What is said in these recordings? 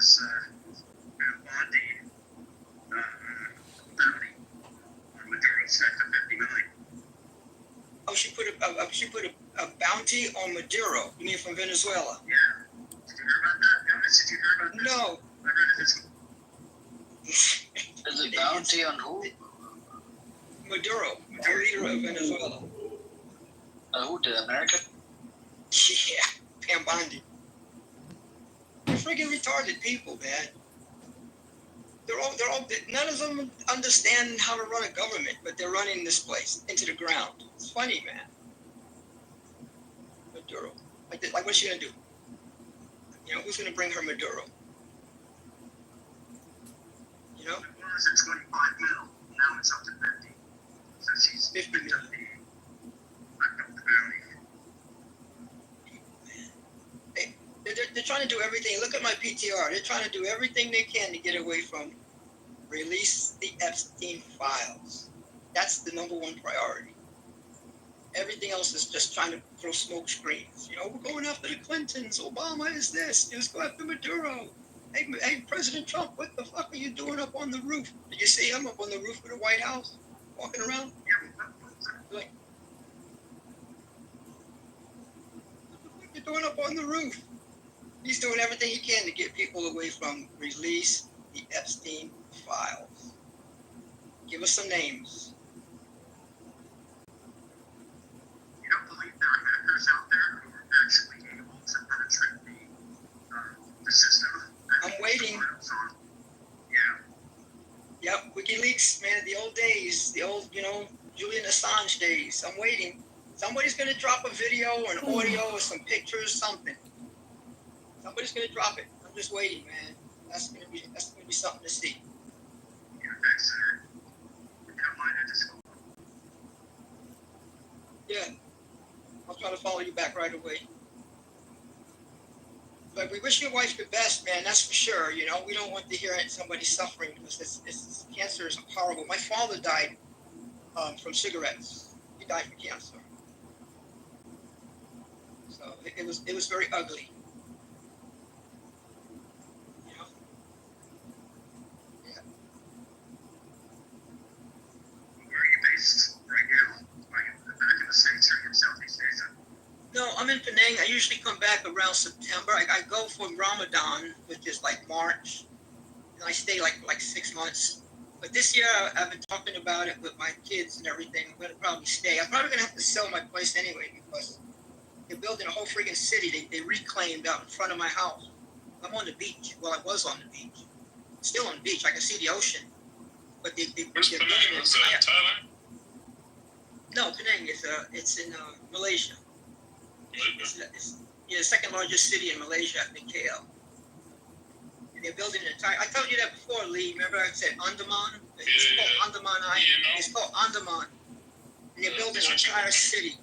this Bondi bounty on Maduro set to 50 million. Oh, she put a bounty on Maduro. You mean from Venezuela? Yeah. Did you hear about that, guys? Did you hear about this? No. I read it this. Is it bounty on who? Maduro, the leader of Venezuela. Who, the American? Yeah, Pam Bondi. They're freaking retarded people, man. They're all, none of them understand how to run a government, but they're running this place into the ground. It's funny, man. Maduro. Like what's she gonna do? You know, who's gonna bring her Maduro? You know? It was at 25 mil. Now it's up to 50. So she's 50 picked million. up the bounty. They're trying to do everything. Look at my PTR. They're trying to do everything they can to get away from release the Epstein files. That's the number one priority. Everything else is just trying to throw smoke screens. You know, we're going after the Clintons. Obama is this. Let's go after Maduro. Hey, President Trump, what the fuck are you doing up on the roof? Did you see him up on the roof of the White House walking around? Like, what are you doing up on the roof? He's doing everything he can to get people away from release the Epstein files. Give us some names. You don't believe there are hackers out there who are actually able to penetrate the system? I'm waiting. Yeah. Yep, WikiLeaks, man, the old days, the old, Julian Assange days. I'm waiting. Somebody's going to drop a video or an audio or some pictures, something. Somebody's going to drop it. I'm just waiting, man. That's going to be something to see. Yeah, thanks, sir. We don't mind it, just Yeah. I'll try to follow you back right away. But we wish your wife the best, man. That's for sure. You know, we don't want to hear somebody suffering because cancer is horrible. My father died from cigarettes. He died from cancer. So it was very ugly. You know? Yeah. where are you based right now? Are you back in the States or in Southeast Asia? No, I'm in Penang. I usually come back around September. I go for Ramadan, which is like March, and I stay like 6 months. But this year, I've been talking about it with my kids and everything. I'm going to probably stay. I'm probably going to have to sell my place anyway because they're building a whole freaking city. They reclaimed out in front of my house. I'm on the beach. Well, I was on the beach. Still on the beach. I can see the ocean. But they're building an entire... Thailand? No, Penang is it's in Malaysia. It's the second largest city in Malaysia, I think, KL. And they're building an entire... I told you that before, Lee. Remember I said Andaman? It's called Andaman Island. It's called Andaman. And they're building an entire city.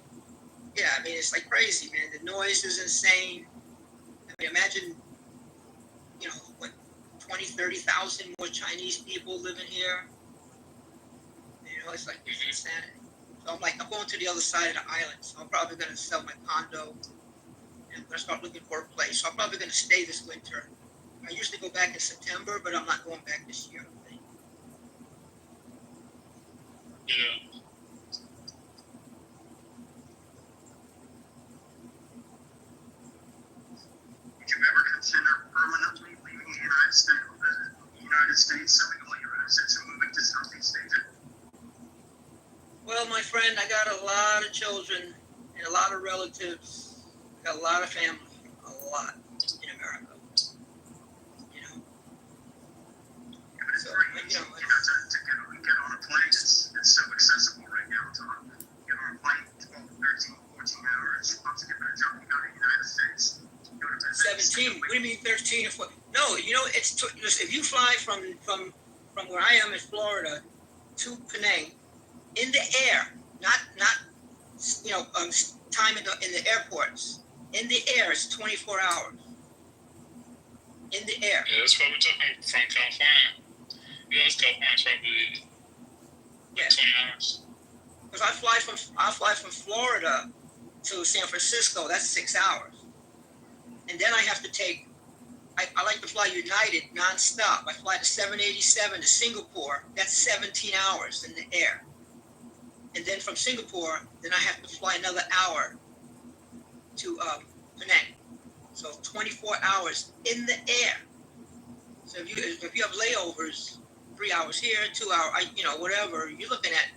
Yeah, I mean, it's like crazy, man. The noise is insane. I mean, imagine, 20, 30,000 more Chinese people living here. It's like it's insanity. So I'm going to the other side of the island. So I'm probably going to sell my condo. And I'm going to start looking for a place. So I'm probably going to stay this winter. I usually go back in September, but I'm not going back this year, I think. Yeah. Would you ever consider permanently leaving the United States, selling all your assets and moving to Southeast Asia? Well, my friend, I got a lot of children and a lot of relatives. I got a lot of family, a lot in America. Yeah, but it's very easy, to get on a plane. It's so accessible right now to get on a plane 12, 13, 14 hours. Once you get back to the United States, go to bed. 17. What do you mean 13 or 14? No, listen, if you fly from where I am in Florida to Penang, in the air, not time in the airports. In the air, it's 24 hours. In the air. Yeah, that's probably talking from California. Yeah, it's California's probably 20 hours. Because I fly from Florida to San Francisco. That's 6 hours, and then I have to take I like to fly United nonstop. I fly the 787 to Singapore. That's 17 hours in the air. And then from Singapore, then I have to fly another hour to Penang. So 24 hours in the air. So if you have layovers, 3 hours here, 2 hours, whatever, you're looking at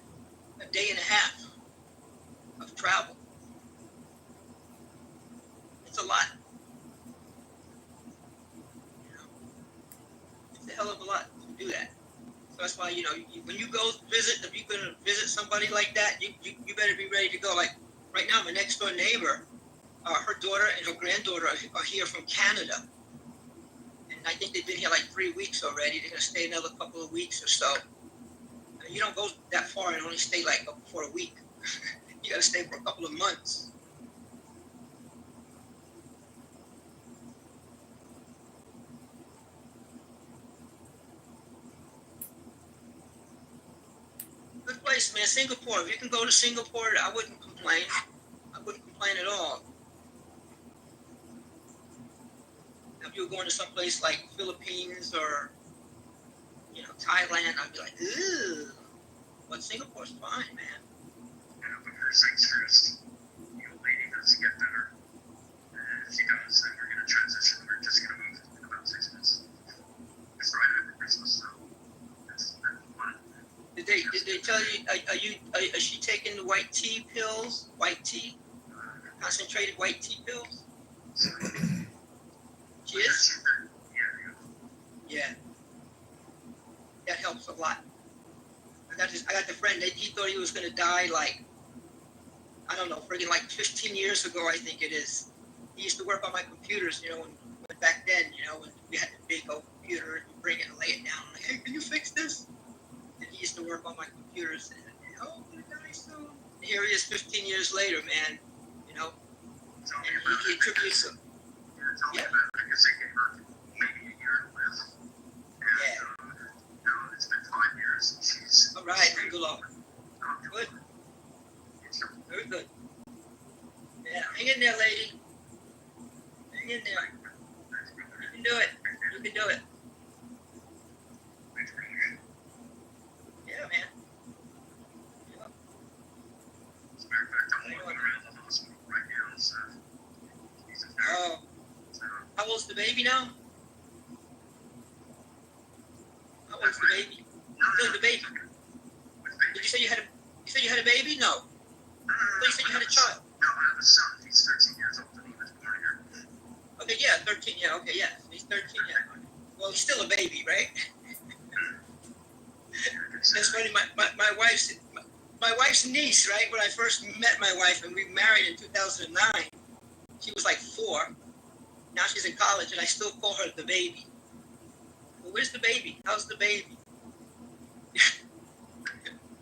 a day and a half of travel. It's a lot. It's a hell of a lot to do that. So that's why, when you go visit, if you're going to visit somebody like that, you better be ready to go. Like right now, my next door neighbor, her daughter and her granddaughter are here from Canada. And I think they've been here like 3 weeks already. They're going to stay another couple of weeks or so. You don't go that far and only stay like for a week. You got to stay for a couple of months. Good place, man. Singapore. If you can go to Singapore, I wouldn't complain. I wouldn't complain at all. Now, if you were going to someplace like Philippines or, Thailand, I'd be like, ooh. But Singapore's fine, man. But first things first, the old lady does get better. And if she does, then we're going to transition. We're just going to move in about 6 months. It's right after Christmas, so that's fun. Did they tell you? Is she taking the white tea pills? White tea, concentrated white tea pills. She is. Yeah. That helps a lot. I got the friend that he thought he was gonna die like, I don't know, friggin' like 15 years ago, I think it is. He used to work on my computers, when back then, when we had the big old computer, and you bring it and lay it down. I'm like, hey, can you fix this? And he used to work on my computers, and I'm gonna die soon. And here he is 15 years later, man, and he attributes it. Yeah. I guess they gave her maybe a year to live. And, it's been 5 years, and she's... All right, good luck. Good. Very good. Yeah, hang in there, lady. Hang in there. You can do it. You can do it. Yeah, man. Yeah. As a matter of fact, I'm walking around the hospital right now, so... Oh. How old's the baby now? How old's the baby? No, the baby. Did you say you had a baby? No. You said you had a child. No, I have a son. He's 13 years old, and he was born here. Okay, yeah, 13. Yeah, okay, yeah. He's 13. Yeah. Well, he's still a baby, right? That's funny. My wife's niece, right? When I first met my wife, and we married in 2009, she was like 4. Now she's in college, and I still call her the baby. Well, where's the baby? How's the baby?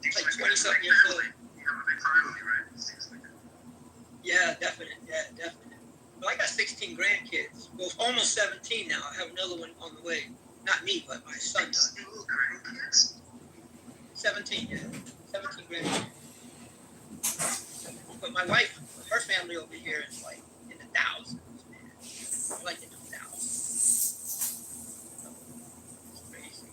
Like 20-something years old. You have a big family, right? Yeah, definite. Well, I got 16 grandkids. Well, almost 17 now. I have another one on the way. Not me, but my son does. 17, yeah. 17 grandkids. But my wife, her family over here is like in the thousands, man. Like in the thousands. It's crazy.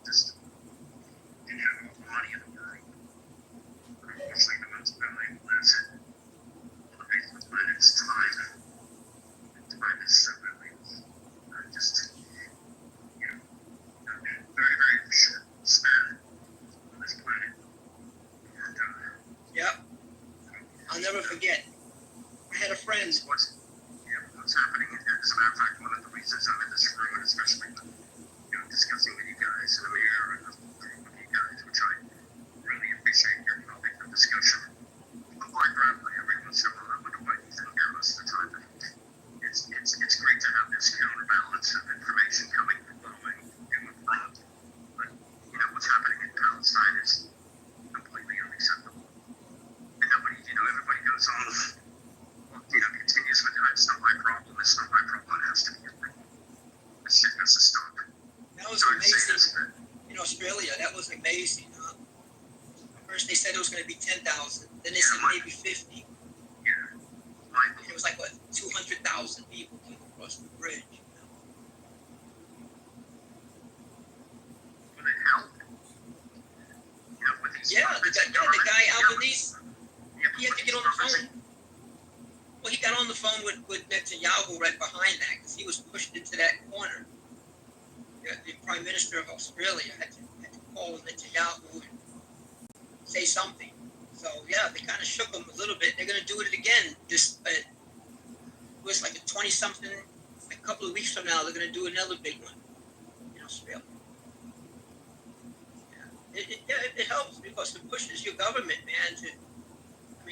Just didn't have enough money in the world. But unfortunately, the most valuable asset on the face of the planet is time. And time is so was amazing in Australia. That was amazing. First they said it was going to be 10,000. Then they said maybe 50. Yeah. And it was like, what, 200,000 people came across the bridge. Would it help? With these The guy Albanese, he had to get on the phone. Well, he got on the phone with Netanyahu right behind that because he was pushed into that corner. The Prime Minister of Australia had to call Netanyahu and say something. So, yeah, they kind of shook him a little bit. They're going to do it again. It was like a 20-something, a couple of weeks from now, they're going to do another big one in Australia. It helps because it pushes your government, man.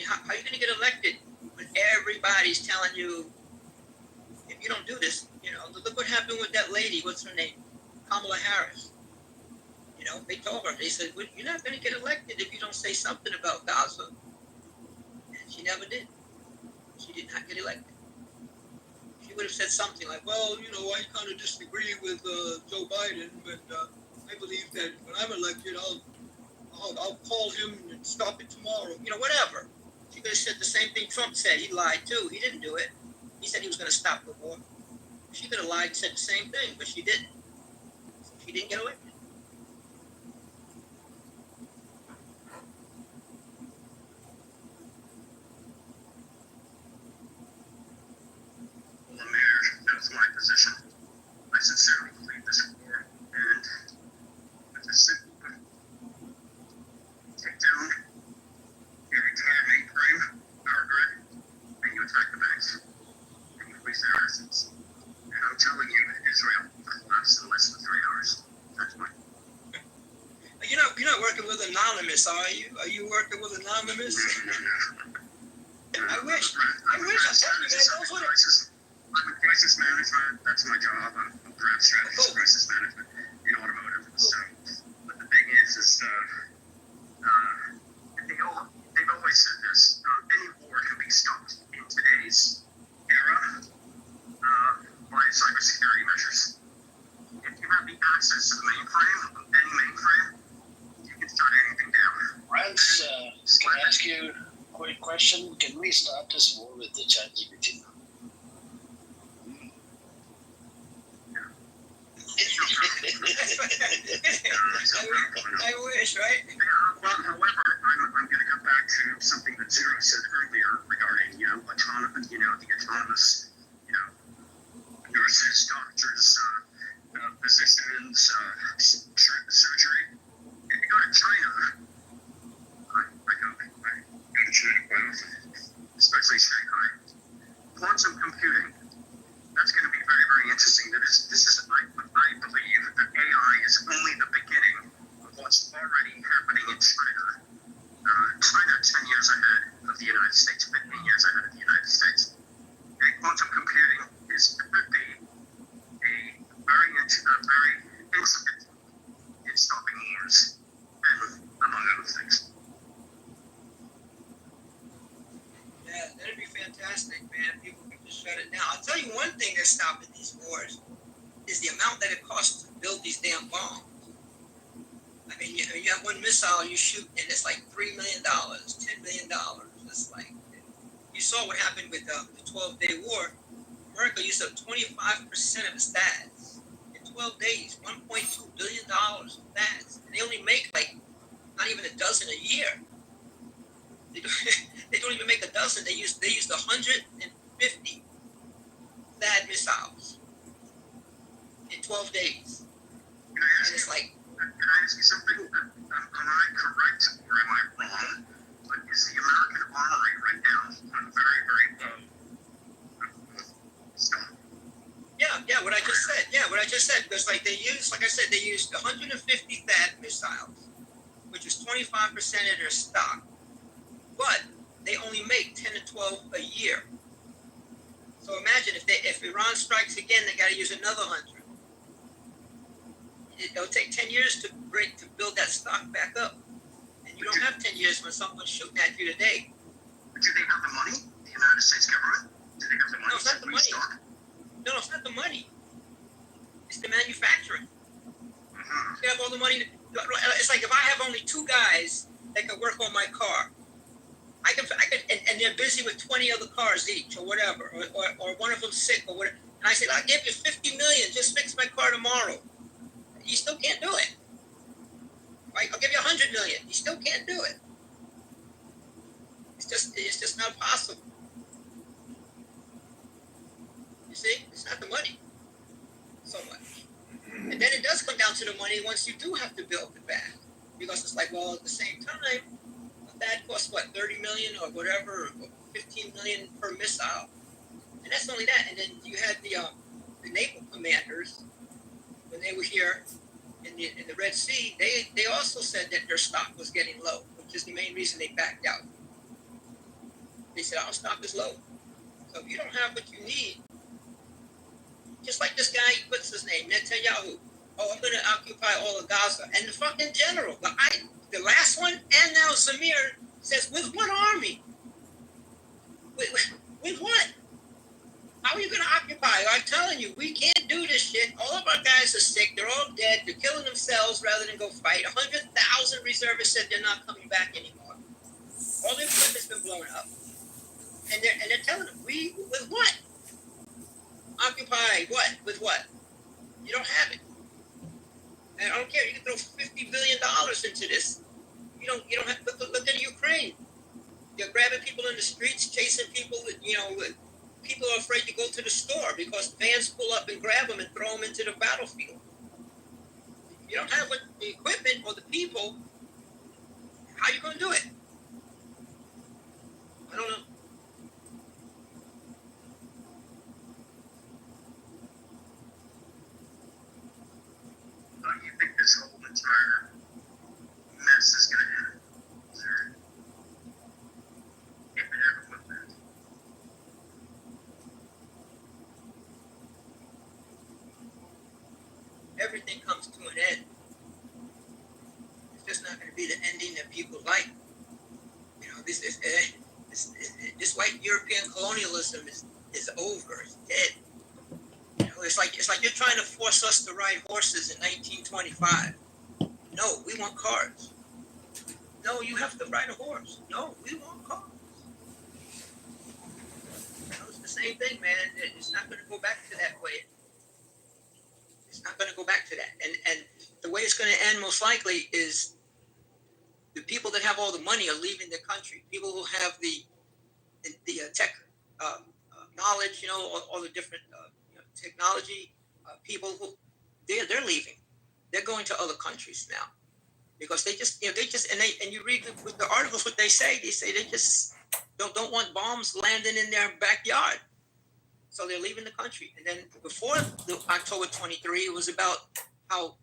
How are you going to get elected when everybody's telling you, if you don't do this, look what happened with that lady, what's her name? Kamala Harris. They told her, they said, well, you're not going to get elected if you don't say something about Gaza. And she never did. She did not get elected. She would have said something like, well, I kind of disagree with Joe Biden, but I believe that when I'm elected, I'll call him and stop it tomorrow. Whatever. She could have said the same thing Trump said. He lied too. He didn't do it. He said he was going to stop the war. She could have lied and said the same thing, but she didn't. She didn't get elected. Well, Mayor, that's my position. I sincerely believe this war, and with a simple take down your entire mainframe, power grid, and you attack the banks, and you freeze their assets. And I'm telling you, Israel will collapse in less than 3 hours. That's my. You're not working with Anonymous, are you? Are you working with Anonymous? I wish. I'm telling you, man, I'm in crisis management. That's my job. I'm grad strategist, crisis management in automotive. So, but the thing is they've always said this. Any war can be stopped in today's era by cybersecurity measures. If you have the access to the mainframe, any mainframe, you can shut anything down. Rance, can I ask you a quick question? Can we start this war with the ChatGPT? I wish, right? Well, however, I'm going to come back to something that Zero said earlier regarding, autonomous, the autonomous, nurses, doctors, physicians, surgery. If you go to China, I go to China quite often, especially Shanghai. Quantum computing, that's going to be very, very interesting. I believe that AI is only the beginning of what's already happening in China. China 10 years ahead of the United States, 15 years ahead of the United States. And quantum computing could be a very intricate in stopping wars, and among other things. Yeah, that'd be fantastic, man. People can just shut it down. I'll tell you one thing that's stopping these wars is the amount that it costs to build these damn bombs. I mean, you have one missile you shoot, and it's like $3 million, $10 million. It's like, you saw what happened with the 12-day war. America used up 25% of its stats in 12 days, $1.2 billion of stats. And they only make like not even a dozen a year. They don't even make a dozen. They used 150 THAAD missiles in 12 days. Can I And it's like, ask you something? Am I correct or am I wrong? But is the American armory right now on very, very low stock? yeah, what I just said. Because like they used 150 THAAD missiles, which is 25% of their stock. But they only make 10 to 12 a year. So imagine if Iran strikes again, they got to use another 100. It'll take 10 years to build that stock back up. And you don't have 10 years when someone's shooting at you today. But do they have the money? The United States government? Do they have the money? No, it's not the money. No, it's not the money. It's the manufacturing. You have all the money. It's like if I have only 2 guys that can work on my car, I can, and they're busy with 20 other cars each, or whatever, or one of them's sick, or whatever. And I said, I'll give you 50 million, just fix my car tomorrow. You still can't do it. Right? I'll give you 100 million. You still can't do it. It's just not possible. You see, it's not the money so much. And then it does come down to the money once you do have to build it back, because it's like, well, at the same time, that costs what, 30 million or whatever, or 15 million per missile, and that's only that. And then you had the naval commanders when they were here in the Red Sea. They also said that their stock was getting low, which is the main reason they backed out. They said our stock is low, so if you don't have what you need, just like this guy, what's his name, Netanyahu. Oh, I'm going to occupy all of Gaza, and the fucking general, the last one, and now Zamir says, with what army? With what? How are you going to occupy? I'm telling you, we can't do this shit. All of our guys are sick. They're all dead. They're killing themselves rather than go fight. 100,000 reservists said they're not coming back anymore. All the equipment's been blown up. And they're telling them, with what? Occupy what? With what? You don't have it. And I don't care. You can throw $50 billion into this. You don't have. Look at Ukraine. They're grabbing people in the streets, chasing people. People are afraid to go to the store because vans pull up and grab them and throw them into the battlefield. You don't have the equipment or the people. How are you going to do it? I don't know. How do you think this whole entire mess is going to end, sir? If it ever went back. Everything comes to an end. It's just not going to be the ending that people like. This white European colonialism is over. It's dead. It's like you're trying to force us to ride horses in 1925. No, we want cars. No, you have to ride a horse. No, we want cars. It's the same thing, man. It's not going to go back to that way. It's not going to go back to that. And the way it's going to end most likely is the people that have all the money are leaving the country. People who have the tech knowledge, all the different technology, people who they're leaving. They're going to other countries now because they you read with the articles what they say they just don't want bombs landing in their backyard. So they're leaving the country. And then before the October 23, it was about how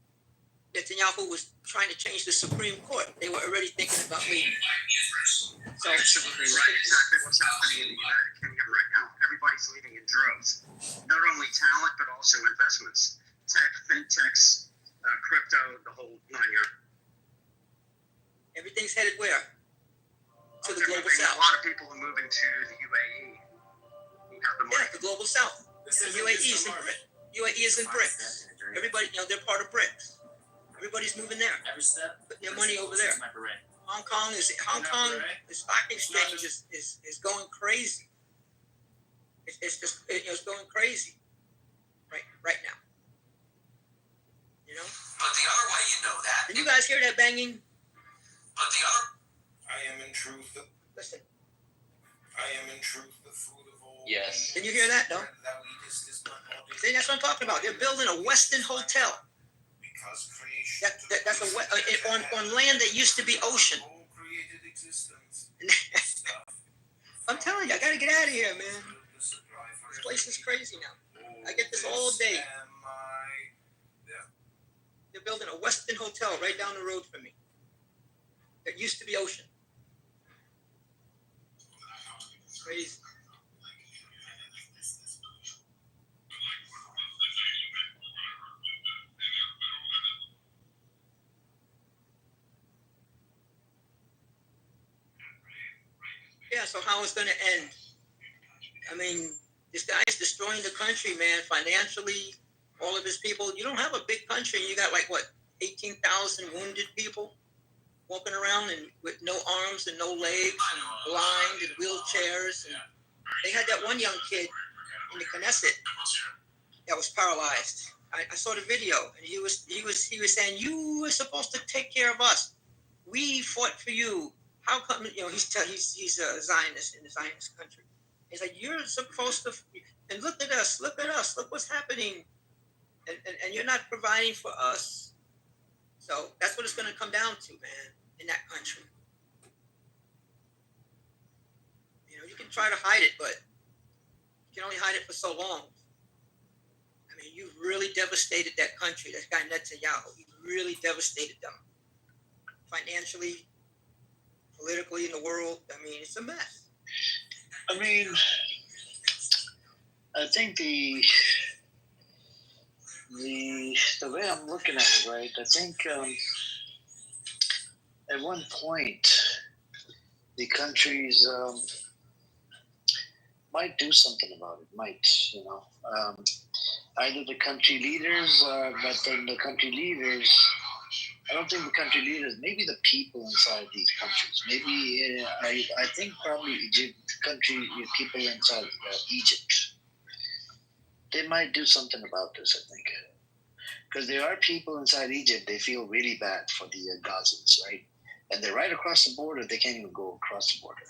Netanyahu was trying to change the Supreme Court. They were already thinking about leaving. So Absolutely right. Exactly what's happening in the United Kingdom right now. Everybody's leaving in droves. Not only talent, but also investments. Tech, fintechs, crypto, the whole 9 yards. Everything's headed where? To the global south. A lot of people are moving to the UAE. Yeah, the global south. The UAE is in BRICS. UAE is in BRICS. Everybody, they're part of BRICS. Everybody's moving there. Putting their money over there. Hong Kong, the stock exchange is going crazy. It's just it's going crazy right now. But the other way you know that. Did you guys hear that banging? But the other. I am in truth. Listen. I am in truth the fruit of all. Yes. Did you hear that, though? See, that's what I'm talking about. They're building a Westin hotel. Because creation. That's on land that used to be ocean. I'm telling you, I gotta get out of here, man. This place is crazy now. I get this all day. They're building a Westin hotel right down the road from me. That used to be ocean. Crazy. Yeah, so how it's going to end? I mean, this guy is destroying the country, man, financially, all of his people. You don't have a big country. You got like, what, 18,000 wounded people walking around and with no arms and no legs and blind and wheelchairs. And they had that one young kid in the Knesset that was paralyzed. I saw the video, and he was saying, "You were supposed to take care of us. We fought for you. How come?" He's a Zionist in the Zionist country. He's like, "You're supposed to, and look at us, look what's happening, and you're not providing for us." So that's what it's going to come down to, man, in that country. You can try to hide it, but you can only hide it for so long. I mean, you've really devastated that country. That guy Netanyahu, you really devastated them financially, politically, in the world. I mean, it's a mess. I mean, I think the way I'm looking at it, right? I think at one point the countries might do something about it. Either the country leaders, but then the country leaders. I don't think the country leaders. Maybe the people inside these countries. Maybe I think probably Egypt, people inside Egypt. They might do something about this. I think because there are people inside Egypt. They feel really bad for the Gazans, right? And they're right across the border. They can't even go across the border.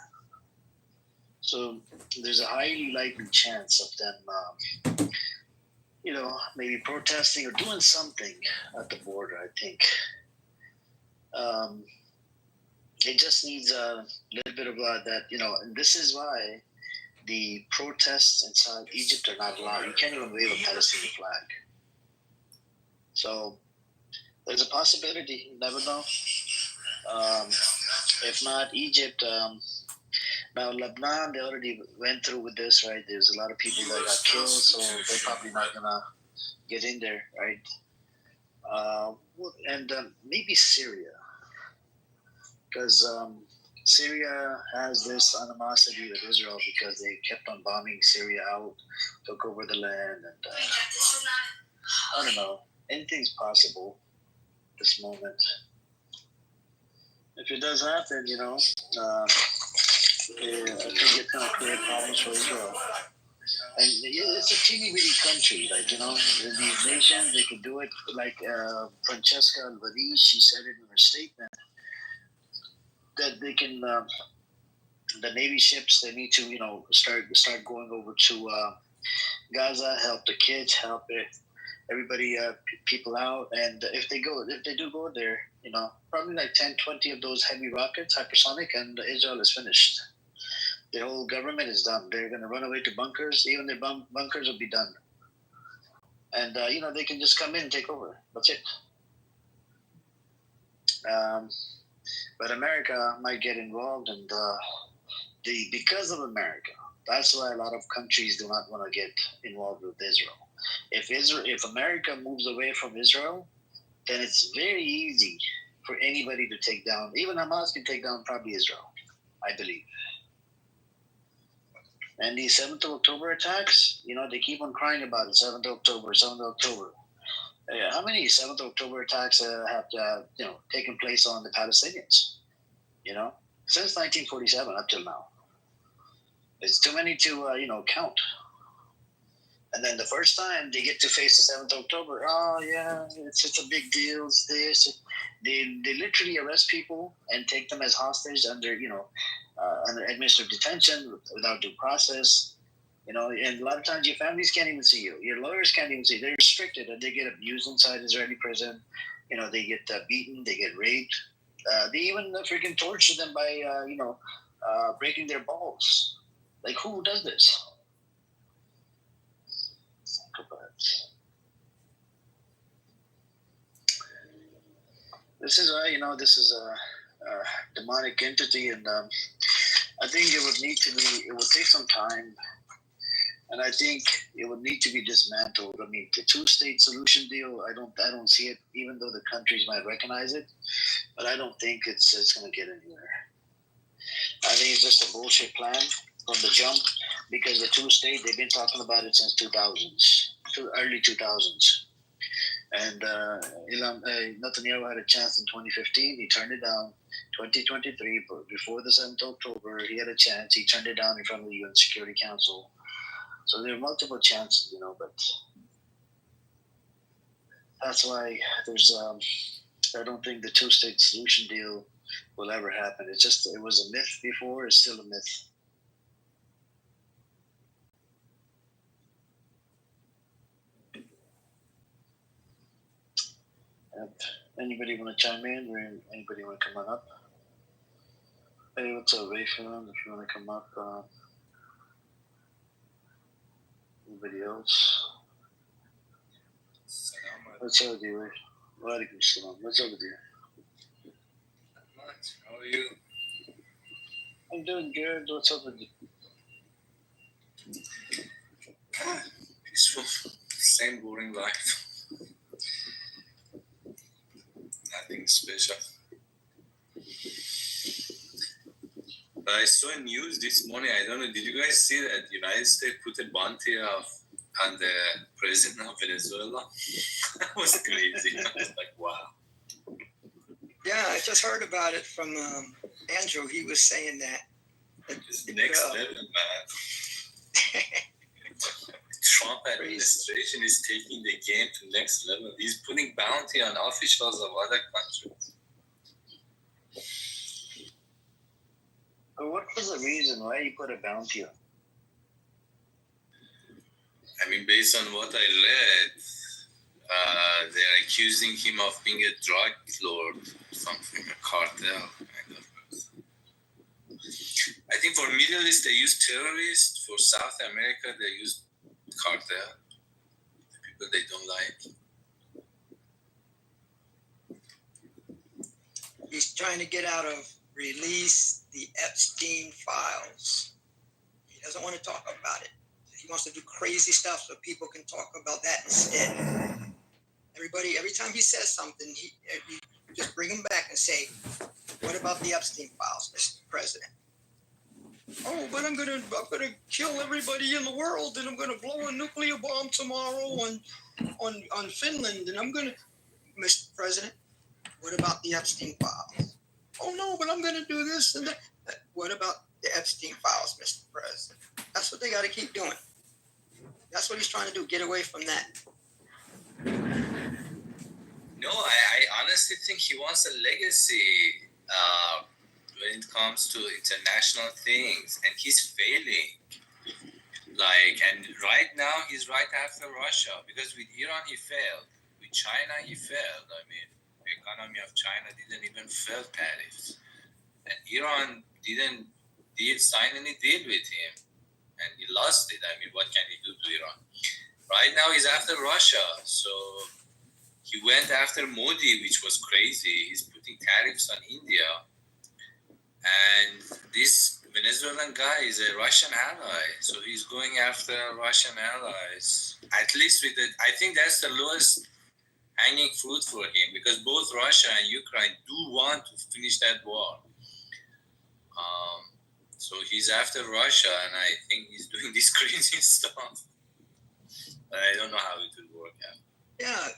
So there's a highly likely chance of them, maybe protesting or doing something at the border, I think. It just needs a little bit of that, and this is why the protests inside Egypt are not allowed. You can't even wave a Palestinian flag. So there's a possibility. You never know. If not Egypt, now Lebanon, they already went through with this, right? There's a lot of people that got killed, so they're probably not gonna get in there, right? And maybe Syria, because Syria has this animosity with Israel because they kept on bombing Syria out, took over the land, and I don't know. Anything's possible at this moment. If it does happen, I think it's going to create problems for Israel. And it's a teeny bitty country, these nations, they can do it. Like Francesca Albanese, she said it in her statement that they can. The Navy ships, they need to, start going over to Gaza, help the kids, help everybody, people out. And if they do go there, probably like 10, 20 of those heavy rockets, hypersonic, and Israel is finished. The whole government is done. They're going to run away to bunkers. Even their bunkers will be done. And, they can just come in and take over. That's it. But America might get involved, and because of America, that's why a lot of countries do not want to get involved with Israel. If America moves away from Israel, then it's very easy for anybody to take down. Even Hamas can take down probably Israel, I believe. And these 7th of October attacks, they keep on crying about it. 7th of October. How many 7th of October attacks have taken place on the Palestinians? Since 1947 up till now. It's too many to count. And then the first time they get to face the 7th of October, oh yeah, it's a big deal. It's this. They literally arrest people and take them as hostage under administrative detention without due process. And a lot of times your families can't even see you. Your lawyers can't even see you. They're restricted, and they get abused inside Israeli prison. They get beaten, they get raped. They even freaking torture them by breaking their balls. Like, who does this? This is why this is a demonic entity, and I think it would take some time, and I think it would need to be dismantled. I mean, the two-state solution deal, I don't see it, even though the countries might recognize it, but I don't think it's going to get anywhere. I think it's just a bullshit plan from the jump, because the two-state, they've been talking about it since early 2000s. And Netanyahu had a chance in 2015. He turned it down. 2023, but before the 7th of October, he had a chance. He turned it down in front of the UN Security Council. So there are multiple chances, but that's why there's. I don't think the two-state solution deal will ever happen. It was a myth before. It's still a myth. Anybody want to chime in, or anybody want to come on up? Hey, what's up, Rayfan? If you want to come up, anybody else? What's up with you? Walaikum salam. What's up with you? Not much. How are you? I'm doing good. What's up with you? Peaceful. Same boring life. Nothing special. But I saw a news this morning. I don't know. Did you guys see that the United States put a bounty on the president of Venezuela? That was crazy. I was like, wow. Yeah, I just heard about it from Andrew. He was saying that. It's next level, man. Trump administration is taking the game to next level. He's putting bounty on officials of other countries. But what was the reason why you put a bounty on? I mean, based on what I read, they're accusing him of being a drug lord, something, a cartel kind of person. I think for Middle East, they use terrorists. For South America, they use cartel, the people they don't like. He's trying to get out of release the Epstein files. He doesn't want to talk about it. He wants to do crazy stuff so people can talk about that instead. Every time he says something, you just bring him back and say, "What about the Epstein files, Mr. President?" "Oh, but I'm gonna kill everybody in the world, and I'm gonna blow a nuclear bomb tomorrow on Finland, and I'm gonna." "Mr. President, what about the Epstein files?" "Oh no, but I'm gonna do this and that." "What about the Epstein files, Mr. President?" That's what they got to keep doing. That's what he's trying to do. Get away from that. No, I honestly think he wants a legacy when it comes to international things, and he's failing. And right now he's right after Russia, because with Iran he failed, with China he failed. I mean, the economy of China didn't even fail tariffs, and Iran didn't sign any deal with him, and he lost it. I mean, what can he do to Iran? Right now he's after Russia, so he went after Modi, which was crazy. He's putting tariffs on India. And this Venezuelan guy is a Russian ally. So he's going after Russian allies. At least I think that's the lowest hanging fruit for him, because both Russia and Ukraine do want to finish that war. So he's after Russia, and I think he's doing this crazy stuff. But I don't know how it will work out. Yeah,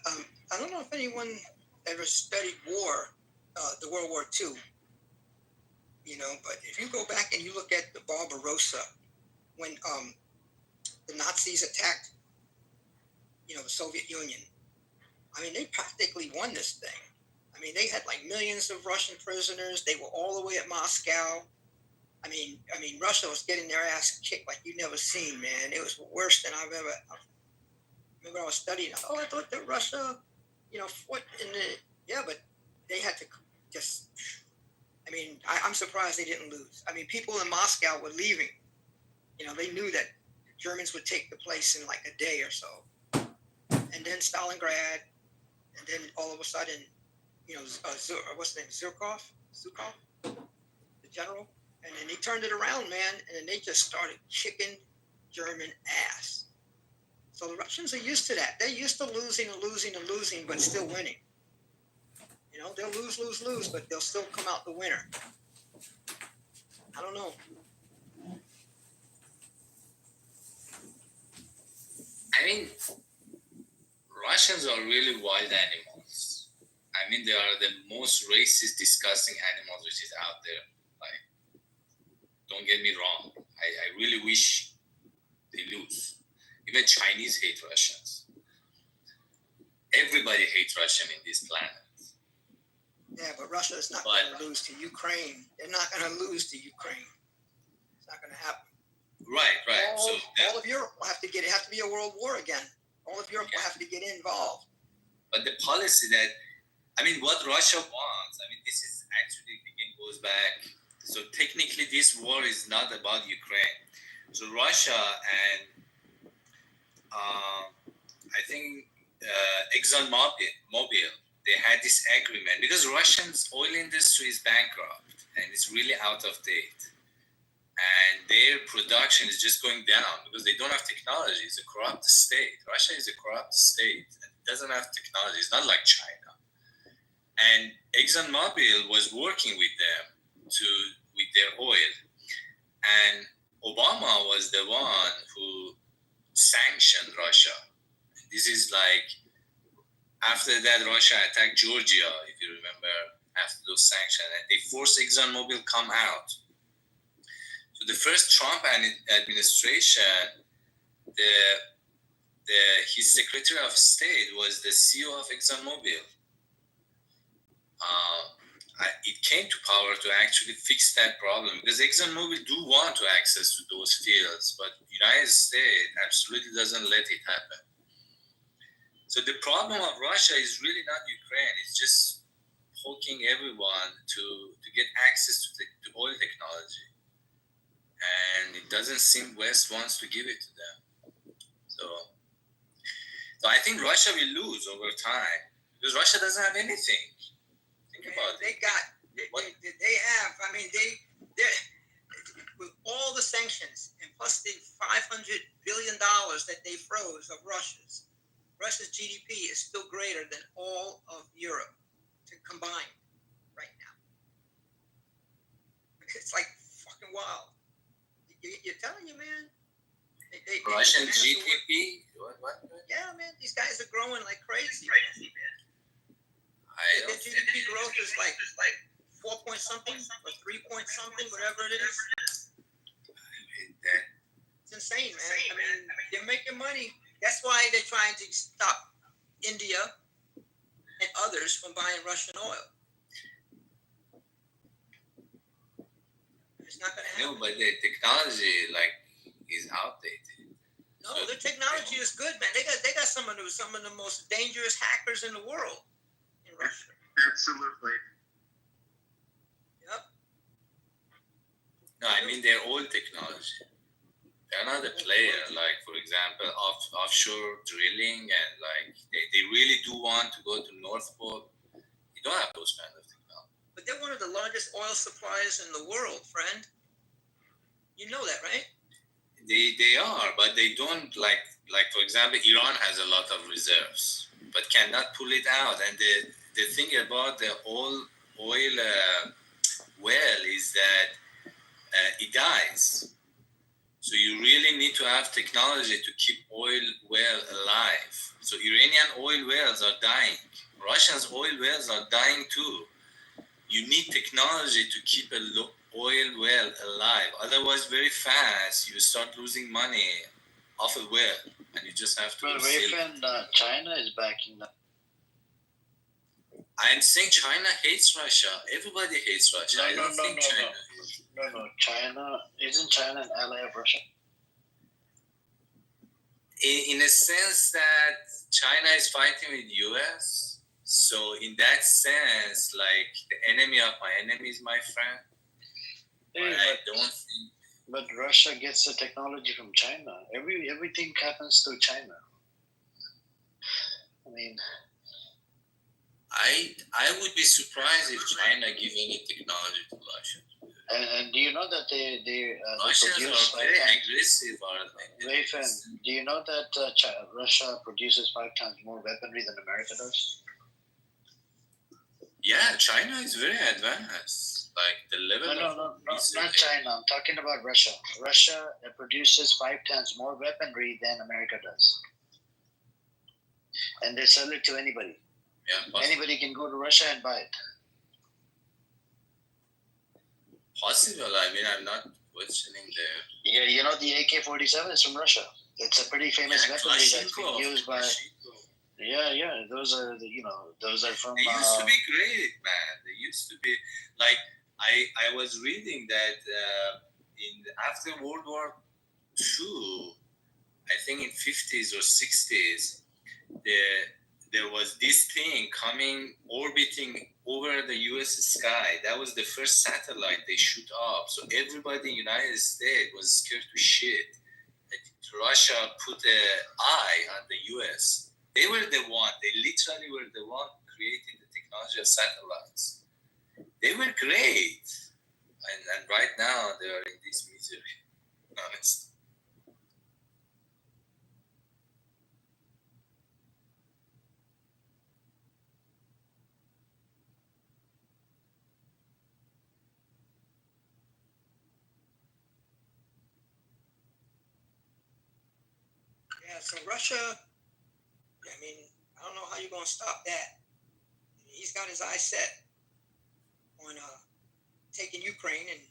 I don't know if anyone ever studied war, the World War II, but if you go back and you look at the Barbarossa, when the Nazis attacked, the Soviet Union, I mean, they practically won this thing. I mean, they had like millions of Russian prisoners. They were all the way at Moscow. I mean, Russia was getting their ass kicked like you've never seen, man. It was worse than I've ever. Remember, I was studying. I thought that Russia, fought in the. Yeah, but they had to just. I mean, I'm surprised they didn't lose. I mean, people in Moscow were leaving. They knew that the Germans would take the place in like a day or so. And then Stalingrad, and then all of a sudden, what's his name, Zhukov, the general, and then they turned it around, man, and then they just started kicking German ass. So the Russians are used to that. They're used to losing and losing and losing, but still winning. They'll lose, but they'll still come out the winner. I don't know. I mean, Russians are really wild animals. I mean, they are the most racist, disgusting animals which is out there. Like, don't get me wrong. I really wish they lose. Even Chinese hate Russians. Everybody hates Russian in this planet. Yeah, but Russia is not going to lose to Ukraine. They're not going to lose to Ukraine. It's not going to happen. Right. All of Europe will have to get. It have to be a world war again. All of Europe will have to get involved. But the policy that, I mean, what Russia wants, I mean, this is actually, again, goes back. So technically, this war is not about Ukraine. So Russia and I think ExxonMobil, they had this agreement because Russians' oil industry is bankrupt and it's really out of date. And their production is just going down because they don't have technology. It's a corrupt state. Russia is a corrupt state and doesn't have technology. It's not like China. And ExxonMobil was working with them with their oil. And Obama was the one who sanctioned Russia. This is like after that, Russia attacked Georgia, if you remember, after those sanctions, and they forced ExxonMobil come out. So the first Trump administration, his Secretary of State was the CEO of ExxonMobil. It came to power to actually fix that problem because ExxonMobil do want to access to those fields, but the United States absolutely doesn't let it happen. So the problem of Russia is really not Ukraine. It's just poking everyone to get access to oil technology. And it doesn't seem West wants to give it to them. So I think Russia will lose over time because Russia doesn't have anything. Think about it. They have, I mean, they with all the sanctions and plus the $500 billion that they froze of Russia's GDP is still greater than all of Europe combined right now. It's like fucking wild. You're telling you, man. Russian GDP? What? Yeah, man. These guys are growing like crazy. Their GDP growth is like 4 point something or 3 point something, whatever it is. It's insane, man. I mean, they're making money. That's why they're trying to stop India and others from buying Russian oil. It's not going to happen. No, but the technology is outdated. No, their technology is good, man. They got some of the most dangerous hackers in the world in Russia. Absolutely. Yep. No, I mean their old technology. They're not a player, like, for example, offshore drilling and, they really do want to go to North Pole. You don't have those kind of technology. But they're one of the largest oil suppliers in the world, friend. You know that, right? They are, but they don't, like for example, Iran has a lot of reserves, but cannot pull it out. And the thing about the oil well is that it dies. So you really need to have technology to keep oil well alive. So Iranian oil wells are dying. Russia's oil wells are dying too. You need technology to keep oil well alive. Otherwise, very fast, you start losing money off a well. And you just have to... Well, China is backing up. I'm saying China hates Russia. Everybody hates Russia. I don't think China hates. No. Isn't China an ally of Russia? In a sense that China is fighting with US. So in that sense, the enemy of my enemy is my friend. I don't think. But Russia gets the technology from China. Everything happens through China. I mean, I would be surprised if China give any technology to Russia. And do you know that they Russians produce are very aggressive, aren't they? Rayfan, do you know that Russia produces 5 times more weaponry than America does? Yeah, China is very advanced. The level No, not China. I'm talking about Russia. Russia produces 5 times more weaponry than America does. and they sell it to anybody. Yeah, possible. Anybody can go to Russia and buy it. Possible. I mean, I'm not questioning the. Yeah, you know the AK-47 is from Russia. It's a pretty famous weaponry that's been used by. Yeah. Those are those are from. They used to be great, man. They used to be like I was reading that after World War II, I think in 50s or 60s, there was this thing orbiting over the U.S. sky. That was the first satellite they shoot up. So everybody in the United States was scared to shit that Russia put an eye on the U.S. They were the one. They literally were the one creating the technology of satellites. They were great, and right now they are in this misery. Honestly. Yeah, so Russia, I mean, I don't know how you're going to stop that. He's got his eyes set on taking Ukraine, and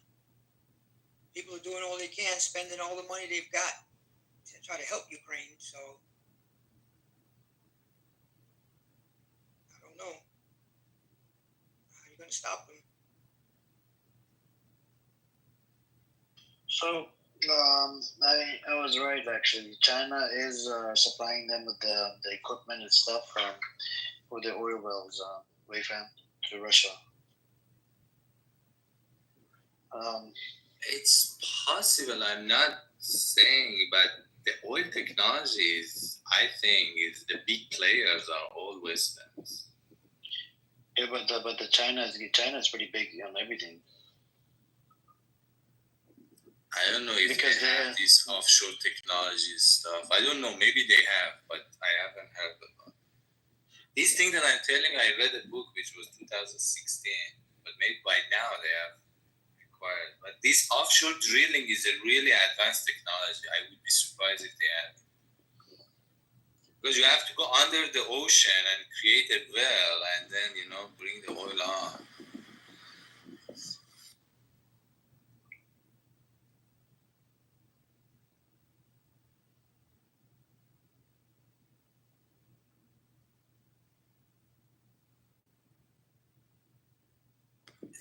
people are doing all they can, spending all the money they've got to try to help Ukraine. So I don't know how you're going to stop them. So I was right actually. China is supplying them with the equipment and stuff for the oil wells, Wayfam, to Russia. It's possible. I'm not saying, but the oil technologies, I think, is the big players are all Westerns. Yeah, but the China's pretty big on everything. I don't know if because they have this offshore technology stuff. I don't know. Maybe they have, but I haven't heard about it. This thing that I'm telling you, I read a book which was 2016, but maybe by now they have acquired. But this offshore drilling is a really advanced technology. I would be surprised if they have it. Because you have to go under the ocean and create a well and then, bring the oil on.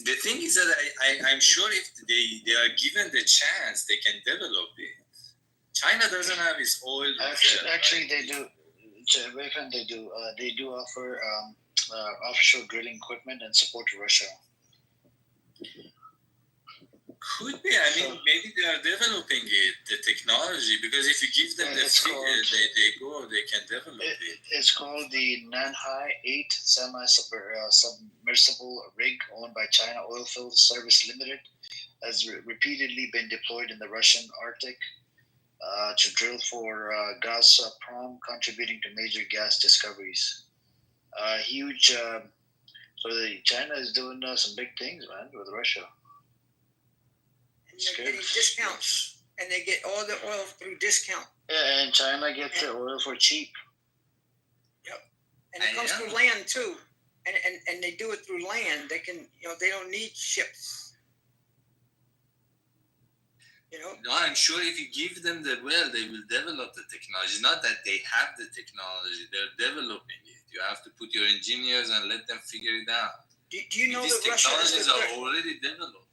The thing is that I'm sure if they are given the chance, they can develop it. China doesn't have its oil. Actually, they do. They do offer offshore drilling equipment and support to Russia. Could be. I mean, maybe they are developing it, the technology, because if you give them the figure, they can develop it. It's called the Nanhai 8 semi-submersible rig owned by China Oilfield Service Limited, has repeatedly been deployed in the Russian Arctic to drill for Gazprom, contributing to major gas discoveries. China is doing some big things, man, with Russia. And they're getting discounts, and they get all the oil through discount. Yeah, and China gets the oil for cheap. Yep, and it comes through land too, and they do it through land. They can, they don't need ships. No, I'm sure if you give them the well, they will develop the technology. Not that they have the technology; they're developing it. You have to put your engineers and let them figure it out. Do you know these that technologies are already developed?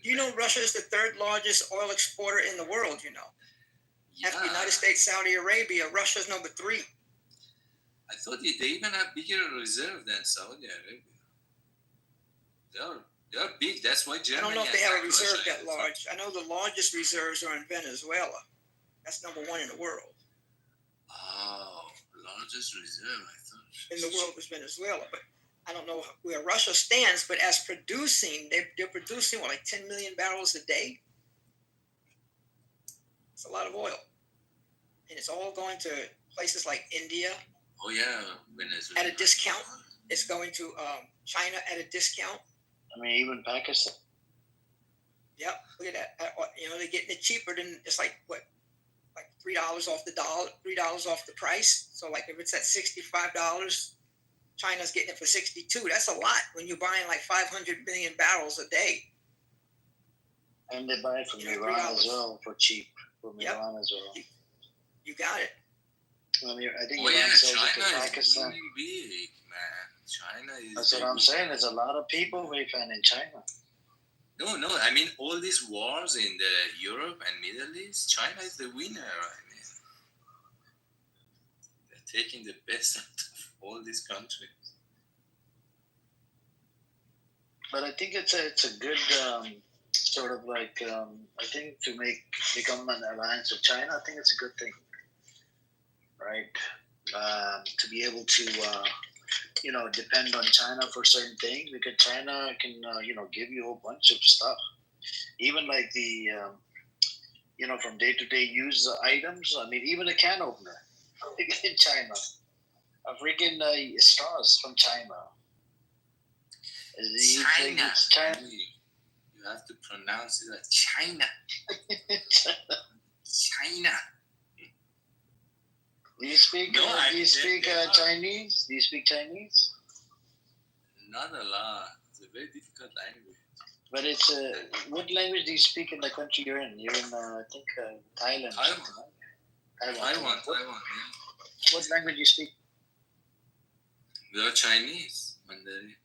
Do you know Russia is the third largest oil exporter in the world, Yeah. After the United States, Saudi Arabia, Russia's number 3. I thought they even have bigger reserve than Saudi Arabia. They are big. That's why Germany. I don't know if they have a reserve that large. I know the largest reserves are in Venezuela. That's number 1 in the world. Oh, largest reserve, I thought. In the world is Venezuela, but I don't know where Russia stands, but as producing, they're producing like 10 million barrels a day. It's a lot of oil. And it's all going to places like India. Oh, yeah, Venezuela. At a discount. It's going to China at a discount. I mean, even Pakistan. Yep, look at that. They're getting it cheaper than, it's like $3 off the dollar, $3 off the price. So like if it's at $65, China's getting it for 62. That's a lot when you're buying like 500 million barrels a day. And they buy it from Iran as well for cheap. From Iran as well. You got it. I mean, I think Iran sells China it to Pakistan. is really big, man. China is. That's what I'm saying. There's a lot of people, Wei-Fan, in China. No. I mean, all these wars in the Europe and Middle East, China is the winner. I mean, they're taking the best out of all these countries. But I think it's a good sort of like I think to become an alliance with China. I think it's a good thing, right? To be able to depend on China for certain things, because China can give you a whole bunch of stuff, even like the from day-to-day use items. I mean, even a can opener in China, a freaking straws from China. China. You have to pronounce it like China. China. Do you speak? Chinese? Do you speak Chinese? Not a lot. It's a very difficult language. But it's what language do you speak in the country you're in? You're in I think Thailand. Taiwan. What language do you speak? The Chinese, Mandarin.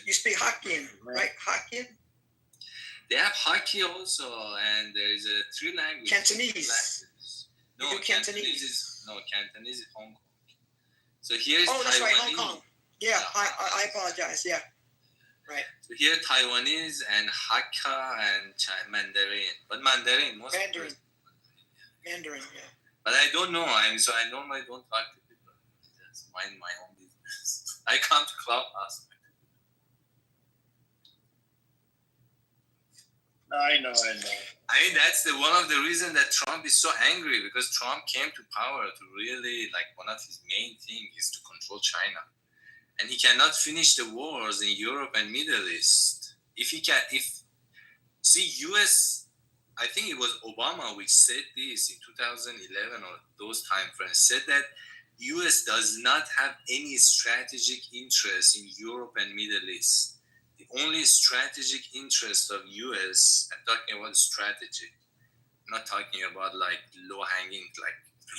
You speak Hokkien, right? Hokkien? They have Hokkien also, and there is a 3 languages. Cantonese. No, Cantonese is Hong Kong. So here's Taiwanese. That's right, Hong Kong. Yeah, I apologize. Yeah, right. So here Taiwanese and Hakka and Mandarin, but Mandarin most. Mandarin, yeah. But I don't know. So I normally don't talk to people. I just mind my own business. I come to Clubhouse. I know. I mean, that's one of the reasons that Trump is so angry, because Trump came to power to really, one of his main things is to control China. And he cannot finish the wars in Europe and Middle East. US, I think it was Obama which said this in 2011 or those time frames, said that US does not have any strategic interest in Europe and Middle East. The only strategic interest of US, I'm talking about strategy, I'm not talking about low-hanging,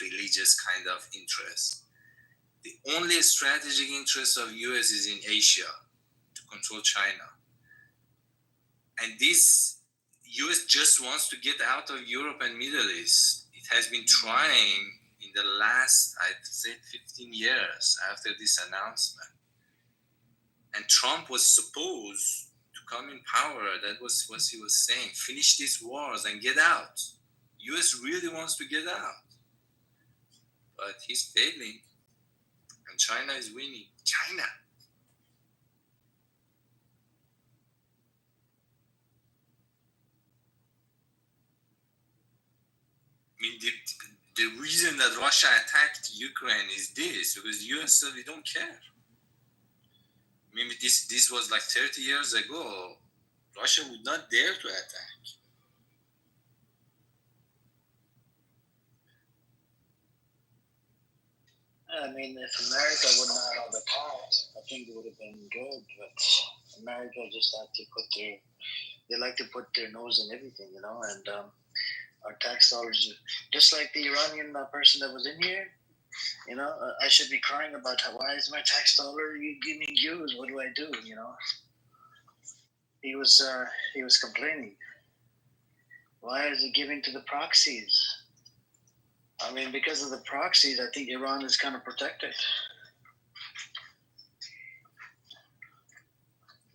religious kind of interest. The only strategic interest of US is in Asia, to control China. And this US just wants to get out of Europe and Middle East. It has been trying in the last, I'd say, 15 years after this announcement. And Trump was supposed to come in power. That was what he was saying. Finish these wars and get out. US really wants to get out. But he's failing. And China is winning. China. I mean, the reason that Russia attacked Ukraine is this, because the US said we don't care. Maybe this was 30 years ago. Russia would not dare to attack. I mean, if America would not have attacked, I think it would have been good. But America just had to they like to put their nose in everything, and our tax dollars, just like the Iranian person that was in here. I should be crying about why is my tax dollar giving Jews? What do I do? He was complaining. Why is it giving to the proxies? I mean, because of the proxies, I think Iran is kind of protected.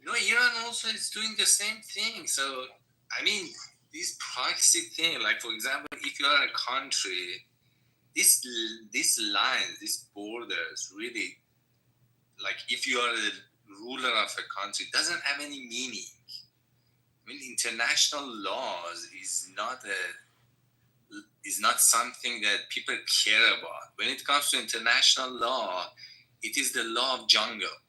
Iran also is doing the same thing. So, I mean, this proxy thing, for example, if you are a country, these lines, these borders, really, if you are the ruler of a country, doesn't have any meaning. I mean, international laws is not something that people care about. When it comes to international law, it is the law of jungle.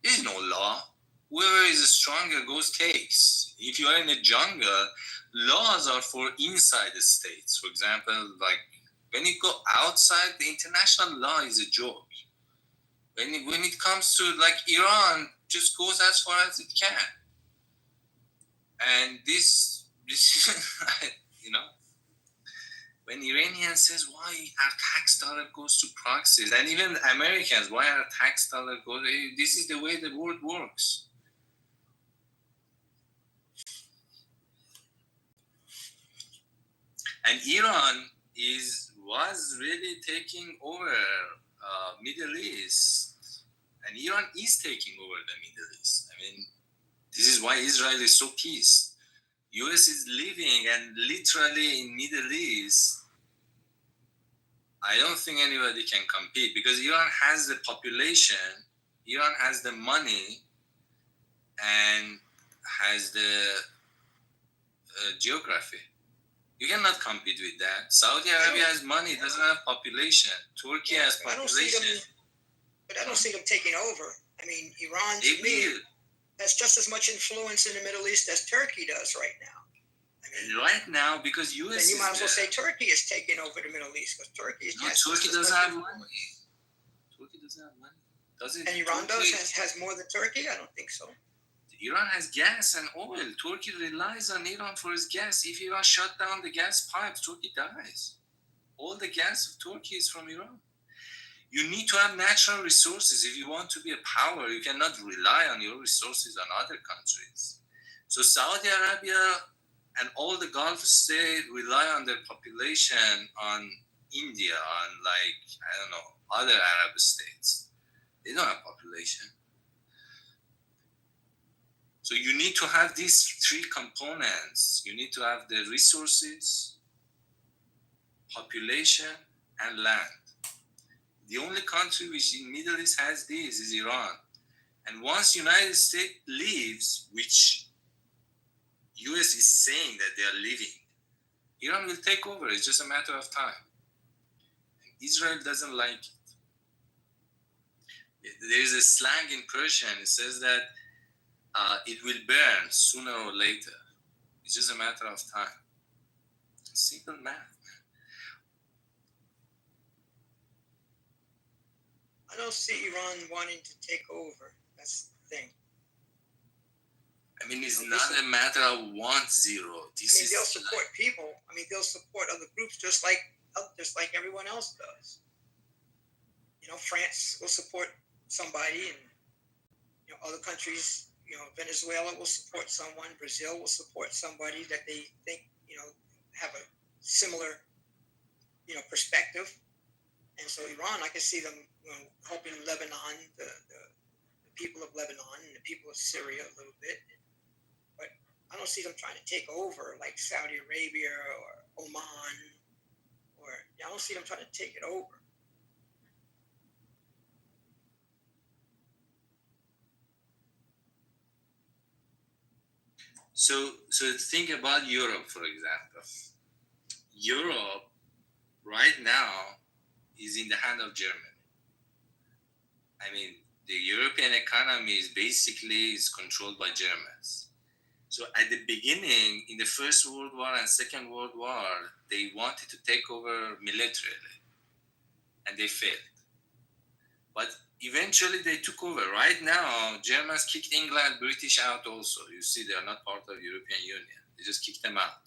There is no law. whoever is stronger goes takes. If you are in a jungle, laws are for inside the states. For example, like when you go outside, the international law is a joke. When it comes to like Iran, just goes as far as it can. And this you know, when Iranian says why our tax dollar goes to proxies, and even Americans, why our tax dollar goes, this is the way the world works. And Iran was really taking over Middle East, and Iran is taking over the Middle East. I mean, this is why Israel is so pissed. US is living and literally in Middle East. I don't think anybody can compete because Iran has the population, Iran has the money, and has the geography. You cannot compete with that. Saudi Arabia has money, doesn't have population. Turkey has population. I don't see them taking over. I mean, Iran, to me, has just as much influence in the Middle East as Turkey does right now. I mean, right now, because US. Then you might as well say Turkey is taking over the Middle East because Turkey is. No, Turkey doesn't have money. Turkey doesn't have money. Does it? And Iran has more than Turkey? I don't think so. Iran has gas and oil. Turkey relies on Iran for its gas. If Iran shut down the gas pipes, Turkey dies. All the gas of Turkey is from Iran. You need to have natural resources. If you want to be a power, you cannot rely on your resources on other countries. So Saudi Arabia and all the Gulf states rely on their population on India, on like, I don't know, other Arab states. They don't have population. So you need to have these three components. You need to have the resources, population, and land. The only country which in Middle East has this is Iran. And once United States leaves, which US is saying that they are leaving, Iran will take over. It's just a matter of time. And Israel doesn't like it. There is a slang in Persian. It says that it will burn sooner or later. It's just a matter of time. Simple math. I don't see Iran wanting to take over. That's the thing. I mean, it's not a matter of 1-0. They'll support people. I mean, they'll support other groups just like everyone else does. You know, France will support somebody, and you know, other countries. You know, Venezuela will support someone. Brazil will support somebody that they think, you know, have a similar, you know, perspective. And so Iran, I can see them, you know, helping Lebanon, the people of Lebanon and the people of Syria a little bit. But I don't see them trying to take over like Saudi Arabia or Oman, I don't see them trying to take it over. So think about Europe, for example. Europe right now is in the hand of Germany. I mean, the European economy is controlled by Germans. So at the beginning, in the First World War and Second World War, they wanted to take over militarily, and they failed. But eventually they took over. Right now, Germans kicked England, British out also. You see, they are not part of the European Union. They just kicked them out.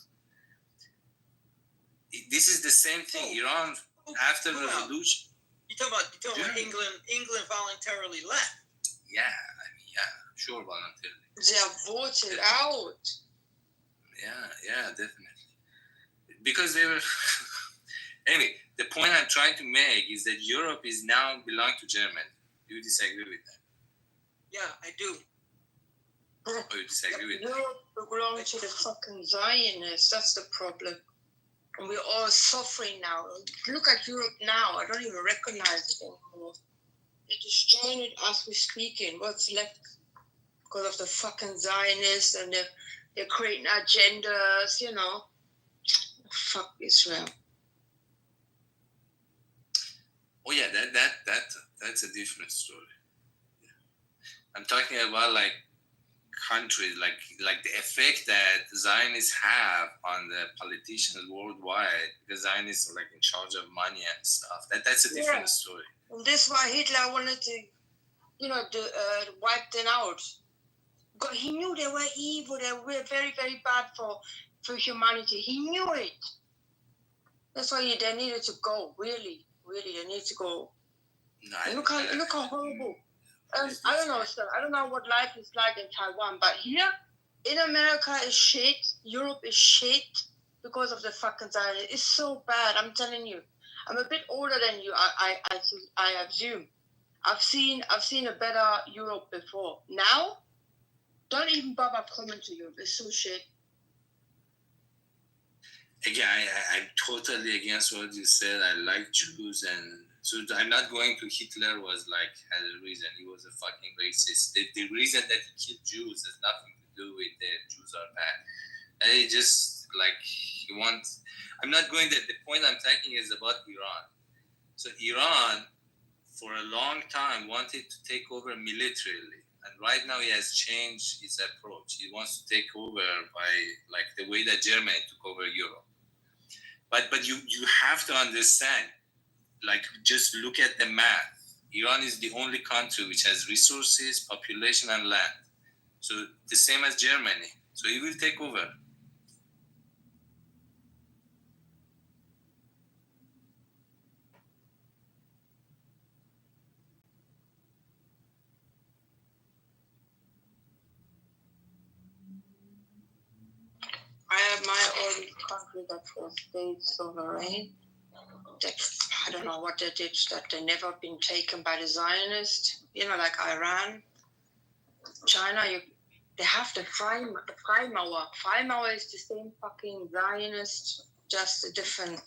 This is the same thing. Iran, after the revolution. You talking about England voluntarily left? Yeah, sure, voluntarily. They are voted out. Yeah, definitely. Because they were... Anyway, the point I'm trying to make is that Europe is now belong to Germany. Do you disagree with that? Yeah, I do. Or you disagree with that? Europe belongs to the fucking Zionists. That's the problem. And we're all suffering now. Look at Europe now. I don't even recognize it anymore. They're destroying it as we're speaking. What's left because of the fucking Zionists, and they're creating agendas, you know. Fuck Israel. Oh yeah, that's a different story. Yeah. I'm talking about like countries, like the effect that Zionists have on the politicians worldwide, because Zionists are like in charge of money and stuff. That's a different story. And this is why Hitler wanted to, wipe them out. Because he knew they were evil. They were very, very bad for humanity. He knew it. That's why they needed to go. Really, really, they need to go. No, look how horrible. I don't know, sir. I don't know what life is like in Taiwan, but here in America is shit. Europe is shit because of the fucking Zionists. It's so bad. I'm telling you. I'm a bit older than you. I assume. I've seen a better Europe before. Now, don't even bother coming to Europe. It's so shit. Again, I'm totally against what you said. I like Jews, and so I'm not going to Hitler was had a reason. He was a fucking racist. The reason that he killed Jews has nothing to do with the Jews are bad. I just he wants. I'm not going there. The point I'm taking is about Iran. So Iran, for a long time, wanted to take over militarily. And right now he has changed his approach. He wants to take over by the way that Germany took over Europe. But you have to understand, just look at the map. Iran is the only country which has resources, population, and land. So the same as Germany. So he will take over. I have my own country that was stayed sovereign. I don't know what they did, that they never been taken by the Zionists. Like Iran, China. They have the Freimauer. Freimauer is the same fucking Zionist, just a different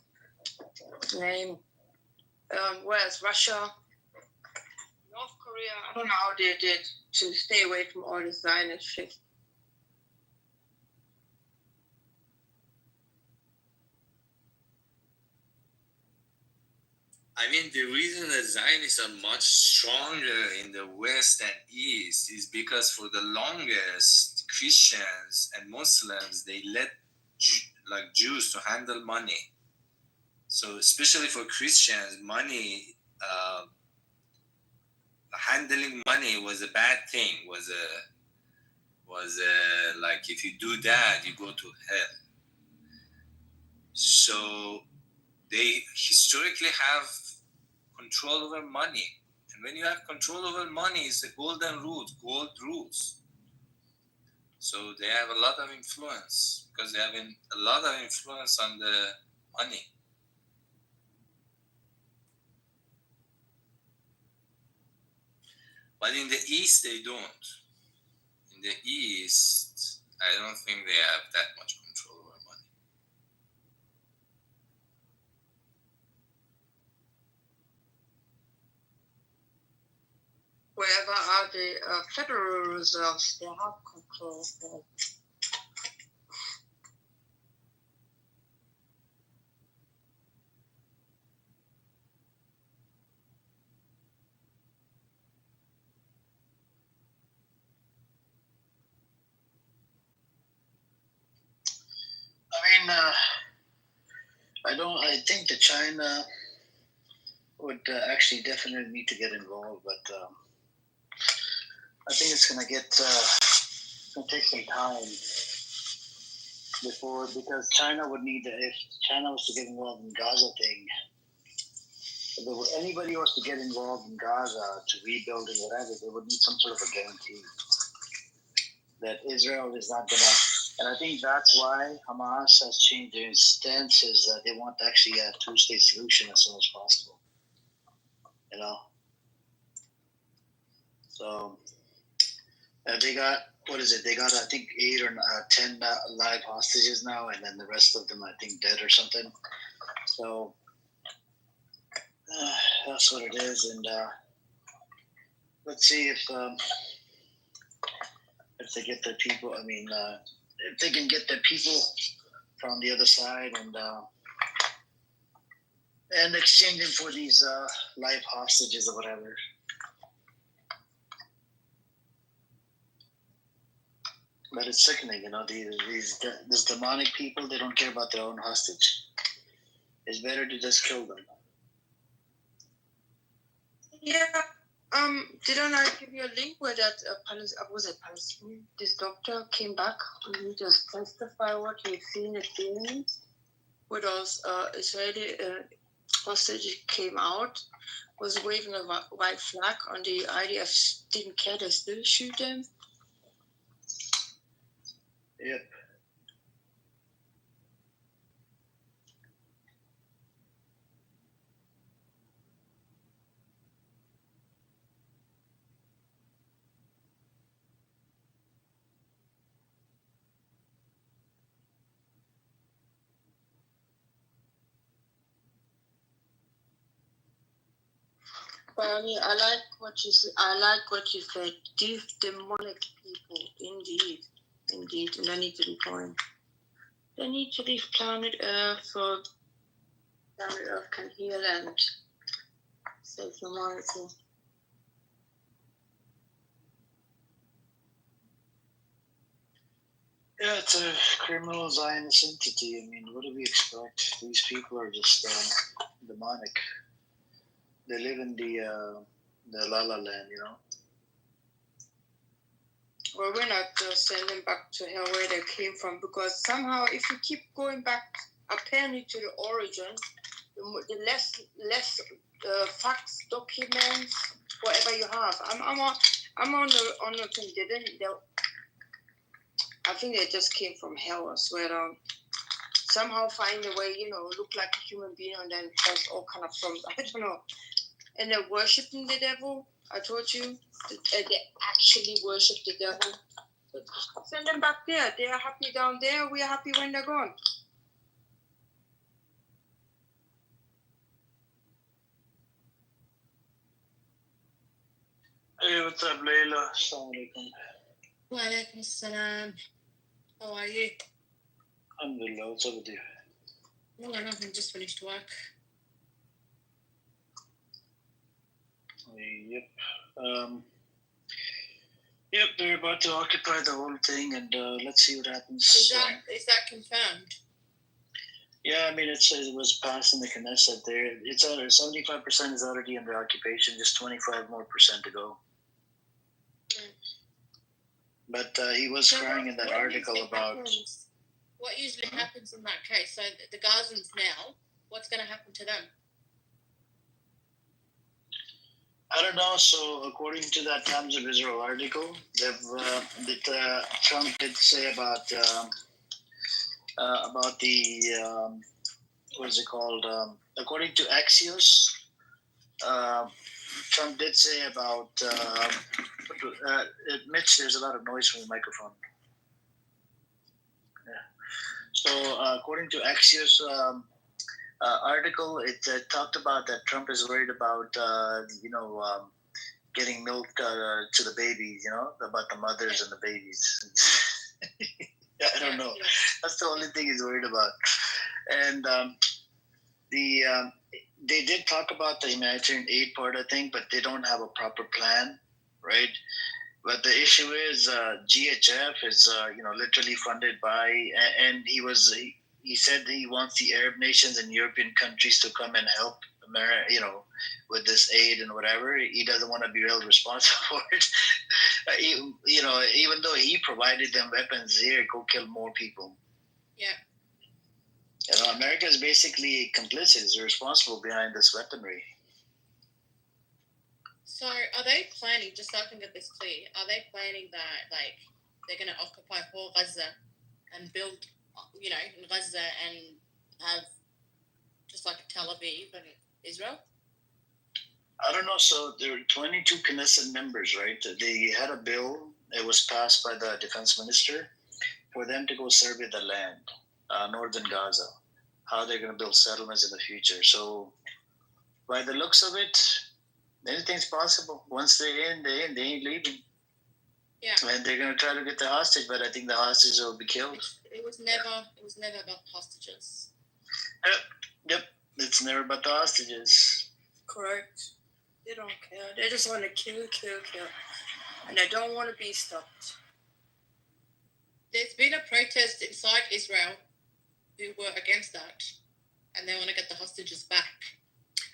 name. Whereas Russia, North Korea, I don't know how they did to stay away from all this Zionist shit. I mean, the reason that Zionists are much stronger in the West and East is because for the longest, Christians and Muslims, they let Jews to handle money. So especially for Christians, money, handling money was a bad thing. Was if you do that, you go to hell. So they historically have control over money. And when you have control over money, it's the golden rules, gold rules. So they have a lot of influence because they have a lot of influence on the money. But in the East, they don't. In the East, I don't think they have that much control over money. Wherever are the Federal Reserves, they have control. I think that China would actually definitely need to get involved, but I think it's going to take some time because China would need if China was to get involved in Gaza thing, if anybody was to get involved in Gaza to rebuilding whatever, they would need some sort of a guarantee that Israel is not going to. And I think that's why Hamas has changed their stance, is that they want actually a two-state solution as soon as possible. So they got, what is it? They got, I think, 8 or 10 live hostages now, and then the rest of them, I think, dead or something. So that's what it is. And let's see if they get their people. I mean, if they can get their people from the other side and exchange them for these live hostages or whatever. But it's sickening, these demonic people. They don't care about their own hostage. It's better to just kill them. Yeah. Didn't I give you a link where that was it Palestinian? This doctor came back and he just testified what he'd seen at the where those Israeli hostages came out, was waving a white flag on the IDF, didn't care, they still shoot them. Yep. But I mean, I like what you said. These demonic people, indeed, and they need to be going. They need to leave planet Earth so planet Earth can heal and save humanity. Yeah, it's a criminal Zionist entity. I mean, what do we expect? These people are just demonic. They live in the La La Land, Well, we're not sending them back to hell where they came from, because somehow, if you keep going back apparently to the origin, the less facts, documents, whatever you have. I'm on the thing. I think they just came from hell. I swear to somehow find a way, look like a human being, and then cause all kind of problems. I don't know. And they're worshiping the devil. I told you, they actually worship the devil. Send them back there. They are happy down there. We are happy when they're gone. Hey, what's up, Layla? Assalamu alaikum. Wa alaikum assalam. How are you? Alhamdulillah, what's up with you? No, nothing. Just finished work. Yep. Yep, they're about to occupy the whole thing, and let's see what happens. Is that confirmed? Yeah, I mean, it was passed in the Knesset there. It's 75% is already under occupation, just 25% more to go. But he was crying in that article about... What usually happens in that case? So the Gazans now, what's going to happen to them? I don't know. So according to that Times of Israel article, Trump did say about the what is it called? According to Axios, Trump did say about Mitch. There's a lot of noise from the microphone. Yeah. So according to Axios article, it talked about that Trump is worried about getting milk to the babies. About the mothers and the babies. I don't know. That's the only thing he's worried about. And they did talk about the humanitarian aid part, I think, but they don't have a proper plan, right? But the issue is GHF is literally funded by, and he said that he wants the Arab nations and European countries to come and help America, with this aid and whatever. He doesn't want to be real responsible for it. Even though he provided them weapons, here, go kill more people. Yeah. America is basically complicit, is responsible behind this weaponry. So are they planning, just so I can get this clear, are they planning that, like, they're going to occupy whole Gaza and build, in Gaza and have just like Tel Aviv and Israel? I don't know. So there were 22 Knesset members, right? They had a bill. It was passed by the defense minister for them to go survey the land, northern Gaza, how they're going to build settlements in the future. So by the looks of it, anything's possible. Once they're in, they ain't leaving. Yeah. And they're going to try to get the hostage, but I think the hostages will be killed. It was never about hostages. Yep. It's never about the hostages. Correct. They don't care. They just want to kill. And they don't want to be stopped. There's been a protest inside Israel who were against that, and they want to get the hostages back.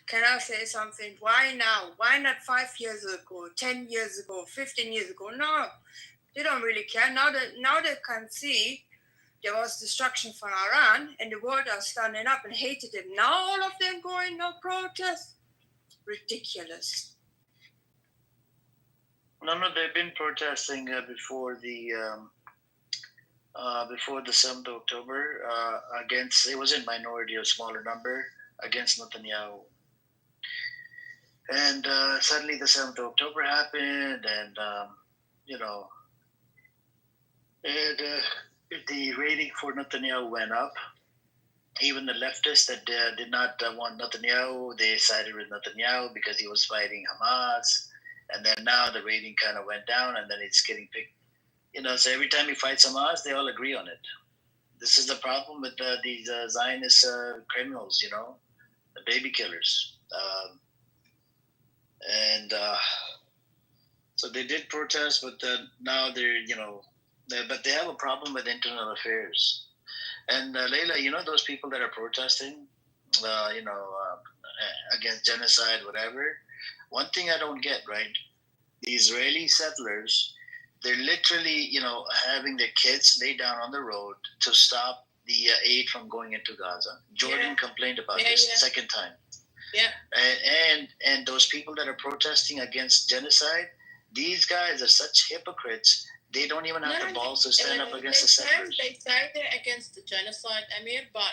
Can I say something? Why now? Why not 5 years ago, 10 years ago, 15 years ago? No, they don't really care. Now they can see there was destruction from Iran and the world are standing up and hated it. Now all of them going no protest. Ridiculous. No, they've been protesting before the 7th of October against. It was in minority, a smaller number against Netanyahu. And suddenly the 7th of October happened, and the rating for Netanyahu went up. Even the leftists that did not want Netanyahu, they sided with Netanyahu because he was fighting Hamas. And then now the rating kind of went down, and then it's getting picked. So every time he fights Hamas, they all agree on it. This is the problem with these Zionist criminals, the baby killers. So they did protest, but now they're, but they have a problem with internal affairs. And Leila, those people that are protesting, against genocide, whatever. One thing I don't get, right? The Israeli settlers, they're literally, having their kids lay down on the road to stop the aid from going into Gaza. Jordan complained about this the second time. Yeah. And those people that are protesting against genocide, these guys are such hypocrites. They don't even have the balls to stand up against the settlers. They say they're against the genocide, Amir, but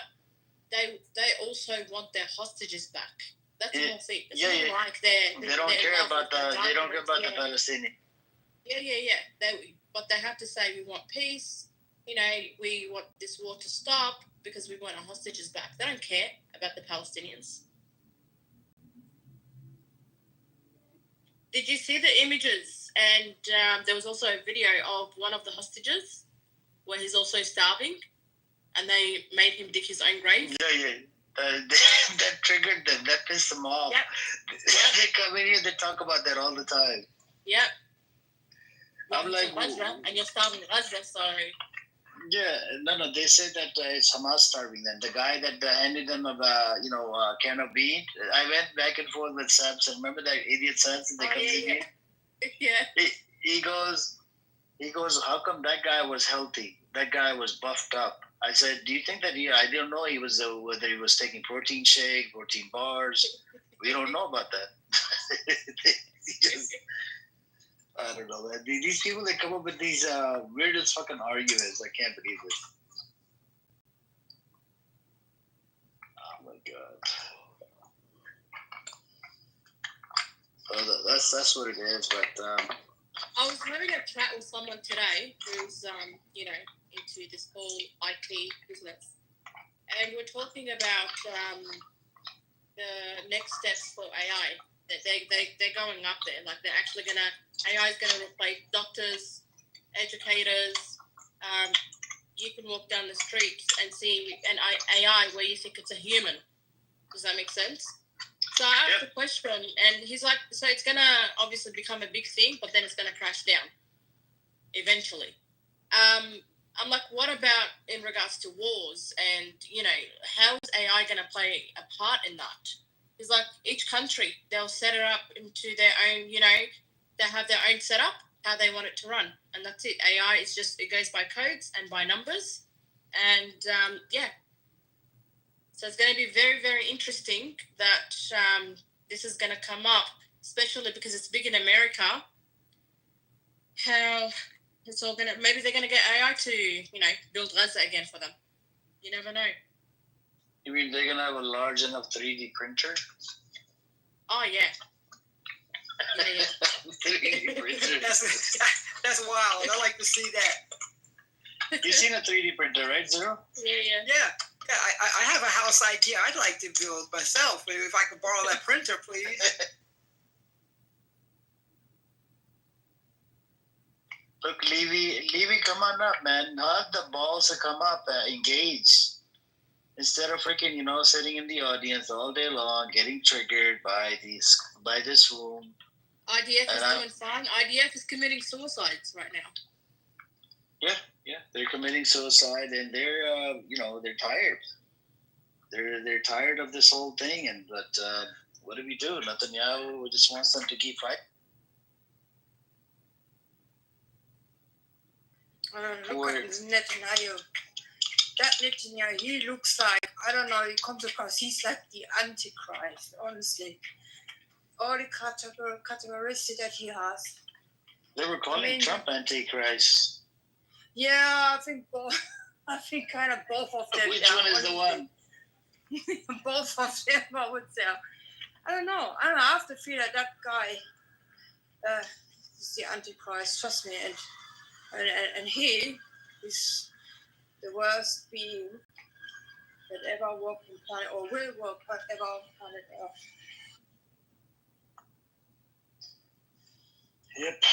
they also want their hostages back. That's more thing. It's not like they don't care about the Palestinians. Yeah. But they have to say we want peace. We want this war to stop because we want our hostages back. They don't care about the Palestinians. Did you see the images? And there was also a video of one of the hostages where he's also starving, and they made him dig his own grave. Yeah. That triggered them. That pissed them off. Yep. They come in here, they talk about that all the time. Yep. I'm like, and you're starving Gaza, so. Yeah, no. They said that it's Hamas starving them. The guy that handed them a can of beans. I went back and forth with Samson. Remember that idiot Samson that comes in here? Yeah. He goes. How come that guy was healthy? That guy was buffed up. I said, do you think that I don't know whether he was taking protein shake, protein bars. We don't know about that. I don't know, man. These people that come up with these weirdest fucking arguments, I can't believe it. Oh my god. So that's what it is, but I was having a chat with someone today who's into this whole IT business, and we're talking about the next steps for AI. That they're going up there. Like they're actually AI is gonna replace doctors, educators. You can walk down the street and see an AI where you think it's a human. Does that make sense? So I asked the question, and he's like, so it's gonna obviously become a big thing, but then it's gonna crash down eventually. I'm like, what about in regards to wars? And how is AI gonna play a part in that? It's like each country, they'll set it up into their own, they have their own setup, how they want it to run. And that's it. AI is just, it goes by codes and by numbers. And so it's going to be very, very interesting that this is going to come up, especially because it's big in America. How it's all going to, maybe they're going to get AI to, build Gaza again for them. You never know. You mean they're gonna have a large enough 3D printer? Oh yeah. 3D printer. That's wild. I like to see that. You've seen a 3D printer, right, Zero? Yeah. I have a house idea I'd like to build myself. If I could borrow that printer, please. Look, Levy, come on up, man. Have the balls to come up, engage. Instead of freaking, sitting in the audience all day long, getting triggered by this room. IDF is doing fine. IDF is committing suicides right now. Yeah, Yeah, they're committing suicide, and they're they're tired. They're tired of this whole thing, and but what do we do? Netanyahu just wants them to keep fighting. Look at Netanyahu. That Netanyahu, he looks like, I don't know, he comes across, he's like the Antichrist, honestly. All the categories that he has. They were calling Trump Antichrist. Yeah, I think kind of both of them. Which one is the one? Both of them, I would say. I don't know. I have to feel like that guy is the Antichrist, trust me. And he is the worst being that ever walked on planet, or will walk ever on planet Earth. Yep.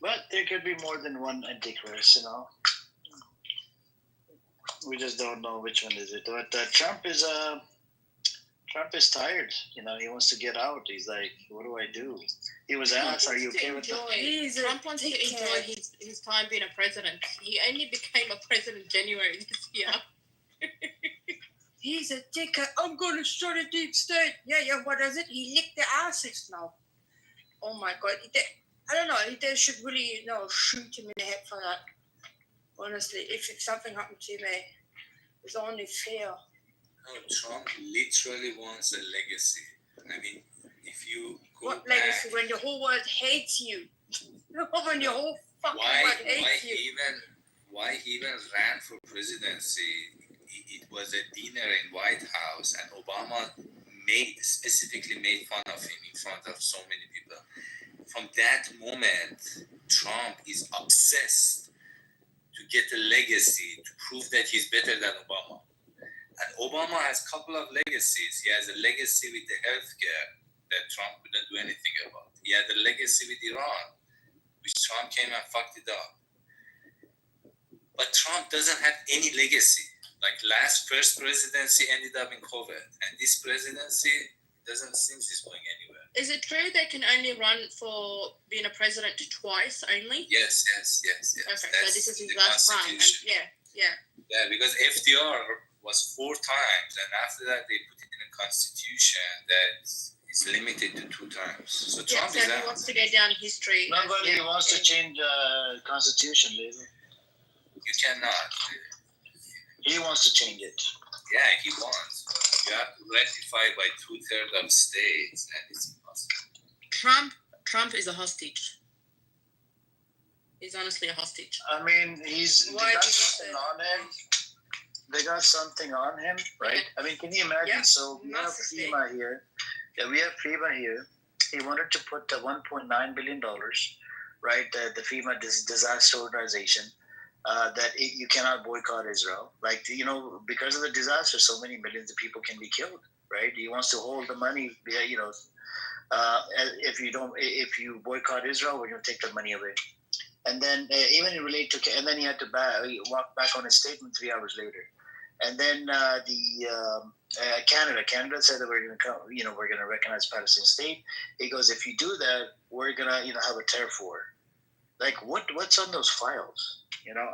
But there could be more than one Antichrist, you know. We just don't know which one is it. But Trump is tired. You know, he wants to get out. He's like, what do I do? He was asked, are you okay with that? Trump wants to enjoy his time being a president. He only became a president January this year. He's a dickhead. I'm going to start a deep state. Yeah, what is it? He licked the asses now. Oh my God. I don't know. They should really, shoot him in the head for that. Honestly, if something happened to me, it's only fair. No, Trump literally wants a legacy. I mean, if you go what back, legacy? When the whole world hates you. When the whole fucking world hates you. Why he even ran for presidency? It was a dinner in White House, and Obama specifically made fun of him in front of so many people. From that moment, Trump is obsessed to get a legacy, to prove that he's better than Obama. And Obama has a couple of legacies. He has a legacy with the healthcare that Trump couldn't do anything about. He had a legacy with Iran, which Trump came and fucked it up. But Trump doesn't have any legacy. Like first presidency ended up in COVID, and this presidency doesn't seem it's going anywhere. Is it true they can only run for being a president twice only? Yes. Okay, so this is his last time. Yeah, because FDR was 4 times, and after that they put it in the Constitution that it's limited to 2 times. So Trump he wants to go down history. Nobody wants to change the Constitution, Lisa. You cannot. He wants to change it. Yeah, he wants. But you have to ratify by 2/3 of states, and it's impossible. Trump is a hostage. He's honestly a hostage. I mean, they got something on him. They got something on him, right? I mean, can you imagine? Yeah, so we have FEMA here. Yeah, we have FEMA here. He wanted to put the $1.9 billion, right? The FEMA disaster organization. That you cannot boycott Israel. Like, because of the disaster, so many millions of people can be killed, right? He wants to hold the money, if you boycott Israel, we're going to take the money away. And then even relate to, and then he had to walk back on his statement 3 hours later. And then Canada said that we're going to recognize Palestinian state. He goes, if you do that, we're going to, have a tariff war. Like, what's on those files?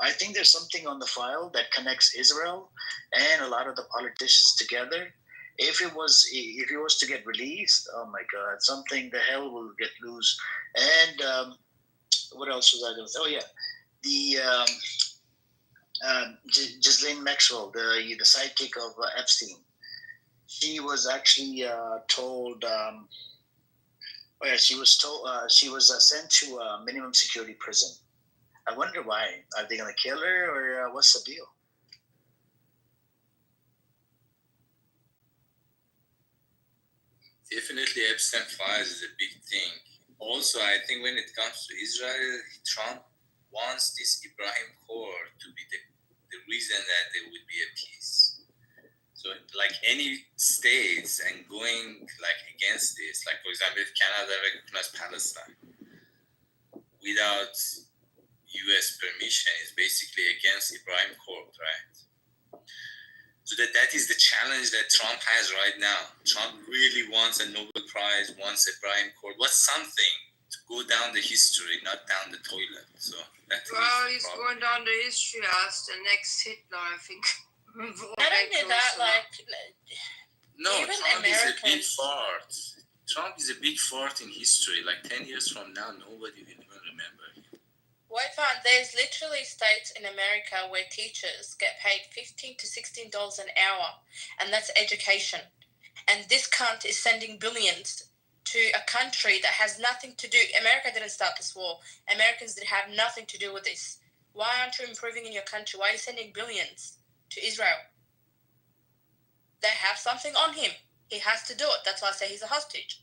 I think there's something on the file that connects Israel and a lot of the politicians together. If it was to get released, oh my God, something the hell will get loose. And what else was I going to say? Oh yeah, the Ghislaine Maxwell, the sidekick of Epstein. She was actually told. She was sent to a minimum security prison. I wonder why. Are they going to kill her, or what's the deal? Definitely, Epstein files is a big thing. Also, I think when it comes to Israel, Trump wants this Ibrahim Accord to be the reason that there would be a peace. So, like any states and going against this, like for example, if Canada recognized Palestine without U.S. permission, is basically against Ibrahim Accord, right? So that is the challenge that Trump has right now. Trump really wants a Nobel Prize, wants Ibrahim Accord, wants something to go down the history, not down the toilet. So that's He's going down the history as the next Hitler, I think. Not only that, like no, even Trump is a big Americans- fart. Trump is a big fart in history. Like 10 years from now, nobody will even remember him. Wait, fine. There's literally states in America where teachers get paid $15 to $16 an hour, and that's education. And this cunt is sending billions to a country that has nothing to do. America didn't start this war. Americans did have nothing to do with this. Why aren't you improving in your country? Why are you sending billions to Israel? They have something on him. He has to do it. That's why I say he's a hostage.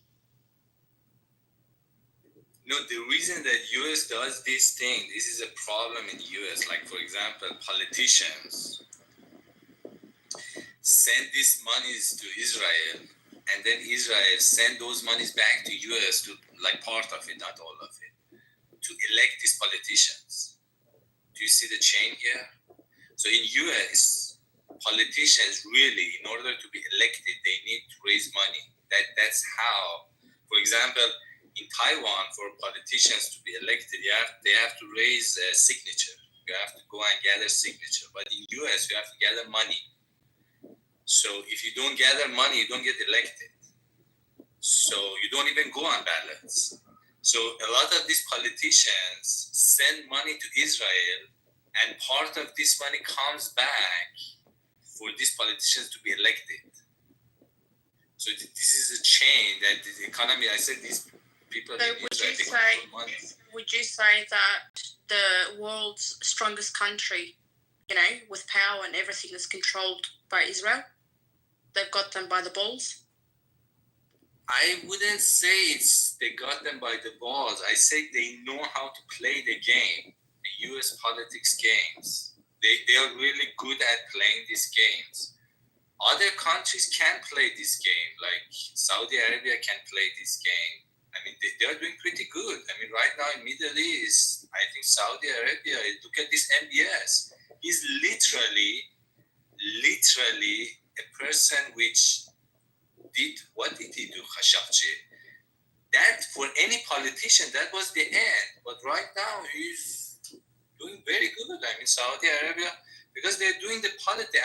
No, the reason that US does this thing, this is a problem in US. Like, for example, politicians send these monies to Israel, and then Israel send those monies back to US to, like, part of it, not all of it, to elect these politicians. Do you see the chain here? So in US, politicians really, in order to be elected, they need to raise money. That's how, for example, in Taiwan, for politicians to be elected, they have to raise a signature. You have to go and gather signature. But in US, you have to gather money. So if you don't gather money, you don't get elected. So you don't even go on ballots. So a lot of these politicians send money to Israel, and part of this money comes back for these politicians to be elected. So this is a chain that the economy, I said these people So in Israel, they control money. would you say that the world's strongest country, with power and everything is controlled by Israel? They've got them by the balls? I wouldn't say they got them by the balls. I say they know how to play the game, the US politics games. They are really good at playing these games. Other countries can play this game, like Saudi Arabia can play this game. I mean, they are doing pretty good. I mean, right now in Middle East, I think Saudi Arabia, look at this MBS. He's literally a person which did, what did he do, Khashoggi? That, for any politician, that was the end. But right now, he's doing very good. I mean, Saudi Arabia, because they're doing the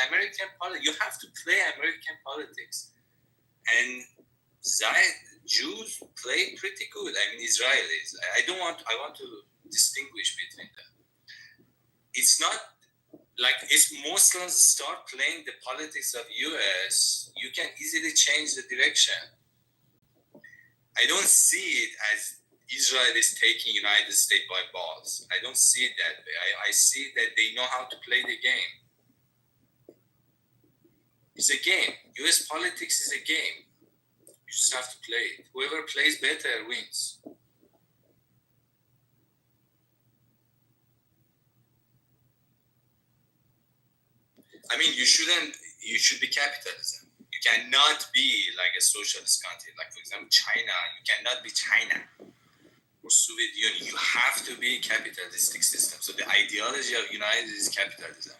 American politics. You have to play American politics. And Jews play pretty good. I mean, Israelis. I want to distinguish between them. It's not like if Muslims start playing the politics of US, you can easily change the direction. I don't see it as Israel is taking United States by balls. I don't see it that way. I see that they know how to play the game. It's a game. US politics is a game. You just have to play it. Whoever plays better wins. I mean, you should be capitalism. You cannot be like a socialist country. Like, for example, China. You cannot be China or Soviet Union. You have to be a capitalistic system. So the ideology of United is capitalism.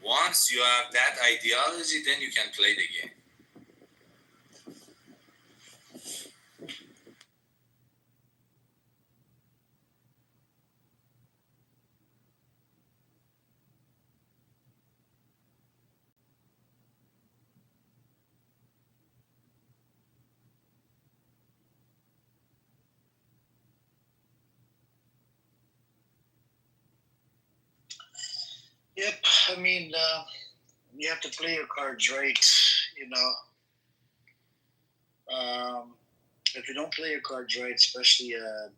Once you have that ideology, then you can play the game. Yep, I mean, you have to play your cards right, if you don't play your cards right, especially, at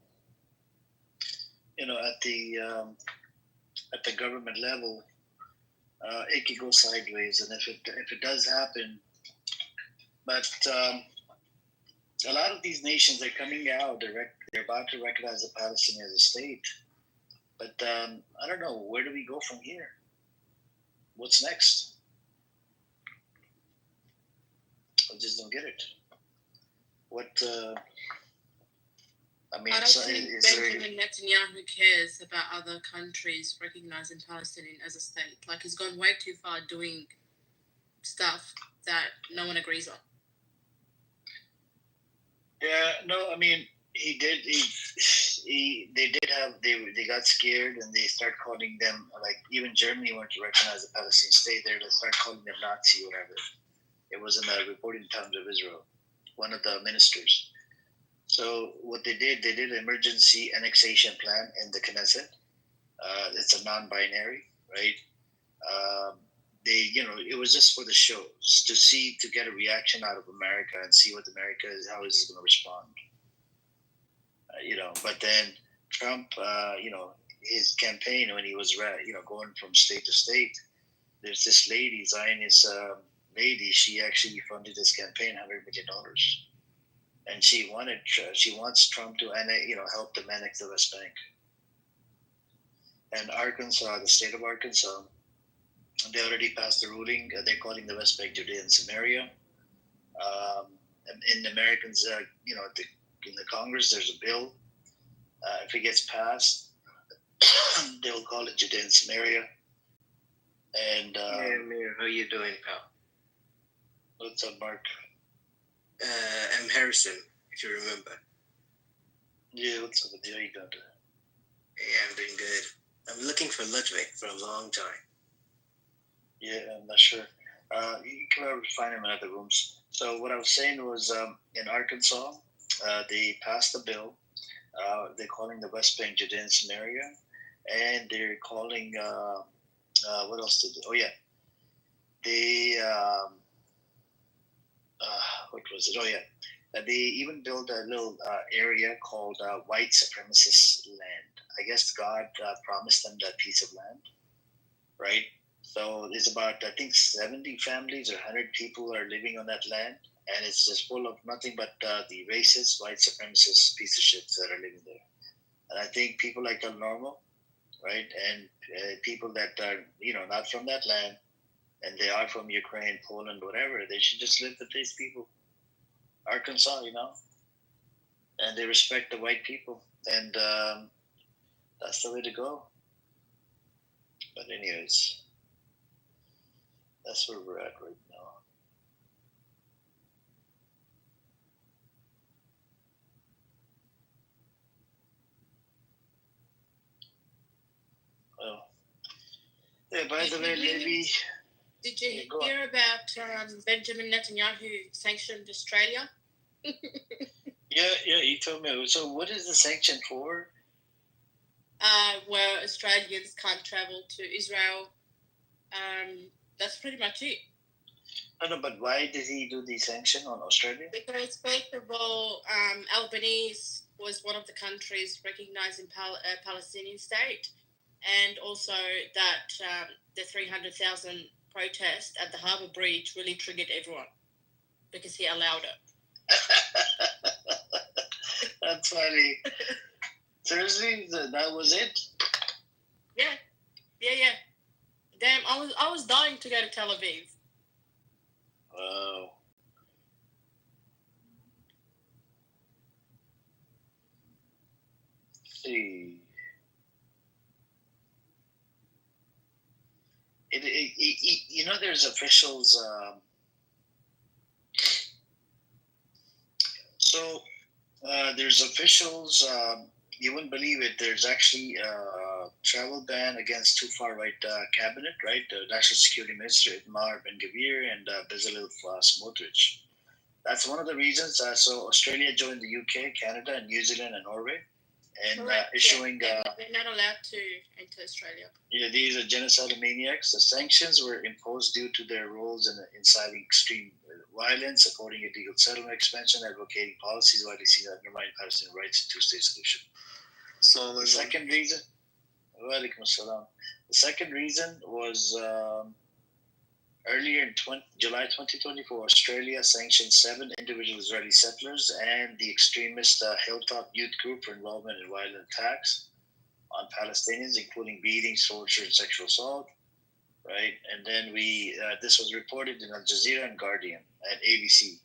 the government level, it could go sideways. And if it does happen, but a lot of these nations are coming out. They're about to recognize the Palestinian as a state. But I don't know, where do we go from here? What's next? I just don't get it. I don't think Benjamin Netanyahu cares about other countries recognizing Palestine as a state. Like, he's gone way too far doing stuff that no one agrees on. Yeah, no, I mean, He did. They did have. They got scared and they start calling them, like, even Germany wanted to recognize the Palestinian state. They start calling them Nazi or whatever. It was in the Reporting Times of Israel. One of the ministers. So what they did an emergency annexation plan in the Knesset. It's a non-binary, right? It was just for the shows to get a reaction out of America and see what America is, how is it going to respond. But then Trump, his campaign when he was, going from state to state, there's this lady, Zionist lady, she actually funded his campaign $100 million. And she wants Trump to, help them annex the West Bank. And Arkansas, the state of Arkansas, they already passed a ruling. They're calling the West Bank Judea and Samaria. In Americans, in the Congress, there's a bill. If it gets passed, they'll call it Judea and Samaria. And Mayor, how you doing, pal? What's up, Mark? I'm Harrison, if you remember. Yeah, what's up with you? How you doing? Yeah, I'm doing good. I'm looking for Ludwig for a long time. Yeah, I'm not sure. You can probably find him in other rooms. So what I was saying was, in Arkansas, they passed a bill. They're calling the West Bank Judea and Samaria, and they're calling what else did they? Oh yeah, they what was it? Oh yeah, they even built a little area called white supremacist land. I guess God promised them that piece of land, right? So there's about, I think, 70 families or 100 people are living on that land, and it's just full of nothing but the racist, white supremacist piece of shit that are living there. And I think people like El Normo, right, and people that are, not from that land, and they are from Ukraine, Poland, whatever, they should just live with these people. Arkansas, and they respect the white people, and that's the way to go. But anyways, that's where we're at right now. Oh. Yeah, by the way, Libby. Did you hear about Benjamin Netanyahu sanctioned Australia? Yeah, you told me. So what is the sanction for? Where Australians can't travel to Israel. That's pretty much it. No, but why did he do the sanction on Australia? Because first of all, Albanese was one of the countries recognizing a Palestinian state, and also that the 300,000 protest at the Harbour Bridge really triggered everyone because he allowed it. That's funny. Seriously, that was it? Yeah. Damn, I was dying to go to Tel Aviv. Wow. Let's see. There's officials. There's officials. You wouldn't believe it. There's actually a travel ban against two far right cabinet, right? The National Security Minister Itamar Ben-Gvir and Bezalel Smotrich. That's one of the reasons. So Australia joined the UK, Canada, and New Zealand and Norway, and issuing. They're not allowed to enter Australia. Yeah, these are genocidal maniacs. The sanctions were imposed due to their roles in inciting extreme violence, supporting illegal settlement expansion, advocating policies widely seen to undermine Palestinian rights and two-state solution. So the second reason, the second reason was earlier in July 2024, Australia sanctioned 7 individual Israeli settlers and the extremist Hilltop Youth Group for involvement in violent attacks on Palestinians, including beatings, torture, and sexual assault. Right, and then this was reported in Al Jazeera and Guardian and ABC.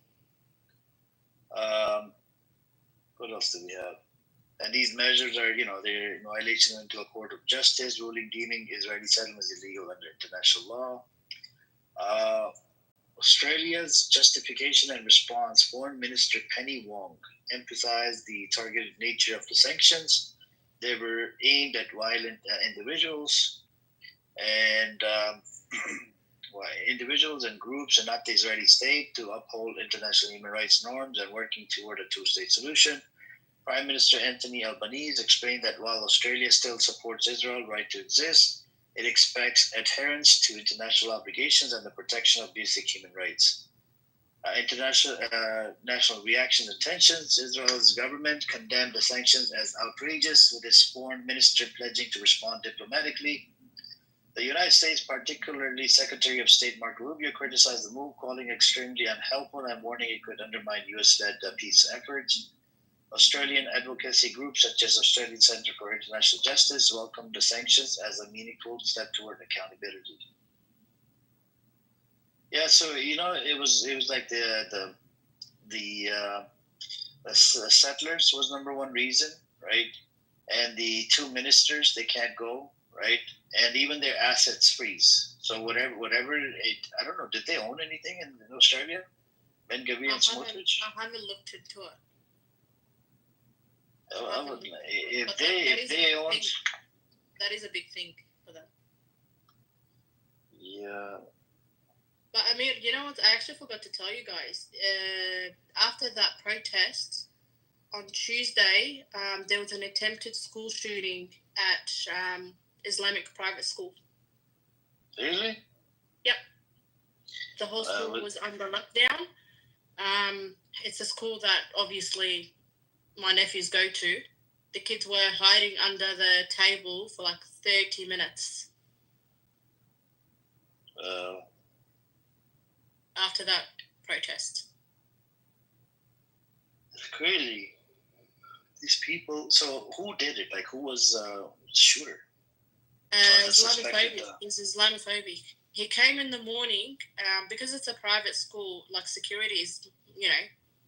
What else do we have? And these measures are, they're in violation into a court of justice, ruling deeming Israeli settlements illegal under international law. Australia's justification and response, Foreign Minister Penny Wong emphasized the targeted nature of the sanctions. They were aimed at violent individuals and individuals and groups and not the Israeli state to uphold international human rights norms and working toward a two-state solution. Prime Minister Anthony Albanese explained that while Australia still supports Israel's right to exist, it expects adherence to international obligations and the protection of basic human rights. International national reactions and tensions. Israel's government condemned the sanctions as outrageous, with its foreign minister pledging to respond diplomatically. The United States, particularly Secretary of State Marco Rubio, criticized the move, calling it extremely unhelpful and warning it could undermine U.S.-led peace efforts. Australian advocacy groups such as Australian Centre for International Justice welcomed the sanctions as a meaningful step toward accountability. Yeah, so it was like the settlers was number one reason, right? And the two ministers, they can't go, right? And even their assets freeze. So whatever I don't know, did they own anything in Australia? Ben Gavir and Smotrich? I haven't looked into it. If they own, that is a big thing for them. Yeah. But I mean, you know what? I actually forgot to tell you guys. After that protest on Tuesday, there was an attempted school shooting at Islamic private school. Really? Yep. The whole school was under lockdown. It's a school that obviously my nephews go to. The kids were hiding under the table for like 30 minutes. After that protest. It's crazy. These people. So who did it? Like, who was the shooter? Islamophobic. He's Islamophobic. He came in the morning because it's a private school. Like, security is,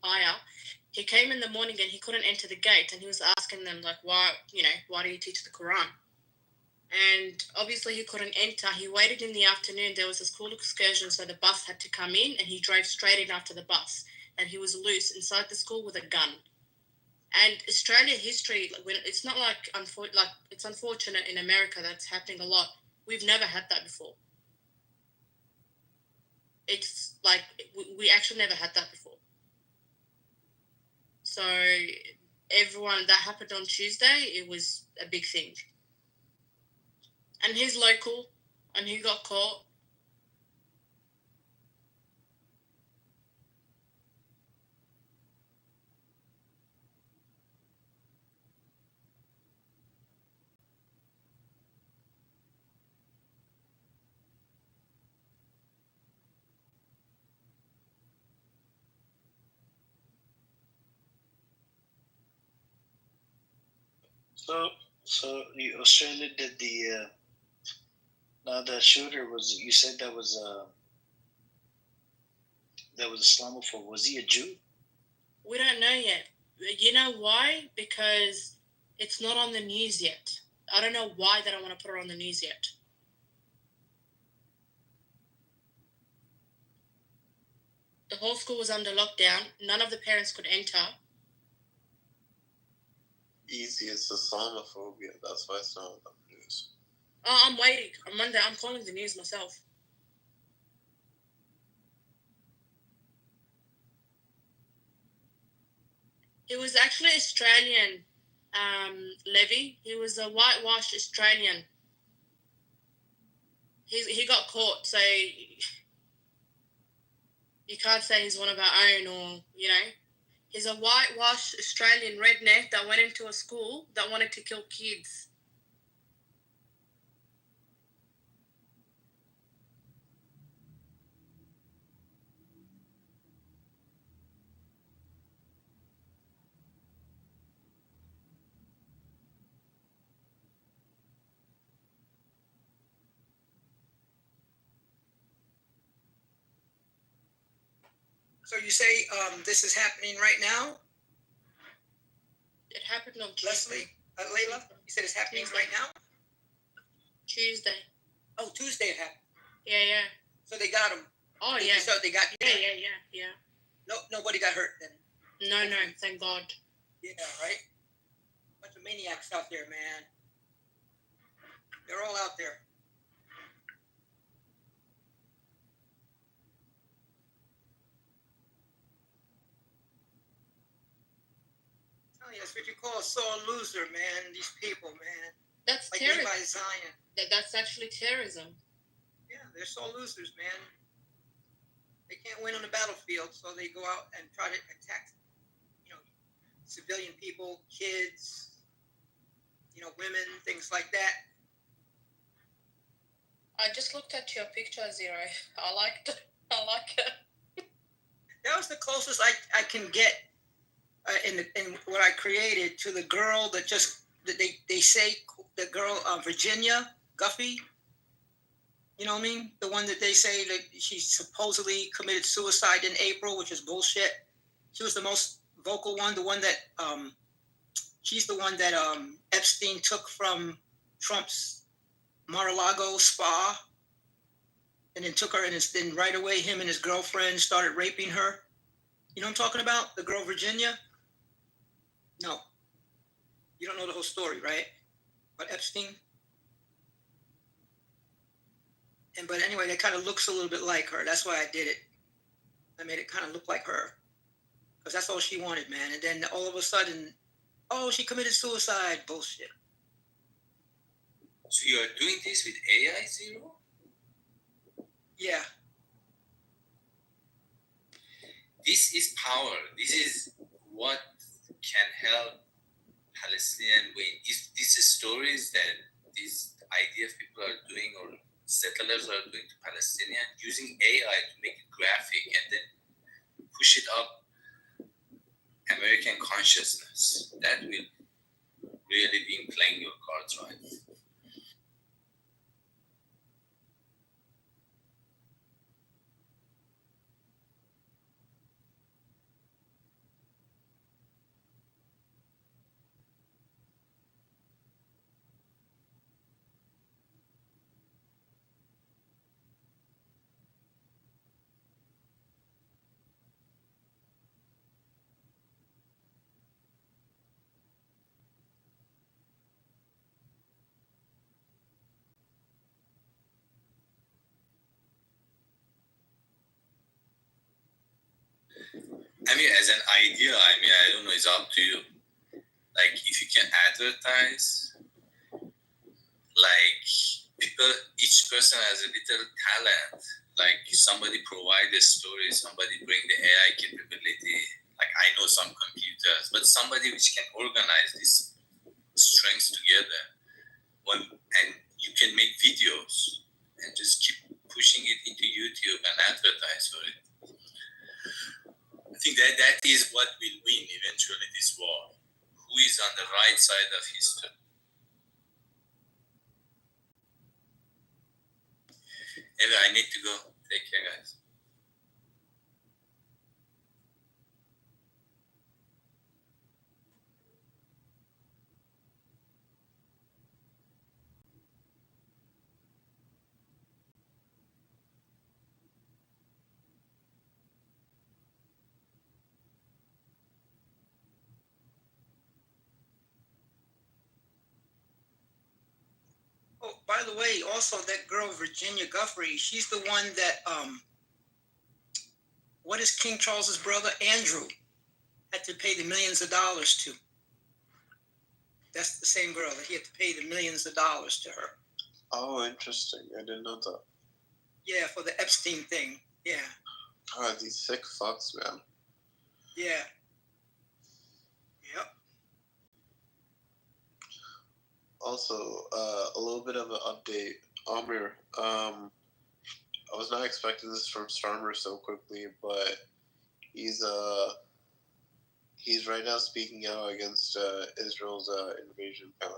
higher. He came in the morning and he couldn't enter the gate, and he was asking them like, why do you teach the Quran? And obviously he couldn't enter. He waited in the afternoon. There was a school excursion, so the bus had to come in, and he drove straight in after the bus. And he was loose inside the school with a gun. And Australia history, it's not like it's unfortunate in America that's happening a lot. We've never had that before. It's like we actually never had that before. So everyone, that happened on Tuesday, it was a big thing. And he's local, and he got caught. So Australia did the. Now the shooter was. You said that was Islamophobe. Was he a Jew? We don't know yet. You know why? Because it's not on the news yet. I don't know why they don't want to put it on the news yet. The whole school was under lockdown. None of the parents could enter. Easy, it's Islamophobia. That's why it's not on the news. Oh, I'm waiting. On Monday, I'm calling the news myself. He was actually Australian, Levy. He was a whitewashed Australian. He got caught, so you can't say he's one of our own or, He's a whitewashed Australian redneck that went into a school that wanted to kill kids. So you say this is happening right now? It happened on Tuesday. Leslie, Layla, you said it's happening right now? Tuesday. Oh, Tuesday it happened. Yeah. So they got him. Oh yeah. So they got Yeah. No, nobody got hurt then. No, thank God. Yeah, right. Bunch of maniacs out there, man. They're all out there. Oh, yeah, that's what you call a sore loser, man. These people, man. That's like terrorism. Levi Zion. That's actually terrorism. Yeah, they're sore losers, man. They can't win on the battlefield, so they go out and try to attack, civilian people, kids, women, things like that. I just looked at your picture, Zero. I like it. That was the closest I can get in what I created to the girl that they say the girl Virginia Guffey. You know what I mean? The one that they say that she supposedly committed suicide in April, which is bullshit. She was the most vocal one, the one that she's the one that Epstein took from Trump's Mar-a-Lago spa, and then took her, and then right away him and his girlfriend started raping her. You know what I'm talking about? The girl Virginia? No. You don't know the whole story, right? About Epstein? But anyway, that kind of looks a little bit like her. That's why I did it. I made it kind of look like her. Because that's all she wanted, man. And then all of a sudden, oh, she committed suicide. Bullshit. So you are doing this with AI, Zero? Yeah. This is power. This is what can help Palestinian win. These stories that these IDF people are doing, or settlers are doing to Palestinian, using AI to make it graphic and then push it up American consciousness. That will really be playing your cards right. I mean, as an idea, I don't know, it's up to you. Like, if you can advertise, like, people, each person has a little talent. Like, somebody provide a story, somebody bring the AI capability. Like, I know some computers, but somebody which can organize these strengths together. And you can make videos and just keep pushing it into YouTube and advertise for it. I think that is what will win eventually this war. Who is on the right side of history? Anyway, I need to go. Take care, guys. Oh, by the way, also that girl Virginia Guffey, she's the one that what is King Charles's brother Andrew had to pay the millions of dollars to. That's the same girl that he had to pay the millions of dollars to her. Oh, interesting. I didn't know that. Yeah, for the Epstein thing. Yeah. Oh, these sick fucks, man. Yeah. Yep. Also, a little bit of an update. Amir, I was not expecting this from Starmer so quickly, but he's right now speaking out against Israel's invasion plan.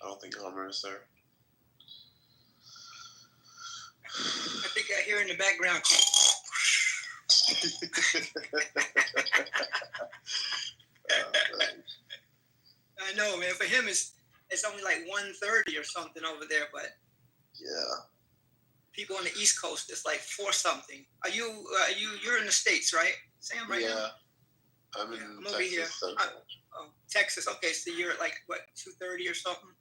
I don't think Homer is there. can hear in the background. I know, man. For him, it's only like 1:30 or something over there, but yeah. People on the East Coast, it's like 4 something. You're in the States, right, Sam? Right now? I'm in I'm Texas. over here. Central. Texas. Okay, so you're at like what, 2:30 or something?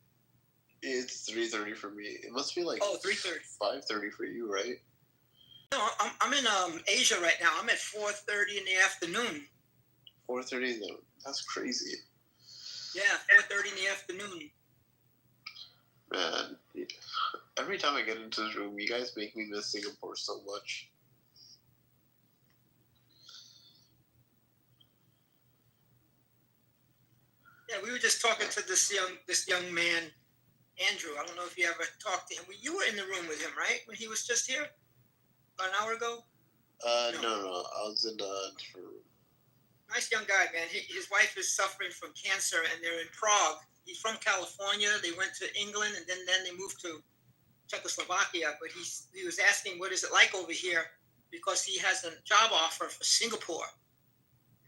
It's 3:30 for me. It must be like 3:30. 5:30 for you, right? No, I'm in Asia right now. I'm at 4:30 in the afternoon. 4:30 though. That's crazy. Yeah, 4:30 in the afternoon. Man, every time I get into this room, you guys make me miss Singapore so much. Yeah, we were just talking to this young man, Andrew. I don't know if you ever talked to him. You were in the room with him, right? When he was just here about an hour ago? No. I was in a different room. Nice young guy, man. His wife is suffering from cancer, and they're in Prague. He's from California. They went to England, and then they moved to Czechoslovakia. But he was asking, what is it like over here? Because he has a job offer for Singapore.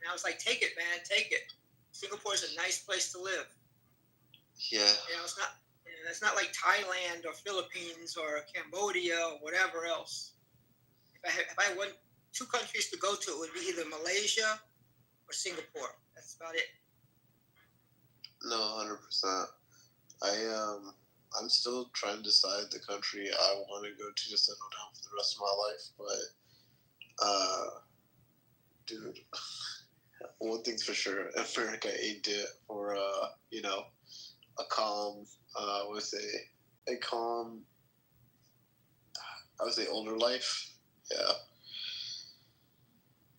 And I was like, take it, man, take it. Singapore is a nice place to live. Yeah. It's not like Thailand or Philippines or Cambodia or whatever else. If I went 2 countries to go to, it would be either Malaysia or Singapore. That's about it. No, 100%. I'm still trying to decide the country I want to go to settle down for the rest of my life, but dude, one thing's for sure, America ain't it for a calm, I would say older life. Yeah.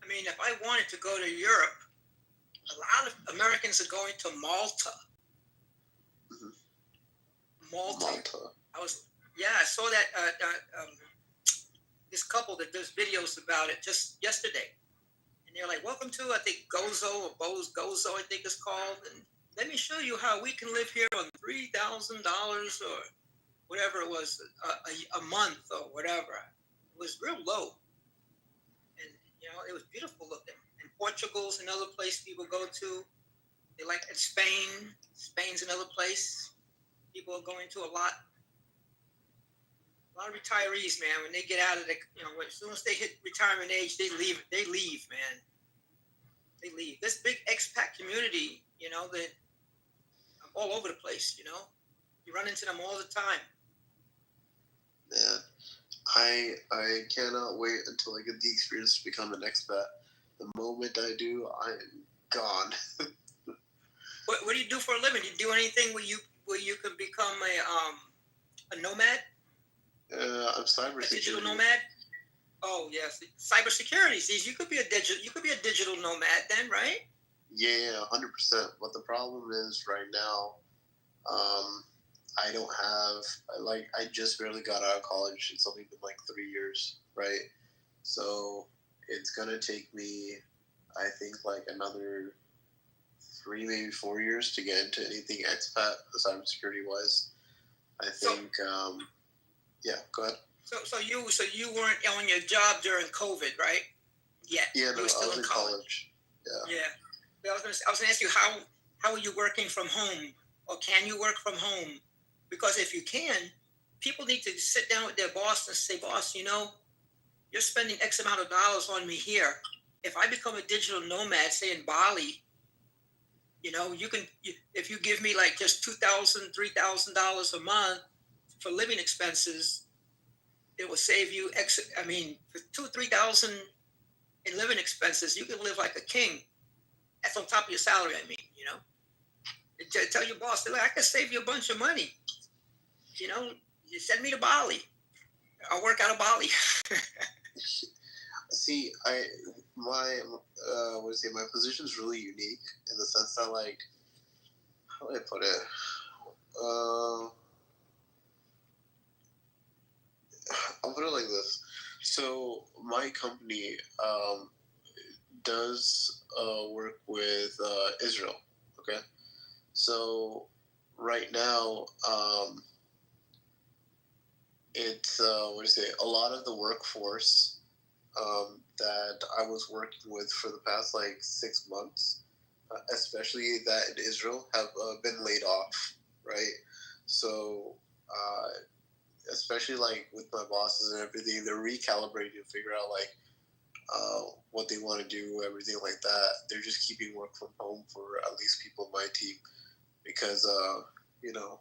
I mean, if I wanted to go to Europe, a lot of Americans are going to Malta. Mm-hmm. Malta. I saw that this couple that does videos about it just yesterday. And they're like, welcome to, I think, Gozo or Gozo, I think it's called. And let me show you how we can live here on $3,000 or whatever it was, a month or whatever. It was real low. And, it was beautiful looking. And Portugal's another place people go to. They like it. Spain's another place people are going to a lot. A lot of retirees, man, when they get out of the, as soon as they hit retirement age, they leave, man. They leave. This big expat community, that all over the place, You run into them all the time. Man, I cannot wait until I get the experience to become an expat. The moment I do, I am gone. What do you do for a living? Do you do anything where you can become a nomad? I'm cybersecurity. A digital nomad? Oh yes, cybersecurity. See, you could be a digital nomad then, right? Yeah, 100%. But the problem is right now, I don't have. I just barely got out of college. It's only been like 3 years, right? So it's gonna take me, I think, like another 3, maybe 4 years to get into anything expat, cybersecurity wise. I think. Yeah, go ahead. So you weren't on your job during COVID, right? Yeah. Yeah, no, you were still I was in college. Yeah. Yeah. I was gonna ask you how are you working from home, or can you work from home? Because if you can, people need to sit down with their boss and say, boss, you're spending X amount of dollars on me here. If I become a digital nomad, say in Bali, if you give me like just $2,000, $3,000 a month for living expenses, it will save you for $2,000-$3,000 in living expenses, you can live like a king. That's on top of your salary, Tell your boss, I can save you a bunch of money. You send me to Bali. I'll work out of Bali. See, my position's really unique in the sense that, like, how do I put it? I'll put it like this. So my company does work with Israel. Okay, so right now it's what do you say? A lot of the workforce that I was working with for the past like 6 months, especially that in Israel, have been laid off, right? So, especially like with my bosses and everything, they're recalibrating to figure out like what they want to do, everything like that. They're just keeping work from home for at least people in my team because, you know,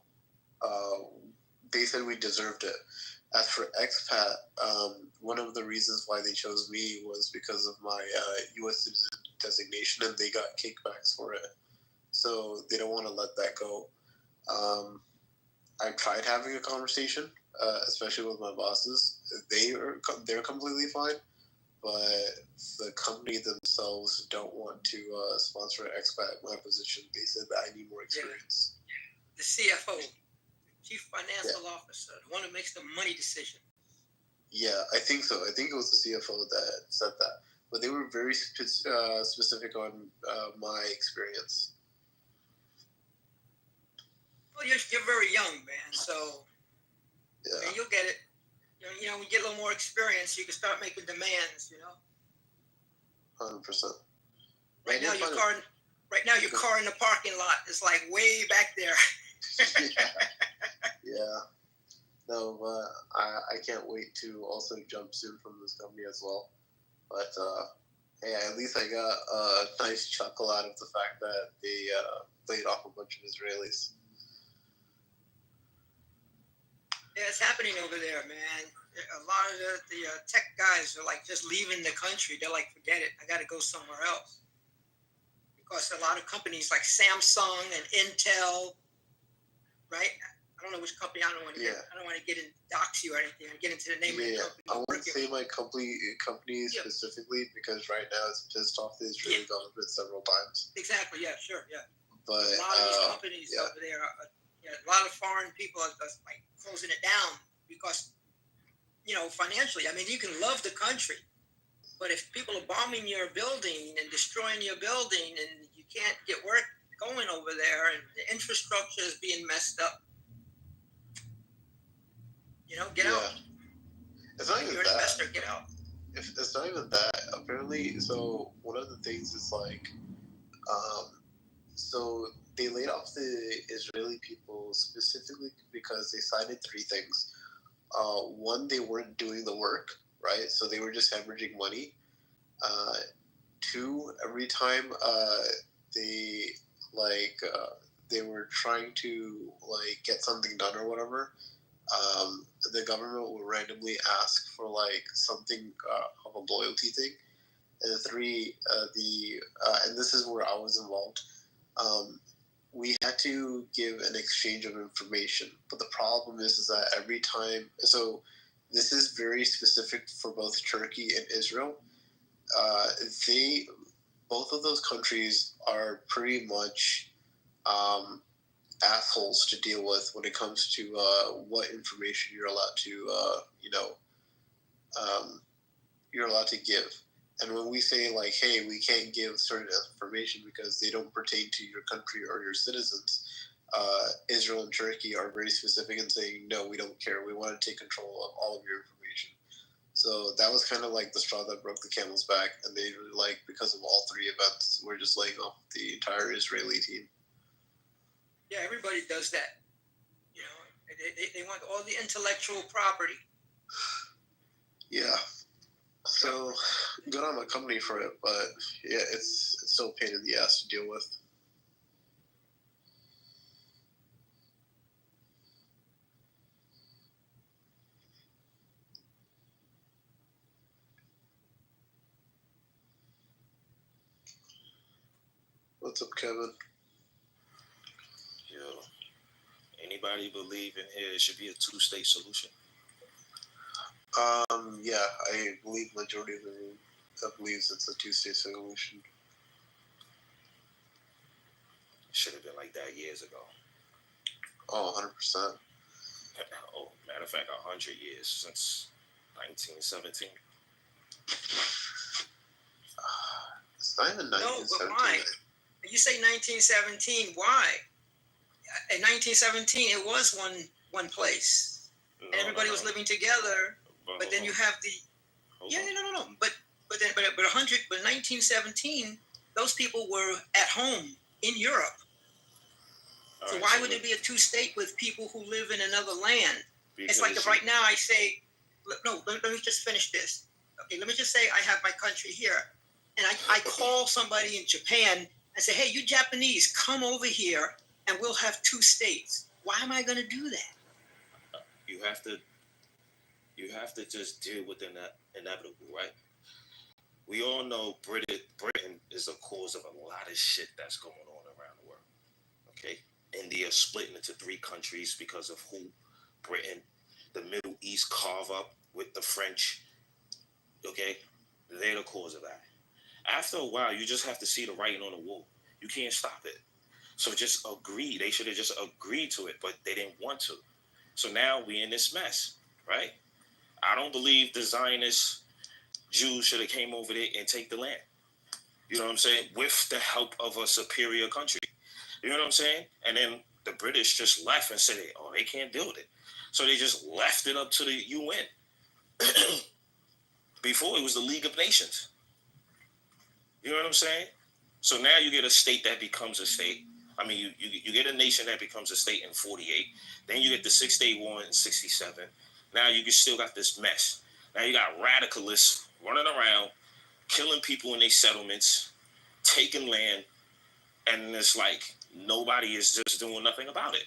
they said we deserved it. As for expat, one of the reasons why they chose me was because of my U.S. citizen designation, and they got kickbacks for it. So they don't want to let that go. I've tried having a conversation, especially with my bosses. They're completely fine, but the company themselves don't want to sponsor an expat in my position. They said that I need more experience. The CFO, Chief Financial Officer, the one who makes the money decision. Yeah, I think so. I think it was the CFO that said that. But they were very specific on my experience. Well, you're very young, man, so Yeah. man, you'll get it. You know, when you get a little more experience, you can start making demands, 100%. Right now, your car in the parking lot is like way back there. Yeah. No, but I can't wait to also jump soon from this company as well. But hey, at least I got a nice chuckle out of the fact that they laid off a bunch of Israelis. Yeah, it's happening over there, man. A lot of the tech guys are like just leaving the country. They're like, forget it, I got to go somewhere else. Because a lot of companies like Samsung and Intel, right? I don't know which company. I don't want to get in dox you or anything. Get into the name of the company. I wouldn't say my company specifically because right now it's pissed off the Israeli government several times. Exactly. Yeah. Sure. Yeah. But a lot of these companies over there, a lot of foreign people are just like closing it down because, financially. I mean, you can love the country, but if people are bombing your building and destroying your building, and you can't get work going over there, and the infrastructure is being messed up. Get out. It's not even You're an investor, get out. It's not even that. Apparently, so one of the things is like, so they laid off the Israeli people specifically because they cited 3 things. One, they weren't doing the work, right? So they were just hemorrhaging money. 2, every time they were trying to like get something done or whatever, the government will randomly ask for like something of a loyalty thing. And 3, and this is where I was involved. We had to give an exchange of information, but the problem is that every time, so this is very specific for both Turkey and Israel. Both of those countries are pretty much assholes to deal with when it comes to what information you're allowed to, you're allowed to give. And when we say like, hey, we can't give certain information because they don't pertain to your country or your citizens, Israel and Turkey are very specific in saying, no, we don't care. We want to take control of all of your information. So that was kind of like the straw that broke the camel's back. And they really like, because of all 3 events, we're just laying off the entire Israeli team. Yeah, everybody does that. They want all the intellectual property. Yeah. So good on my company for it, but yeah, it's still a pain in the ass to deal with. What's up, Kevin? Yo, anybody believe in here it should be a 2-state solution? Yeah, I believe majority of the room believes it's a 2-state solution. Should have been like that years ago. Oh, 100%. Oh, matter of fact, 100 years since 1917. It's not even 1917. No, but why? You say 1917. Why? In 1917, it was one place. and everybody was living together. But then you have the no. But 1917, those people were at home in Europe. So why would there be a two-state with people who live in another land? It's like if right now I say, no, let me just finish this. Okay, let me just say I have my country here, and I call somebody in Japan and say, hey, you Japanese, come over here, and we'll have two states. Why am I going to do that? You have to just deal with the inevitable, right? We all know Britain is a cause of a lot of shit that's going on around the world. Okay, India split into 3 countries because of who Britain, the Middle East carve up with the French. Okay, they're the cause of that. After a while, you just have to see the writing on the wall. You can't stop it. So just agree. They should have just agreed to it, but they didn't want to. So now we in this mess, right? I don't believe the Zionist Jews should have came over there and take the land. You know what I'm saying? With the help of a superior country. You know what I'm saying? And then the British just left and said, oh, they can't deal with it. So they just left it up to the UN. Before it was the League of Nations. You know what I'm saying? So now you get a state that becomes a state. I mean, you get a nation that becomes a state in 48. Then you get the 6-Day War in 67. Now you still got this mess. Now you got radicalists running around, killing people in their settlements, taking land, and it's like nobody is just doing nothing about it.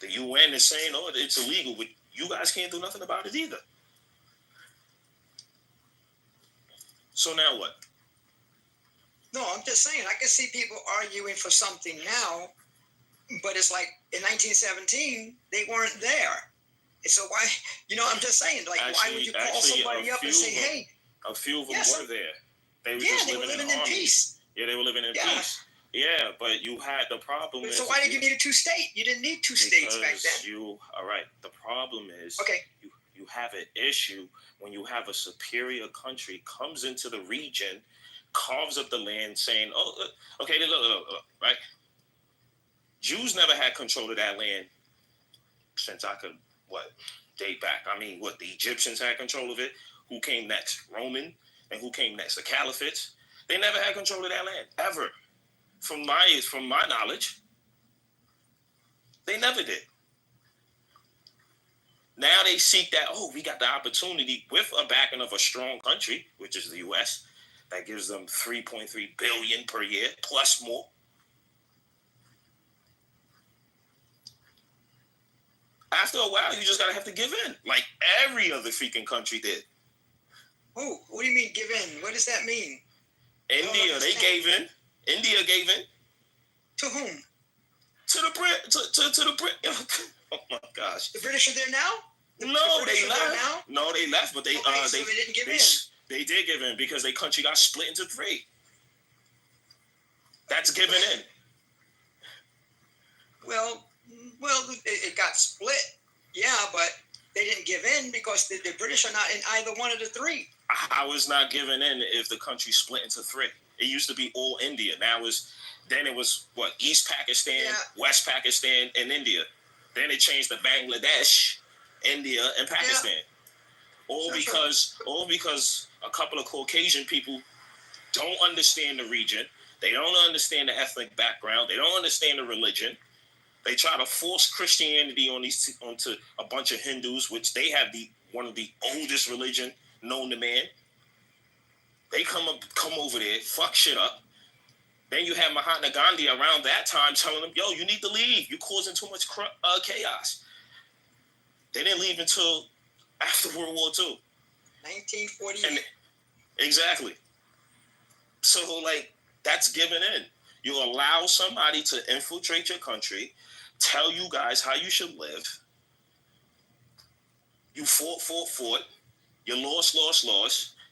The UN is saying, oh, it's illegal, but you guys can't do nothing about it either. So now what? No, I'm just saying, I can see people arguing for something now, but it's like in 1917, they weren't there. And so why, I'm just saying, like, why would you call somebody up and say, hey. A few of them were there. They were just living in peace. Yeah, they were living in peace. Yeah, but you had the problem. So why did you need a 2-state? You didn't need 2 states back then. All right. The problem is, you have an issue when you have a superior country comes into the region, carves up the land, saying, "Oh, okay, look, right." Jews never had control of that land since I could date back. I mean, the Egyptians had control of it. Who came next? Roman, and who came next? The Caliphates. They never had control of that land ever. From my knowledge, they never did. Now they seek that, we got the opportunity with a backing of a strong country, which is the U.S., that gives them $3.3 billion per year, plus more. After a while, you just gotta have to give in, like every other freaking country did. Oh, what do you mean give in? What does that mean? India, they gave in. India gave in. To whom? To the Brit. To the Brit. Oh my gosh. The British are there now? No, they left. Now? No, they left, but they so they didn't give in. They did give in because their country got split into 3. That's giving in. Well, it got split. Yeah, but they didn't give in because the British are not in either one of the 3. How is not giving in if the country split into 3? It used to be all India. Then it was East Pakistan, West Pakistan, and India. Then it changed to Bangladesh, India, and Pakistan. Yeah. All because a couple of Caucasian people don't understand the region. They don't understand the ethnic background. They don't understand the religion. They try to force Christianity onto a bunch of Hindus, which they have one of the oldest religion known to man. They come over there, fuck shit up. Then you have Mahatma Gandhi around that time telling them, yo, you need to leave. You're causing too much chaos. They didn't leave until after World War II. 1948. Exactly. So, that's giving in. You allow somebody to infiltrate your country, tell you guys how you should live. You fought. You lost.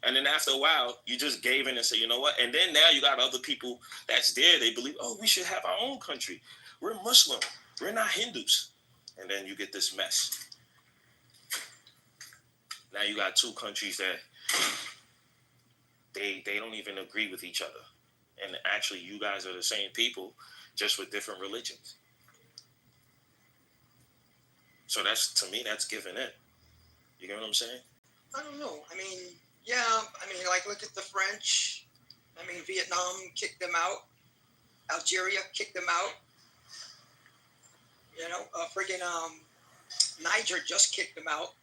And then after a while, you just gave in and said, you know what? And then now you got other people that's there. They believe, we should have our own country. We're Muslim. We're not Hindus. And then you get this mess. Now you got 2 countries that they don't even agree with each other. And actually, you guys are the same people, just with different religions. So that's, to me, that's giving in. You get what I'm saying? I don't know. I mean, yeah. I mean, like look at the French. I mean, Vietnam kicked them out. Algeria kicked them out. You know, friggin' Niger just kicked them out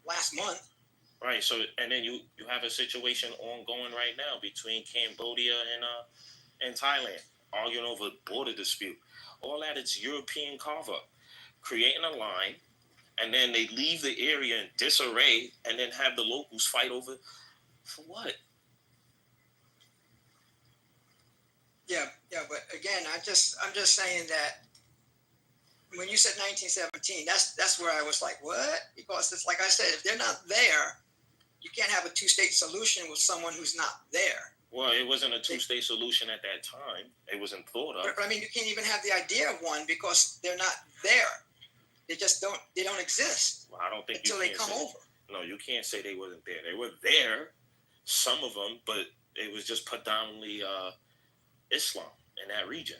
last month. Right. So, and then you have a situation ongoing right now between Cambodia and Thailand, arguing over border dispute. All that, it's European carve-up, creating a line, and then they leave the area in disarray, and then have the locals fight over for what? Yeah, but again, I'm just saying that when you said 1917, that's where I was like, what? Because it's like I said, if they're not there, you can't have a two-state solution with someone who's not there. Well, it wasn't a two-state solution at that time. It wasn't thought of. But I mean, you can't even have the idea of one because they're not there. They just don't. They don't exist. Well, I don't think until they come over. No, you can't say they wasn't there. They were there, some of them, but it was just predominantly Islam in that region.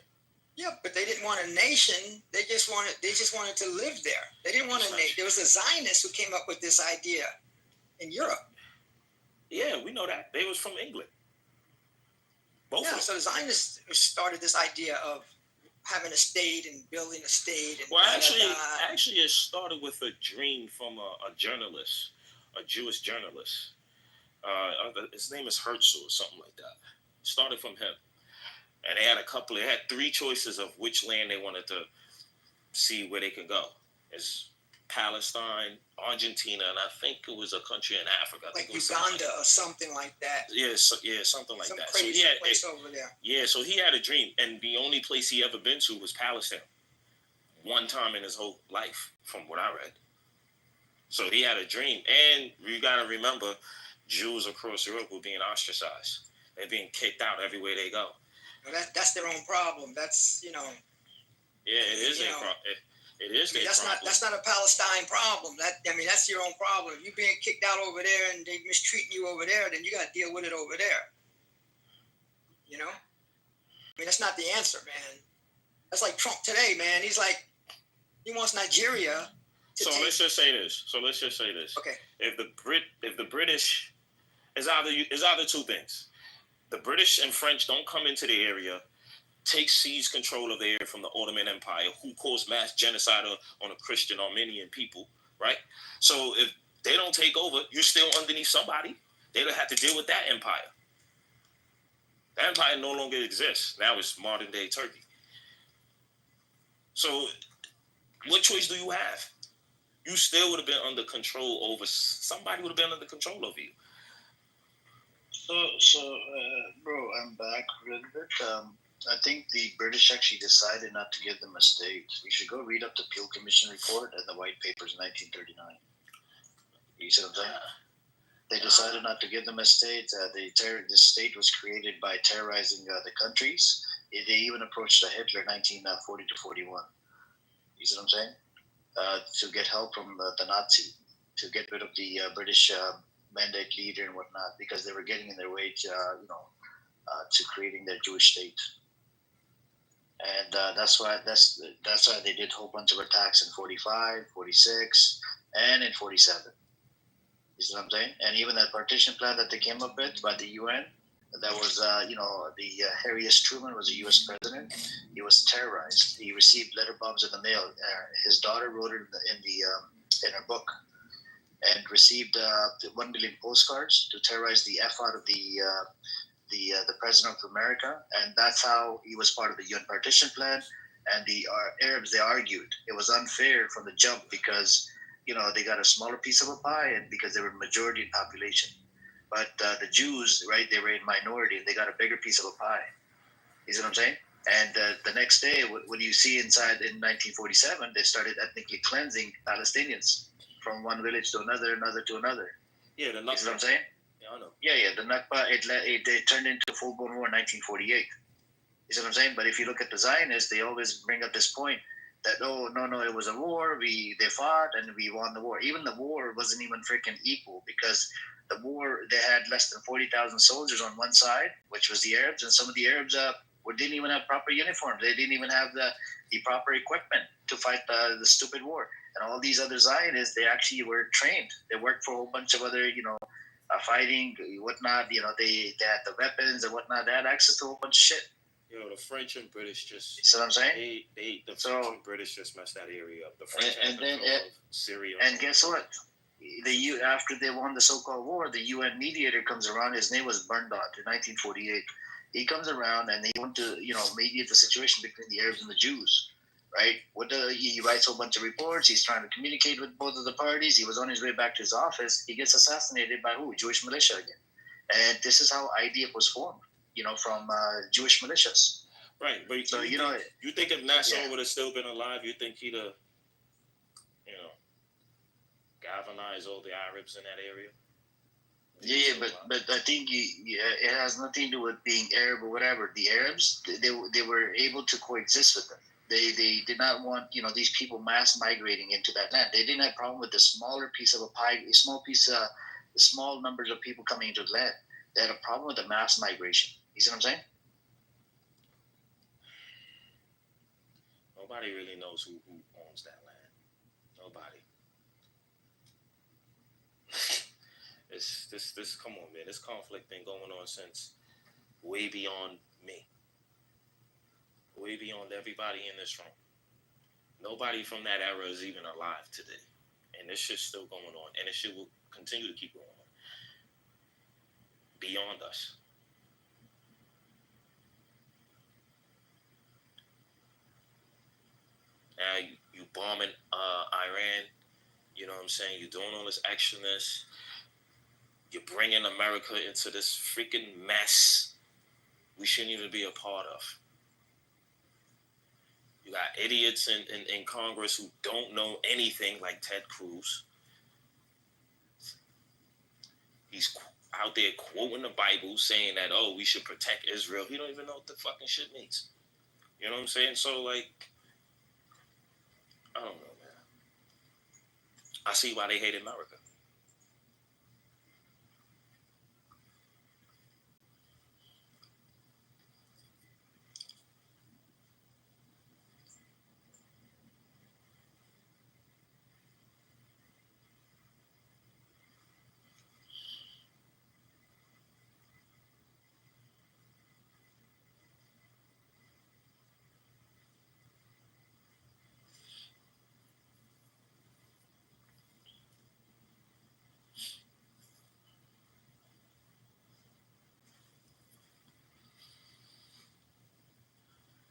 Yeah, but they didn't want a nation. They just wanted to live there. They didn't want a nation. There was a Zionist who came up with this idea in Europe. Yeah, we know that. They was from England. Both of them. So the Zionists started this idea of having a state and building a state. And well, actually, it started with a dream from a journalist, a Jewish journalist. His name is Herzl or something like that. It started from him. And they had three choices of which land they wanted to see where they could go. It's Palestine, Argentina, and I think it was a country in Africa. Like Uganda or something like that. Yeah, something like that. Crazy place over there. Yeah, so he had a dream, and the only place he ever been to was Palestine. One time in his whole life, from what I read. So he had a dream, and you got to remember, Jews across Europe were being ostracized. They're being kicked out everywhere they go. Well, that's their own problem. That's, Yeah, it is their problem. It is their problem. That's not a Palestine problem. That's your own problem. If you're being kicked out over there and they mistreating you over there, then you got to deal with it over there. You know? I mean, that's not the answer, man. That's like Trump today, man. He's like, he wants Nigeria to So let's just say this. Okay. If the British, is either two things. The British and French don't come into the area, seize control of the area from the Ottoman Empire, who caused mass genocide on the Christian Armenian people, right? So if they don't take over, you're still underneath somebody. They don't have to deal with that empire. That empire no longer exists. Now it's modern day Turkey. So what choice do you have? You still would have been under control over, somebody would have been under control over you. So, bro, I'm back a little bit. I think the British actually decided not to give them a state. You should go read up the Peel Commission report and the White Papers in 1939. You see what I'm saying? They decided not to give them a state. The state was created by terrorizing the countries. They even approached Hitler in 1940 to 41. You see what I'm saying? To get help from the Nazi, to get rid of the British mandate leader and whatnot, because they were getting in their way to, to creating their Jewish state. And that's why they did a whole bunch of attacks in 45, 46, and in 47. You see what I'm saying? And even that partition plan that they came up with by the UN, that was, Harry S. Truman was a U.S. president. He was terrorized. He received letter bombs in the mail. His daughter wrote it in her book, and received 1 million postcards to terrorize the F out of the president of America. And that's how he was part of the UN partition plan. And the Arabs, they argued it was unfair from the jump because, they got a smaller piece of a pie, and because they were majority in population. But the Jews, right, they were in minority, and they got a bigger piece of a pie. You see what I'm saying? And the next day, what you see inside in 1947, they started ethnically cleansing Palestinians from one village to another to another. Yeah, the Nakba. You see what I'm saying? Yeah, I know. Yeah, the Nakba, it turned into a full-blown war in 1948. You see what I'm saying? But if you look at the Zionists, they always bring up this point that, oh, no, it was a war. They fought and we won the war. Even the war wasn't even freaking equal, because the war, they had less than 40,000 soldiers on one side, which was the Arabs, and some of the Arabs didn't even have proper uniforms. They didn't even have the proper equipment to fight the stupid war. And all these other Zionists, they actually were trained. They worked for a whole bunch of other, fighting, whatnot. They had the weapons and whatnot. They had access to a whole bunch of shit. The French and British just. You see what I'm saying? French and British just messed that area up. The French and then Syria. And guess what? After they won the so-called war, the UN mediator comes around. His name was Bernadotte in 1948. He comes around and he went to mediate the situation between the Arabs and the Jews. Right? He writes a whole bunch of reports. He's trying to communicate with both of the parties. He was on his way back to his office. He gets assassinated by who? Jewish militia again. And this is how IDF was formed. From Jewish militias. Right, but so you think if Nasser would have still been alive, you think he'd have, galvanized all the Arabs in that area? Yeah, but I think it has nothing to do with being Arab or whatever. The Arabs, they were able to coexist with them. They did not want these people mass migrating into that land. They didn't have a problem with the smaller piece of a pie, small numbers of people coming into the land. They had a problem with the mass migration. You see what I'm saying? Nobody really knows who owns that land. Nobody. This come on, man. This conflict been going on since way beyond me. Way beyond everybody in this room. Nobody from that era is even alive today. And this shit's still going on. And this shit will continue to keep going on. Beyond us. Now you bombing Iran, you know what I'm saying? You're doing all this extraness. You're bringing America into this freaking mess we shouldn't even be a part of. You got idiots in Congress who don't know anything, like Ted Cruz. He's out there quoting the Bible, saying that, we should protect Israel. He don't even know what the fucking shit means. You know what I'm saying? So, I don't know, man. I see why they hate America.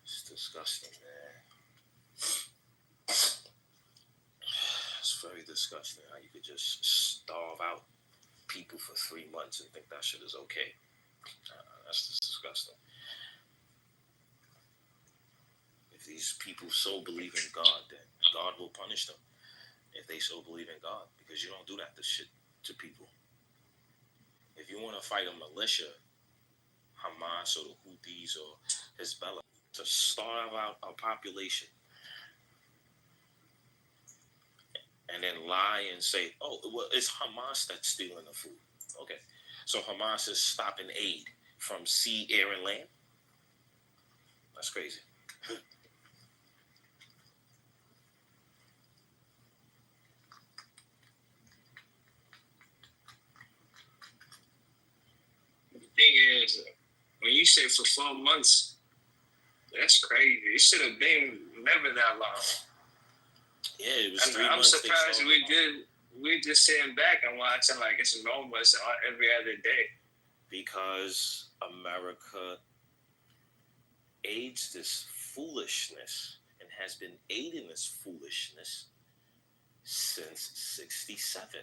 It's disgusting, man. It's very disgusting how you could just starve out people for 3 months and think that shit is okay. That's just disgusting. If these people so believe in God, then God will punish them. If they so believe in God, because you don't do that to shit to people. If you want to fight a militia, Hamas or the Houthis or Hezbollah, to starve out a population and then lie and say, it's Hamas that's stealing the food. Okay. So Hamas is stopping aid from sea, air, and land? That's crazy. The thing is, when you say for 4 months, that's crazy. It should have been never that long. Yeah, it was 3 months. I'm surprised we're just sitting back and watching like it's normal. It's every other day. Because America aids this foolishness and has been aiding this foolishness since 1967.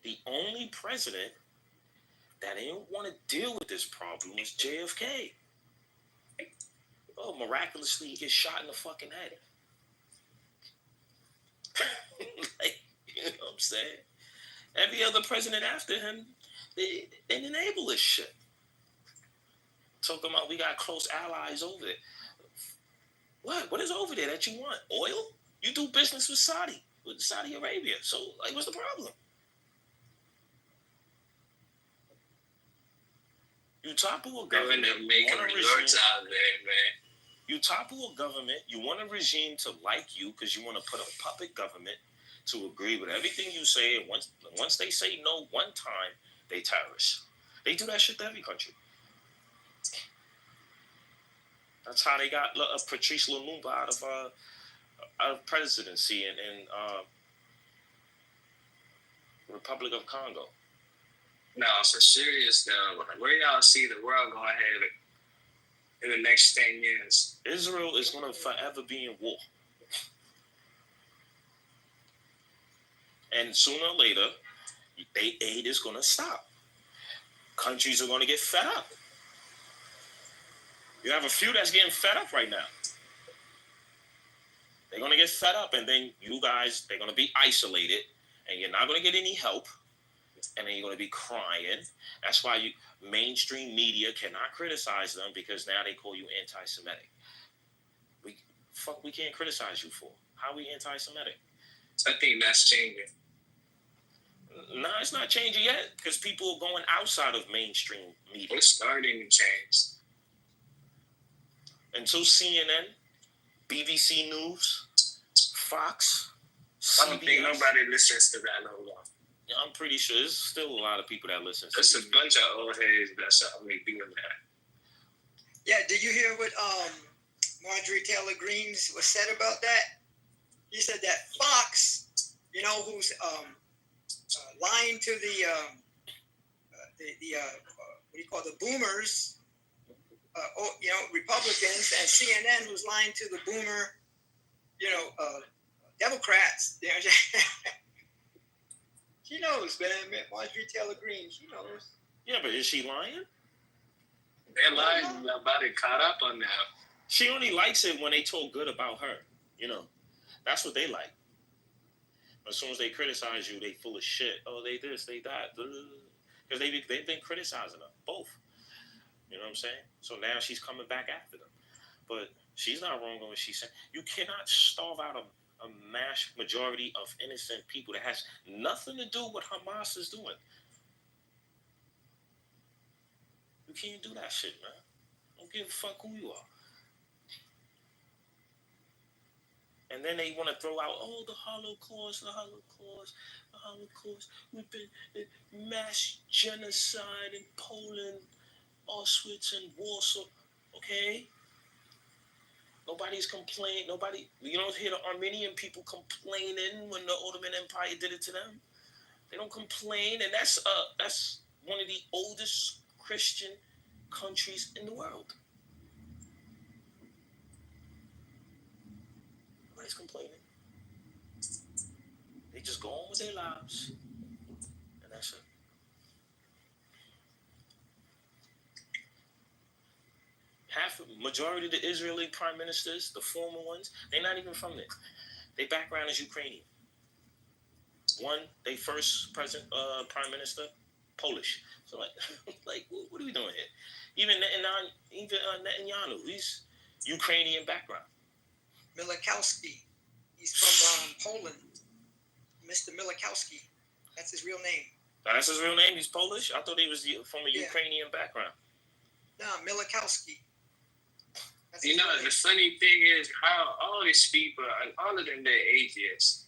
The only president that didn't want to deal with this problem was JFK. Miraculously, he gets shot in the fucking head. You know what I'm saying? Every other president after him, they enable this shit. Talking about we got close allies over there. What? What is over there that you want? Oil? You do business with Saudi Arabia. So, what's the problem? You topple a They're government. making resorts out there, man. You topple a government. You want a regime to like you because you want to put a puppet government to agree with everything you say. And once they say no one time, they terrorists. They do that shit to every country. That's how they got Patrice Lumumba out of presidency in Republic of Congo. No, for serious though, where y'all see the world going ahead in the next 10 years? Israel is going to forever be in war. And sooner or later, their aid is going to stop. Countries are going to get fed up. You have a few that's getting fed up right now. They're going to get fed up, and then you guys, they're going to be isolated, and you're not going to get any help, and then you're going to be crying. That's why mainstream media cannot criticize them, because now they call you anti-Semitic. We can't criticize you for. How are we anti-Semitic? I think that's changing. No, it's not changing yet, because people are going outside of mainstream media. It's starting to change. Until CNN, BBC News, Fox, CBS. I don't think nobody listens to that no more. Yeah, I'm pretty sure there's still a lot of people that listen to There's a bunch of old heads that's doing that. Yeah, did you hear what Marjorie Taylor Greene was said about that? He said that Fox, who's lying to the what do you call the boomers, Republicans, and CNN, who's lying to the boomer, Democrats. She knows, man. Marjorie Taylor Greene, she knows. Yeah, but is she lying? They're lying about it, caught up on that. She only likes it when they talk good about her. That's what they like. As soon as they criticize you, they full of shit. Oh, they this, they that. Because they've been criticizing her, both. You know what I'm saying? So now she's coming back after them. But she's not wrong on what she's saying. You cannot starve out a mass majority of innocent people that has nothing to do with what Hamas is doing. You can't do that shit, man. Don't give a fuck who you are. And then they want to throw out, the Holocaust. We've been mass genocide in Poland, Auschwitz, and Warsaw. Okay? Nobody's complaining. You don't hear the Armenian people complaining when the Ottoman Empire did it to them. They don't complain, and that's one of the oldest Christian countries in the world. Nobody's complaining. They just go on with their lives, and that's it. Majority of the Israeli prime ministers, the former ones, they're not even from there. Their background is Ukrainian. One, they first prime minister, Polish. So what are we doing here? Even Netanyahu, he's Ukrainian background. Milikowski, he's from Poland. Mr. Milikowski, that's his real name. That's his real name? He's Polish? I thought he was from a Ukrainian background. No, Milikowski. The funny thing is how all these people, all of them, they're atheists.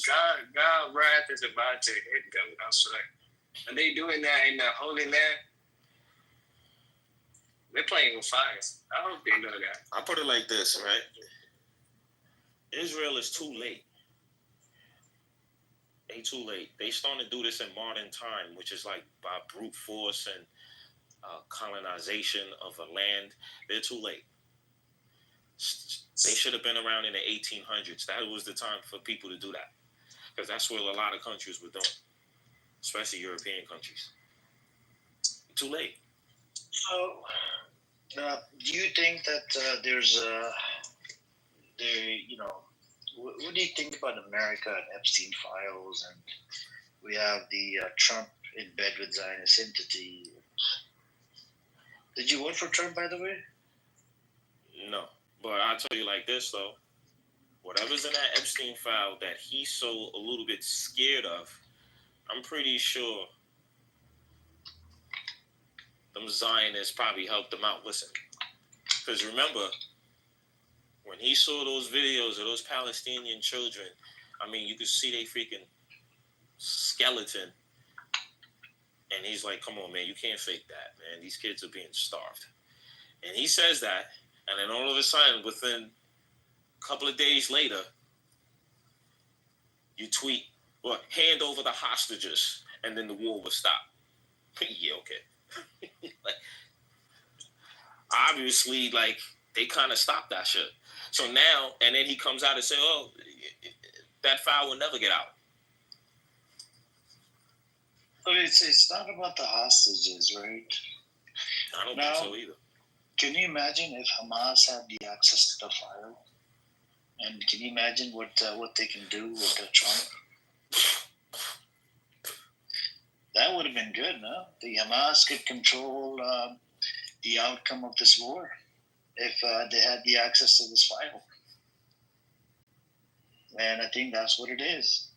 God wrath is about to hit them. I was like, are they doing that in the Holy Land? They're playing with fire. I hope they know that. I put it like this, right? Israel is too late. They too late. They starting to do this in modern time, which is like by brute force and colonization of a land. They're too late. They should have been around in the 1800s. That was the time for people to do that, because that's what a lot of countries were doing, especially European countries. Too late. So, do you think that there's what do you think about America and Epstein files, and we have the Trump in bed with Zionist entity? Did you vote for Trump, by the way? No, but I'll tell you like this, though. Whatever's in that Epstein file that he's so a little bit scared of, I'm pretty sure them Zionists probably helped them out. Listen, because remember, when he saw those videos of those Palestinian children, I mean, you could see they freaking skeleton. And he's like, come on, man, you can't fake that, man. These kids are being starved. And he says that, and then all of a sudden, within a couple of days later, you tweet, well, hand over the hostages, and then the war will stop. Yeah, okay. Like, obviously, like, they kind of stopped that shit. So now, and then he comes out and say, oh, that file will never get out. But it's not about the hostages, right? I don't think so either. Can you imagine if Hamas had the access to the file? And can you imagine what they can do with Trump? That would have been good, no? The Hamas could control the outcome of this war if they had the access to this file. And I think that's what it is.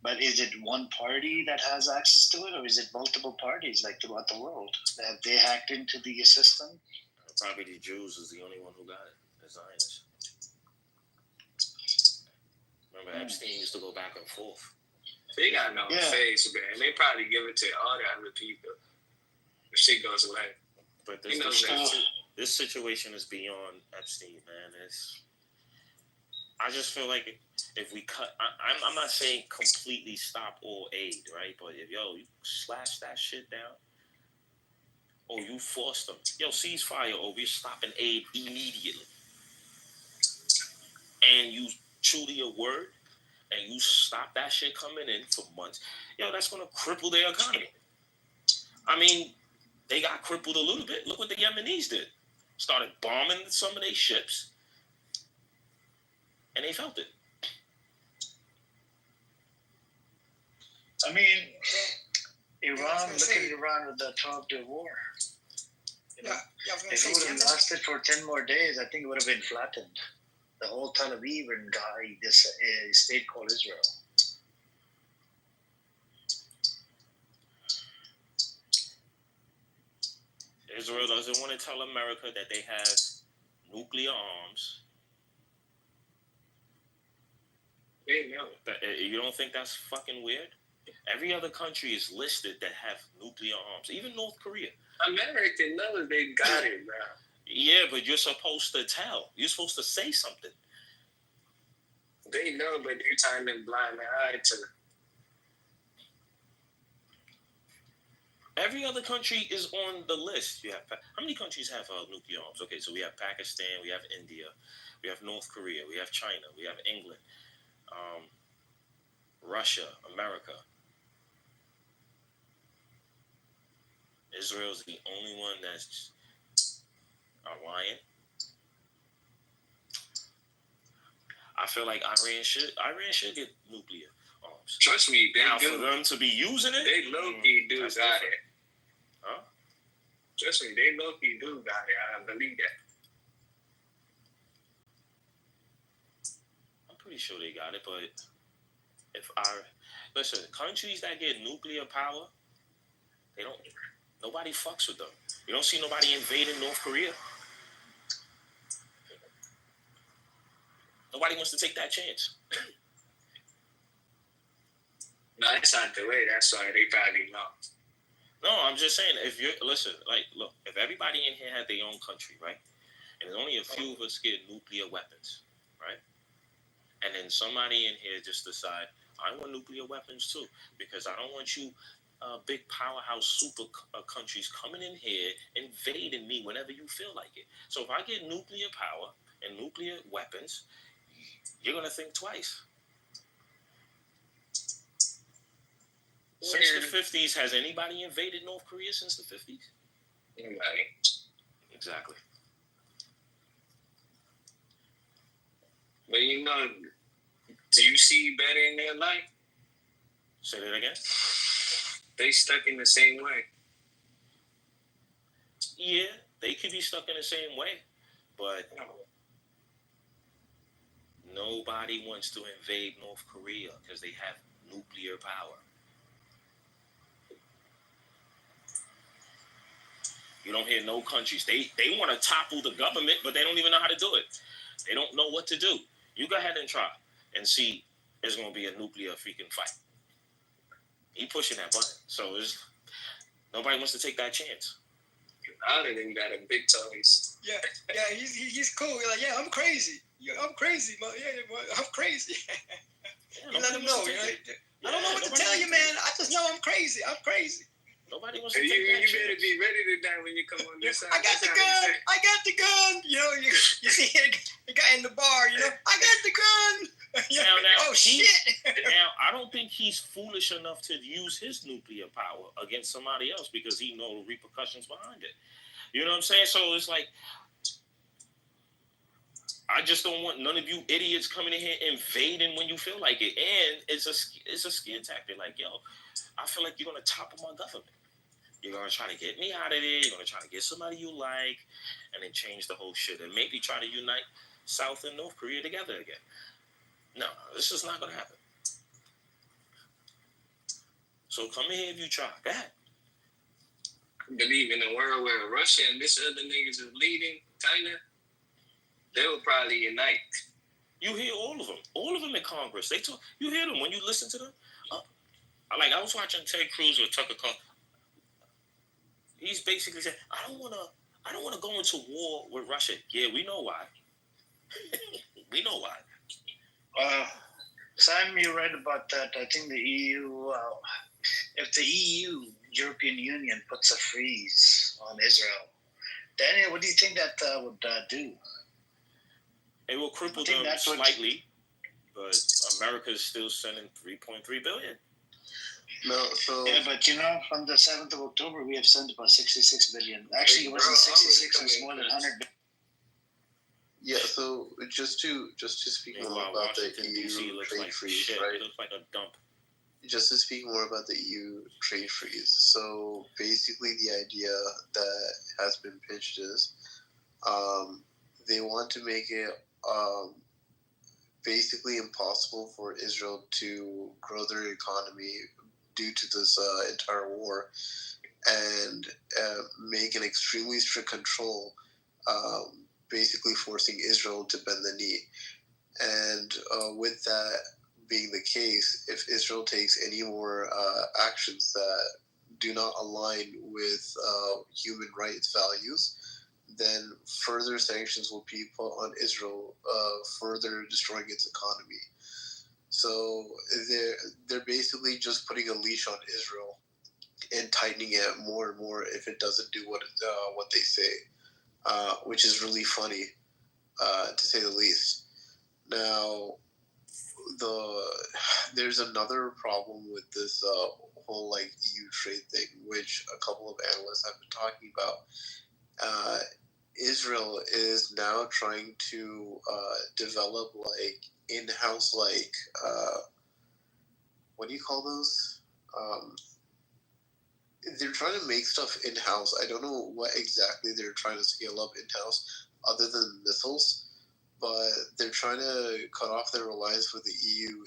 But is it one party that has access to it, or is it multiple parties, like throughout the world? Have they hacked into the system? Probably the Jews is the only one who got it, the Zionists. Remember, Epstein used to go back and forth. They got no face, man. They probably give it to all the other people. If shit goes away. But this situation is beyond Epstein, man. I just feel like if we cut, I'm not saying completely stop all aid, right? But if you slash that shit down, or you force them, ceasefire, or we're stopping aid immediately, and you true to your word, and you stop that shit coming in for months, that's gonna cripple their economy. I mean, they got crippled a little bit. Look what the Yemenis did. Started bombing some of their ships, and they felt it. I mean, Iran, look at Iran with the 12-day war. If it would have lasted for 10 more days, I think it would have been flattened. The whole Tel Aviv and this state called Israel. Israel doesn't want to tell America that they have nuclear arms. They know. You don't think that's fucking weird? Every other country is listed that have nuclear arms, even North Korea. America knows they got it, bro. Yeah, but you're supposed to tell. You're supposed to say something. They know, but you turn them blind eye to it. Every other country is on the list. How many countries have nuclear arms? Okay, so we have Pakistan, we have India, we have North Korea, we have China, we have England, Russia, America. Israel's the only one that's lying. I feel like Iran should get nuclear arms. Trust me, for them to be using it, they low-key do got it. Huh? Trust me, they low-key do got it. I believe that. I'm pretty sure they got it, but listen, countries that get nuclear power, nobody fucks with them. You don't see nobody invading North Korea. Nobody wants to take that chance. No, that's not the way. That's why they probably lost. No, I'm just saying, if everybody in here had their own country, right? And there's only a few of us get nuclear weapons, right? And then somebody in here just decide, I want nuclear weapons too, because I don't want you big powerhouse super countries coming in here, invading me whenever you feel like it. So if I get nuclear power and nuclear weapons, you're going to think twice. Since the 50s, has anybody invaded North Korea since the 50s? Anybody. Exactly. But do you see better in their life? Say that again? They stuck in the same way. Yeah, they could be stuck in the same way, but nobody wants to invade North Korea because they have nuclear power. You don't hear no countries. They want to topple the government, but they don't even know how to do it. They don't know what to do. You go ahead and try and see. There's going to be a nuclear freaking fight. He pushing that button, so nobody wants to take that chance. I don't even got a big toes. Yeah, he's cool. He's like, yeah, I'm crazy. Yeah, I'm crazy. I'm crazy. You let him know. I don't know what to tell you, man. I just know I'm crazy. I'm crazy. Nobody wants to you take that chance. You better be ready to die when you come on this side. I got the gun. I got the gun. You see the guy in the bar. I got the gun. Now, oh shit! Now, I don't think he's foolish enough to use his nuclear power against somebody else because he knows the repercussions behind it. You know what I'm saying? So it's like, I just don't want none of you idiots coming in here invading when you feel like it. And it's a scare tactic. Like, yo, I feel like you're gonna topple my government. You're gonna try to get me out of there. You're gonna try to get somebody you like, and then change the whole shit, and maybe try to unite South and North Korea together again. No, this is not going to happen. So come in here if you try. Go ahead. I believe in a world where Russia and this other niggas is leading China, they will probably unite. You hear all of them in Congress. They talk. You hear them when you listen to them. I was watching Ted Cruz with Tucker Carlson. He's basically saying, I don't want to go into war with Russia. Yeah, we know why. We know why. Sam, you read about that. I think the EU, if the EU, European Union, puts a freeze on Israel, Daniel, what do you think that would do? It will cripple them slightly, but America is still sending $3.3 billion. No, so yeah, but from the 7th of October, we have sent about 66 billion. Actually, it wasn't 66; it was more than 100 billion. Yeah, so just to speak more about the EU trade freeze, right? It looks like a dump. Just to speak more about the EU trade freeze. So basically, the idea that has been pitched is they want to make it basically impossible for Israel to grow their economy due to this entire war, and make an extremely strict control, basically forcing Israel to bend the knee. And with that being the case, if Israel takes any more actions that do not align with human rights values, then further sanctions will be put on Israel, further destroying its economy. So they're basically just putting a leash on Israel and tightening it more and more if it doesn't do what they say, which is really funny, to say the least. Now, there's another problem with this whole EU trade thing, which a couple of analysts have been talking about. Israel is now trying to develop in-house what do you call those? They're trying to make stuff in-house. I don't know what exactly they're trying to scale up in-house other than missiles, but they're trying to cut off their reliance with the EU, and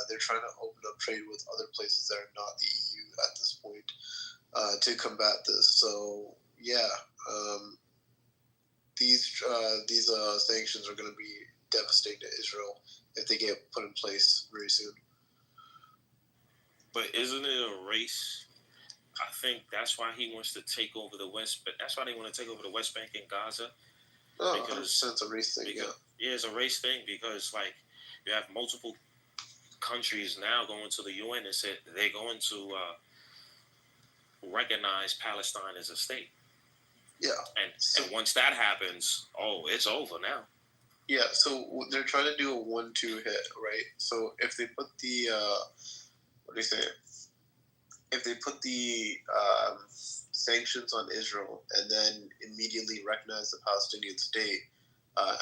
they're trying to open up trade with other places that are not the EU at this point to combat this. So yeah, these sanctions are going to be devastating to Israel if they get put in place very soon. But isn't it a race? I think that's why he wants to take over the West. But that's why they want to take over the West Bank and Gaza. Oh, because it's a race thing. Yeah, it's a race thing because you have multiple countries now going to the UN and said they're going to recognize Palestine as a state. Yeah. And once that happens, it's over now. Yeah, so they're trying to do a 1-2 hit, right? So if they put the if they put the sanctions on Israel and then immediately recognize the Palestinian state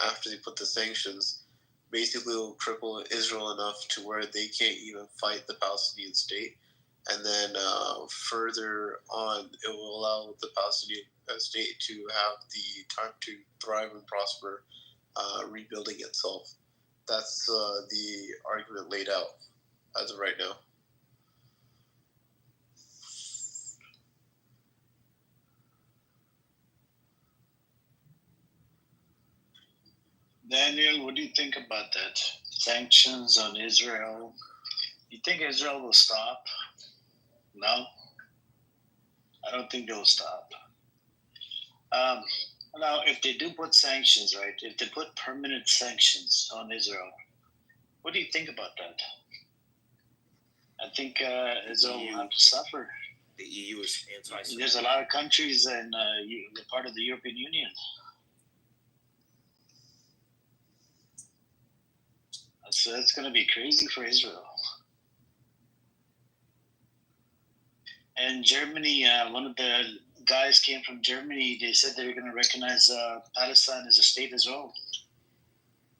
after they put the sanctions, basically it will cripple Israel enough to where they can't even fight the Palestinian state. And then further on, it will allow the Palestinian state to have the time to thrive and prosper, rebuilding itself. That's the argument laid out as of right now. Daniel, what do you think about that? Sanctions on Israel. You think Israel will stop? No, I don't think they'll stop. Now, if they do put sanctions, right? If they put permanent sanctions on Israel, what do you think about that? I think Israel will have to suffer. The EU is anti-Semitic. There's a lot of countries and they're part of the European Union. So it's going to be crazy for Israel. And Germany, one of the guys came from Germany. They said they were going to recognize Palestine as a state as well.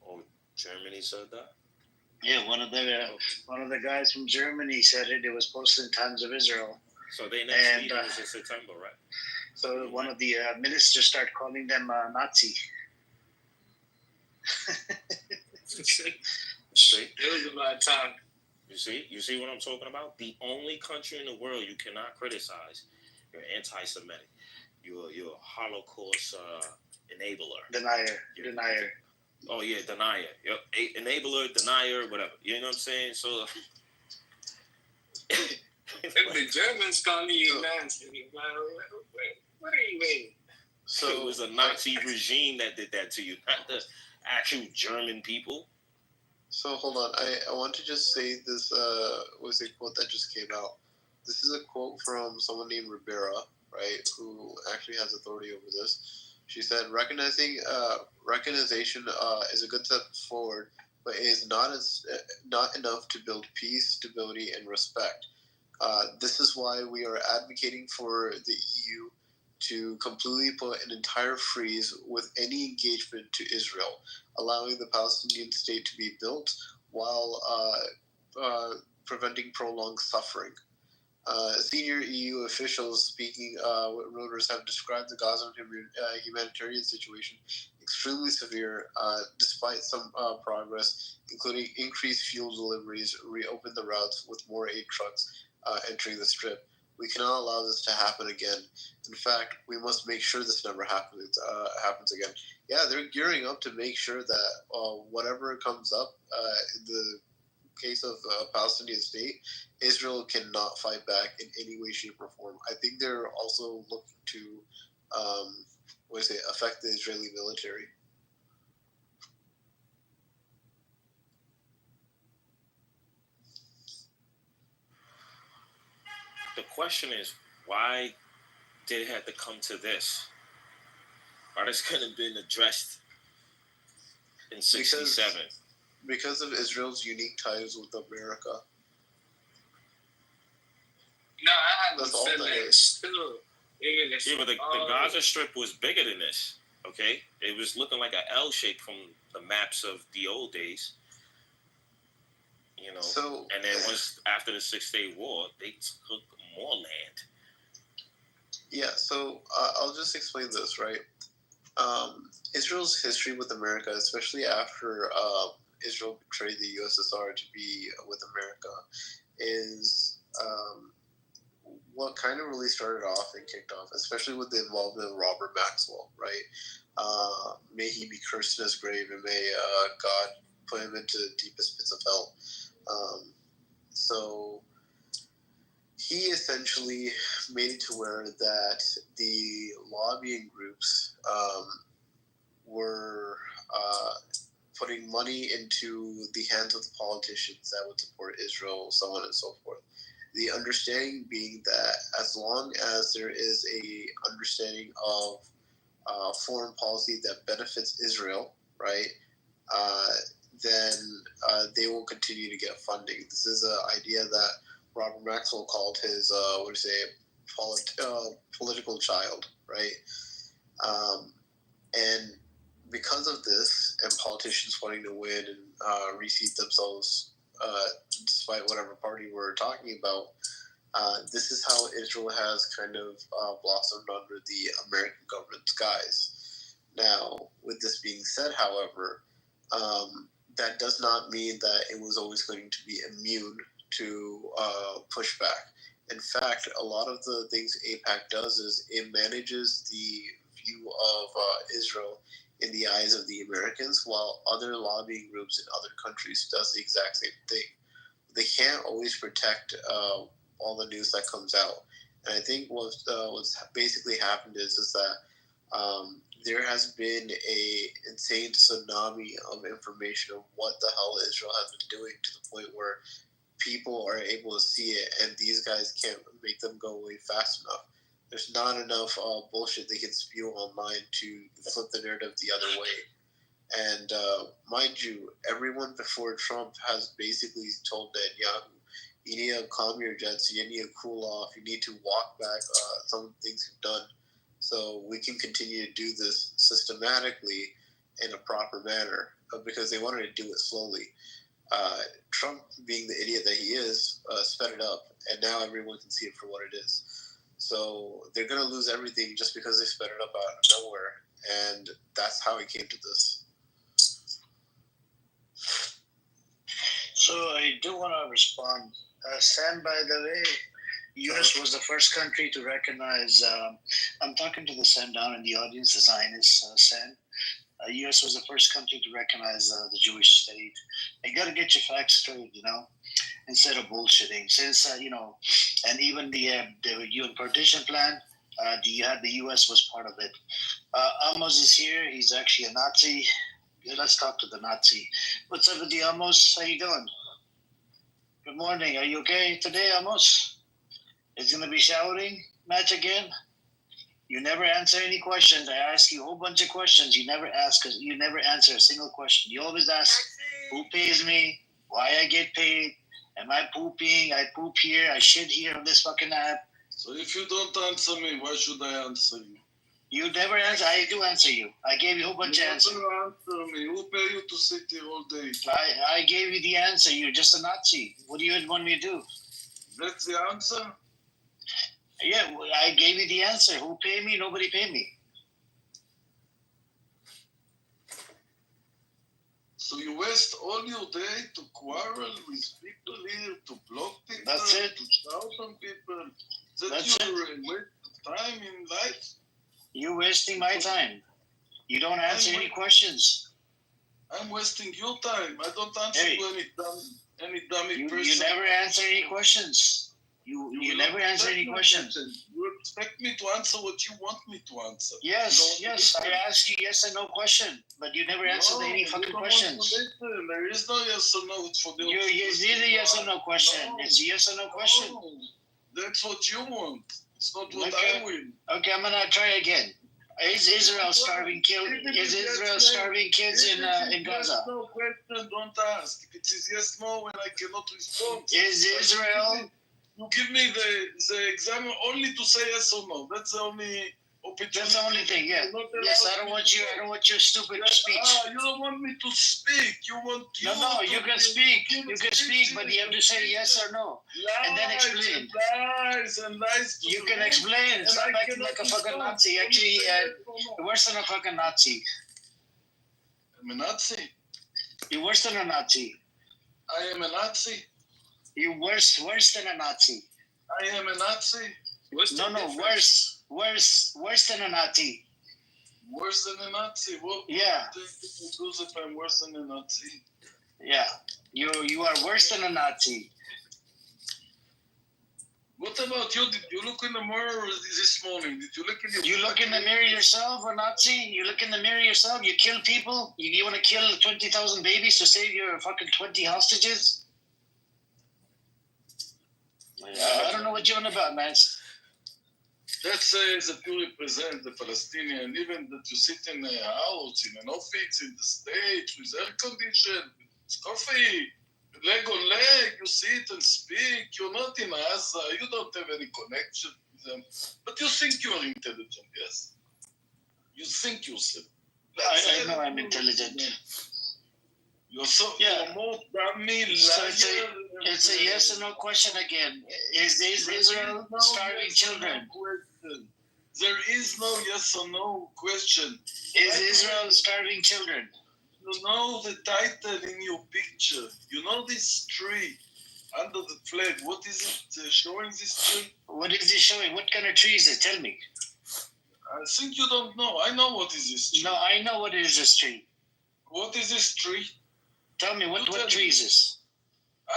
Oh, Germany said that? Yeah, one of the guys from Germany said it. It was posted in Times of Israel. So they next meeting is in September, right? So one of the ministers started calling them Nazi. See? It was about time. You see what I'm talking about? The only country in the world you cannot criticize, you're anti-Semitic. You're a Holocaust enabler. Denier. Oh yeah, denier. Yep. Enabler, denier, whatever. You know what I'm saying? So if the Germans calling you Nazi, what do you mean? So it was a Nazi regime that did that to you, not the actual German people. So hold on, I want to just say this was a quote that just came out. This is a quote from someone named Ribera, right, who actually has authority over this. She said, recognition is a good step forward, but it is not enough to build peace, stability, and respect. This is why we are advocating for the EU to completely put an entire freeze with any engagement to Israel, allowing the Palestinian state to be built while preventing prolonged suffering. Senior EU officials speaking with Reuters have described the Gaza humanitarian situation extremely severe, despite some progress, including increased fuel deliveries, reopened the routes with more aid trucks entering the strip. We cannot allow this to happen again. In fact, we must make sure this never happens again. Yeah, they're gearing up to make sure that whatever comes up in the case of Palestinian state, Israel cannot fight back in any way, shape, or form. I think they're also looking to affect the Israeli military. The question is, why did it have to come to this? Why this couldn't have been addressed in '67? Because of Israel's unique ties with America. No, I have a feeling still. Yeah, but the Gaza Strip was bigger than this, okay? It was looking like an L shape from the maps of the old days. You know, and then once after the 6-Day War, they took more land. Yeah, so I'll just explain this, right? Israel's history with America, especially after Israel betrayed the USSR to be with America, is what kind of really started off and kicked off, especially with the involvement of Robert Maxwell, right? May he be cursed in his grave, and may God put him into the deepest pits of hell. So he essentially made it to where that the lobbying groups were putting money into the hands of the politicians that would support Israel, so on and so forth. The understanding being that as long as there is a understanding of foreign policy that benefits Israel, right, then they will continue to get funding. This is an idea that Robert Maxwell called his political child, right? And because of this, and politicians wanting to win and reseat themselves, despite whatever party we're talking about, this is how Israel has kind of blossomed under the American government's guise. Now, with this being said, however, that does not mean that it was always going to be immune to pushback. In fact, a lot of the things AIPAC does is it manages the view of Israel in the eyes of the Americans, while other lobbying groups in other countries does the exact same thing. They can't always protect all the news that comes out. And I think what's basically happened is that there has been a insane tsunami of information of what the hell Israel has been doing, to the point where people are able to see it, and these guys can't make them go away fast enough. There's not enough bullshit they can spew online to flip the narrative the other way. And mind you, everyone before Trump has basically told Netanyahu, you need to calm your jets, you need to cool off, you need to walk back some things you've done, so we can continue to do this systematically in a proper manner, because they wanted to do it slowly. Trump, being the idiot that he is, sped it up, and now everyone can see it for what it is. So they're going to lose everything just because they sped it up out of nowhere, and that's how it came to this. So I do want to respond. Sam, by the way, U.S. was the first country to recognize, I'm talking to the Sam down in the audience, the Zionist Sam. U.S. was the first country to recognize the Jewish state. You got to get your facts straight, instead of bullshitting. Since, and even the UN partition plan, the U.S. was part of it. Amos is here. He's actually a Nazi. Yeah, let's talk to the Nazi. What's up with you, Amos? How you doing? Good morning. Are you okay today, Amos? It's going to be shouting match again? You never answer any questions. I ask you a whole bunch of questions. You never answer a single question. You always ask, who pays me? Why I get paid? Am I pooping? I poop here. I shit here on this fucking app. So if you don't answer me, why should I answer you? You never answer. I do answer you. I gave you a whole bunch of answers. You never answer me. Who pay you to sit here all day? I gave you the answer. You're just a Nazi. What do you want me to do? That's the answer? Yeah, I gave you the answer. Who pay me? Nobody pay me. So you waste all your day to quarrel with people here, to block people, That's it. to shout on people. That's your waste of time in life? You're wasting my time. You don't answer any questions. I'm wasting your time. I don't answer to any dummy person. You never answer any questions. You never answer any questions. You expect me to answer what you want me to answer. Yes. I ask you yes or no question, but you never answer any fucking questions. There is no yes or no for the. It's either yes or no question. No. It's a yes or no question. No. That's what you want. It's not what I win. Okay, I'm gonna try again. Is Israel starving kids in Gaza? No question, don't ask. If it is yes, no, and I cannot respond. Is Israel? You give me the exam only to say yes or no. That's the only opportunity. That's the only thing, yeah. Yes, I don't want your stupid speech. You don't want me to speak. You want No, you can speak. You can speak, but you have to say yes or no. And then explain. Lies. You can explain. It's not like a fucking Nazi. Actually, worse than a fucking Nazi. I'm a Nazi? You're worse than a Nazi. I am a Nazi? You're worse than a Nazi. I am a Nazi? Worse than a Nazi. Worse than a Nazi? What yeah. do you do if I'm worse than a Nazi? Yeah. You are worse than a Nazi. What about you? Did you look in the mirror this morning? Did you look in your... You look in the mirror yourself, a Nazi? You look in the mirror yourself? You kill people? You want to kill 20,000 babies to save your fucking 20 hostages? I don't know what you're on about, man. That says that you represent the Palestinian, even that you sit in a house, in an office, in the States, with air condition, with coffee, leg on leg, you sit and speak. You're not in Gaza, you don't have any connection with them. But you think you are intelligent, yes? You think yourself. I know I'm intelligent. You're more dummy, liar. So it's a yes or no question again. Is Israel starving children? There is no yes or no question. Is Israel starving children? You know the title in your picture. You know this tree under the flag. What is it showing, this tree? What is it showing? What kind of tree is it? Tell me. I think you don't know. I know what is this tree. No, I know what is this tree. What is this tree? Tell me, what tell tree me. is this?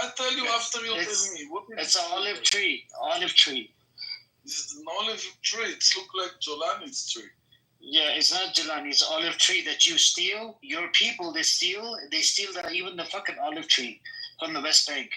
I'll tell you after you It's- tell me. What is It's this an olive tree. Olive tree. This is an olive tree. It looks like Jolani's tree. Yeah, it's not Jelani. It's olive tree that you steal. Your people, they steal. They steal even the fucking olive tree from the West Bank.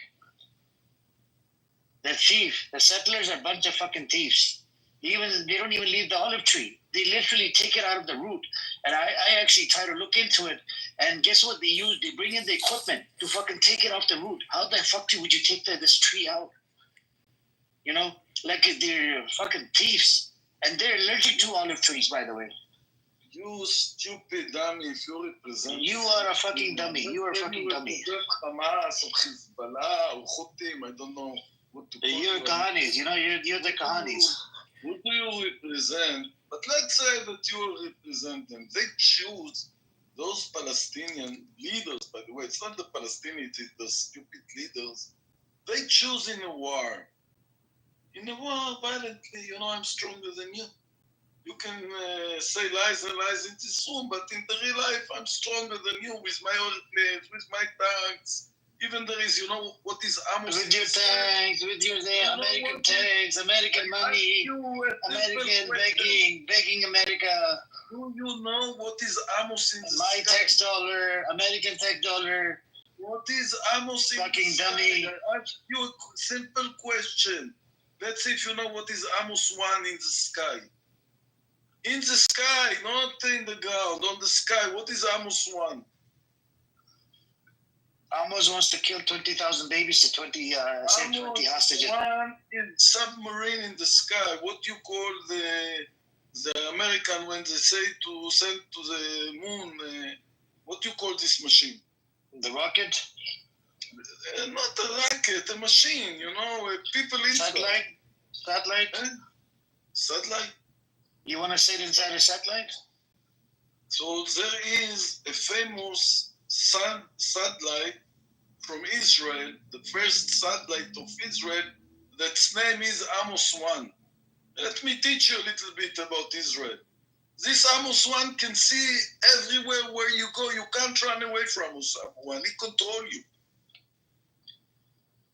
The thief. The settlers are a bunch of fucking thieves. They don't even leave the olive tree. They literally take it out of the root. And I actually try to look into it. And guess what they use? They bring in the equipment to fucking take it off the root. How the fuck would you take this tree out? You know, like they're fucking thieves. And they're allergic to olive trees, by the way. You stupid dummy, if you represent... You are a fucking dummy. You are a fucking dummy. Hamas or Hezbollah or Houthim, I don't know what to call You're them. Kahanis. You know, you're the Kahanis. Who do you represent? But let's say that you represent them. They choose those Palestinian leaders, by the way. It's not the Palestinians, it's the stupid leaders. They choose in a war. In a war, violently, you know, I'm stronger than you. You can say lies and lies in this room, but in the real life, I'm stronger than you with my old planes, with my tanks. Even there is, you know, what is Amos? With your tanks, with your American tanks, American money, American begging America. Do you know what is Amos in the My sky? tax dollar, American tax dollar. What is Amos in Fucking the sky? dummy. I ask you a simple question. Let's see if you know what is Amos 1 in the sky. In the sky, not in the ground, on the sky. What is Amos 1? Amos wants to kill 20,000 babies to 20 hostages. One is submarine in the sky. What you call the American when they say to send to the moon? What you call this machine? The rocket? Not a rocket, a machine. You know, people inside. Satellite? Satellite. You want to sit inside a satellite? So there is a famous satellite from Israel, the first satellite of Israel, that's name is Amos 1. Let me teach you a little bit about Israel. This Amos 1 can see everywhere where you go. You can't run away from Amos 1. He control you.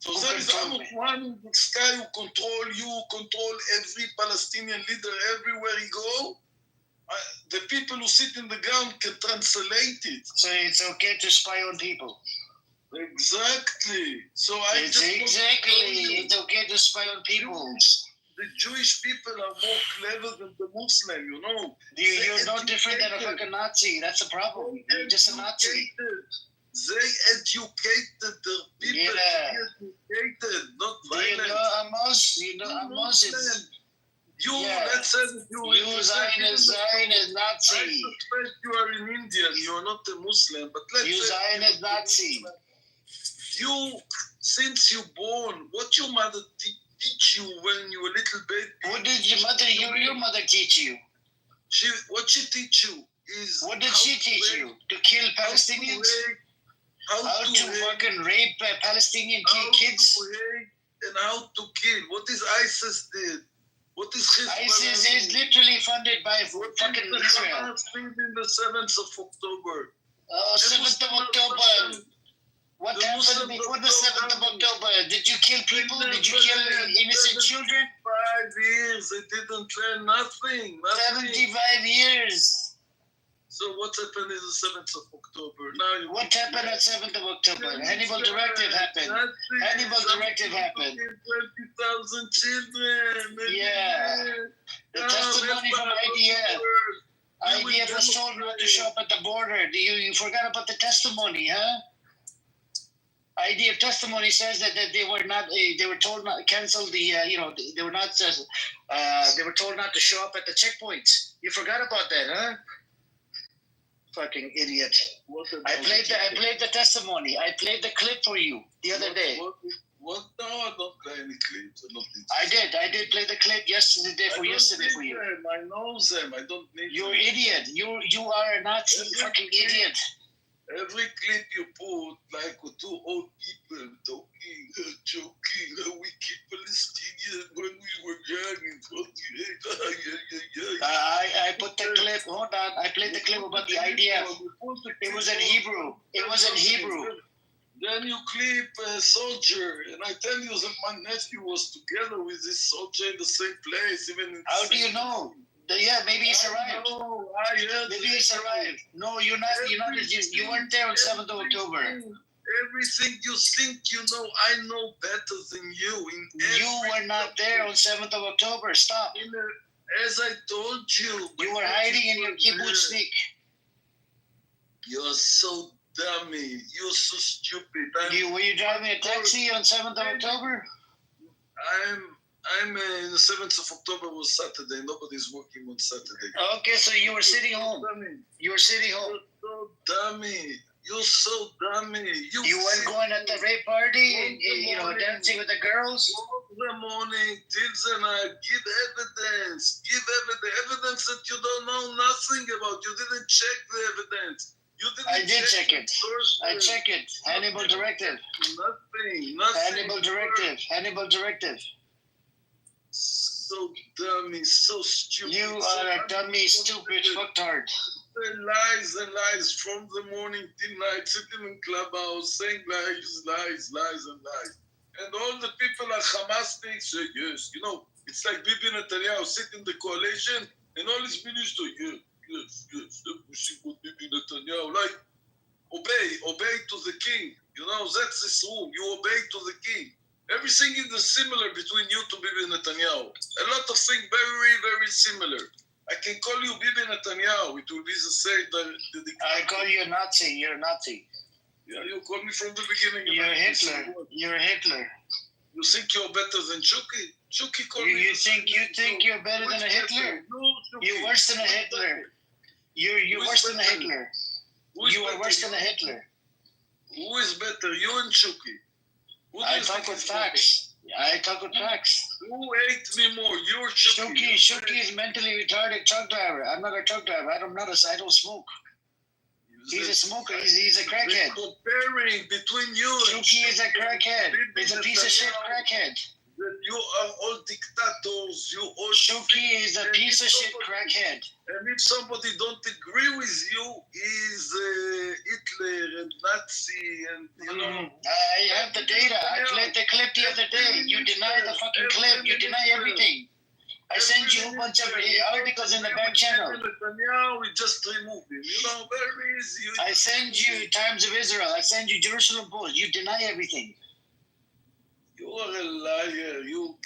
So there is Amos 1 in the sky who control you, control every Palestinian leader everywhere he go. The people who sit in the ground can translate it. So it's okay to spy on people. Exactly. So It's okay to spy on people. The Jewish people are more clever than the Muslim, you know. You're no different than a fucking Nazi. That's the problem. You're just a Nazi. They educated the people. Yeah. Educated, not Do you violent. know Amos? Amos is... Let's say that You Zionist Nazi. I suspect you are an Indian. You are not a Muslim, but let's You say Zionist Nazi. You, since you born, what your mother teach you when you were a little baby? What did your mother teach you? What she teach you is... What did she teach you? To kill Palestinians? How to fucking rape Palestinian kids? How to hate and how to kill. What is ISIS did? What is Hezbollah? ISIS is literally funded by fucking Israel. In the 7th of October. 7th of October. What happened before the 7th of October? Did you kill people? Did you kill innocent children? 5 years. They didn't learn nothing. 75 years. So what happened in the 7th of October? What happened at 7th of October? Hannibal Directive happened. Hannibal Directive happened. 20,000 children. Yeah. The testimony from IDF. IDF was told not to show up at the border. You forgot about the testimony, huh? IDF testimony says that they were told not cancel the they were told not to show up at the checkpoints. You forgot about that, huh? Fucking idiot. I played the testimony. I played the clip for you the other day. What? No, I don't play any clips. I did play the clip yesterday for you. I know them. I don't need You're an idiot. You are a Nazi fucking idiot. Every clip you put, like with two old people talking, joking, we keep Palestinian when we were young in 48. I put the clip. Hold on. I played the clip about the IDF. It was in Hebrew. It was in Hebrew. Then you clip a soldier, and I tell you that my nephew was together with this soldier in the same place, even in the How do you know? Yeah, maybe he's arrived. I heard Maybe he's arrived. No, you're not. You weren't there on 7th of October. Everything you think you know, I know better than you. You were not there on 7th of October. Stop. As I told you. You were hiding in your kibbutznik. You're so dummy. You're so stupid. Were you driving a taxi on 7th of October? I'm the 7th of October was Saturday. Nobody's working on Saturday. Okay, so you were sitting home. You were sitting home. You're so dummy. You're so dummy. You weren't going at the rape party and dancing with the girls? The morning, Tils and I give evidence. Evidence that you don't know nothing about. You didn't check the evidence. I did check it. I check it. Hannibal directive. Nothing. Hannibal directive. So dummy, so stupid. You are a dummy, stupid fucktard. Lies and lies from the morning till night, sitting in clubhouse, saying lies. And all the people are Hamasniks say yes. It's like Bibi Netanyahu sit in the coalition and all his ministers, yes, they're pushing what Bibi Netanyahu. Like, obey to the king. That's this rule. You obey to the king. Everything is similar between you to Bibi Netanyahu. A lot of things very, very similar. I can call you Bibi Netanyahu. It will be the same. I call you a Nazi. You're a Nazi. Yeah, you called me from the beginning. You're Hitler. You're Hitler. You think you're better than Chucky? Chucky called me. You think you're better than a Hitler? You're worse than a Hitler. You're worse than a Hitler. You are worse than a Hitler. Who is better, you and Chucky? I talk with facts. Who hates me more, you or Chucky? Chucky is mentally retarded truck driver. I'm not a truck driver. I don't smoke. He's a smoker. He's a crackhead. Comparing between you and Chucky is a crackhead. He's a piece of shit crackhead. You are all dictators. Chucky is a piece of shit crackhead. And if somebody don't agree with you, he's Hitler and Nazi and I have the data. I played the clip the other day. You deny the fucking clip. You deny everything. I send you a bunch of articles in the back channel. Now we just remove him. Very easy. I send you Times of Israel. I send you Jerusalem Post. You deny everything. You are a liar. You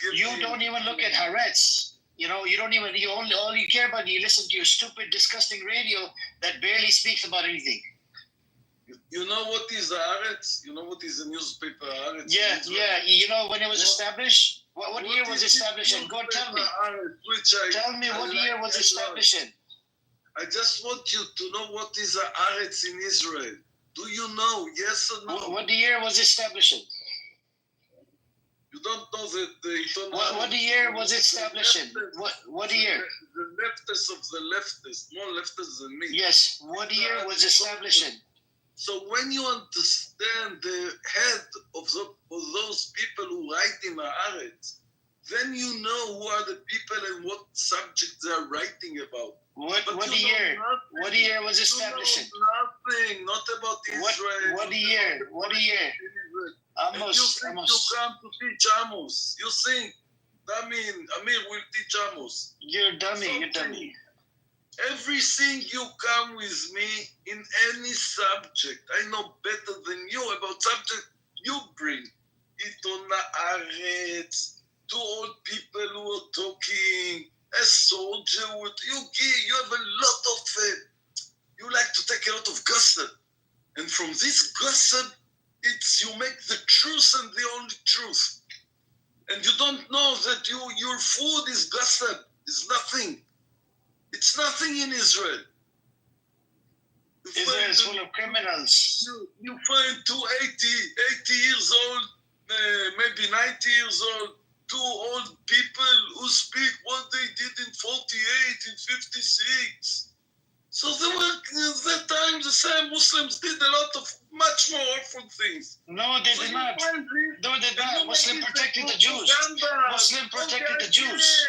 don't even look at Haaretz. You don't even. All you care about. You listen to your stupid, disgusting radio that barely speaks about anything. You know what is Haaretz? You know what is a newspaper Haaretz? Yeah. You know when it was established. What year was established? Go tell me. Tell me what year was established in. I just want you to know what is a Haaretz in Israel. Do you know? Yes or no? What year was established in? You don't know that What year was established in? What year? The leftists of the leftists, more leftists than me. Yes. What year was established in? So when you understand the head of those people who write in Haaretz, then you know who are the people and what subject they are writing about. What year? What year was established? Nothing, not about Israel. What year? Amos. You come to teach Amos. You think Amir will teach Amos. You're dummy. Everything you come with me in any subject, I know better than you about subject you bring. Iton Haaretz, two old people who are talking, a soldier with you have a lot of you like to take a lot of gossip. And from this gossip, you make the truth and the only truth. And you don't know that your food is gossip, is nothing. It's nothing in Israel. Israel is full of criminals. You find 80 years old, maybe 90 years old, two old people who speak what they did in 48, in 56. So there were that time the same Muslims did a lot of much more awful things. No, they did not. No, they did not. Muslim protected the Jews. Muslim protected the Jews.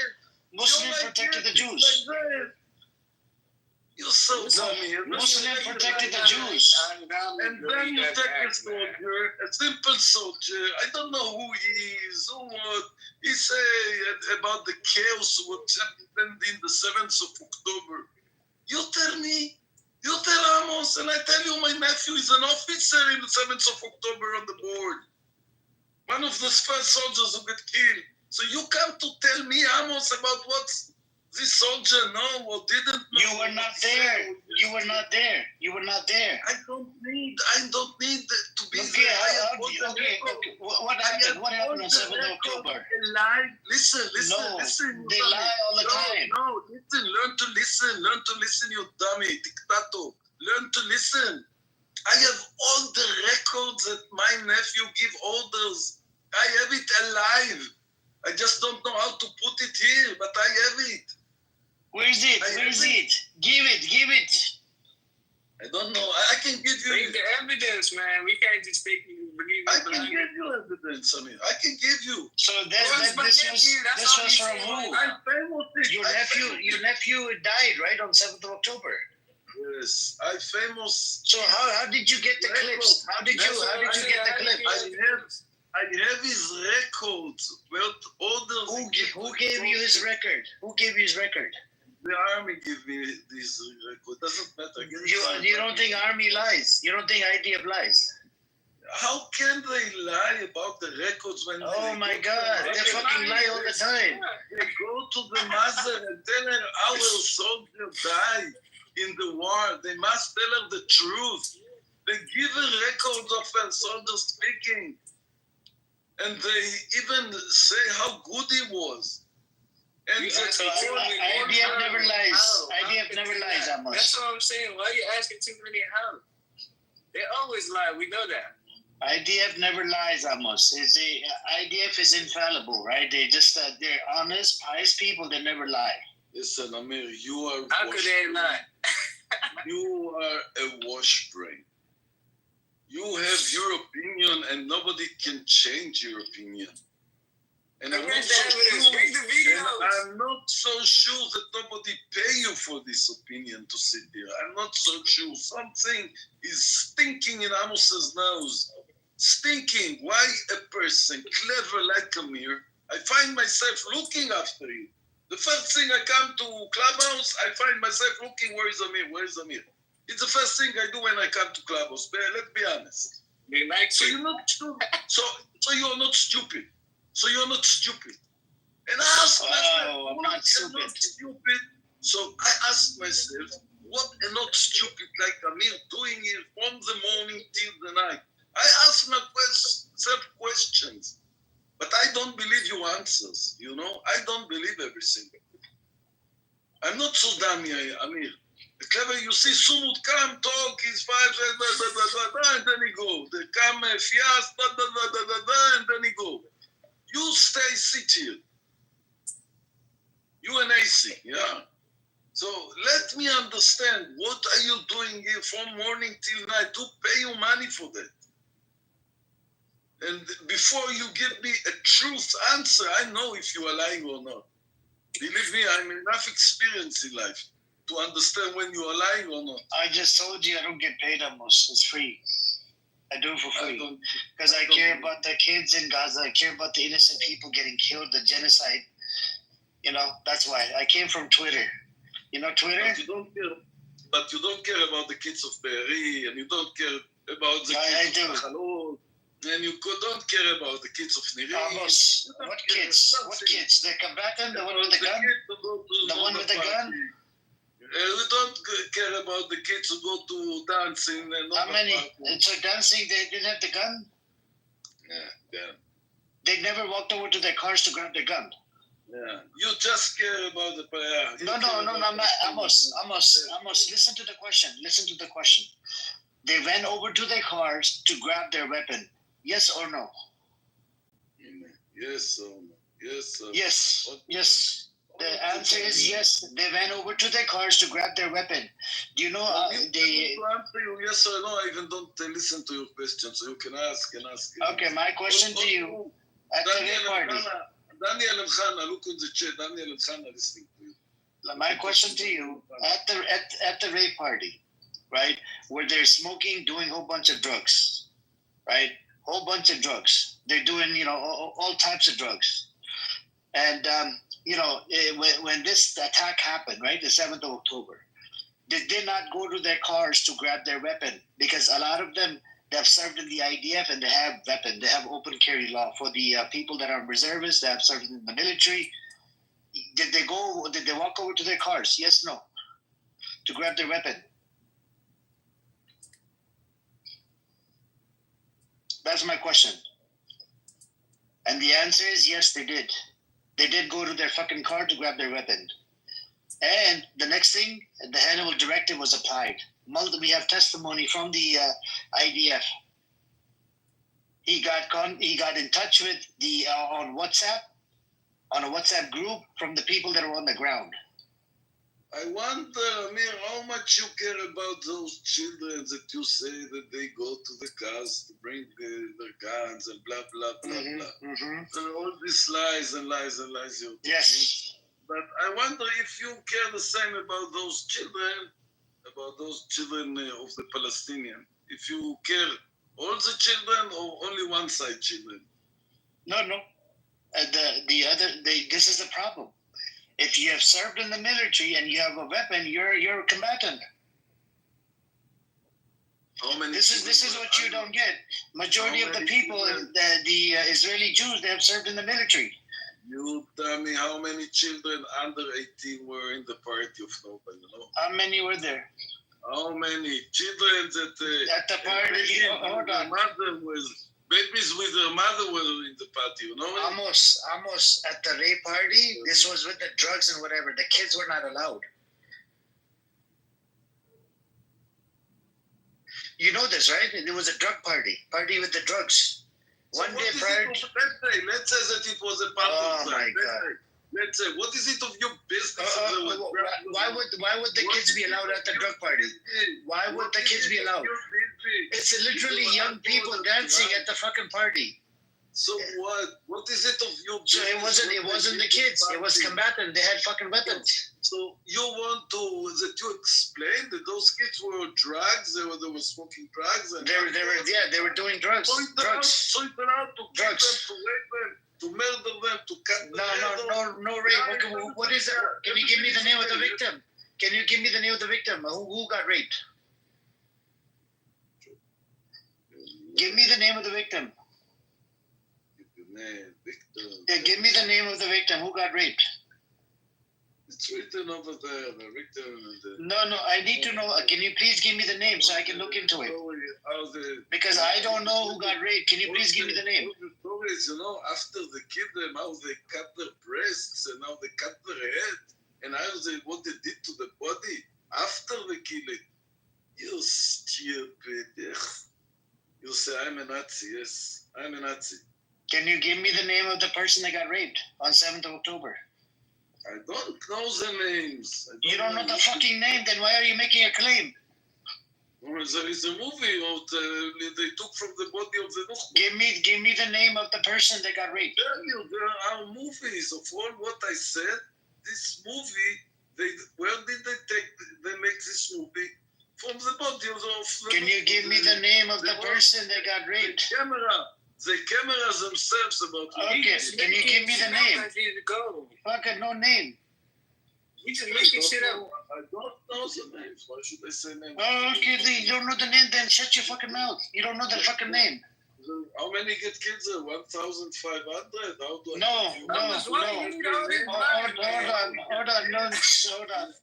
Muslim protected the Jews. You're so dummy. Muslim protected the Jews. And then you take a soldier, a simple soldier, I don't know who he is, or what, he say about the chaos what happened in the 7th of October. You tell Amos, and I tell you my nephew is an officer in the 7th of October on the board. One of the first soldiers who got killed. So you come to tell me, Amos, about what this soldier know or didn't know. You were not there. You were not there. You were not there. I don't need to be Okay, there. okay. What happened? What happened on 7th of October? Listen. No, listen. they lie all the time. No, listen. Learn to listen, you dummy, dictator. Learn to listen. I have all the records that my nephew give orders. I have it alive. I just don't know how to put it here, but I have it. Where is it? Give it. I don't know. I can give you. Bring the evidence, man. We can't just take you. I can give you evidence, Amir. I can give you. So this was from who? I'm famous. Your nephew died, right, on 7th of October. Yes, I'm famous. So how did you get the clips? How did you get the clips? I have his records. Well, orders. Who gave you his record? Who gave you his record? The army gave me this record. Doesn't matter. You don't think army lies? You don't think IDF lies? How can they lie about the records when? Oh my God! They fucking lie all the time. They go to the mother and tell her our soldier died in the war. They must tell her the truth. They give her records of her soldier speaking. And they even say how good he was. And IDF never lies. IDF never lies, Amos. That's what I'm saying. Why are you asking too many how? They always lie. We know that. IDF never lies, Amos. IDF is infallible, right? They're honest, pious people. They never lie. Listen, Amir, you are. How could they lie? You are a wash brain. You have your opinion, and nobody can change your opinion. And I'm not so sure that nobody pay you for this opinion to sit here. I'm not so sure. Something is stinking in Amos's nose. Stinking. Why a person clever like Amir? I find myself looking after you. The first thing I come to Clubhouse, I find myself looking, where is Amir? Where is Amir? It's the first thing I do when I come to Clubhouse. Let's be honest. So you're not stupid. So you're not stupid. So you're not stupid. And I ask myself, I'm not stupid. So I ask myself, what a not stupid like Amir doing here from the morning till the night? I ask myself questions, but I don't believe your answers. You know, I don't believe everything. I'm not so dumb, Amir. Clever, you see, Sumut come, talk, he's 5, and then he go. They come, Fias, and then he go. You stay, sit here. You and AC, yeah. So let me understand, what are you doing here from morning till night? To pay you money for that. And before you give me a truth answer, I know if you are lying or not. Believe me, I'm enough experience in life to understand when you are lying or not. I just told you I don't get paid almost. It's free. I do it for free. Because I care about the kids in Gaza. I care about the innocent people getting killed, the genocide. You know, that's why. I came from Twitter. You know Twitter? But you don't care about the kids of Be'eri, and you don't care about the kids of Chalot, and you don't care about the kids of Niri. Amos, what kids? What kids? The combatant, the one with the gun? The one with the gun? We don't care about the kids who go to dancing. How many? So dancing, they didn't have the gun? Yeah. They never walked over to their cars to grab their gun. Yeah. You just care about the prayer. No, Amos, listen to the question. Listen to the question. They went over to their cars to grab their weapon. Yes or no? Yes or no? Yes. Yes. The answer is yes. They ran over to their cars to grab their weapon. Do you know they? To answer you yes or no, I even don't listen to your question, so you can ask and ask. Okay, my question to you: at the rape party. Daniel and Hannah, look in the chat. Daniel and Hannah listening to you. My question to you: at the rape party, right, where they're smoking, doing a whole bunch of drugs, right? Whole bunch of drugs. They're doing, all types of drugs. And, when this attack happened, right, the 7th of October, they did not go to their cars to grab their weapon because a lot of them, they have served in the IDF and they have weapons. They have open carry law. For the people that are reservists, that have served in the military, did they walk over to their cars? Yes, no. To grab their weapon. That's my question. And the answer is yes, they did. They did go to their fucking car to grab their weapon. And the next thing, the Hannibal directive was applied. We have testimony from the IDF. He got in touch with the on a WhatsApp group from the people that were on the ground. I wonder, Amir, how much you care about those children that you say that they go to the cars to bring their guns and blah, blah, blah, blah. And all these lies and lies and lies. Yes. But I wonder if you care the same about those children of the Palestinian. If you care all the children or only one side children? No. This is the problem. If you have served in the military and you have a weapon, you're a combatant. This is what you don't get. Majority of the people, the Israeli Jews, they have served in the military. You tell me how many children under 18 were in the party of Nobel, How many were there? How many children that at the party? Hold on. Mother was babies with their mother were in the party, Almost at the rape party. This was with the drugs and whatever. The kids were not allowed. You know this, right? It was a drug party with the drugs. So one day prior. Let's say that it was a part of that. My God. Let's say, what is it of your business? Why would the kids be allowed at the drug party? Why would the kids be allowed? It's literally young people dancing at the fucking party. So what? What is it of your business? So it wasn't the kids. It was combatant. They had fucking weapons. So you want that you explain that those kids were drugs? They were smoking drugs. And they were doing drugs. So it allowed to kill them, to rape them, to murder them, to cut them. No rape. Okay, what is it? Can you give me the name of the victim? Can you give me the name of the victim? Who got raped? Give me the name of the victim. Give me the name of the victim. Who got raped? It's written over there. The victim. No. I need to know. Can you please give me the name so I can look into it? Because I don't know who got raped. Can you please give me the name? The stories, after they killed them, how they cut their breasts and how they cut their head and what they did to the body after they kill it. You stupid. You say, I'm a Nazi. Yes, I'm a Nazi. Can you give me the name of the person that got raped on 7th of October? I don't know the names. You don't know the fucking name, then why are you making a claim? Well, there is a movie they took from the body of the Nukhba. Give me the name of the person that got raped. I tell you, there are movies of all what I said. This movie, where did they make this movie? From the body of the Can you give me the name of the person that got raped? The cameras themselves about. Okay, can you give me the name? Fucking no name. You just making shit up. I don't know the names. Why should I say names? Okay, you don't know the name, then shut your fucking mouth. You don't know the fucking name. How many get killed there? 1,500? How do I Hold on.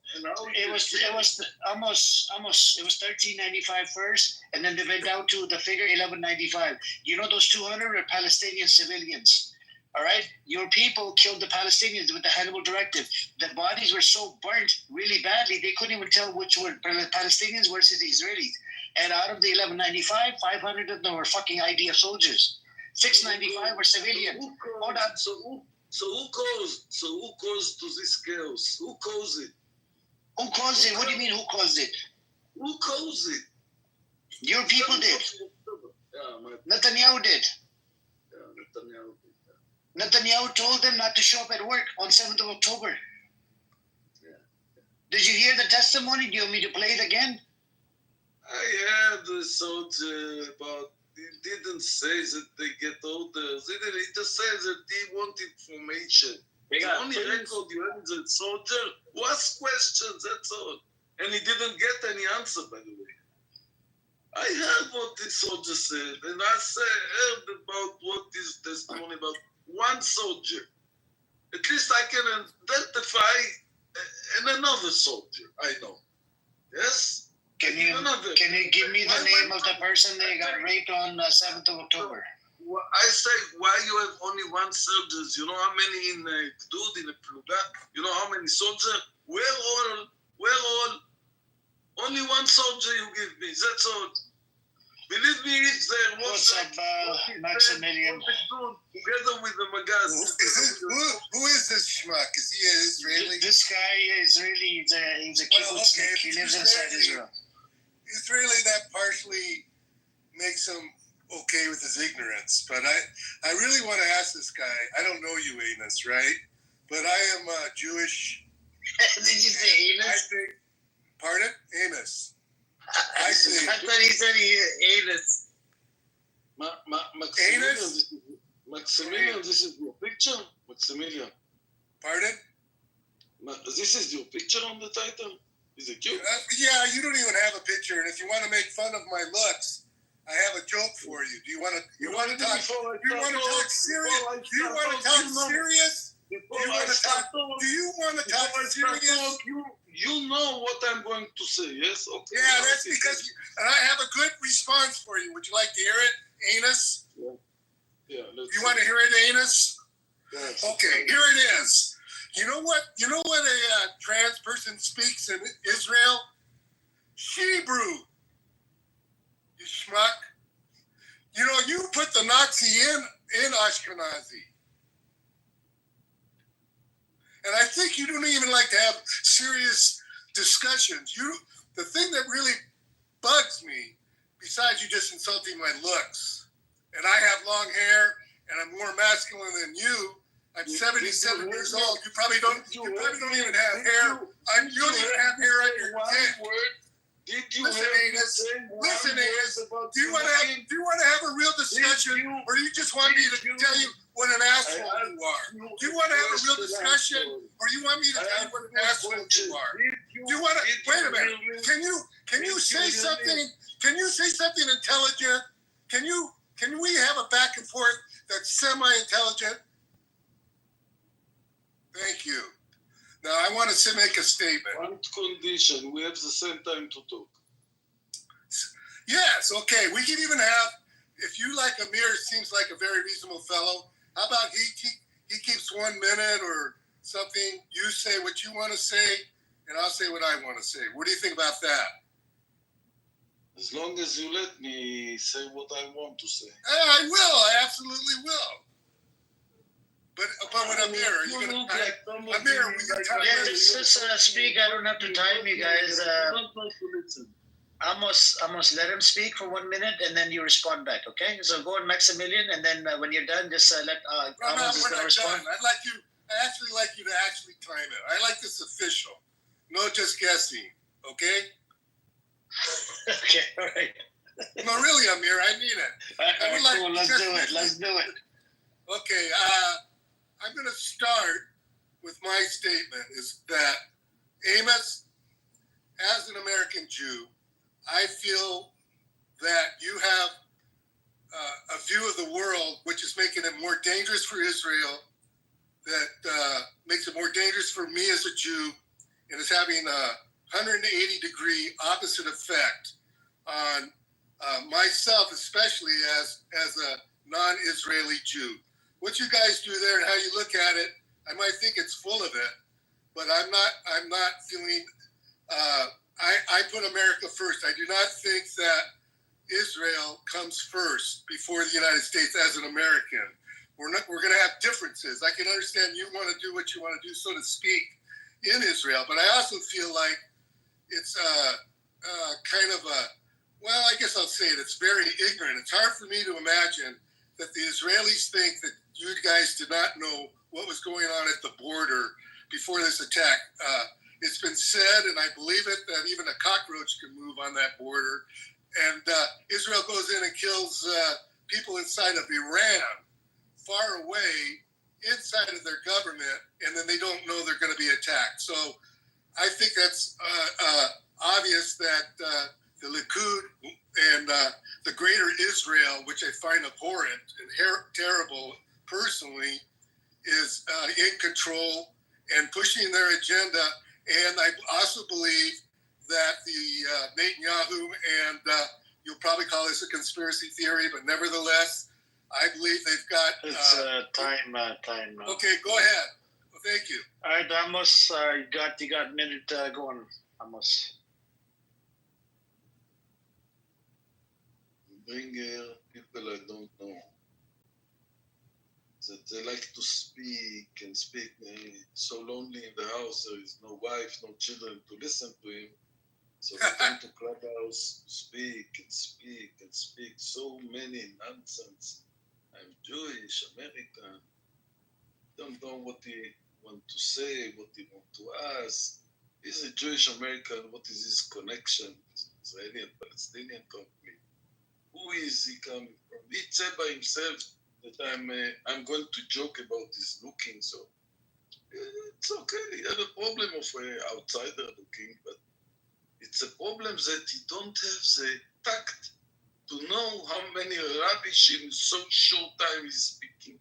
It was almost 1,395 first, and then they went down to the figure 1,195. You know those 200 were Palestinian civilians. All right, your people killed the Palestinians with the Hannibal directive. The bodies were so burnt really badly they couldn't even tell which were Palestinians versus the Israelis. And out of the 1,195, 500 of them were fucking IDF soldiers. 695 were civilians. Hold on. So who caused to this chaos? Who caused it? Who caused it? What do you mean who caused it? Who caused it? Your people did. Yeah, Netanyahu did. Netanyahu did. Netanyahu told them not to show up at work on 7th of October. Yeah. Did you hear the testimony? Do you want me to play it again? I heard the soldier, but he didn't say that they get orders. He just said that he want information. The only record you have is a soldier who asked questions, that's all. And he didn't get any answer, by the way. I heard what the soldier said, and I heard about what is testimony about one soldier. At least I can identify another soldier I know. Yes? Can you give me the name of the person that got raped on 7th of October? Well, I say, why you have only one soldier? You know how many in Gdud, in a Pluga? You know how many soldiers? We're all, only one soldier you give me, that's all. Believe me, if there was What's up, Maximilian? together with the Magaz. Who is this schmuck? Is he an Israeli? This guy is Israeli. He's a kibbutznik. He lives inside Israel. Israeli, that partially makes him okay with his ignorance. But I really want to ask this guy. I don't know you, Amos, right? But I am Jewish. Did you say Amos? I think. Pardon? Amos. I thought he said Amos. Maximilian, this is your picture? Maximilian. Pardon? This is your picture on the title? Is it cute? Yeah, you don't even have a picture. And if you want to make fun of my looks, I have a joke for you. Do you want to talk? Do you want to talk serious? Do you want to talk serious? Do you want to talk serious? You know what I'm going to say, yes? Okay. Yeah, that's because and I have a good response for you. Would you like to hear it, Anus? Yeah. You want to hear it, Anus? Yes. Okay, here it is. You know what a trans person speaks in Israel? Hebrew. You schmuck. You know, you put the Nazi in Ashkenazi. And I think you don't even like to have serious discussions. The thing that really bugs me, besides you just insulting my looks, and I have long hair and I'm more masculine than you. I'm 77 years old. You probably don't even have hair. You don't even have hair on your dick. Listen, Anus. Do you want to have a real discussion, or do you just want me to tell you what an asshole you are? Do you want to have a real discussion, or you want me to tell you what an asshole you are? Do you want to? Wait a minute. Can you say something? Can you say something intelligent? Can we have a back and forth that's semi-intelligent? Thank you. Now I want to make a statement. One condition: we have the same time to talk. Yes. Okay. We can even have. If you like Amir, seems like a very reasonable fellow. How about he keeps 1 minute or something? You say what you want to say, and I'll say what I want to say. What do you think about that? As long as you let me say what I want to say. I will. I absolutely will. But with Amir, are you going to... Amir, we got time. Yeah, just speak. I don't have to time you guys. Almost let him speak for 1 minute, and then you respond back, okay? So go on Maximilian, and then when you're done, just let Amos is going to respond. I actually like you to actually time it. I like this official. No just guessing, okay? Okay, all right. No, really, Amir, I mean it. Cool, let's do it. Okay, I'm going to start with my statement is that, Amos, as an American Jew, I feel that you have a view of the world which is making it more dangerous for Israel, that makes it more dangerous for me as a Jew, and is having a 180-degree opposite effect on myself, especially as a non-Israeli Jew. What you guys do there and how you look at it, I might think it's full of it, but I'm not feeling. I put America first. I do not think that Israel comes first before the United States as an American. we're going to have differences. I can understand you want to do what you want to do, so to speak, in Israel, but I also feel like it's kind of well, I guess I'll say it, it's very ignorant. It's hard for me to imagine that the Israelis think that you guys did not know what was going on at the border before this attack. It's been said, and I believe it, that even a cockroach can move on that border. And Israel goes in and kills people inside of Iran, far away, inside of their government, and then they don't know they're going to be attacked. So I think that's obvious that the Likud and the greater Israel, which I find abhorrent and terrible personally, is in control and pushing their agenda. And I also believe that the Netanyahu, and you'll probably call this a conspiracy theory, but nevertheless, I believe they've got... It's time. Okay, go ahead. Well, thank you. All right, Amos, you got a minute going, Amos. Bring people I don't know. That they like to speak and speak. It's so lonely in the house. There is no wife, no children to listen to him. So they come to Clubhouse to speak and speak and speak. So many nonsense. I'm Jewish, American. Don't know what he want to say, what he want to ask. He's a Jewish American. What is his connection? Israeli and Palestinian conflict. Who is he coming from? He said by himself that I'm going to joke about his looking. So it's okay. He had a problem of an outsider looking, but it's a problem that he don't have the tact to know how many rubbish in so short time he's speaking.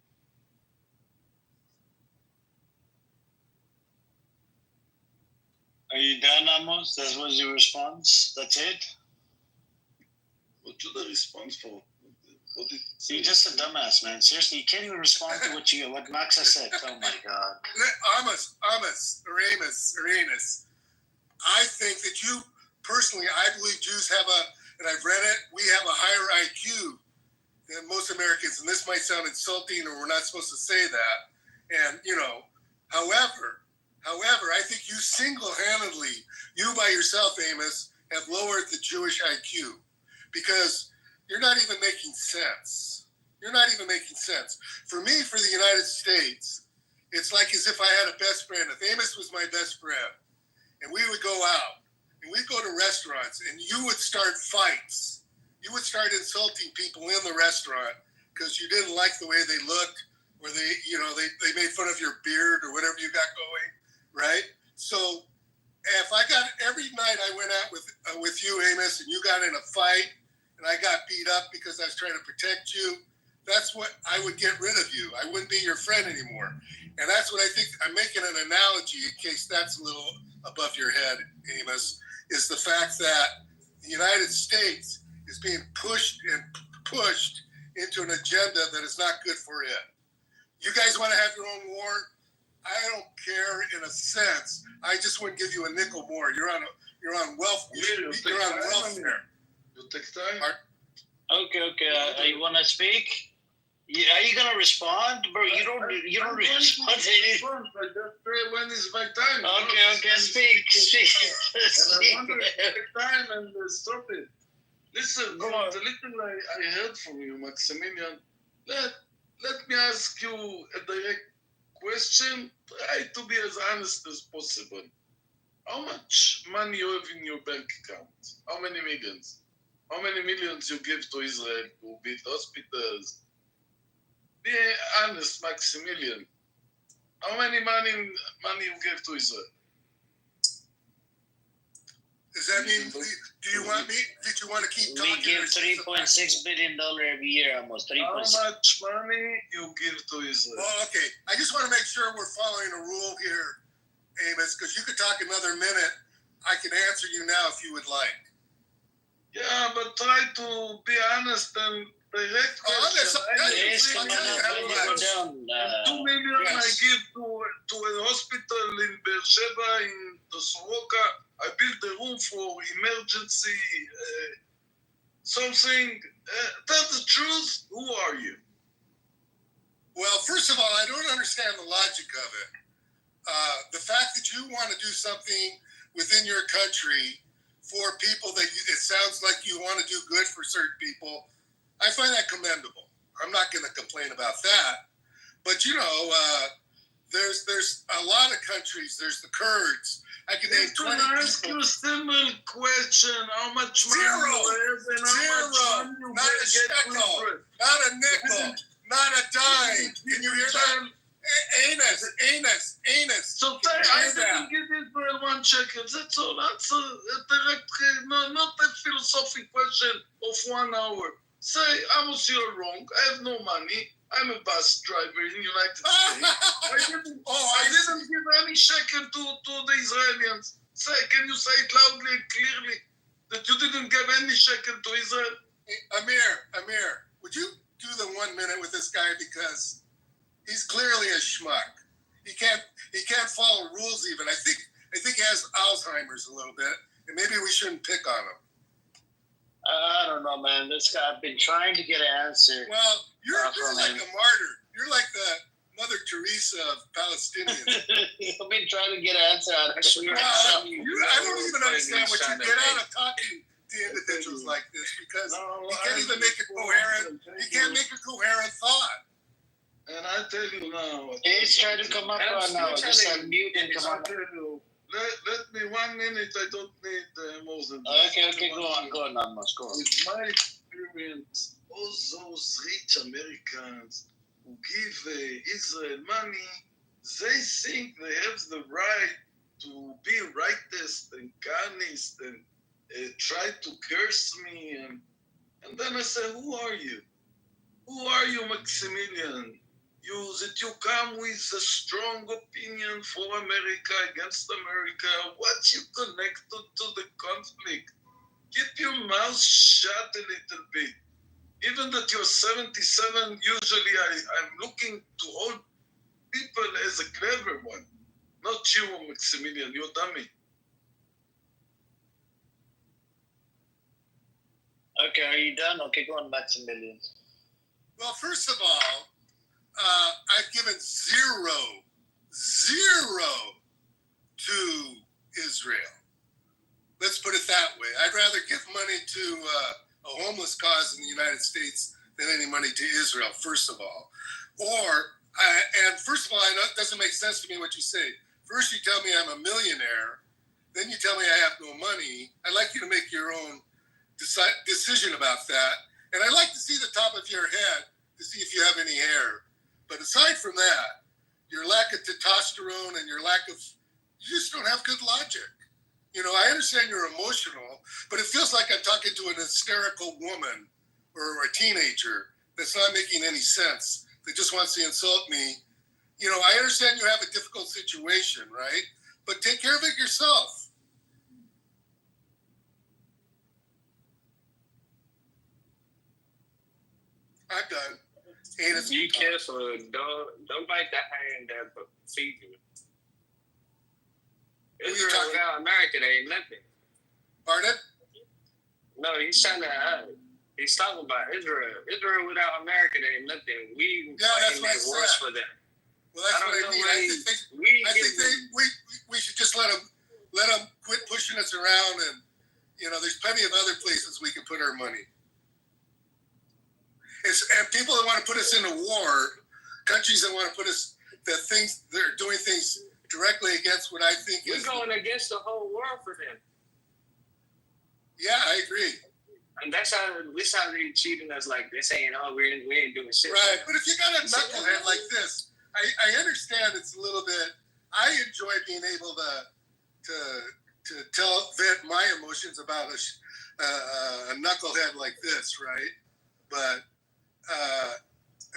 Are you done, Amos? That was your response? That's it? What should I respond for? You're just a dumbass, man. Seriously, you can't even respond to what Max has said. Oh my God. Amos, I think that you, personally, I believe Jews have and I've read it, we have a higher IQ than most Americans, and this might sound insulting or we're not supposed to say that. And, however, I think you single-handedly, you by yourself, Amos, have lowered the Jewish IQ because you're not even making sense. For me, for the United States, it's like as if I had a best friend. If Amos was my best friend, and we would go out, and we'd go to restaurants, and you would start fights. You would start insulting people in the restaurant because you didn't like the way they looked, or they made fun of your beard or whatever you got going, right? So if I got every night I went out with you, Amos, and you got in a fight, and I got beat up because I was trying to protect you, that's what I would get rid of you. I wouldn't be your friend anymore. And that's what I think. I'm making an analogy in case that's a little above your head, Amos, is the fact that the United States is being pushed into an agenda that is not good for it. You guys want to have your own war? I don't care in a sense. I just wouldn't give you a nickel more. You're on welfare. You're on welfare. You'll take time. Okay. You want to speak? Yeah, are you gonna respond, bro? You don't respond to anything. I just say when is my time. Okay. Speak. And I want to take time and stop it. Listen, the little I heard from you, Maximilian. Let me ask you a direct question. Try to be as honest as possible. How much money you have in your bank account? How many millions? How many millions you give to Israel to build hospitals? Be honest, Maximilian. How many money you give to Israel? Does that mean, did you want to keep talking? We give $3.6 billion every year, almost. How much money you give to Israel? Oh, okay. I just want to make sure we're following a rule here, Amos, because you could talk another minute. I can answer you now if you would like. Yeah, but try to be honest and direct question. $2 million I give to a hospital in Beer Sheva, in the Soroka. I built a room for emergency something. Tell the truth. Who are you? Well, first of all, I don't understand the logic of it. The fact that you want to do something within your country for people that it sounds like you want to do good for certain people, I find that commendable. I'm not going to complain about that. But there's a lot of countries. There's the Kurds. I can name 20 Can I ask people. you a simple question? How much money Zero. you have and how much money you Not a get shekel. for it? Not a nickel. Not a dime. Can you hear that? Anus. So Can you I hear that? didn't give Israel 1 shekel. That's all. That's a direct, not a philosophical question of 1 hour. Say, Amos, you're wrong. I have no money. I'm a bus driver in the United States. I didn't give any shekel to the Israelis. Say, can you say it loudly and clearly that you didn't give any shekel to Israel? Amir, would you do the 1 minute with this guy, because he's clearly a schmuck. He can't follow rules even. I think he has Alzheimer's a little bit, and maybe we shouldn't pick on him. I don't know, man. This guy, I've been trying to get an answer. Well, you're like a martyr. You're like the Mother Teresa of Palestinians. I've been trying to get an answer out of it. I don't even understand what you get out of talking to individuals like this, because he can't even make a coherent. He can't make a coherent thought. And I tell you now. He's trying to come up right now. Just unmute and come on. Let me 1 minute. I don't need more than Okay, go on, Amos, go on. With my experience, all those rich Americans who give Israel money, they think they have the right to be rightist and Zionist and try to curse me. And then I say, who are you? Who are you, Maximilian? That you come with a strong opinion for America, against America. What you connected to the conflict? Keep your mouth shut a little bit. Even that you're 77, usually I'm looking to old people as a clever one. Not you, Maximilian, you dummy. Okay, are you done? Okay, go on, Maximilian. Well, first of all, I've given zero to Israel. Let's put it that way. I'd rather give money to a homeless cause in the United States than any money to Israel, first of all. And first of all, it doesn't make sense to me what you say. First you tell me I'm a millionaire, then you tell me I have no money. I'd like you to make your own decision about that. And I'd like to see the top of your head to see if you have any hair. But aside from that, your lack of testosterone and you just don't have good logic. I understand you're emotional, but it feels like I'm talking to an hysterical woman or a teenager that's not making any sense, that just wants to insult me. I understand you have a difficult situation, right? But take care of it yourself. I'm done. Be careful. Don't bite the hand that feeds you. Israel without America, they ain't nothing. Pardon? No, he's talking about Israel. Israel without America, they ain't nothing. That's what I said. Worse for them. Well, that's what I mean. I think we should just let them quit pushing us around, and there's plenty of other places we can put our money. And people that want to put us in a war, countries that want to put us, they're doing things directly against what I think We're going against the whole world for them. Yeah, I agree. And that's how they're treating us, like they're saying, we ain't doing shit. Right, but if you got a knucklehead like this, I understand it's a little bit, I enjoy being able to vent my emotions about a knucklehead like this, right? But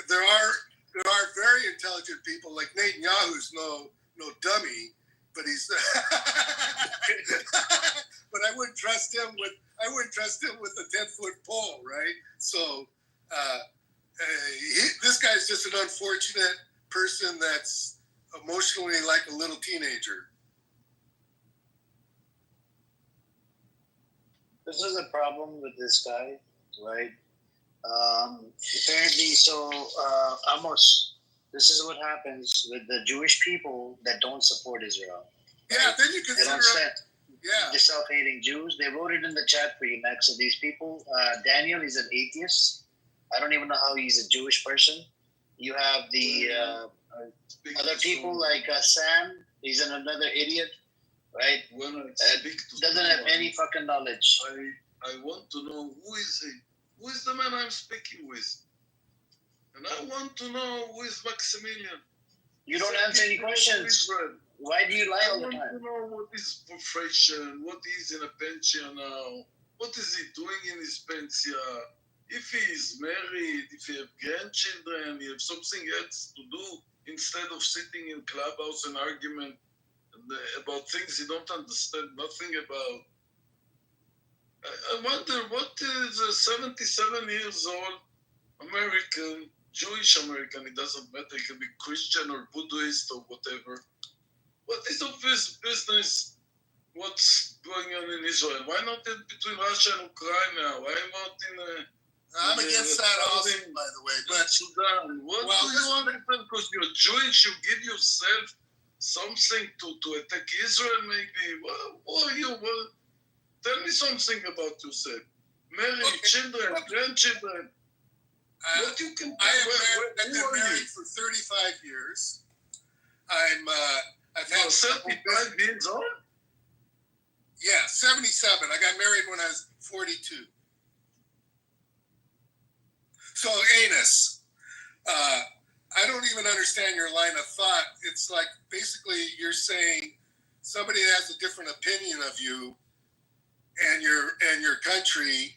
there are very intelligent people, like Netanyahu's no dummy, but he's but I wouldn't trust him with a 10-foot pole, right? So this guy's just an unfortunate person that's emotionally like a little teenager. This is a problem with this guy, right? Apparently, Amos, this is what happens with the Jewish people that don't support Israel. Yeah, then you They consider don't set yeah. the self-hating Jews. They wrote it in the chat for you, Max. So these people, Daniel is an atheist. I don't even know how he's a Jewish person. You have the other people like Sam. He's another idiot, right? When I speak to doesn't have someone, any fucking knowledge. I want to know who is he? Who is the man I'm speaking with? And I want to know who is Maximilian. You don't answer any questions. Why do you lie all the time? I want to know what is profession, what is in a pension now, what is he doing in his pension, if he is married, if he have grandchildren, he have something else to do instead of sitting in clubhouse and argument about things he don't understand nothing about. I wonder what is a 77 years old American, Jewish American, it doesn't matter, it can be Christian or Buddhist or whatever. What is of his business? What's going on in Israel? Why not in between Russia and Ukraine? Why not in I'm against that also, by the way. But Sudan? What do you understand? Because you're Jewish, you give yourself something to attack Israel, maybe. Who are you? Well, tell me something about yourself. Married, children, grandchildren. What you can? I've been married for 35 years. I've had 35 years old. Yeah, 77. I got married when I was 42. So, Anus, I don't even understand your line of thought. It's like basically you're saying somebody has a different opinion of you and your country,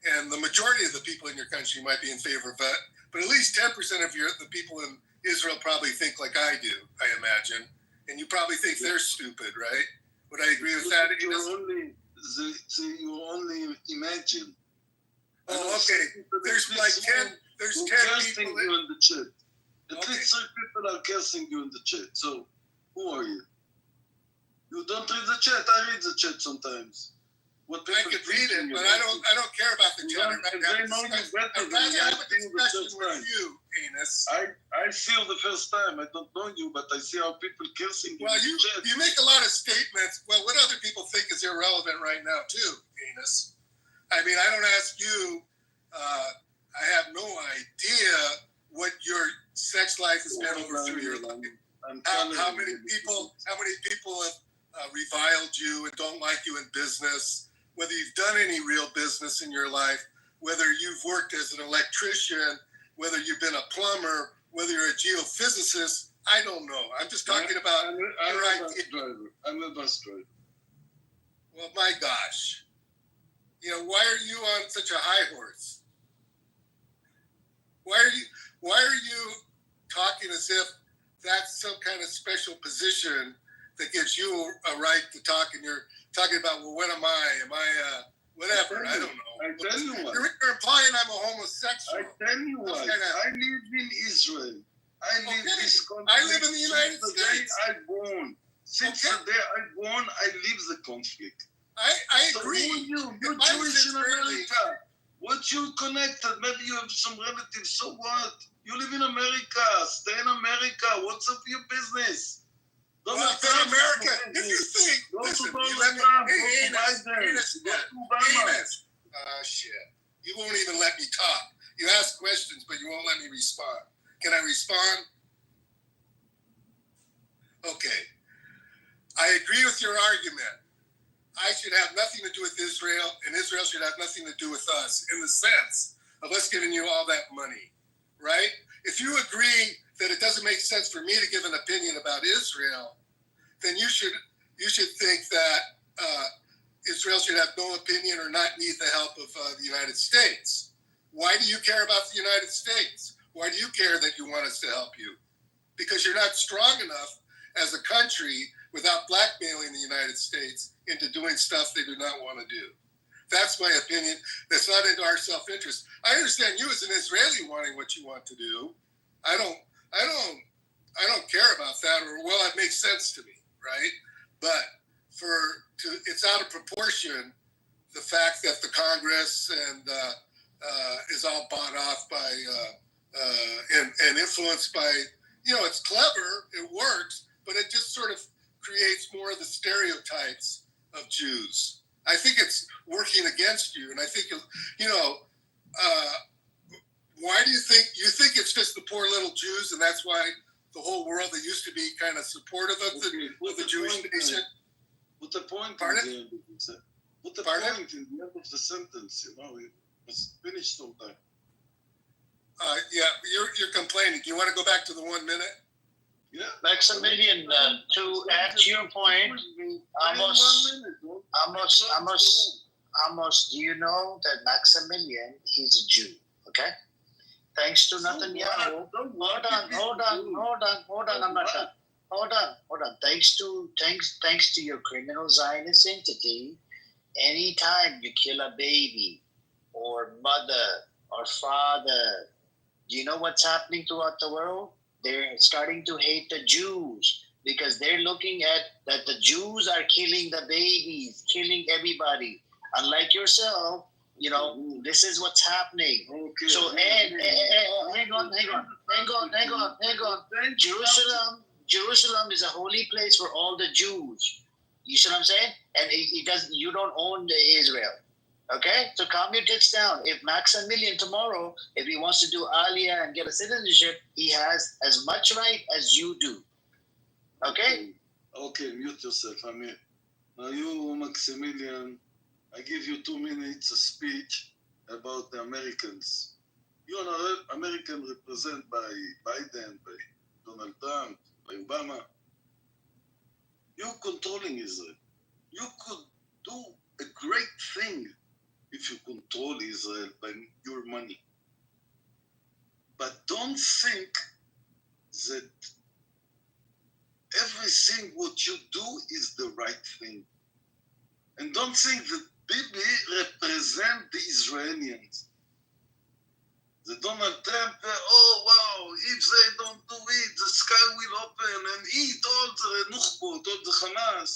and the majority of the people in your country might be in favor of that, but at least 10% of the people in Israel probably think like I do, I imagine, and you probably think they're stupid, right? Would I agree with that? You only imagine. Oh, okay. There's like 10. There's 10 people you in the chat. At least 3 people are cursing you in the chat. So, who are you? You don't read the chat. I read the chat sometimes. I could read it, but I don't care about the chat. They know you better than I have a discussion with you, Anus. I feel the first time. I don't know you, but I see how people cursing you. Well, you make a lot of statements. Well, what other people think is irrelevant right now, too, Anus. I mean, I don't ask you. I have no idea what your sex life has been over through your life. How many people have reviled you and don't like you in business? Whether you've done any real business in your life, whether you've worked as an electrician, whether you've been a plumber, whether you're a geophysicist, I don't know. I'm just talking about I'm a bus driver. Well, my gosh. Why are you on such a high horse? Why are you talking as if that's some kind of special position that gives you a right to talk, and you're talking about, well, what am I? Am I whatever? I don't know. I tell you what. You're implying I'm a homosexual. I tell you what. I live in Israel. I live in this country. I live in the United States. Since the day I born. Since the day I born, I live the conflict. I agree. So you're Jewish in America. What you connected? Maybe you have some relatives. So what? You live in America. Stay in America. What's up your business? Well, in America, if you think, listen, you let me, shit. You won't even let me talk. You ask questions, but you won't let me respond. Can I respond? Okay. I agree with your argument. I should have nothing to do with Israel, and Israel should have nothing to do with us, in the sense of us giving you all that money, right? If you agree that it doesn't make sense for me to give an opinion about Israel, then you should think that Israel should have no opinion or not need the help of the United States. Why do you care about the United States? Why do you care that you want us to help you? Because you're not strong enough as a country without blackmailing the United States into doing stuff they do not want to do. That's my opinion. That's not in our self-interest. I understand you as an Israeli wanting what you want to do. I don't care about that, or well, it makes sense to me, right? But it's out of proportion the fact that the Congress and is all bought off by and influenced by it's clever, it works, but it just sort of creates more of the stereotypes of Jews. I think it's working against you, and I think, why do you think it's just the poor little Jews, and that's why the whole world that used to be kind of supportive of the Jewish nation? Put the point Pardon? in the end. Put the point in the end of the sentence. It was finished sometime. You're complaining. Do you want to go back to the 1 minute? Yeah. Maximilian, to add to your point, Amos, do you know that Maximilian, he's a Jew, okay? Thanks to Netanyahu. Hold on, I'm not done. Hold on. Thanks to your criminal Zionist entity, anytime you kill a baby or mother or father, do you know what's happening throughout the world? They're starting to hate the Jews because they're looking at that the Jews are killing the babies, killing everybody. Unlike yourself, this is what's happening. Okay. So, hang on. Jerusalem is a holy place for all the Jews. You see what I'm saying? And you don't own Israel. Okay? So calm your tits down. If Maximilian tomorrow, if he wants to do Aliyah and get a citizenship, he has as much right as you do. Okay? Okay, mute yourself. Now you, Maximilian, I give you 2 minutes a speech about the Americans. You are American represented by Biden, by Donald Trump, by Obama. You're controlling Israel. You could do a great thing if you control Israel by your money. But don't think that everything what you do is the right thing. And don't think that Bibi represent the Israelis. The Donald Trump, if they don't do it, the sky will open and eat all the Nukhbot, all the Hamas,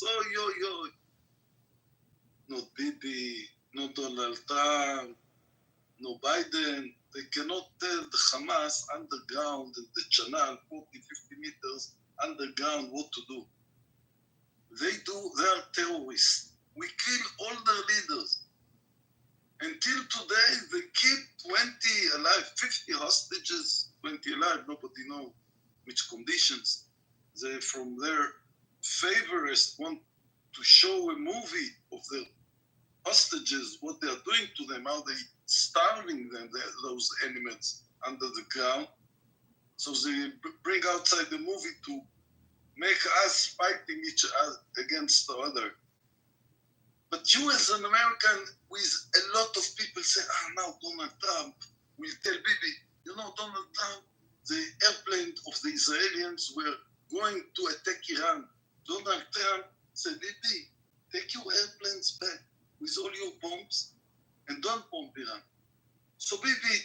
Not Bibi, not Donald Trump, no Biden. They cannot tell the Hamas underground in the channel, 40, 50 meters underground what to do. They are terrorists. We kill all their leaders. Until today, they keep 20 alive, 50 hostages, 20 alive, nobody knows which conditions. They, from their favorites, want to show a movie of the hostages, what they are doing to them, how they starving them, those animals under the ground. So they bring outside the movie to make us fighting each other against the other. But you as an American, with a lot of people say, now Donald Trump will tell Bibi, Donald Trump, the airplane of the Israelis were going to attack Iran. Donald Trump said, Bibi, take your airplanes back with all your bombs and don't bomb Iran. So Bibi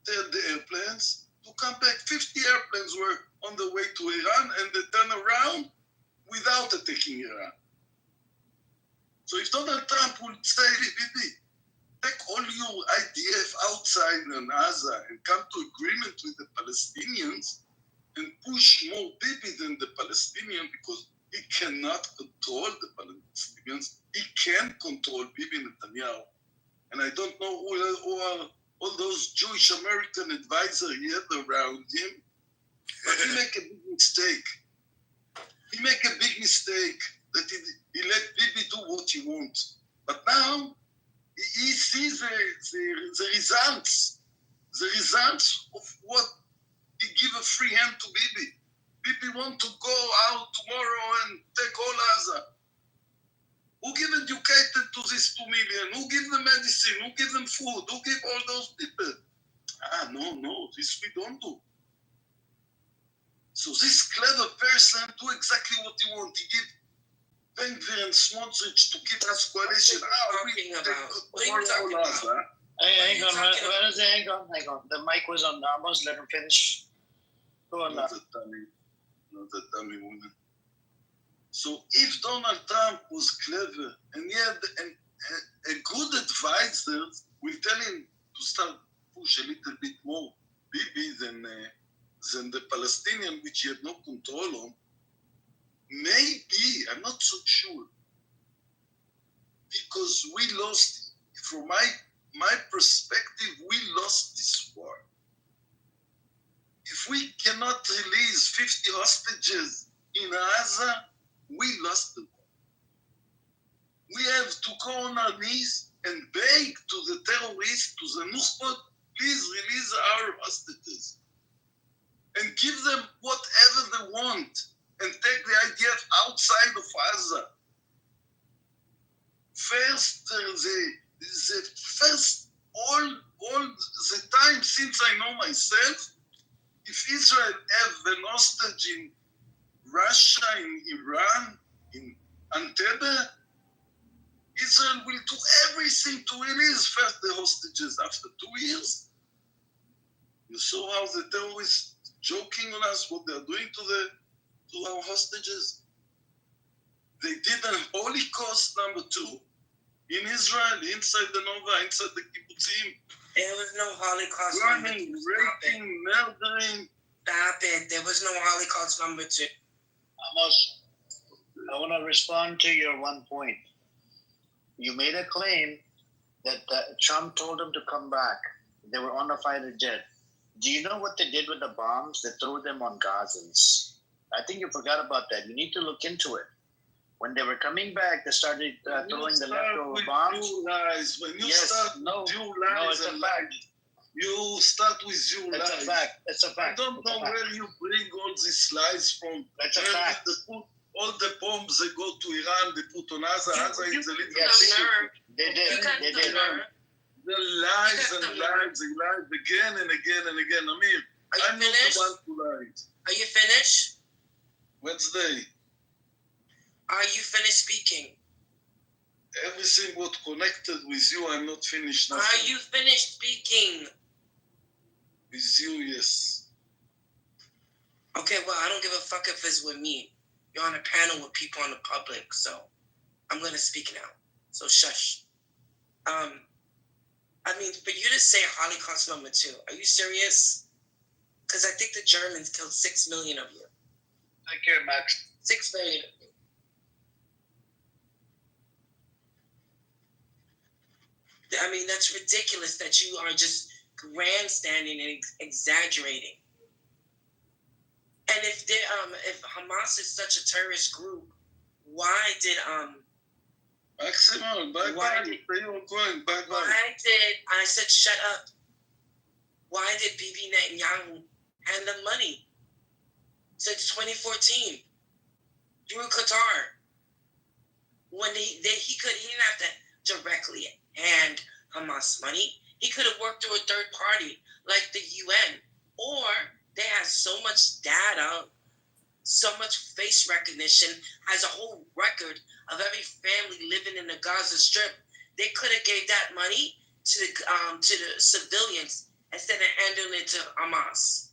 tell the airplanes to come back. 50 airplanes were on the way to Iran and they turn around without attacking Iran. So if Donald Trump would say, Bibi, take all your IDF outside in Gaza and come to agreement with the Palestinians and push more Bibi than the Palestinian because he cannot control the Palestinians. He can control Bibi Netanyahu. And I don't know who are all those Jewish American advisors he had around him, but he make a big mistake. He make a big mistake that he let Bibi do what he wants. But now he sees the results of what he give a free hand to Bibi. Bibi want to go out tomorrow and take all Gaza. Who give educated to these 2 million? Who give them medicine? Who give them food? Who give all those people? No, this we don't do. So this clever person do exactly what he want. He give Ben-Gvir and Smotrich to keep us coalition. What are you talking about? Hang on. The mic was on Amos. Let him finish. Go on now. Not a dummy woman. So if Donald Trump was clever and he had a good advisor, will tell him to start push a little bit more Bibi than than the Palestinian, which he had no control on. Maybe, I'm not so sure, because we lost, from my perspective, we lost this war. If we cannot release 50 hostages in Gaza, we lost the war. We have to go on our knees and beg to the terrorists, to the Nukhbot, please release our hostages and give them whatever they want and take the IDF outside of Gaza. First, the first, all the time since I know myself, if Israel have an hostage in Russia, in Iran, in Entebbe, Israel will do everything to release first the hostages. After 2 years, you saw how the terrorists joking on us, what they're doing to our hostages. They did a Holocaust number 2 in Israel, inside the Nova, inside the kibbutzim. There was no Holocaust Burning, raping, murdering. Stop it. There was no Holocaust number 2. Amos, I want to respond to your one point. You made a claim that Trump told them to come back. They were on a fighter jet. Do you know what they did with the bombs? They threw them on Gazans. I think you forgot about that. You need to look into it. When they were coming back, they started throwing the leftover bombs. When you start with your lies, it's a fact. You start with your lies. It's a fact. It's a fact. I don't know where you bring all these lies from. That's a fact. All the bombs they go to Iran, they put on Gaza. Gaza is a little bit. They did. They did. The lies and lies and lies again and again and again. Amir, I'm not the one who lies. Are you finished? Wednesday. Are you finished speaking? Everything what connected with you, I'm not finished. Nothing. Are you finished speaking? With you, yes. Okay, well, I don't give a fuck if it's with me. You're on a panel with people in the public, so I'm going to speak now. So shush. I mean, for you to say Holocaust number 2, are you serious? Because I think the Germans killed 6 million of you. Take care, Max. 6 million of you. I mean, that's ridiculous that you are just grandstanding and exaggerating. And if Hamas is such a terrorist group, why did Maximum, why did I said shut up? Why did Bibi Netanyahu hand them money since 2014 through Qatar? When he didn't have to directly hand Hamas money. He could have worked through a third party like the UN, or they had so much data, so much face recognition, has a whole record of every family living in the Gaza Strip. They could have gave that money to the civilians instead of handing it to Hamas.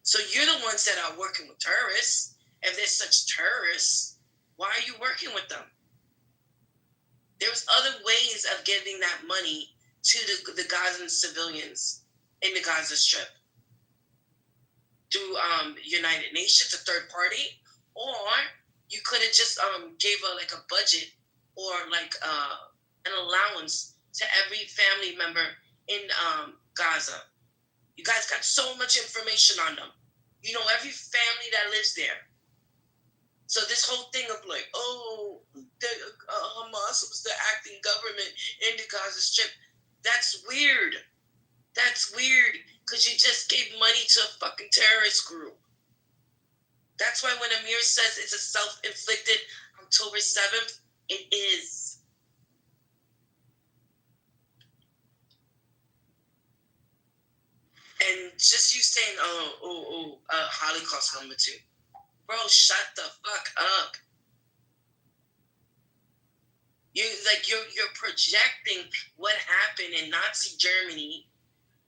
So you're the ones that are working with terrorists. If they're such terrorists, why are you working with them? There's other ways of giving that money to the Gazan civilians in the Gaza Strip. Through United Nations, a third party, or you could have just gave a budget or an allowance to every family member in Gaza. You guys got so much information on them. You know every family that lives there. So this whole thing of Hamas was the acting government in the Gaza Strip, that's weird. That's weird because you just gave money to a fucking terrorist group. That's why when Amir says it's a self-inflicted October 7th, it is. And just you saying, Holocaust number 2. Bro, shut the fuck up. You're projecting what happened in Nazi Germany,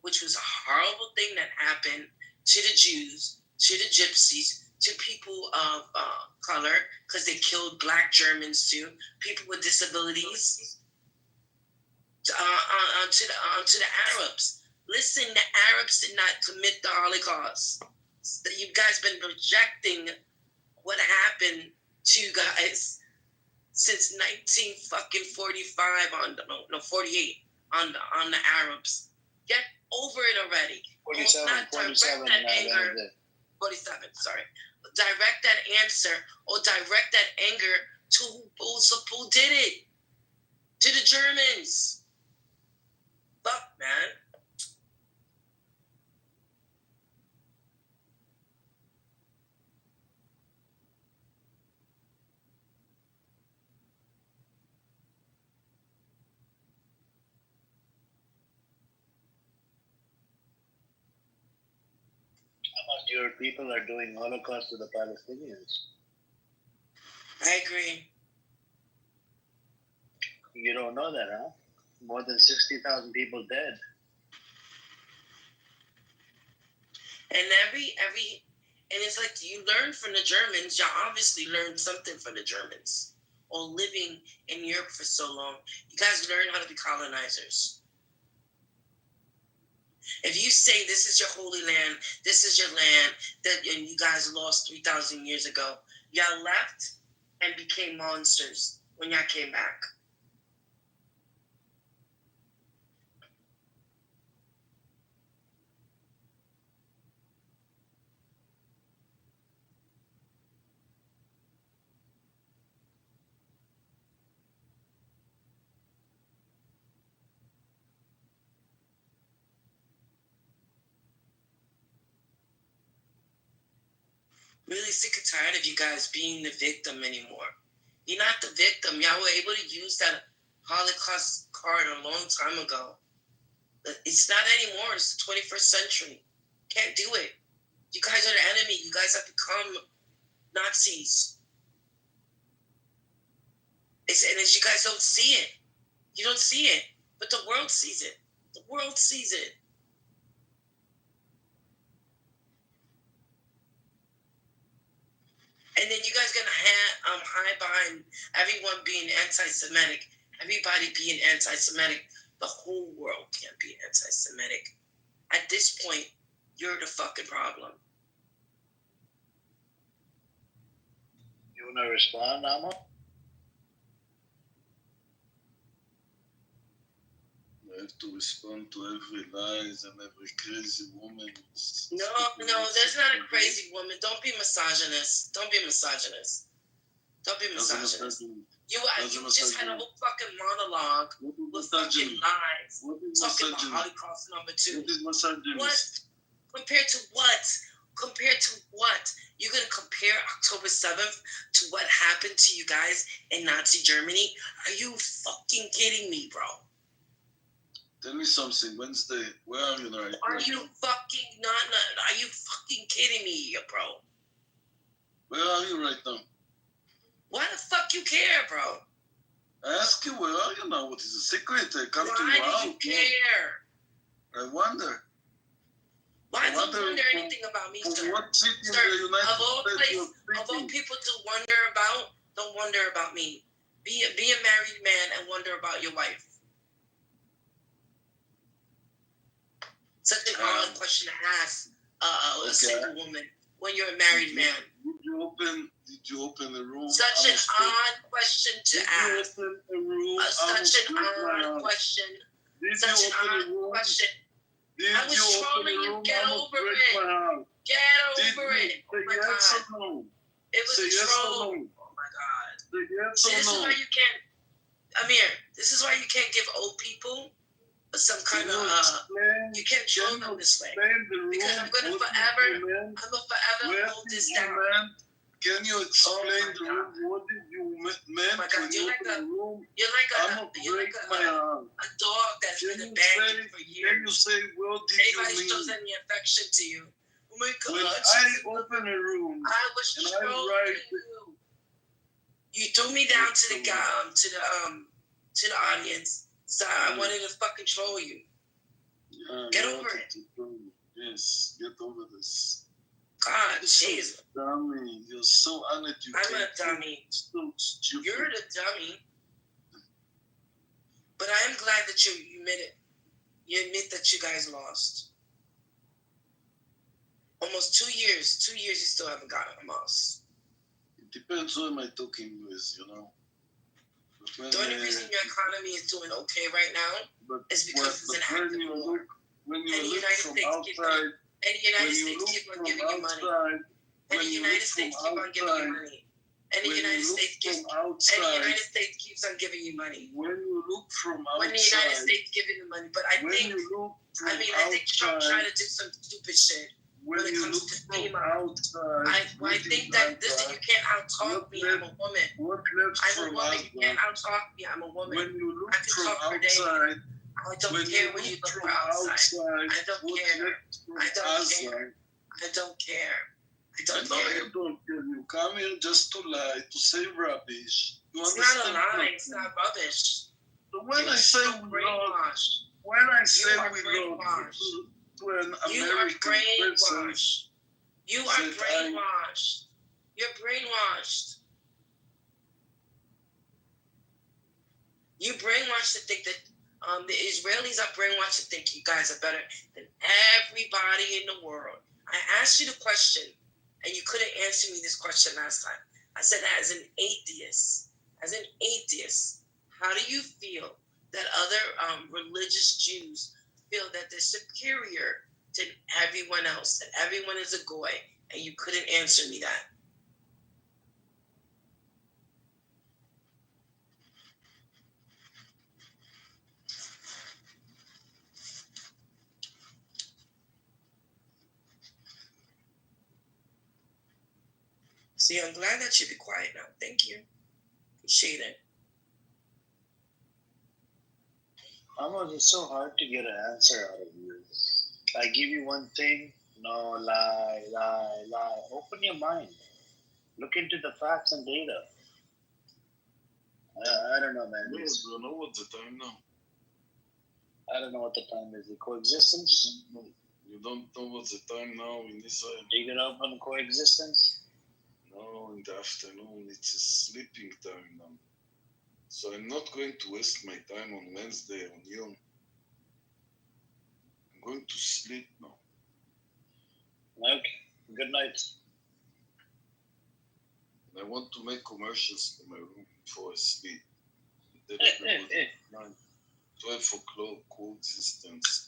which was a horrible thing that happened to the Jews, to the Gypsies, to people of color, because they killed Black Germans too, people with disabilities, to the Arabs. Listen, the Arabs did not commit the Holocaust. You guys been projecting what happened to you guys since 1945 on 48 on the Arabs. Get over it already. 47, Not 47. direct that anger. 47. Sorry. Direct that answer or direct that anger to who did it. To the Germans. Fuck, man. Your people are doing Holocaust to the Palestinians. I agree. You don't know that, huh? More than 60,000 people dead. And and it's like you learn from the Germans. Y'all obviously learned something from the Germans. Or living in Europe for so long, you guys learn how to be colonizers. If you say this is your holy land, this is your land that and you guys lost 3,000 years ago, y'all left and became monsters when y'all came back. Really sick and tired of you guys being the victim anymore. You're not the victim. Y'all were able to use that Holocaust card a long time ago. It's not anymore. It's the 21st century. Can't do it. You guys are the enemy. You guys have become Nazis. And as you guys don't see it. You don't see it. But the world sees it. The world sees it. And then you guys gonna hide behind everyone being anti-Semitic, everybody being anti-Semitic. The whole world can't be anti-Semitic. At this point, you're the fucking problem. You wanna respond, Amma? I have to respond to every lies and every crazy woman. No, there's not a crazy woman. Don't be misogynist. Don't be misogynist. Don't be misogynist. You just had a whole fucking monologue with fucking lies. Talking about Holocaust #2. What? Compared to what? Compared to what? You're going to compare October 7th to what happened to you guys in Nazi Germany? Are you fucking kidding me, bro? Tell me something. Wednesday, where are you right? Are you fucking not? Are you fucking kidding me, bro? Where are you right now? Why the fuck you care, bro? I ask you, where are you now? What is the secret? I come to your house. Why do you care? I wonder. Why do you wonder anything about me, sir? What city in Sir, the United of all States of all people to wonder about, don't wonder about me. Be a married man and wonder about your wife. Such an odd question to ask a single woman when you're a married man. Did you open the room? Such an odd question to ask. Did you open the room? Such an odd question. Such an odd question. I was trolling you. Get over it. Get over it. Oh my God. It was a troll. Oh my God. See, this is why you can't, Amir, this is why you can't give old people some kind of, you can't troll them this way. Because I'm going to forever hold this down. Can you explain the room? What did you meant when you opened the room? You're like a dog that's been abandoned for years. Can you say, what did Anybody you mean? shows any affection to you. Oh my God. When I open a room, I was trolling you. You threw me down to the audience. So I wanted to fucking troll you. Get over it. Yes, get over this. God, jeez. Dummy, you're so uneducated. I'm a dummy. So stupid. You're the dummy. But I am glad that you admit it. You admit that you guys lost. Almost 2 years. 2 years you still haven't gotten a mouse. It depends who am I talking with, you know. The only reason your economy is doing okay right now is because it's an active war. When you And the look United from States outside, and the United States keep on giving you money. And the United States keep on giving you money. And the United States keeps on giving you money. When you look from outside, when the United States giving you money, but I think Trump trying to do some stupid shit when it comes to FEMA. I think that you can't out-talk me. I'm a woman. I'm a woman. You can't out-talk me. I'm a woman. When you look I can from talk for days. outside, I don't care when you look from outside. I don't care. I don't care. I don't care. I don't care. You don't care. You come here just to lie, to say rubbish. It's not a lie. It's not rubbish. So when I say we lost, to an American person, you are brainwashed. You're brainwashed. You brainwashed to think that the Israelis are brainwashed to think you guys are better than everybody in the world. I asked you the question, and you couldn't answer me this question last time. I said, as an atheist, how do you feel that other religious Jews feel that they're superior to everyone else, that everyone is a goy, and you couldn't answer me that? See, I'm glad that you be quiet now. Thank you. Appreciate it. Almost, it's so hard to get an answer out of you. I give you one thing, no, lie. Open your mind. Look into the facts and data. I don't know, man. You don't know what the time now. I don't know what the time is. The coexistence? You don't know what the time now in Israel. You get up on coexistence? No, in the afternoon. It's a sleeping time now. So I'm not going to waste my time on Wednesday, on Yom. I'm going to sleep now. Okay. Good night. And I want to make commercials in my room before I sleep. 12 o'clock, coexistence.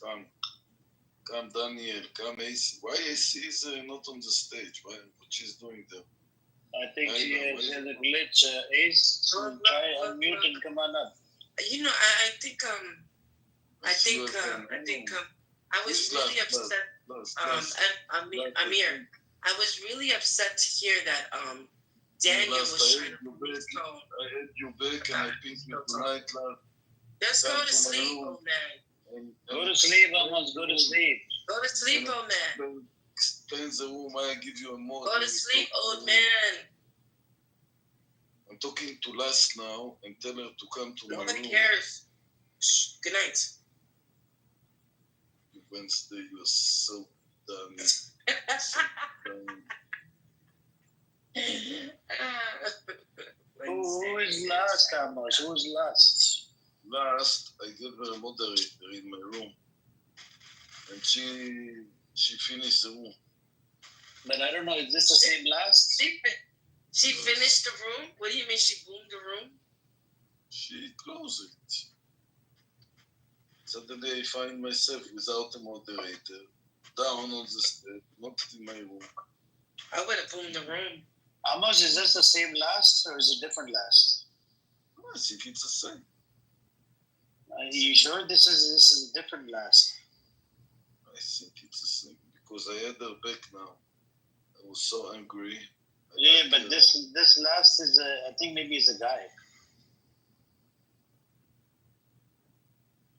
Come Daniel, come AC. Why AC is not on the stage? What she's doing there? I think she has a glitch. Ace, try unmute and come on up. You know, I think I was really upset. Amir, I was really upset to hear that Daniel was trying to please go. I had you back and I picked you tonight. Just go to sleep, old man. Go to sleep, Amos. Go to sleep. Go to sleep, old man. Explain the room. I give you a more. Go to sleep, old man. I'm talking to Lass now and tell her to come to my room. Nobody cares. Shh. Good night. Wednesday, you're so dumb. Who is last, Amos? Who is last? Last, I gave her a moderator in my room. And she finished the room. But I don't know, is this the same last? She finished the room? What do you mean she boomed the room? She closed it. Suddenly I find myself without a moderator, down on the stairs, not in my room. I would have boomed the room. Amos, is this the same last or is it different last? I think it's the same. Are you sure this is a different last? I think it's the same because I had her back now. I was so angry. Yeah, but this last is I think maybe it's a guy.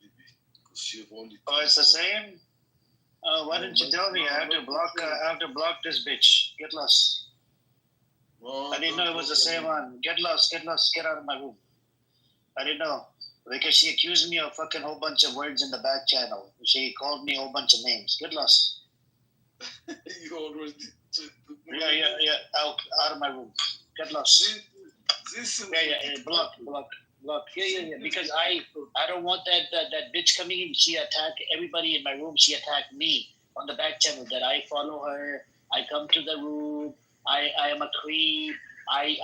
Maybe because she only. Oh, it's the same. Why didn't you tell me? I have to block this bitch. Get lost. No, I didn't know it was the same one. Get lost. Get out of my room. I didn't know. Because she accused me of fucking whole bunch of words in the back channel. She called me a whole bunch of names. Get lost. You already. Yeah. Out of my room. Get lost. This Yeah. Block. Block. Yeah. Because I don't want that bitch coming in. She attacked everybody in my room. She attacked me on the back channel that I follow her. I come to the room. I am a creep. I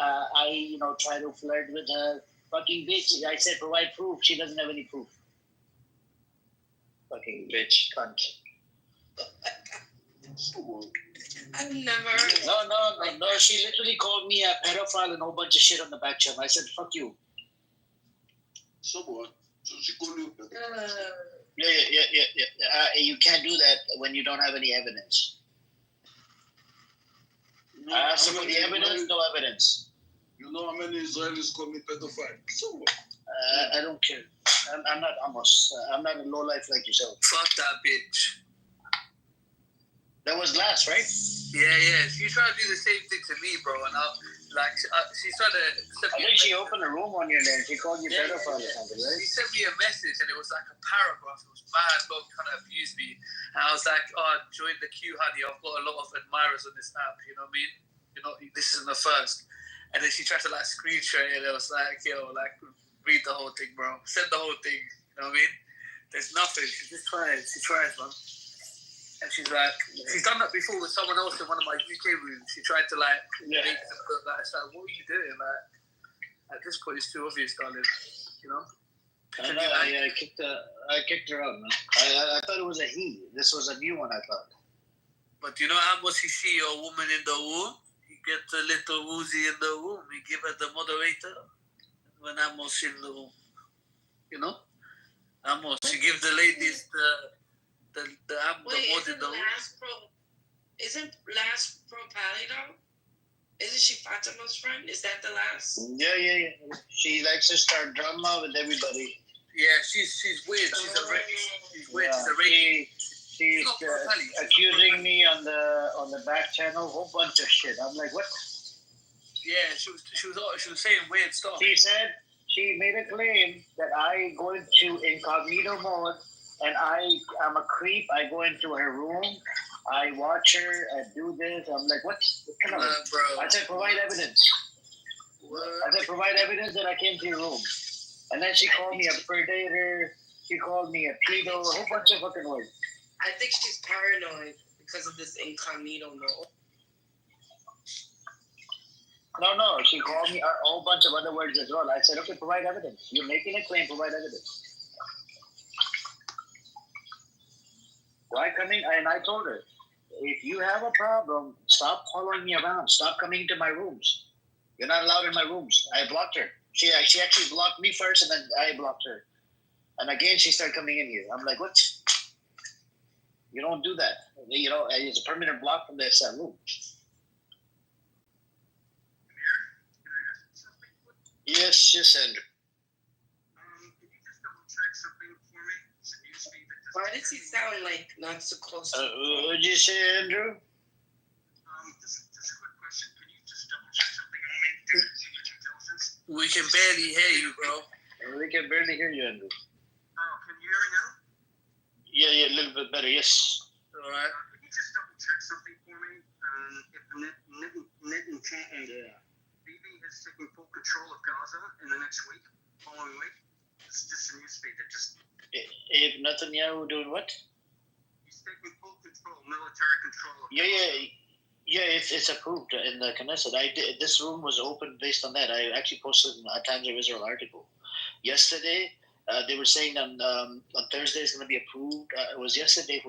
try to flirt with her. Fucking bitch. I said provide proof. She doesn't have any proof. Fucking bitch. Cunt. I've never heard of No. She literally called me a pedophile and a whole bunch of shit on the back channel. I said, fuck you. So what? So she called you. Yeah. You can't do that when you don't have any evidence. No, I asked her for the evidence, no evidence. You know how many Israelis call me pedophile? So what? I don't care. I'm not Amos. I'm not a lowlife like yourself. Fuck that bitch. That was last, right? Yeah. She's trying to do the same thing to me, bro. And she's trying to. I think she opened a room on your name. She called you pedophile or something, right? She sent me a message and it was like a paragraph. It was mad long, trying to abuse me. And I was like, join the queue, honey. I've got a lot of admirers on this app. You know what I mean? This isn't the first. And then she tried to screenshot it. And it was like, read the whole thing, bro. Send the whole thing. You know what I mean? There's nothing. She just tries. She tries, man. And she's like, she's done that before with someone else in one of my UK rooms. She tried to make them look like, it's like, what are you doing? At this point, it's too obvious, darling. You know? I know. I kicked her out, man. I thought it was a he. This was a new one, I thought. But Amos, he see a woman in the room, he get a little woozy in the room. He give her the moderator when Amos in the room. Amos, he give the ladies the mod in the room. Isn't last pro Palido? Isn't she Fatima's friend? Is that the last? Yeah. She likes to start drama with everybody. Yeah, she's weird. She's weird. She's a rage. She's accusing me on the back channel, a whole bunch of shit. I'm like, what? Yeah, she was saying weird stuff. She said she made a claim that I go into incognito mode and I'm a creep. I go into her room, I watch her, I do this. I'm like, what? Come on, bro. I said, provide evidence. I said, provide evidence that I came to your room. And then she called me a predator. She called me a pedo. A whole bunch of fucking words. I think she's paranoid because of this incognito mode. No. She called me a whole bunch of other words as well. I said, okay, provide evidence. You're making a claim, provide evidence. Why coming? And I told her, if you have a problem, stop following me around. Stop coming to my rooms. You're not allowed in my rooms. I blocked her. She actually blocked me first, and then I blocked her. And again, she started coming in here. I'm like, what? You don't do that. It's a permanent block from this room. Yes, Andrew. Can you just double check something for me? Why does he sound like not so close? What did you say, Andrew? Just a quick question. Can you just double check something on me? Do your due diligence? We can barely hear you, bro. We can barely hear you, Andrew. Oh, can you hear me now? Yeah, a little bit better, yes. All right. Can you just double check something for me? If Bibi has taken full control of Gaza in the next week, following week. It's just a newsfeed that just. If Netanyahu doing what? He's taking full control, military control. Yeah, it's approved in the Knesset. This room was open based on that. I actually posted a Times of Israel article yesterday. They were saying on Thursday it's going to be approved. It was yesterday,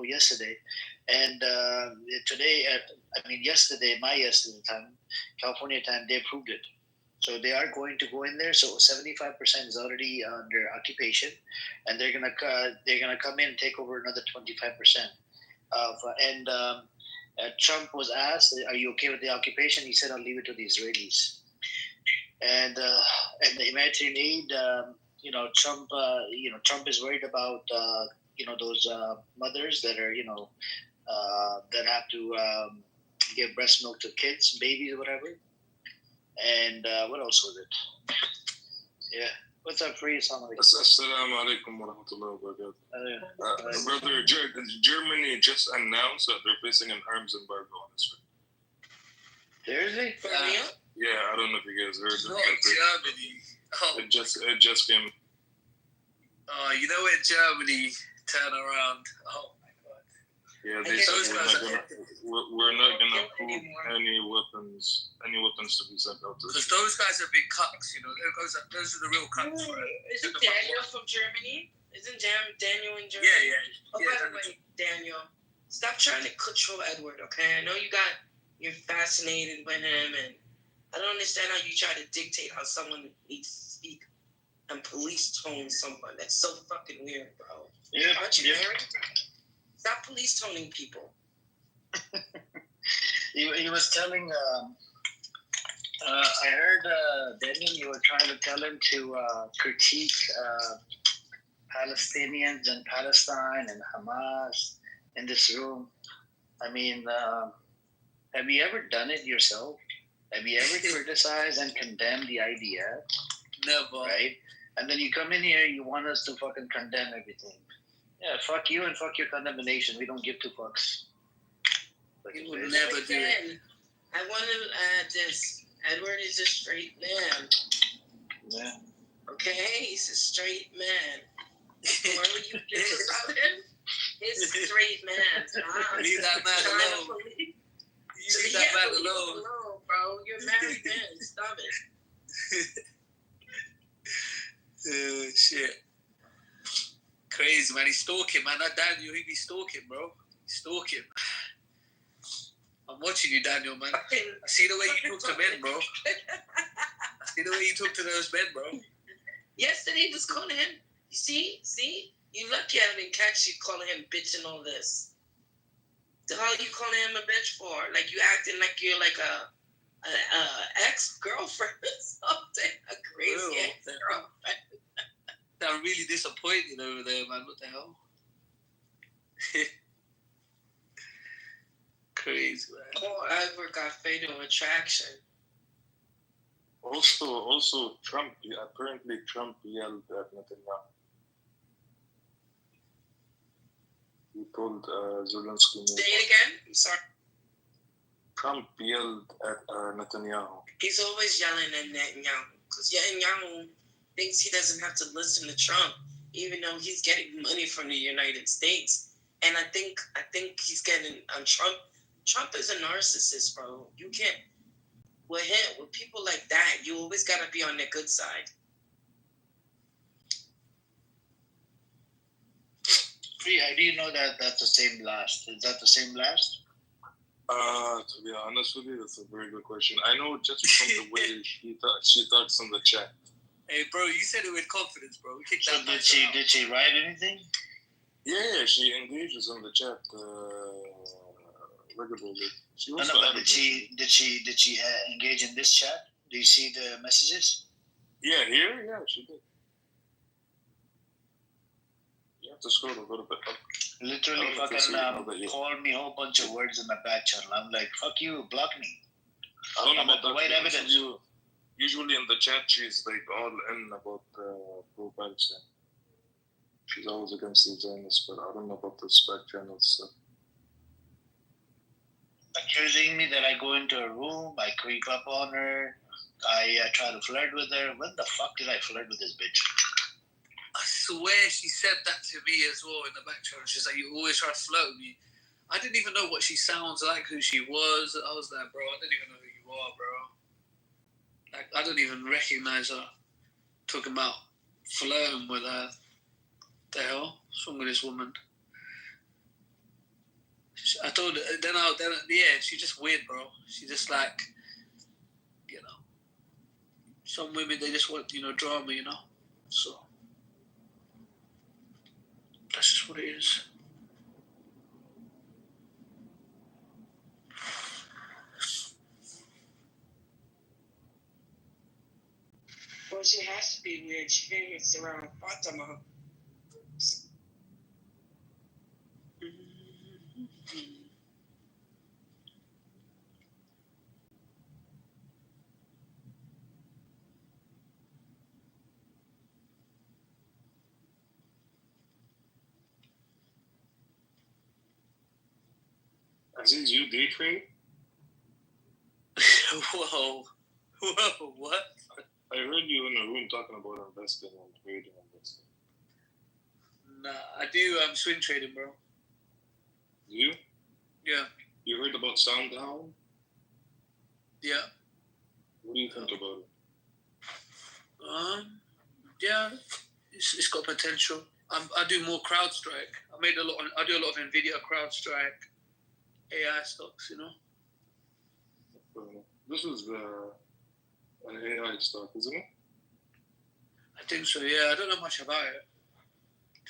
and today yesterday, my yesterday time, California time, they approved it. So they are going to go in there. So 75% is already under occupation, and they're gonna come in and take over another 25%. Trump was asked, "Are you okay with the occupation?" He said, "I'll leave it to the Israelis." And the humanitarian aid, Trump is worried about those mothers that are that have to give breast milk to kids, babies, or whatever. And what else was it? Yeah. What's up, Free? Assalamu alaikum wa rahmatullahi wa barakatuh. Brother, Germany just announced that they're facing an arms embargo on Israel. Seriously? Yeah, I don't know if you guys heard that. Not Germany. Oh, It just came. you know when Germany turn around? Oh my god. Yeah, I they guess said those we're not gonna approve anymore. any weapons to be sent out to Because the those guys are big cucks, you know. Those are the real cucks, right? Isn't Daniel from Germany? Isn't Daniel in Germany? Yeah, yeah. Oh, Yeah, by the way, Daniel, stop trying to control Edward, okay? I know you're fascinated with him, and I don't understand how you try to dictate how someone needs to speak and police tone someone. That's so fucking weird, bro. Yeah, Aren't you married? Stop police toning people. He was telling. I heard Daniel. You were trying to tell him to critique Palestinians and Palestine and Hamas in this room. I mean, have you ever done it yourself? Have you ever criticized and condemned the idea? Never. Right? And then you come in here, you want us to fucking condemn everything. Yeah, fuck you and fuck your condemnation. We don't give two fucks. You would never do it. I want to add this. Edward is a straight man. Yeah. Okay? He's a straight man. Whatever you think about him, he's a straight man. Leave that man alone. You leave that man alone. Bro. You're a married man. Stop it. Shit. Crazy, man. He's stalking, man. That Daniel, he be stalking, bro. He's stalking. I'm watching you, Daniel, man. I see the way you talk to men, bro. I see the way you talk to those men, bro. Yesterday, just calling him. You see? You lucky I didn't catch you calling him bitch and all this. The hell you calling him a bitch for? Like you acting like you're like a ex-girlfriend or something. A crazy ex-girlfriend. I'm really disappointed over there, man. What the hell? Crazy, man. Poor Edward got fatal attraction. Also, Trump yelled at Netanyahu. He told Zelensky. Say it again. I'm sorry. Trump yelled at Netanyahu. He's always yelling at Netanyahu because Netanyahu thinks he doesn't have to listen to Trump, even though he's getting money from the United States. And I think he's getting on Trump. Trump is a narcissist, bro. You can't. With him, with people like that, you always gotta be on their good side. Free, how do you know that that's the same blast? Is that the same blast? To be honest with you, that's a very good question. I know just from the way she talks in the chat. Hey, bro, you said it with confidence, bro. We kicked So that did she write anything? Yeah, she engages in the chat regularly. She No, also but did she engage in this chat? Do you see the messages? Yeah, here, yeah, she did. You have to scroll a little bit up. Literally fucking called me a whole bunch of words in my back channel. I'm like, fuck you, block me. I don't know about that. Wait, evidence. Usually in the chat, she's like all in about pro-Palestine. She's always against the Zionists, but I don't know about this back channel stuff. Accusing me that I go into a room, I creep up on her, I try to flirt with her. When the fuck did I flirt with this bitch? I swear she said that to me as well in the back channel. She's like, you always try to flirt with me. I didn't even know what she sounds like, who she was. I was like, bro, I didn't even know who you are, bro. Like, I don't even recognize her. Talking about flirting with her. The hell? What's wrong with this woman? I told her, yeah, she's just weird, bro. She just like, you know, some women, they just want, drama, So, that's just what it is. Well, she has to be weird. She hangs around Fatima. Aziz, you day trade? Whoa, what? I heard you in a room talking about investing and trading investing. Nah, I do swing trading, bro. You? Yeah. You heard about Soundhound? Yeah. What do you think about it? Yeah, it's got potential. I do more CrowdStrike. I do a lot of Nvidia, CrowdStrike, AI stocks. You know. This is an AI stock, isn't it? I think so. Yeah, I don't know much about it,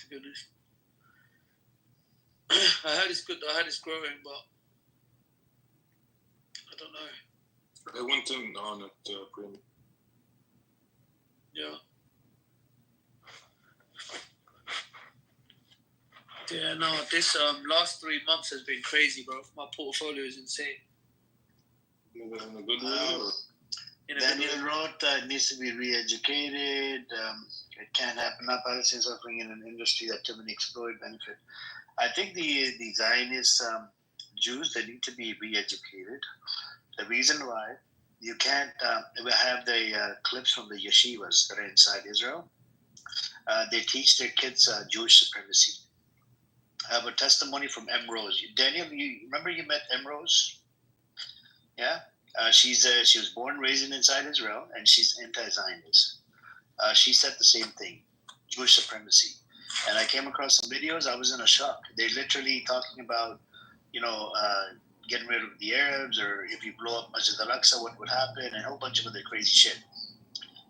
to be honest. I heard it's good. I heard it's growing, but I don't know. I went in on it, premium. Yeah. Yeah, no, this last 3 months has been crazy, bro. My portfolio is insane. In a good way? Daniel wrote it needs to be re-educated. It can't happen. Now Palestinians are suffering in an industry that too many exploit benefit. I think the Zionist Jews, they need to be re-educated. The reason why you can't we have the clips from the yeshivas that are inside Israel. They teach their kids Jewish supremacy. I have a testimony from M. Rose. Daniel, you remember you met M. Rose? Yeah? She was born, raised inside Israel, and she's anti-Zionist. She said the same thing, Jewish supremacy. And I came across some videos. I was in a shock. They're literally talking about, getting rid of the Arabs, or if you blow up Masjid al-Aqsa, what would happen, and a whole bunch of other crazy shit.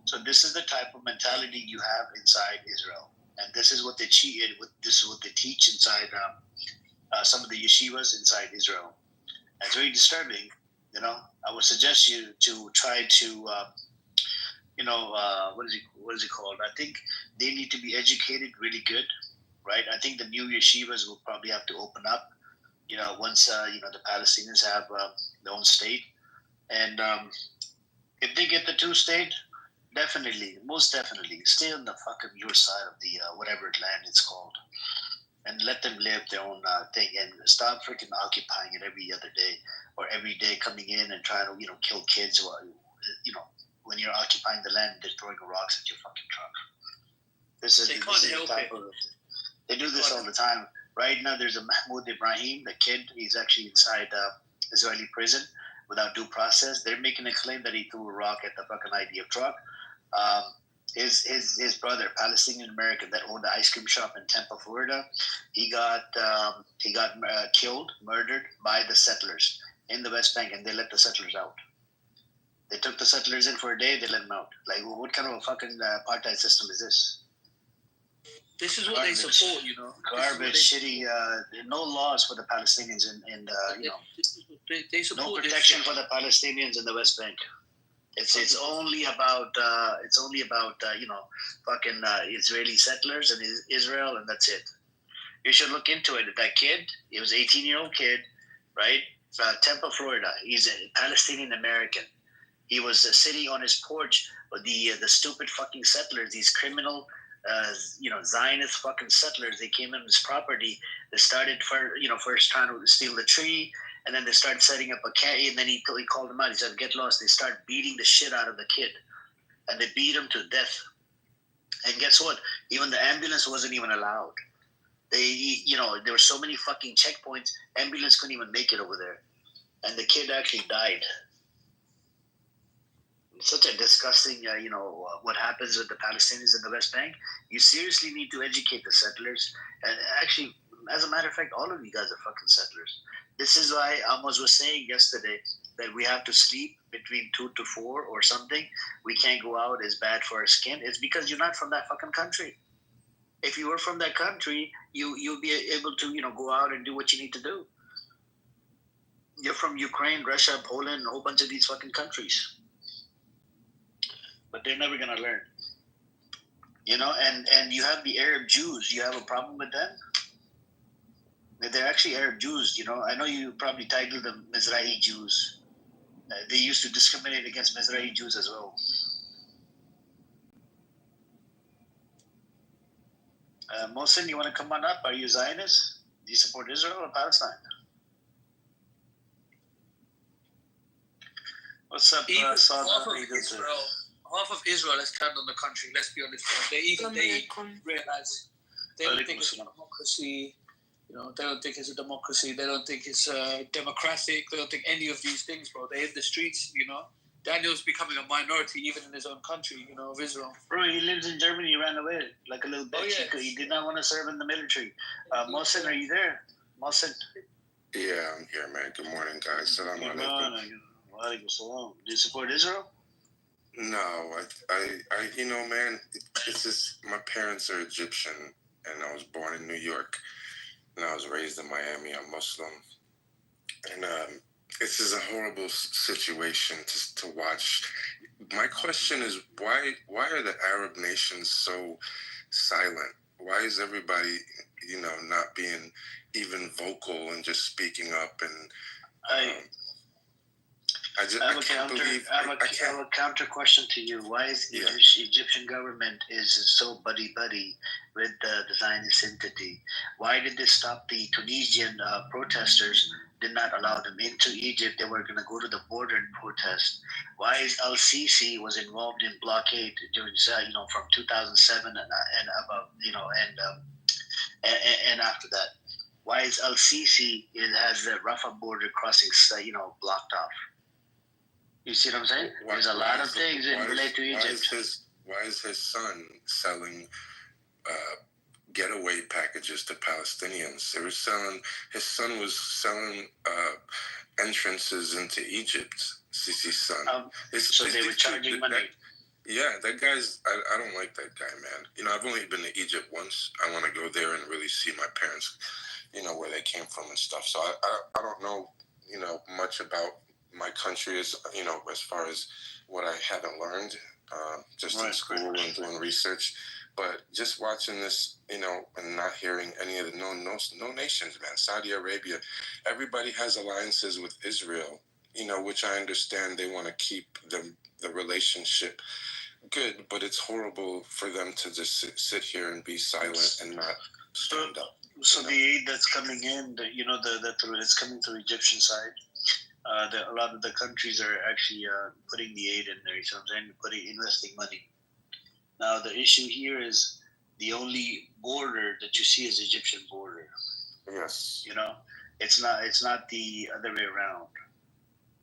So this is the type of mentality you have inside Israel. And this is what they this is what they teach inside some of the yeshivas inside Israel. And it's very disturbing. I would suggest you to try to, what is it called? I think they need to be educated really good, right? I think the new yeshivas will probably have to open up, once, the Palestinians have their own state. And if they get the two-state, most definitely, stay on the fucking your side of the whatever land it's called, and let them live their own thing, and stop freaking occupying it every other day, or every day coming in and trying to kill kids, or when you're occupying the land, they're throwing rocks at your fucking truck. This is the type of they do this all the time. Right now, there's a Mahmoud Ibrahim, the kid. He's actually inside Israeli prison without due process. They're making a claim that he threw a rock at the fucking IDF truck. His brother, Palestinian American, that owned the ice cream shop in Tampa, Florida, he got killed, murdered by the settlers in the West Bank, and they let the settlers out. They took the settlers in for a day, they let them out. Like, what kind of a fucking apartheid system is this? This is what they support, Garbage, shitty, no laws for the Palestinians, and they support no protection for the Palestinians in the West Bank. It's only about fucking Israeli settlers and Israel, and that's it. You should look into it. That kid, he was an 18-year-old kid, right? Tampa, Florida. He's a Palestinian American. He was sitting on his porch with the stupid fucking settlers, these criminal, Zionist fucking settlers. They came in his property. They started first trying to steal the tree. And then they started setting up a camp, and then he called them out. He said, "Get lost." They started beating the shit out of the kid, and they beat him to death. And guess what? Even the ambulance wasn't even allowed. There were so many fucking checkpoints, ambulance couldn't even make it over there. And the kid actually died. It's such a disgusting, what happens with the Palestinians in the West Bank. You seriously need to educate the settlers. And actually, as a matter of fact, all of you guys are fucking settlers. This is why Amos was saying yesterday that we have to sleep between 2 to 4 or something. We can't go out, it's bad for our skin. It's because you're not from that fucking country. If you were from that country, you'll be able to, go out and do what you need to do. You're from Ukraine, Russia, Poland, a whole bunch of these fucking countries. But they're never going to learn. And you have the Arab Jews. You have a problem with them? They're actually Arab Jews, I know you probably titled them Mizrahi Jews. They used to discriminate against Mizrahi Jews as well. Mohsen, you want to come on up? Are you Zionist? Do you support Israel or Palestine? What's up, even Salah? half of Israel, half of Israel has turned on the country. Let's be honest. They realize they don't think it's a democracy. You know, they don't think it's a democracy. They don't think it's democratic. They don't think any of these things, bro. They're in the streets. You know, Daniel's becoming a minority even in his own country. You know, of Israel. Bro, he lives in Germany. He ran away like a little bitch. He did not want to serve in the military. Mohsen, are you there? Mohsen. Yeah, I'm here, man. Good morning, guys. Salam alaikum. Do you support Israel? No, I, you know, man, it's just my parents are Egyptian, and I was born in New York, and I was raised in Miami. I'm Muslim, and this is a horrible situation to watch. My question is, why are the Arab nations so silent? Why is everybody, you know, not being even vocal and just speaking up? And I have a counter question to you. Why is the Egyptian government is so buddy with the Zionist entity? Why did they stop the Tunisian protesters? Did not allow them into Egypt. They were going to go to the border and protest. Why is Al-Sisi was involved in blockade during, you know, from 2007 and above, you know, and after that? Why is Al-Sisi has the Rafah border crossings, you know, blocked off? You see what I'm saying? There's a lot of things in relate to Egypt. Why is his son selling getaway packages to Palestinians? They were selling. His son was selling entrances into Egypt. Sisi's son. So they were charging money. That guy's. I don't like that guy, man. You know, I've only been to Egypt once. I want to go there and really see my parents. You know, where they came from and stuff. So I don't know. You know, much about my country, as you know, as far as what I haven't learned just in school and doing research. But just watching this, you know, and not hearing any of the no nations, man. Saudi Arabia, everybody has alliances with Israel, you know, which I understand they want to keep the relationship good, but it's horrible for them to just sit here and be silent and not stand up. So the aid that's coming in, you know, it's coming through the Egyptian side. A lot of the countries are actually putting the aid in there. So I'm saying, investing money. Now the issue here is the only border that you see is the Egyptian border. Yes. You know, it's not the other way around,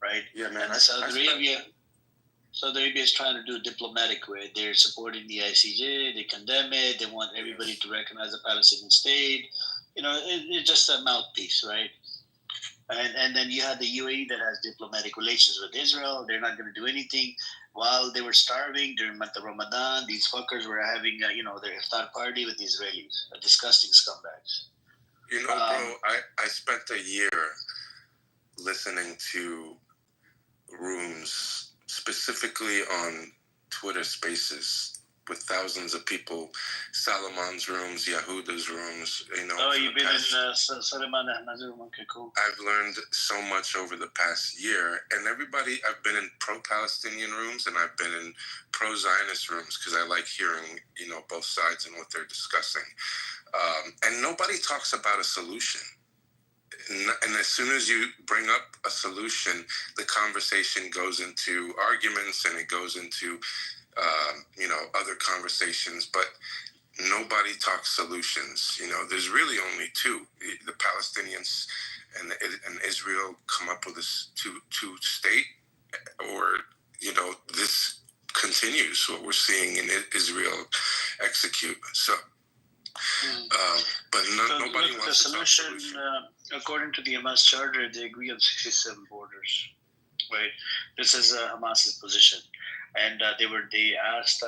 right? Yeah, man. And Saudi Arabia is trying to do a diplomatic way. They're supporting the ICJ. They condemn it. They want everybody to recognize the Palestinian state. You know, it's just a mouthpiece, right? And then you had the UAE that has diplomatic relations with Israel. They're not going to do anything. While they were starving during month of Ramadan, these fuckers were having, you know, their iftar party with the Israelis. Disgusting scumbags. You know, bro, I spent a year listening to rooms, specifically on Twitter Spaces, with thousands of people, Salomon's rooms, Yehuda's rooms, you know. Oh, you've been in Salman Ahmad's room. Okay, cool. I've learned so much over the past year, and I've been in pro-Palestinian rooms, and I've been in pro-Zionist rooms, because I like hearing, you know, both sides and what they're discussing. And nobody talks about a solution. And as soon as you bring up a solution, the conversation goes into arguments, and it goes into you know, other conversations, but nobody talks solutions. You know, there's really only two: the Palestinians and Israel come up with this two state, or you know, this continues what we're seeing in Israel execute. So, but nobody wants to talk solution. According to the Hamas charter, they agree on 67 borders. Right, this is Hamas's position. And they asked,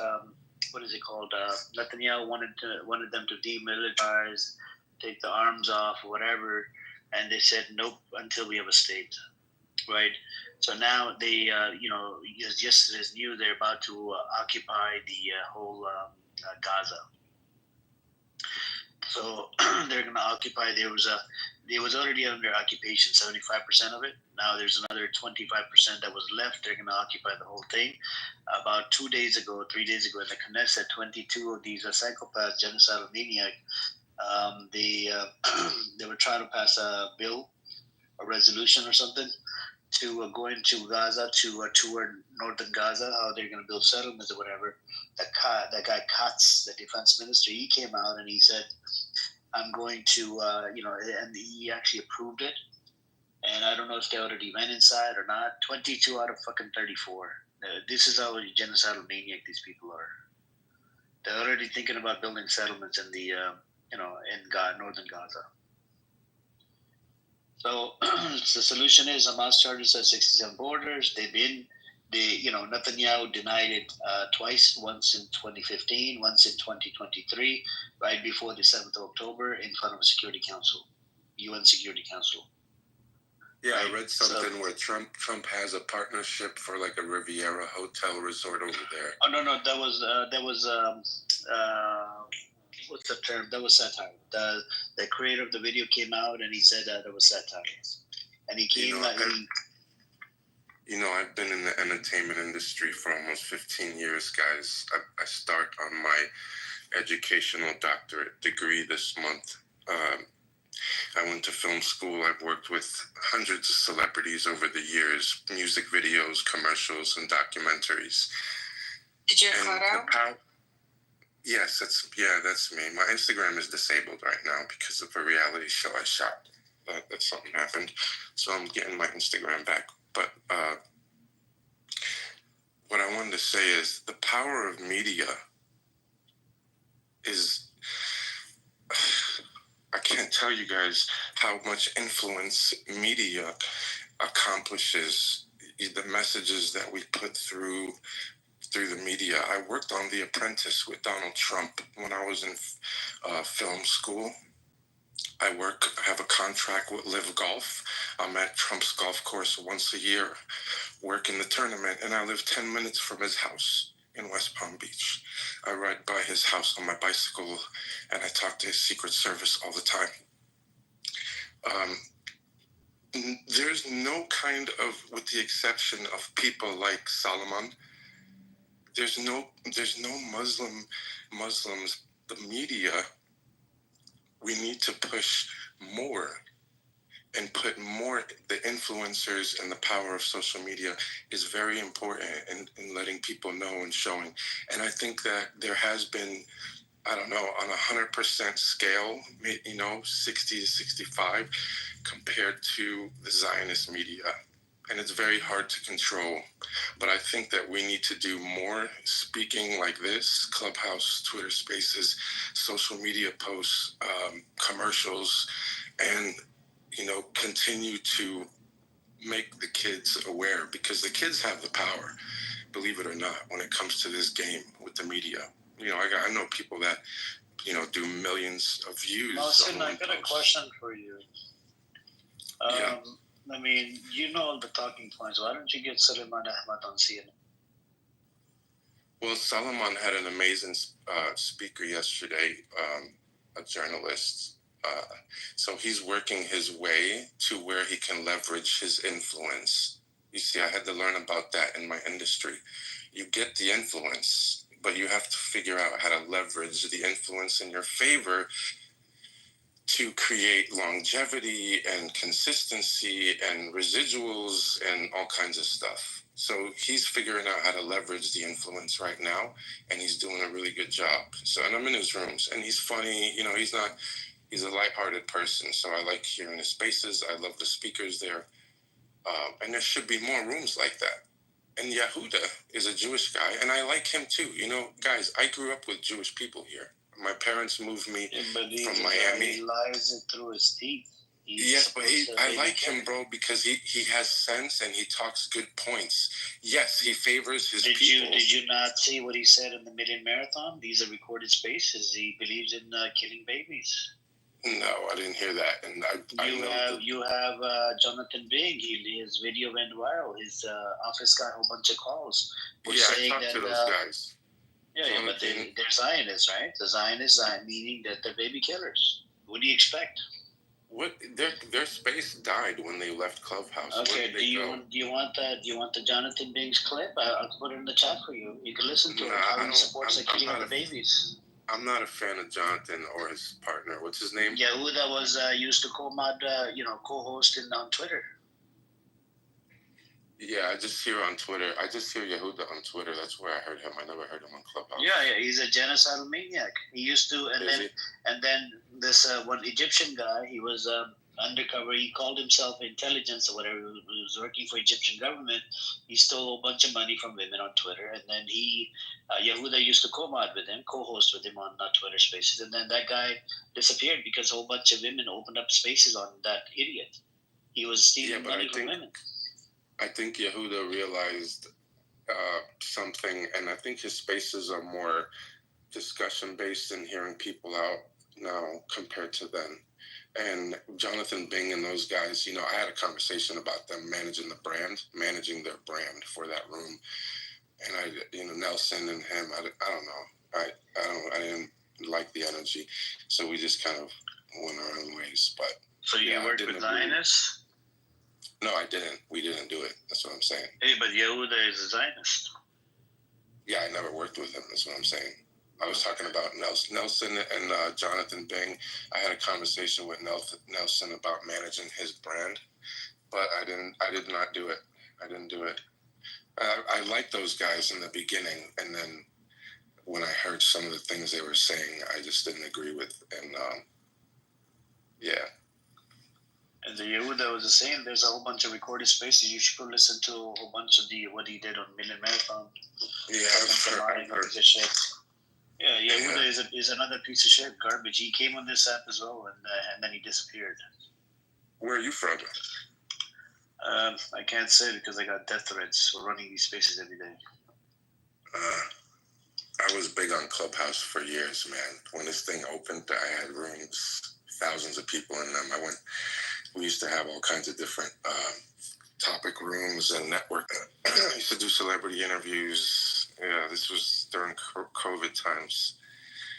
what is it called? Netanyahu wanted them to demilitarize, take the arms off, whatever, and they said nope until we have a state, right? So now they, you know, yesterday's news, they're about to occupy the whole Gaza. So they're going to occupy. It was already under occupation, 75% of it. Now there's another 25% that was left. They're going to occupy the whole thing. About 3 days ago, in the Knesset, 22 of these psychopaths, genocidal maniac, they were trying to pass a bill, a resolution or something, to going to Gaza to tour northern Gaza, how they're going to build settlements or whatever. That guy Katz, the defense minister, he came out and he said, I'm going to, and he actually approved it. And I don't know if they already went inside or not. 22 out of fucking 34. This is how genocidal maniac these people are. They're already thinking about building settlements in the, in northern Gaza. So the solution is Hamas charter says 67 borders. Netanyahu denied it twice, once in 2015, once in 2023, right before the 7th of October in front of a Security Council, UN Security Council. Yeah, right? I read something where Trump has a partnership for like a Riviera hotel resort over there. Oh no, that was what's the term? That was satire. The creator of the video came out and he said that was satire. And he came. I've been in the entertainment industry for almost 15 years, guys. I start on my educational doctorate degree this month. I went to film school. I've worked with hundreds of celebrities over the years, music videos, commercials, and documentaries. Did you cut out? Yes, that's me. My Instagram is disabled right now because of a reality show I shot. That something happened. So I'm getting my Instagram back. But what I wanted to say is the power of media is... I can't tell you guys how much influence media accomplishes, the messages that we put through the media. I worked on The Apprentice with Donald Trump when I was in film school. I have a contract with Live Golf. I'm at Trump's golf course once a year, working the tournament, and I live 10 minutes from his house in West Palm Beach. I ride by his house on my bicycle, and I talk to his Secret Service all the time. There's no kind of, with the exception of people like Solomon, there's no Muslims. The media, we need to push more and put more. The influencers and the power of social media is very important in letting people know and showing. And I think that there has been, I don't know, on 100% scale, 60 to 65 compared to the Zionist media. And it's very hard to control. But I think that we need to do more speaking like this, Clubhouse, Twitter Spaces, social media posts, commercials, and, continue to make the kids aware, because the kids have the power, believe it or not, when it comes to this game with the media. I know people that, do millions of views. Nelson, I got a question for you. Yeah. I mean, all the talking points. Why don't you get Salman Ahmad on CNN? Well, Salman had an amazing speaker yesterday, a journalist. So he's working his way to where he can leverage his influence. You see, I had to learn about that in my industry. You get the influence, but you have to figure out how to leverage the influence in your favor to create longevity and consistency and residuals and all kinds of stuff. So he's figuring out how to leverage the influence right now, and he's doing a really good job. So, and I'm in his rooms, and he's funny. He's a lighthearted person, so I like hearing his spaces. I love the speakers there. And there should be more rooms like that. And Yehuda is a Jewish guy, and I like him too. Guys, I grew up with Jewish people here. My parents moved me from Miami. He lies it through his teeth. Yes, but I like him, bro, because he has sense and he talks good points. Yes, he favors his people. Did you not see what he said in the Million Marathon? These are recorded spaces. He believes in killing babies. No, I didn't hear that. And you have Jonathan Bing. His video went viral. His office got a whole bunch of calls. Yeah, I talked to those guys. Yeah, but they're Zionists, right? The Zionists meaning that they're baby killers. What do you expect? What their space died when they left Clubhouse. Okay, do you want the Jonathan Bing's clip? I'll put it in the chat for you. You can listen to it. How he supports the killing of the babies. I'm not a fan of Jonathan or his partner. What's his name? Yehuda was used to co-host on Twitter. Yeah, I just hear on Twitter. I just hear Yehuda on Twitter. That's where I heard him. I never heard him on Clubhouse. Yeah, he's a genocidal maniac. He used to, and then this one Egyptian guy. He was undercover. He called himself intelligence or whatever. He was working for Egyptian government. He stole a bunch of money from women on Twitter, and then Yehuda used to co-mod with him, co-host with him on Twitter Spaces, and then that guy disappeared because a whole bunch of women opened up spaces on that idiot. He was stealing money from women. I think Yehuda realized something, and I think his spaces are more discussion-based and hearing people out now compared to then. And Jonathan Bing and those guys, I had a conversation about them managing their brand for that room. And Nelson and him, I don't know. I didn't like the energy. So we just kind of went our own ways. But so you worked with Zionists? No, I didn't. We didn't do it. That's what I'm saying. Hey, but Yehuda is a Zionist. Yeah, I never worked with him. That's what I'm saying. I was talking about Nelson and Jonathan Bing. I had a conversation with Nelson about managing his brand, but I did not do it. I didn't do it. I liked those guys in the beginning, and then when I heard some of the things they were saying, I just didn't agree with. And yeah. And the Yehuda was the same. There's a whole bunch of recorded spaces. You should go listen to a whole bunch of what he did on Million Marathon. Yeah, I've heard. Yeah, Yehuda is another piece of shit, garbage. He came on this app as well, and then he disappeared. Where are you from? I can't say because I got death threats for running these spaces every day. I was big on Clubhouse for years, man. When this thing opened, I had rooms, thousands of people in them. We used to have all kinds of different topic rooms and network. I used to do celebrity interviews. Yeah, this was during COVID times.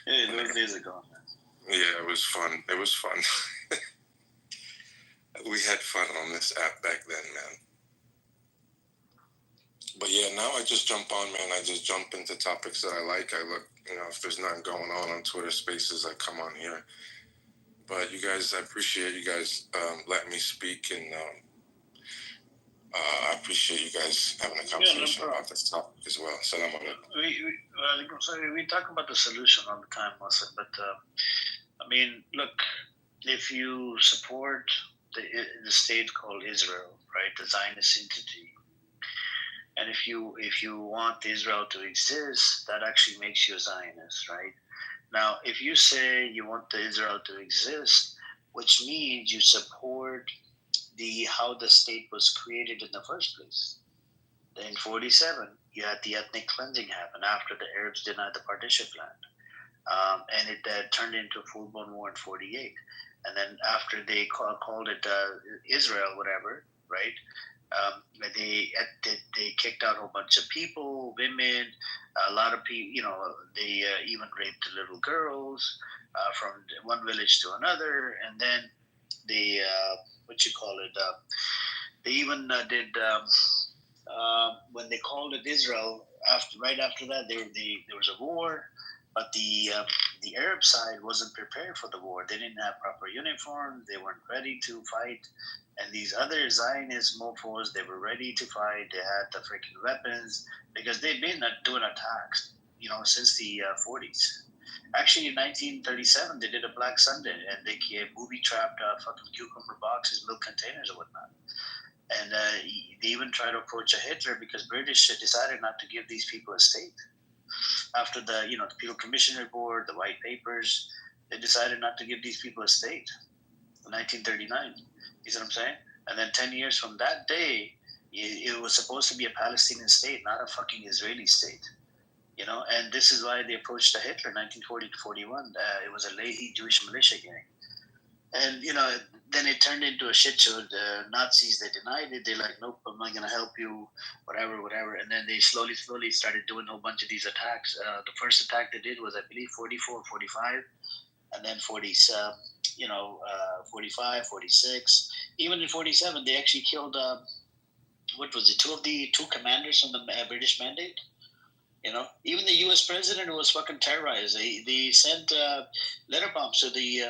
Yeah, those days are gone, man. Yeah, it was fun. It was fun. We had fun on this app back then, man. But yeah, now I just jump on, man. I just jump into topics that I like. I look, if there's nothing going on Twitter Spaces, I come on here. But you guys, I appreciate you guys letting me speak, and I appreciate you guys having a conversation about this topic as well. So we talk about the solution all the time, Wilson. But look, if you support the state called Israel, right, the Zionist entity, and if you want Israel to exist, that actually makes you a Zionist, right? Now, if you say you want Israel to exist, which means you support how the state was created in the first place. In 1947, you had the ethnic cleansing happen after the Arabs denied the partition plan, and it turned into a full-blown war in 1948. And then after they called it Israel, whatever, right? They kicked out a whole bunch of people, women, a lot of people. They even raped little girls from one village to another, and then they they even did when they called it Israel. Right after that, there was a war, but the Arab side wasn't prepared for the war. They didn't have proper uniform. They weren't ready to fight. And these other Zionist mofos, they were ready to fight. They had the freaking weapons because they've been doing attacks, since the 40s. Actually, in 1937, they did a Black Sunday, and they booby-trapped fucking cucumber boxes, milk containers, or whatnot. And they even tried to approach a Hitler because British decided not to give these people a state. After the Penal Commissioner Board, the White Papers, they decided not to give these people a state in 1939. You see what I'm saying? And then 10 years from that day, it was supposed to be a Palestinian state, not a fucking Israeli state. And this is why they approached Hitler in 1940 to 41. It was a Lehi Jewish militia gang. And, then it turned into a shit show. The Nazis, they denied it. They're like, nope, I'm not going to help you, whatever. And then they slowly started doing a whole bunch of these attacks. The first attack they did was, I believe, 44, 45. And then 45, 46. Even in 47, they actually killed, two commanders from the British Mandate. Even the U.S. president was fucking terrorized. They sent letter bombs to the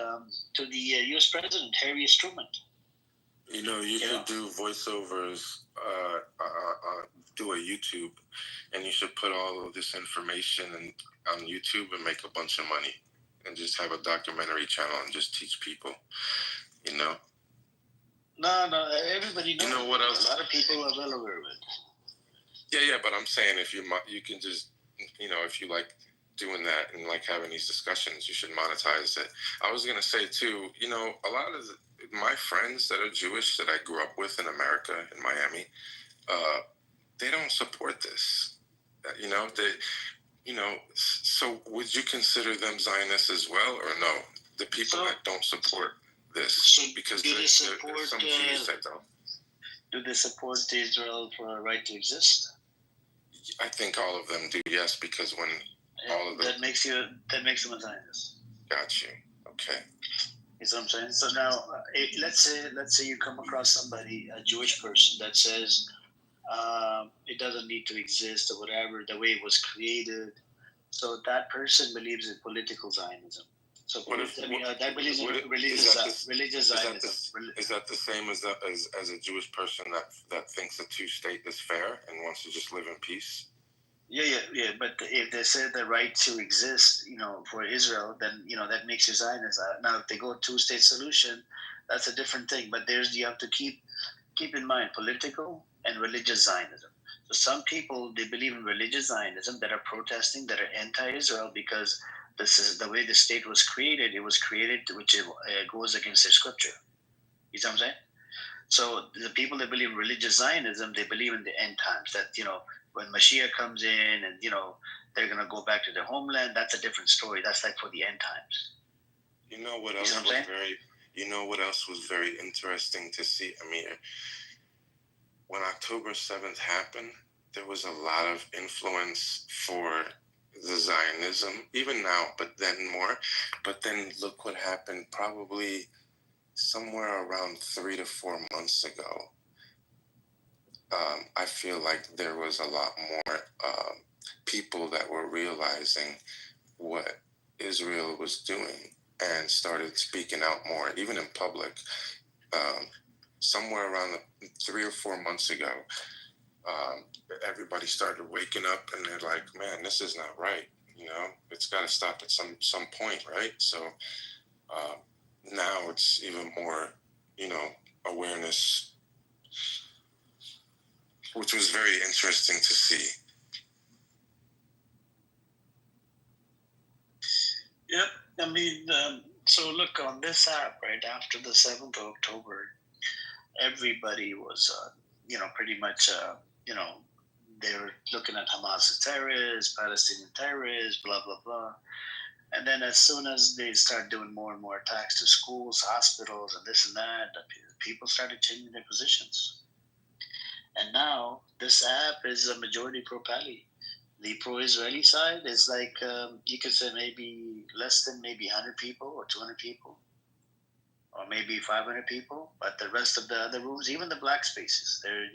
U.S. president, Harry Truman. You should do voiceovers, do a YouTube, and you should put all of this information on YouTube and make a bunch of money, and just have a documentary channel and just teach people. No, everybody knows. You know what else? A lot of people are well aware of it. Yeah, but I'm saying if you can just, if you like doing that and like having these discussions, you should monetize it. I was gonna say too, a lot of my friends that are Jewish that I grew up with in America, in Miami, they don't support this. So would you consider them Zionists as well, or no? The people that don't support this, because there's some Jews that don't. Do they support Israel for a right to exist? I think all of them do, yes, because when all of them... That makes them a Zionist. Got you. Okay. You see what I'm saying? So now, let's say you come across somebody, a Jewish person, that says it doesn't need to exist or whatever, the way it was created. So that person believes in political Zionism. So that believes in religious Zionism. Is that the same as a Jewish person that thinks a two-state is fair and wants to just live in peace? Yeah. But if they say the right to exist, for Israel, then that makes you Zionist. Now, if they go two-state solution, that's a different thing. But you have to keep in mind political and religious Zionism. So some people, they believe in religious Zionism that are protesting, that are anti-Israel because this is the way the state was created. It was created, which goes against their scripture. You see what I'm saying? So the people that believe in religious Zionism, they believe in the end times. That when Mashiach comes in, and they're gonna go back to their homeland. That's a different story. That's like for the end times. You know what else was very interesting to see, Amir? When October 7th happened, there was a lot of influence for the Zionism, even now, but then more. But then look what happened probably somewhere around 3 to 4 months ago. I feel like there was a lot more people that were realizing what Israel was doing and started speaking out more, even in public. Somewhere around 3 or 4 months ago, everybody started waking up and they're like, man, this is not right. It's got to stop at some point, right? So now it's even more, awareness, which was very interesting to see. Yep. I mean, so look, on this app, right after the 7th of October, everybody was, pretty much, they were looking at Hamas as terrorists, Palestinian terrorists, blah, blah, blah. And then as soon as they start doing more and more attacks to schools, hospitals, and this and that, people started changing their positions. And now this app is a majority pro-Pali. The pro-Israeli side is like, you could say maybe less than maybe 100 people or 200 people, or maybe 500 people. But the rest of the other rooms, even the black spaces, they're,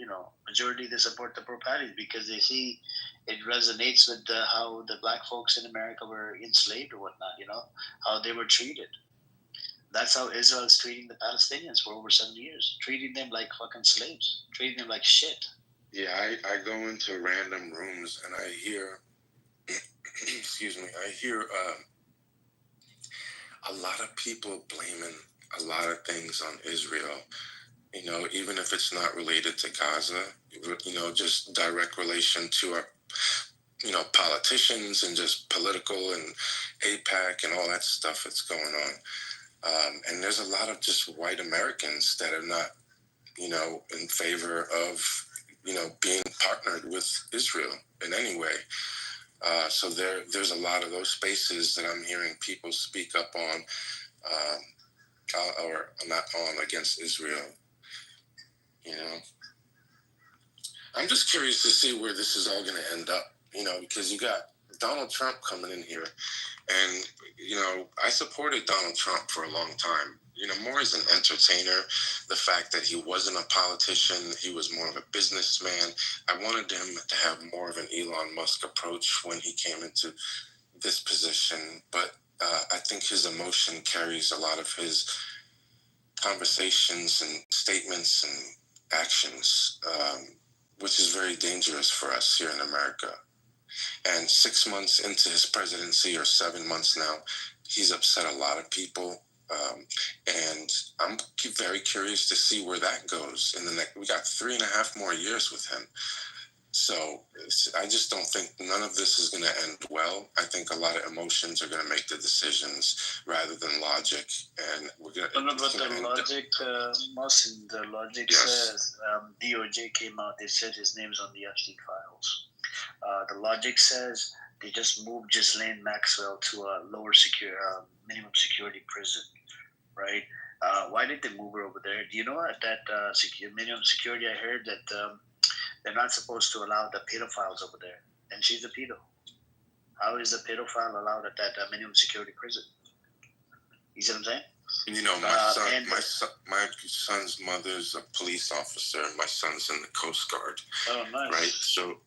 majority they support the pro-Palis because they see it resonates with how the black folks in America were enslaved or whatnot, how they were treated. That's how Israel's treating the Palestinians for over 70 years, treating them like fucking slaves, treating them like shit. Yeah, I go into random rooms and I hear, I hear a lot of people blaming a lot of things on Israel, even if it's not related to Gaza, just direct relation to our, politicians and just political and AIPAC and all that stuff that's going on. And there's a lot of just white Americans that are not, in favor of, being partnered with Israel in any way. So there's a lot of those spaces that I'm hearing people speak up on, or not on, against Israel. I'm just curious to see where this is all going to end up, because you got Donald Trump coming in here. And, I supported Donald Trump for a long time, more as an entertainer. The fact that he wasn't a politician, he was more of a businessman. I wanted him to have more of an Elon Musk approach when he came into this position. But I think his emotion carries a lot of his conversations and statements and actions, which is very dangerous for us here in America. And 6 months into his presidency, or 7 months now, he's upset a lot of people. And I'm very curious to see where that goes in the next. We got 3.5 more years with him. So I just don't think none of this is going to end well. I think a lot of emotions are going to make the decisions rather than logic, and we're going to. But the logic, Mohsin, the logic says DOJ came out. They said his name's on the Epstein files. The logic says they just moved Ghislaine Maxwell to a lower minimum security prison, right? Why did they move her over there? Do you know at that minimum security? I heard that. They're not supposed to allow the pedophiles over there. And she's a pedo. How is a pedophile allowed at that minimum security prison? You see what I'm saying? You know, my son's mother's a police officer, and my son's in the Coast Guard. Oh, nice. Right? So,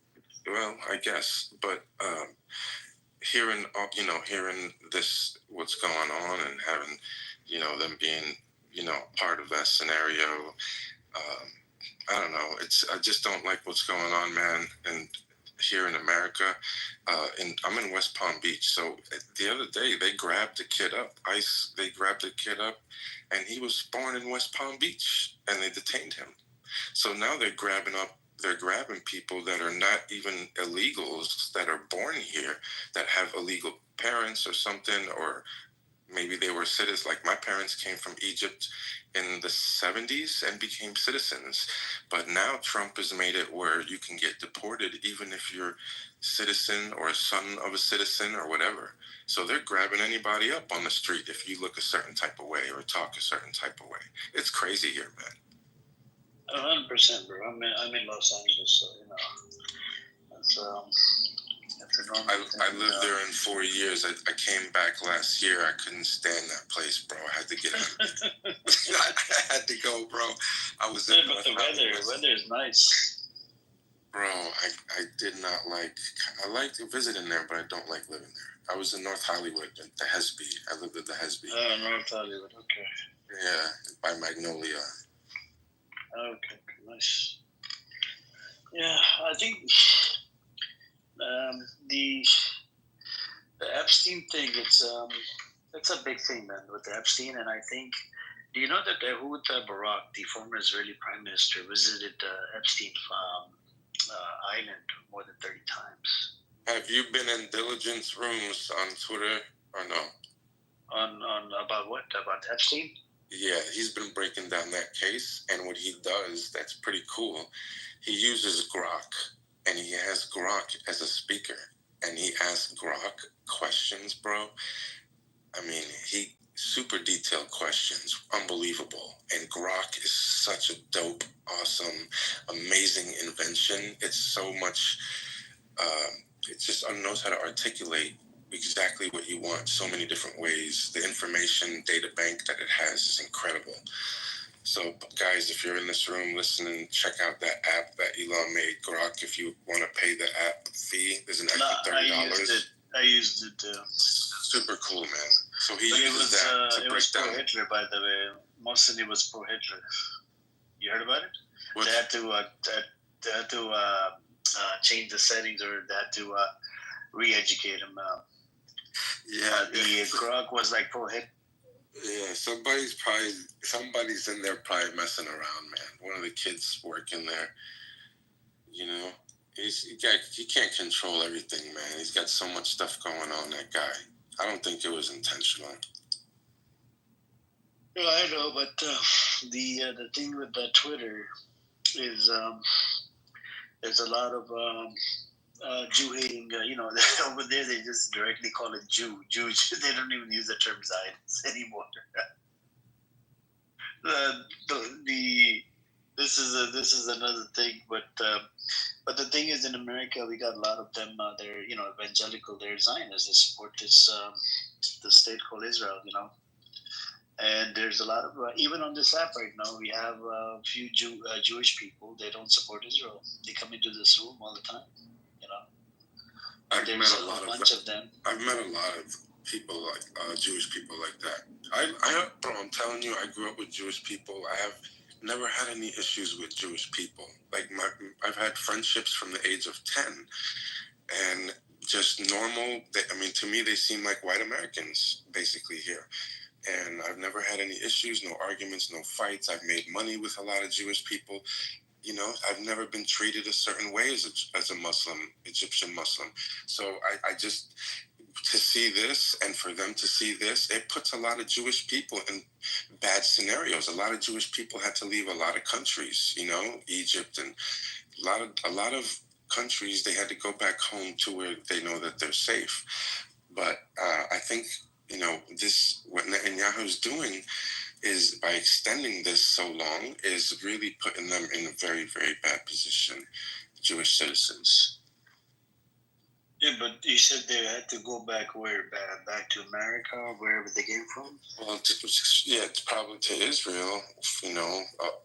well, I guess. But hearing this, what's going on, and having, them being, part of that scenario, I don't know. I just don't like what's going on, man. And here in America, and I'm in West Palm Beach. So the other day they grabbed the kid up. They grabbed the kid up, and he was born in West Palm Beach, and they detained him. So now they're grabbing people that are not even illegals, that are born here, that have illegal parents or something, or maybe they were citizens. Like my parents came from Egypt in the 70s and became citizens. But now Trump has made it where you can get deported even if you're a citizen or a son of a citizen or whatever. So they're grabbing anybody up on the street if you look a certain type of way or talk a certain type of way. It's crazy here, man. 100%, bro. I'm in Los Angeles, so, that's a normal thing. I lived there in 4 years. I came back last year. I couldn't stand that place, bro. I had to get out. I had to go, bro. I was in but the weather is nice. Bro, I did not like. I liked visiting there, but I don't like living there. I was in North Hollywood, at the Hesby. I lived at the Hesby. Oh, North Hollywood. Okay. Yeah, by Magnolia. Okay, nice. Yeah, I think the Epstein thing. It's a big thing, man, with the Epstein, and I think. Do you know that Ehud Barak, the former Israeli prime minister, visited Epstein Island more than 30 times? Have you been in diligence rooms on Twitter or no? On about what? About Epstein? Yeah, he's been breaking down that case, and what he does, that's pretty cool. He uses Grok, and he has Grok as a speaker, and he asks Grok questions, bro. I mean, super detailed questions, unbelievable. And Grok is such a dope, awesome, amazing invention. It's so much, it just knows how to articulate exactly what you want so many different ways. The information data bank that it has is incredible. So guys, if you're in this room listening, check out that app that Elon made, Grok. If you want to pay the app fee, there's an extra $30. I used it. Super cool, man. So he uses that to break down. It was pro-Hitler, by the way. Mostly it was pro-Hitler. You heard about it? They had to change the settings, or they had to re-educate him. Yeah, the Grok was like pro-Hitler. Yeah, somebody's in there probably messing around, man. One of the kids working there, he can't control everything, man. He's got so much stuff going on, that guy. I don't think it was intentional. Well, I know, but the thing with Twitter is there's a lot of Jew hating. Over there they just directly call it Jew. They don't even use the term Zionist anymore. This is another thing, but the thing is, in America we got a lot of them. They're evangelical. They're Zionists. They support the state called Israel. And there's a lot of even on this app right now we have a few Jewish people. They don't support Israel. They come into this room all the time. I've met a bunch of them. I've met a lot of people like Jewish people like that. Bro, I'm telling you, I grew up with Jewish people. I have never had any issues with Jewish people. Like I've had friendships from the age of 10, and just normal. To me, they seem like white Americans basically here. And I've never had any issues, no arguments, no fights. I've made money with a lot of Jewish people. I've never been treated a certain way as a Muslim, Egyptian Muslim. So I just, to see this and for them to see this, it puts a lot of Jewish people in bad scenarios. A lot of Jewish people had to leave a lot of countries, Egypt, and a lot of countries, they had to go back home to where they know that they're safe. But I think, what Netanyahu's doing is, by extending this so long, is really putting them in a very, very bad position, Jewish citizens. Yeah, but you said they had to go back where? Back to America, or wherever they came from? Well, it's probably to Israel,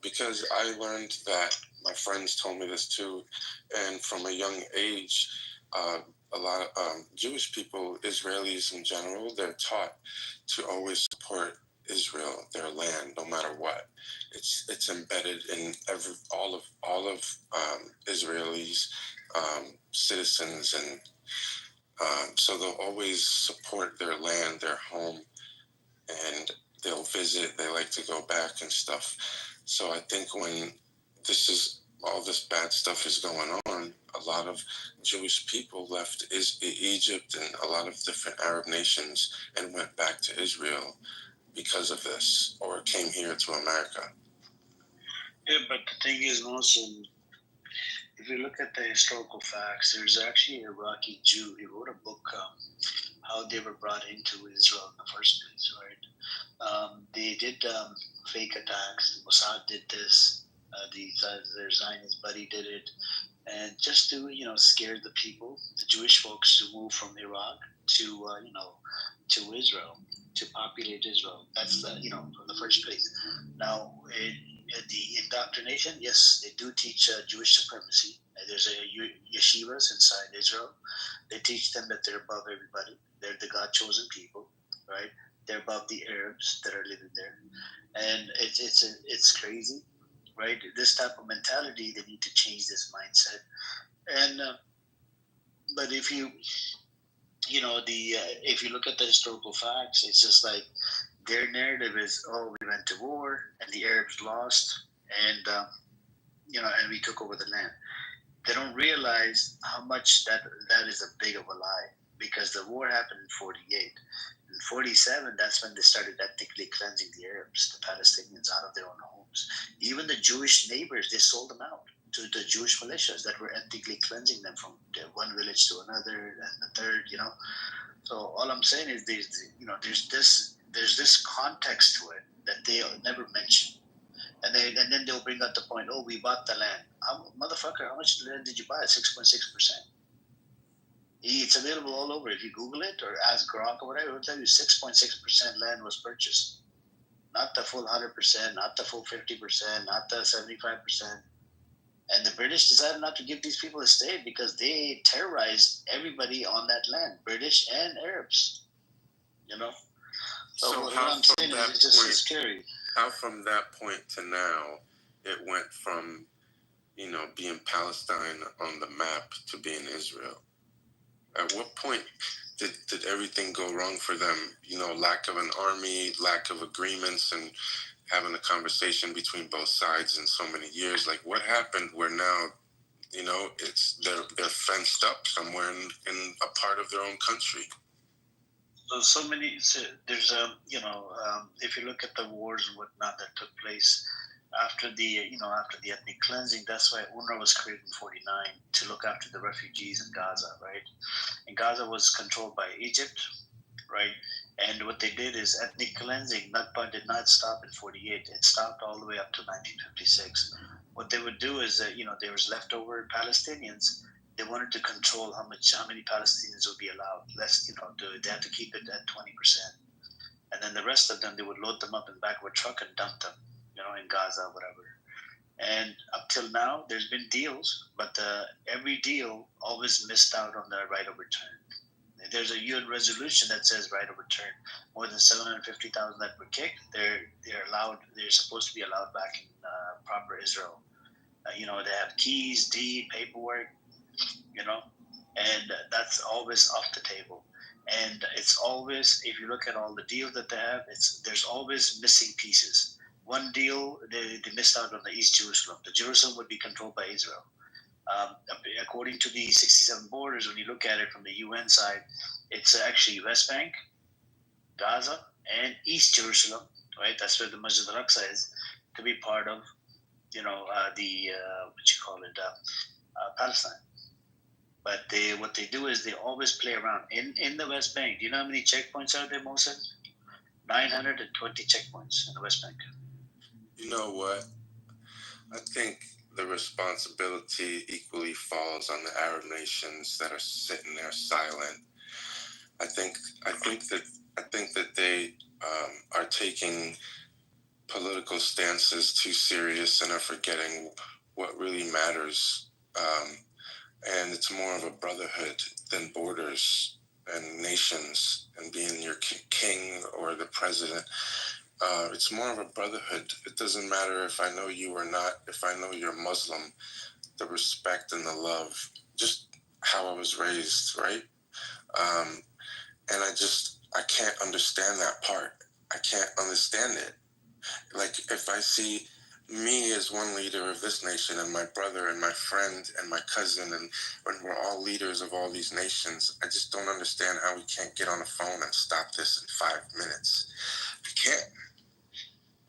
because I learned that, my friends told me this too, and from a young age, a lot of Jewish people, Israelis in general, they're taught to always support Israel, their land, no matter what. It's embedded in all of Israelis, citizens, and so they'll always support their land, their home, and they'll visit. They like to go back and stuff. So I think when all this bad stuff is going on, a lot of Jewish people left Egypt and a lot of different Arab nations and went back to Israel because of this, or came here to America. Yeah, but the thing is, also, if you look at the historical facts, there's actually an Iraqi Jew. He wrote a book, how they were brought into Israel in the first place, right? They did fake attacks. Mossad did this. Their Zionist buddy did it, and just to scare the people, the Jewish folks, to move from Iraq to to Israel, to populate Israel. That's from the first place. Now, the indoctrination, yes, they do teach Jewish supremacy. There's yeshivas inside Israel. They teach them that they're above everybody. They're the God-chosen people, right? They're above the Arabs that are living there, and it's crazy, right? This type of mentality, they need to change this mindset. And but if you if you look at the historical facts, it's just like their narrative is, oh, we went to war and the Arabs lost, and and we took over the land. They don't realize how much that is a big of a lie, because the war happened in 48. In 47, that's when they started ethnically cleansing the Arabs, the Palestinians, out of their own homes. Even the Jewish neighbors, they sold them out to the Jewish militias that were ethnically cleansing them from one village to another and the third. So all I'm saying is there's this context to it that they never mention. And then they'll bring up the point, oh, we bought the land. Motherfucker, how much land did you buy? 6.6%. It's available all over. If you Google it or ask Gronk or whatever, it'll tell you 6.6% land was purchased. Not the full 100%, not the full 50%, not the 75%. And the British decided not to give these people a stay because they terrorized everybody on that land, British and Arabs. So what I'm saying is it's just scary. How from that point to now, it went from, being Palestine on the map to being Israel? At what point did everything go wrong for them? Lack of an army, lack of agreements, and having a conversation between both sides in so many years. Like, what happened where now, they're fenced up somewhere in a part of their own country? There's if you look at the wars and whatnot that took place after the ethnic cleansing, that's why UNRWA was created in 49, to look after the refugees in Gaza, right? And Gaza was controlled by Egypt, right? And what they did is ethnic cleansing. Nakba did not stop in 48. It stopped all the way up to 1956. What they would do is that there was leftover Palestinians. They wanted to control how many Palestinians would be allowed. They had to keep it at 20%, and then the rest of them, they would load them up in the back of a truck and dump them, in Gaza, whatever. And up till now, there's been deals, but every deal always missed out on the right of return. There's a UN resolution that says right of return. More than 750,000 that were kicked, they're allowed. They're supposed to be allowed back in proper Israel. They have keys, deed, paperwork. And that's always off the table. And it's always, if you look at all the deals that they have, there's always missing pieces. One deal, they missed out on the East Jerusalem. The Jerusalem would be controlled by Israel. According to the 67 borders, when you look at it from the UN side, it's actually West Bank, Gaza, and East Jerusalem, right? That's where the Masjid al-Aqsa is, to be part of, Palestine. But what they do is they always play around. In the West Bank, do you know how many checkpoints are there, Mohsen? 920 checkpoints in the West Bank. You know what? I think the responsibility equally falls on the Arab nations that are sitting there silent. I think that they are taking political stances too serious and are forgetting what really matters. And it's more of a brotherhood than borders and nations and being your king or the president. It's more of a brotherhood. It doesn't matter if I know you or not, if I know you're Muslim, the respect and the love, just how I was raised, right? And I can't understand that part. I can't understand it. Like, if I see me as one leader of this nation and my brother and my friend and my cousin, and when we're all leaders of all these nations, I just don't understand how we can't get on the phone and stop this in 5 minutes.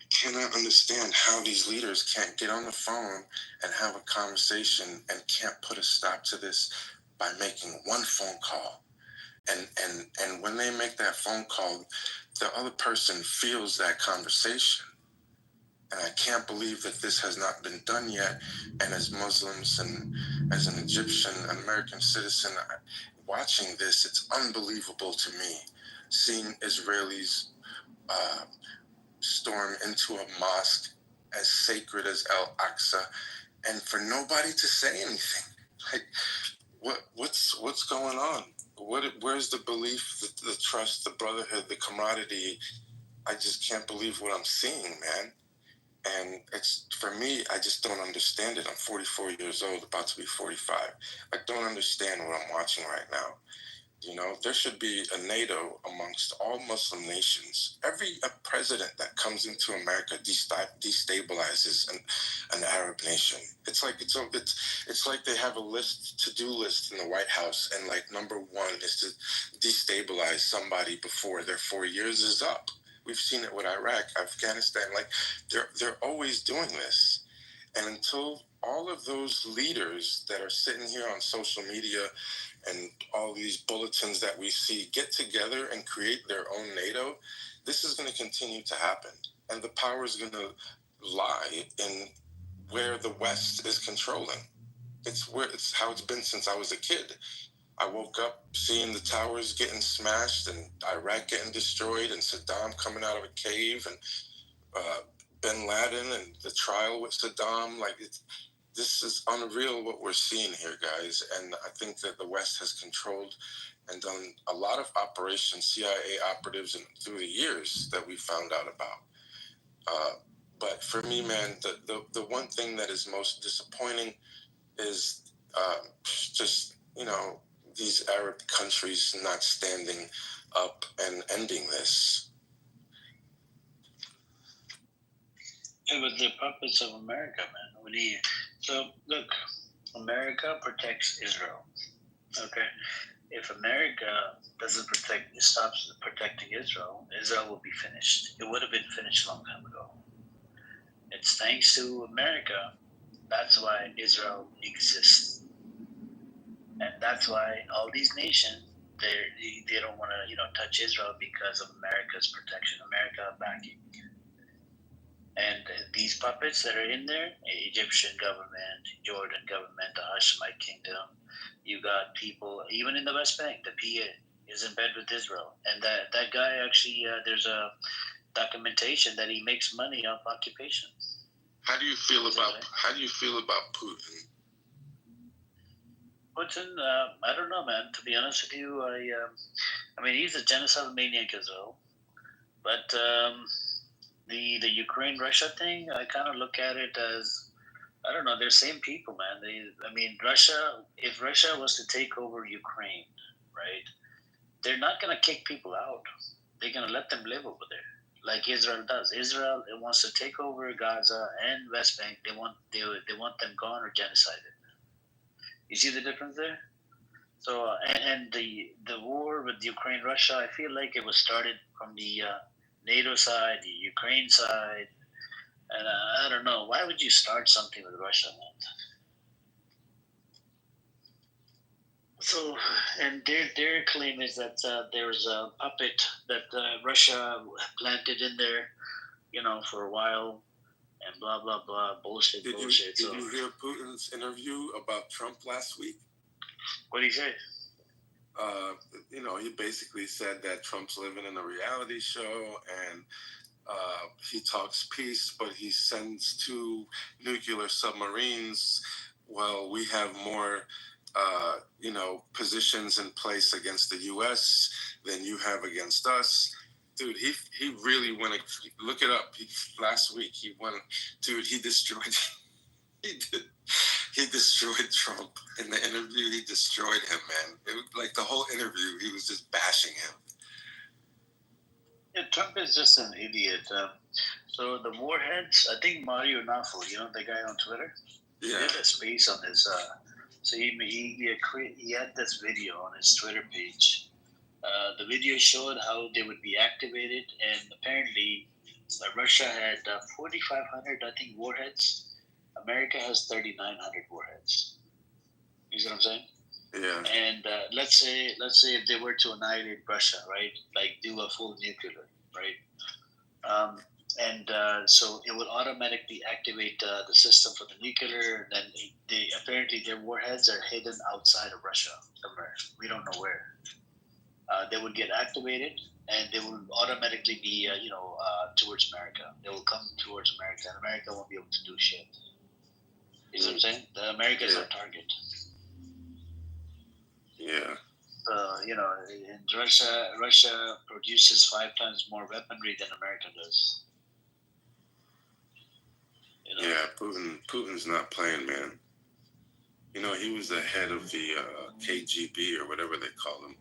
I cannot understand how these leaders can't get on the phone and have a conversation and can't put a stop to this by making one phone call. And when they make that phone call, the other person feels that conversation. And I can't believe that this has not been done yet. And as Muslims and as an Egyptian, an American citizen, watching this, it's unbelievable to me, seeing Israelis storm into a mosque as sacred as Al-Aqsa, and for nobody to say anything. Like, what's going on? Where's the belief, the trust, the brotherhood, the camaraderie? I just can't believe what I'm seeing, man. And it's, for me, I just don't understand it. I'm 44 years old, about to be 45. I don't understand what I'm watching right now. There should be a NATO amongst all Muslim nations. Every president that comes into America destabilizes an Arab nation. It's like they have a to-do list in the White House, and like number one is to destabilize somebody before their 4 years is up. We've seen it with Iraq, Afghanistan. Like, they're always doing this. And until all of those leaders that are sitting here on social media and all these bulletins that we see get together and create their own NATO, this is going to continue to happen. And the power is going to lie in where the West is controlling. It's how it's been since I was a kid. I woke up seeing the towers getting smashed and Iraq getting destroyed and Saddam coming out of a cave and Bin Laden and the trial with Saddam. Like, this is unreal what we're seeing here, guys. And I think that the West has controlled and done a lot of operations, CIA operatives, and through the years that we found out about. But for me, man, the one thing that is most disappointing is just, these Arab countries not standing up and ending this. Yeah, but they're puppets of America, man. So, look, America protects Israel. Okay? If America stops protecting Israel, Israel will be finished. It would have been finished a long time ago. It's thanks to America. That's why Israel exists. And that's why all these nations, they don't want to, touch Israel because of America's protection, America backing. And these puppets that are in there, Egyptian government, Jordan government, the Hashemite kingdom, you got people, even in the West Bank, the PA is in bed with Israel. And that guy actually, there's a documentation that he makes money off occupation. How do you feel about Putin? Putin, I don't know, man. To be honest with you, I mean, he's a genocidal maniac as well. But the Ukraine-Russia thing, I kind of look at it as, I don't know, they're same people, man. I mean, Russia. If Russia was to take over Ukraine, right, they're not gonna kick people out. They're gonna let them live over there, like Israel does. Israel it wants to take over Gaza and West Bank. They want them gone or genocided. You see the difference there? So and the war with Ukraine Russia, I feel like it was started from the NATO side, the Ukraine side, and I don't know. Why would you start something with Russia, man? So, and their claim is that there's a puppet that Russia planted in there, for a while, and blah blah blah, bullshit. Did you hear Putin's interview about Trump last week? What did he say? He basically said that Trump's living in a reality show, and he talks peace, but he sends 2 nuclear submarines. Well, we have more, positions in place against the U.S. than you have against us. Dude, he really went. Look it up. Last week he went. Dude, he destroyed. He destroyed Trump in the interview. He destroyed him, man. It was like the whole interview, he was just bashing him. Yeah, Trump is just an idiot. So the warheads, I think Mario Nafo, the guy on Twitter, he did a space on his. So he had this video on his Twitter page. The video showed how they would be activated, and apparently Russia had 4,500, I think, warheads. America has 3,900 warheads. You see what I'm saying? Yeah. And let's say if they were to annihilate Russia, right? Like do a full nuclear, right? So it would automatically activate the system for the nuclear. And then apparently their warheads are hidden outside of Russia somewhere. We don't know where. They would get activated, and they will automatically be, towards America. They will come towards America, and America won't be able to do shit. You know what I'm saying? America is our target. Yeah. And Russia produces 5 times more weaponry than America does. Yeah, Putin's not playing, man. He was the head of the KGB or whatever they call him,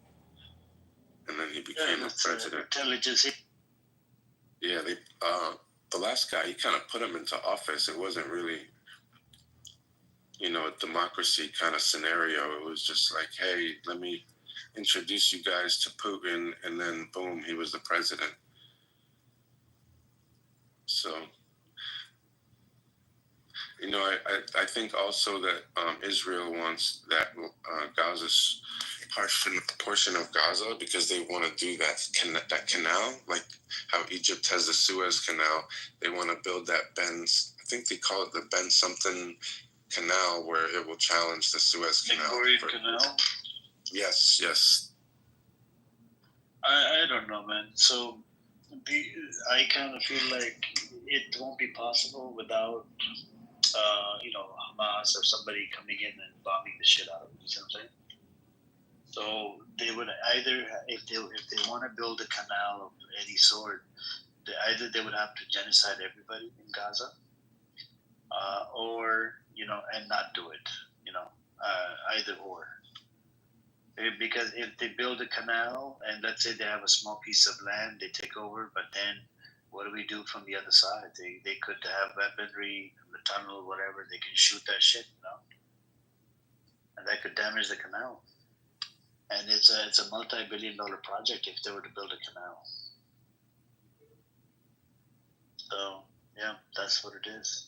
and then he became a president. Intelligence. Yeah, the last guy, he kind of put him into office. It wasn't really, a democracy kind of scenario. It was just like, hey, let me introduce you guys to Putin, and then boom, he was the president. So, I think also that Israel wants that Gaza's portion of Gaza, because they want to do that canal, like how Egypt has the Suez Canal. They want to build that I think they call it the Ben something canal, where it will challenge the Suez Canal. Canal? Yes. I don't know, man. So I kind of feel like it won't be possible without, Hamas or somebody coming in and bombing the shit out of it. You see what I'm saying? So they would either, if they want to build a canal of any sort, they would have to genocide everybody in Gaza, or and not do it. Either or. Because if they build a canal and let's say they have a small piece of land, they take over, but then what do we do from the other side? They could have weaponry from the tunnel, whatever. They can shoot that shit, and that could damage the canal. And it's a multi-billion-dollar project if they were to build a canal. So yeah, that's what it is.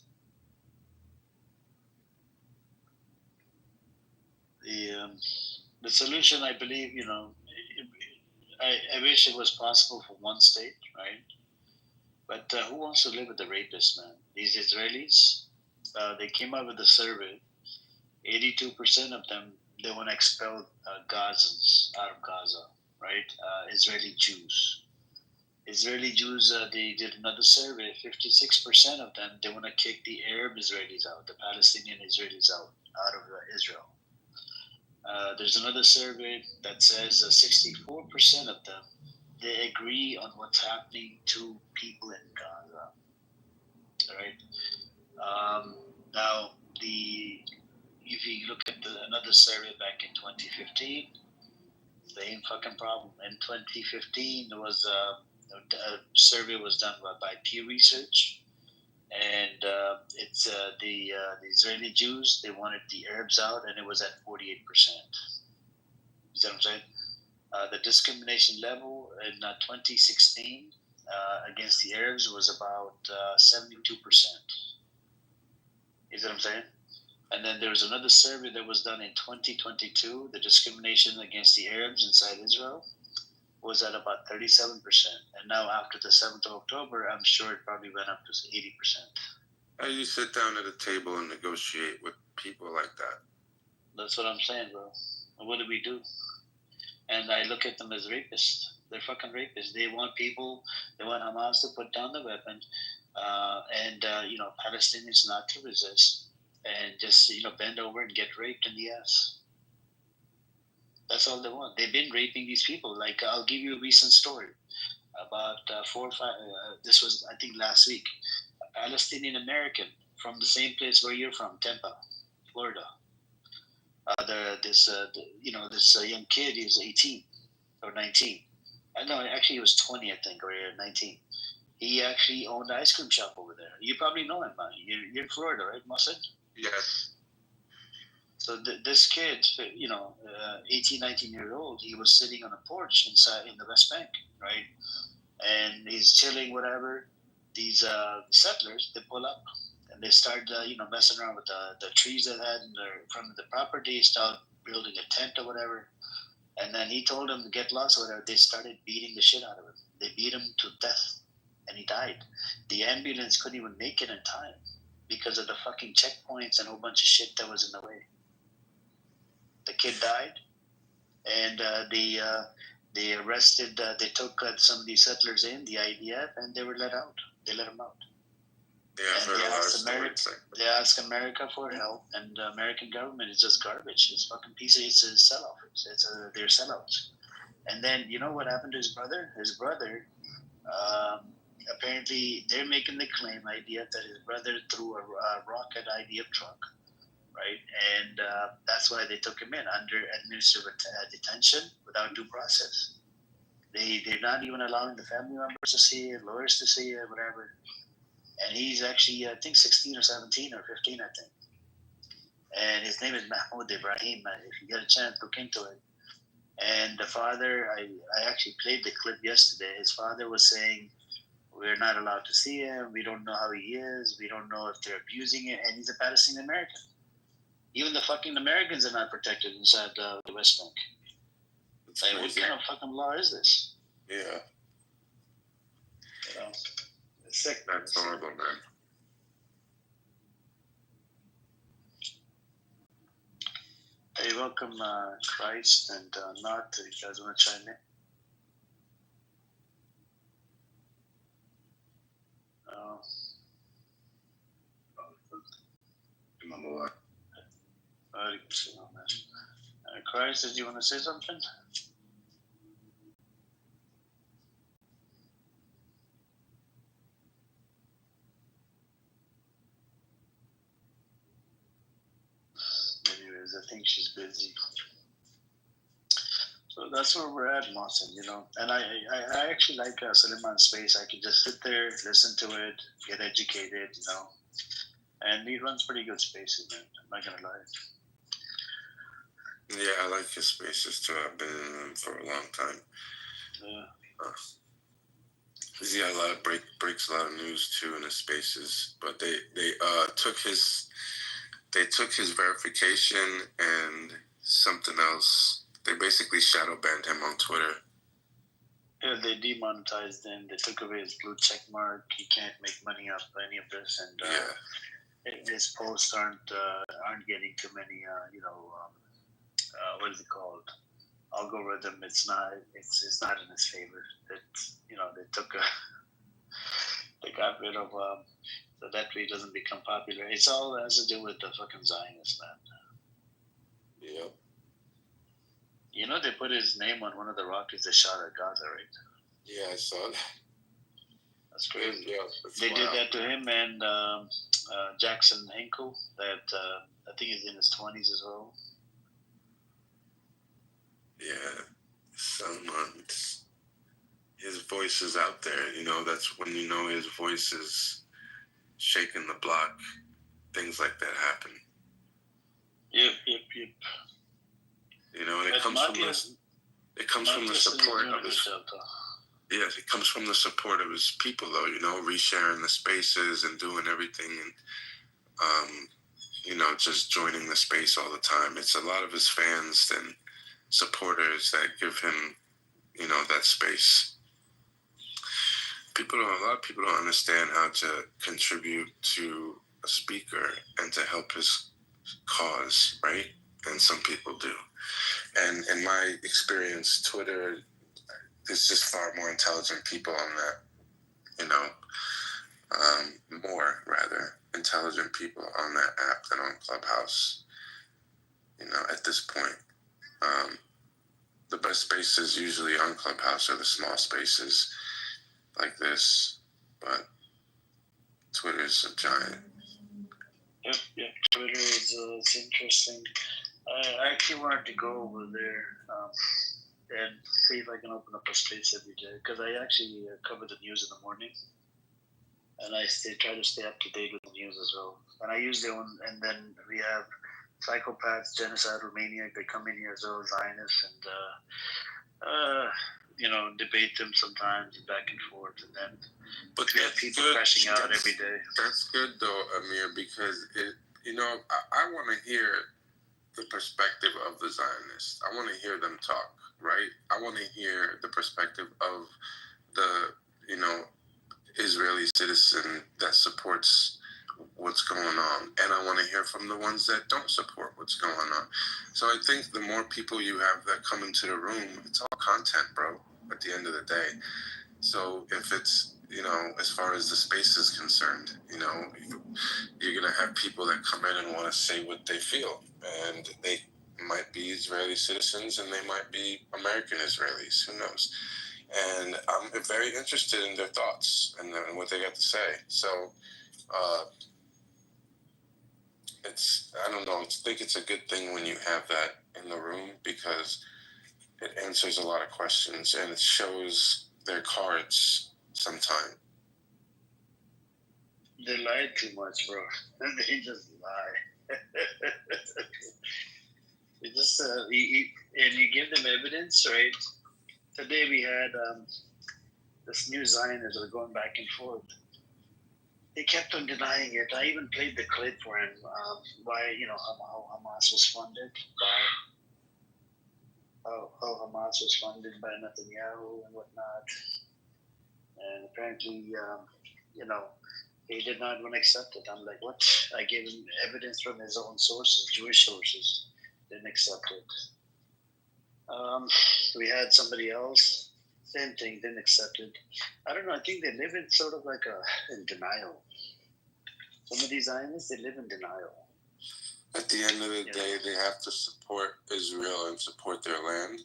The solution, I believe, I wish it was possible for one state, right? But who wants to live with the rapists, man? These Israelis, they came out with a survey. 82% of them, they want to expel Gazans out of Gaza, right? Israeli Jews. They did another survey. 56% of them, they want to kick the Arab Israelis out, the Palestinian Israelis out of Israel. There's another survey that says 64% of them, they agree on what's happening to people in Gaza. All right. Now, if you look at another survey back in 2015, same fucking problem. In 2015, there was a survey was done by Pew Research, and it's the Israeli Jews. They wanted the Arabs out, and it was at 48%. You see what I'm saying? The discrimination level in 2016 against the Arabs was about 72%. You see what I'm saying? And then there was another survey that was done in 2022. The discrimination against the Arabs inside Israel was at about 37%. And now after the 7th of October, I'm sure it probably went up to 80%. How do you sit down at a table and negotiate with people like that? That's what I'm saying, bro. And what do we do? And I look at them as rapists. They're fucking rapists. They want Hamas to put down the weapon, and Palestinians not to resist, and just bend over and get raped in the ass. That's all they want. They've been raping these people. Like, I'll give you a recent story about 4 or 5. This was, I think, last week. A Palestinian American from the same place where you're from, Tampa, Florida. This young kid, he was 18 or 19. I know, actually he was 20, I think, or 19. He actually owned an ice cream shop over there. You probably know him, man. You're in Florida, right, Mohsen? Yes. So this kid, 18, 19-year-old, he was sitting on a porch inside in the West Bank, right? And he's chilling, whatever. These settlers, they pull up. And they start, messing around with the trees they had in front of the property, start building a tent or whatever. And then he told them to get lost or whatever. They started beating the shit out of him. They beat him to death, and he died. The ambulance couldn't even make it in time because of the fucking checkpoints and a whole bunch of shit that was in the way. The kid died, and they arrested, they took some of these settlers in, the IDF, and they were let out. They let them out. Yeah, I've heard a lot of stories. They ask America for help, and the American government is just garbage. It's fucking piece of, it's a sell-off. They're sellouts. And then, you know what happened to his brother? His brother, apparently, they're making the claim, IDF, that his brother threw a rock at IDF truck, right? And that's why they took him in under administrative detention without due process. They're not even allowing the family members to see it, lawyers to see it, whatever. And he's actually, I think, 16 or 17 or 15, I think. And his name is Mahmoud Ibrahim. If you get a chance, look into it. And the father, I actually played the clip yesterday. His father was saying, we're not allowed to see him. We don't know how he is. We don't know if they're abusing it. And he's a Palestinian American. Even the fucking Americans are not protected inside the West Bank. It's like, what kind of fucking law is this? Yeah. It's sick. That's horrible, man. Hey, welcome, Christ and Not. You guys want to chime in? Christ, did you want to say something? Anyways, I think she's busy. So that's where we're at, Martin, And I actually like Suleiman's space. I can just sit there, listen to it, get educated, And he runs pretty good spaces, man. I'm not going to lie. Yeah, I like his spaces too. I've been in them for a long time. Yeah. He's got a lot of breaks a lot of news too in his spaces. But they took his verification and something else. They basically shadow banned him on Twitter. Yeah, they demonetized him. They took away his blue check mark. He can't make money off any of this, and his posts aren't getting too many. What is it called? Algorithm. It's not in his favor. They got rid of so that way it doesn't become popular. It's all has to do with the fucking Zionists, man. Yep. You know, they put his name on one of the rockets they shot at Gaza, right? Yeah, I saw that. That's crazy. Yeah, they did that to him and Jackson Hinkle, that I think he's in his 20s as well. Yeah, his voice is out there. You know, that's when you know his voice is shaking the block. Things like that happen. Yep. You know, and it comes from the support of his. Yes, it comes from the support of his people, though. You know, resharing the spaces and doing everything, and you know, just joining the space all the time. It's a lot of his fans and supporters that give him, you know, that space. A lot of people don't understand how to contribute to a speaker and to help his cause, right? And some people do. And in my experience, Twitter, there's just far more intelligent people on that, you know, more rather intelligent people on that app than on Clubhouse, you know, at this point. The best spaces usually on Clubhouse are the small spaces like this, but Twitter's a giant. Yep. Twitter is interesting. I actually wanted to go over there and see if I can open up a space every day, because I actually cover the news in the morning, and I try to stay up to date with the news as well. And I use their own, and then we have psychopaths, genocidal maniac. They come in here as well, Zionists, and you know, debate them sometimes back and forth, and then we have people crashing out every day. That's good though, Amir, because it, you know, I want to hear the perspective of the Zionists. I want to hear them talk, right? I want to hear the perspective of the, you know, Israeli citizen that supports what's going on, and I want to hear from the ones that don't support what's going on. So I think the more people you have that come into the room, it's all content, bro, at the end of the day. So if it's, you know, as far as the space is concerned, you know, you're going to have people that come in and want to say what they feel, and they might be Israeli citizens and they might be American Israelis, who knows. And I'm very interested in their thoughts and what they got to say. So I don't know, I think it's a good thing when you have that in the room, because it answers a lot of questions and it shows their cards sometime. They lie too much, bro. They just lie. They just and you give them evidence, right? Today we had this new Zionists that were going back and forth. They kept on denying it. I even played the clip for him, why, you know, how Hamas was funded by Netanyahu and whatnot. And apparently, you know, he did not want to accept it. I'm like, what? I gave him evidence from his own sources, Jewish sources. Didn't accept it. We had somebody else, same thing, didn't accept it. I don't know. I think they live in sort of like in denial. Some of these Zionists, they live in denial. At the end of the day, they have to support Israel and support their land.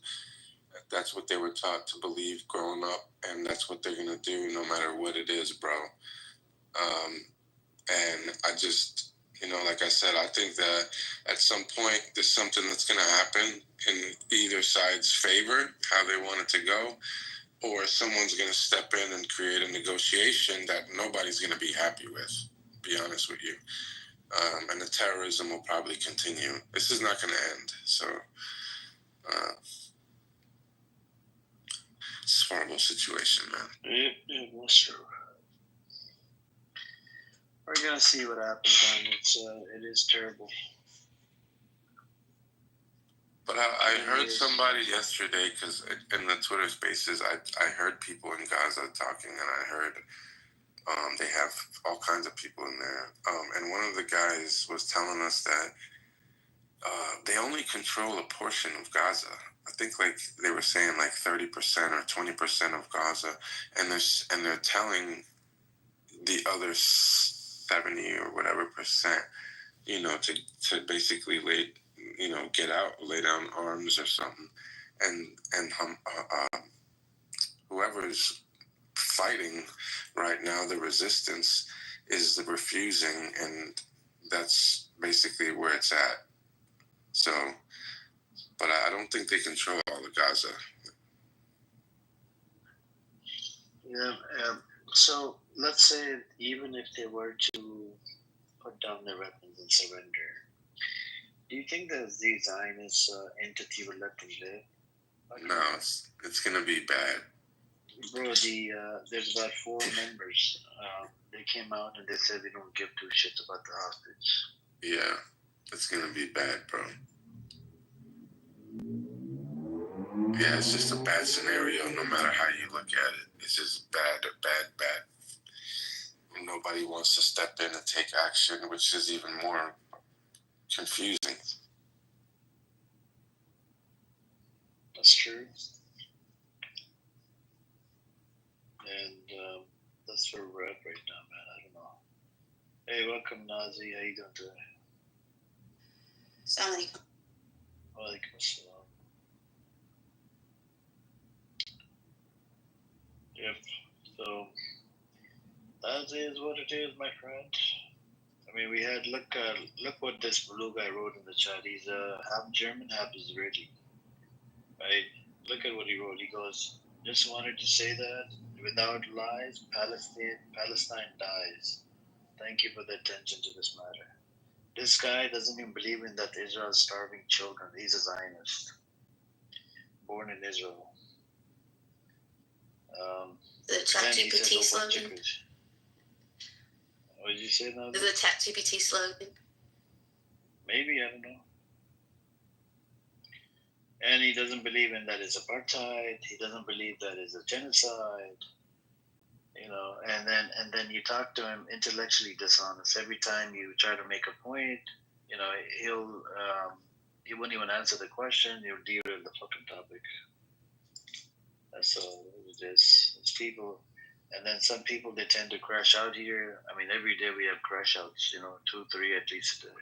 That's what they were taught to believe growing up, and that's what they're going to do no matter what it is, bro. And I just, you know, like I said, I think that at some point there's something that's going to happen in either side's favor, how they want it to go, or someone's going to step in and create a negotiation that nobody's going to be happy with, to be honest with you. And the terrorism will probably continue. This is not going to end. So it's a horrible situation, man. Yeah, that's true. We're gonna see what happens, man. It is terrible. But I heard somebody yesterday, because in the Twitter spaces, I heard people in Gaza talking, and I heard they have all kinds of people in there. And one of the guys was telling us that they only control a portion of Gaza. I think like they were saying like 30% or 20% of Gaza, and they're telling the other 70 or whatever percent, you know, to basically lay down arms or something. and whoever is fighting right now, the resistance is the refusing, and that's basically where it's at. So, but I don't think they control all of Gaza. Yeah. So let's say even if they were to put down their weapons and surrender, do you think that the Zionist entity would let them live? No, it's gonna be bad. Bro, there's about 4 members. They came out and they said they don't give 2 shits about the hostage. Yeah, it's gonna be bad, bro. Yeah, it's just a bad scenario. No matter how you look at it, it's just bad. And nobody wants to step in and take action, which is even more confusing. That's true. And that's where we're at right now, man. I don't know. Hey, welcome, Nazi. How you doing today? Assalamu alaikum. Walaikum assalam. Yep. So that is what it is, my friend. I mean, we had look what this blue guy wrote in the chat. He's half German, half Israeli. Right? Look at what he wrote. He goes, "Just wanted to say that without lies, Palestine dies. Thank you for the attention to this matter." This guy doesn't even believe in that Israel is starving children. He's a Zionist, born in Israel. The ChatGPT slogan. What did you say now? The ChatGPT slogan. Maybe, I don't know. And he doesn't believe in that it's apartheid. He doesn't believe that it's a genocide. You know, and then you talk to him, intellectually dishonest. Every time you try to make a point, you know, he wouldn't even answer the question. He'll derail the fucking topic. That's all it is. It's people. And then some people, they tend to crash out here. I mean, every day we have crash outs, you know, 2, 3 at least a day.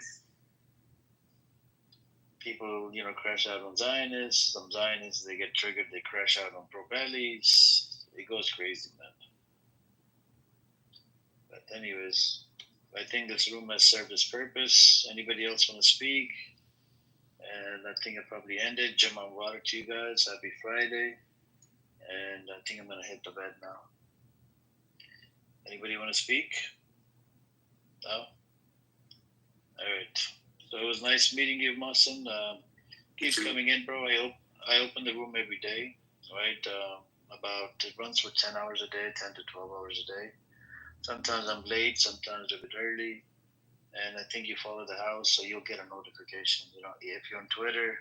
People, you know, crash out on Zionists. Some Zionists, they get triggered, they crash out on pro-bellies. It goes crazy, man. But anyways, I think this room has served its purpose. Anybody else want to speak? And I think I probably ended. Jama water to you guys. Happy Friday. And I think I'm going to hit the bed now. Anybody want to speak? No? All right. So it was nice meeting you, Masan. Keep coming in, bro. I open the room every day, right? It runs for 10 hours a day, 10 to 12 hours a day. Sometimes I'm late, sometimes a bit early. And I think you follow the house, so you'll get a notification. You know, if you're on Twitter,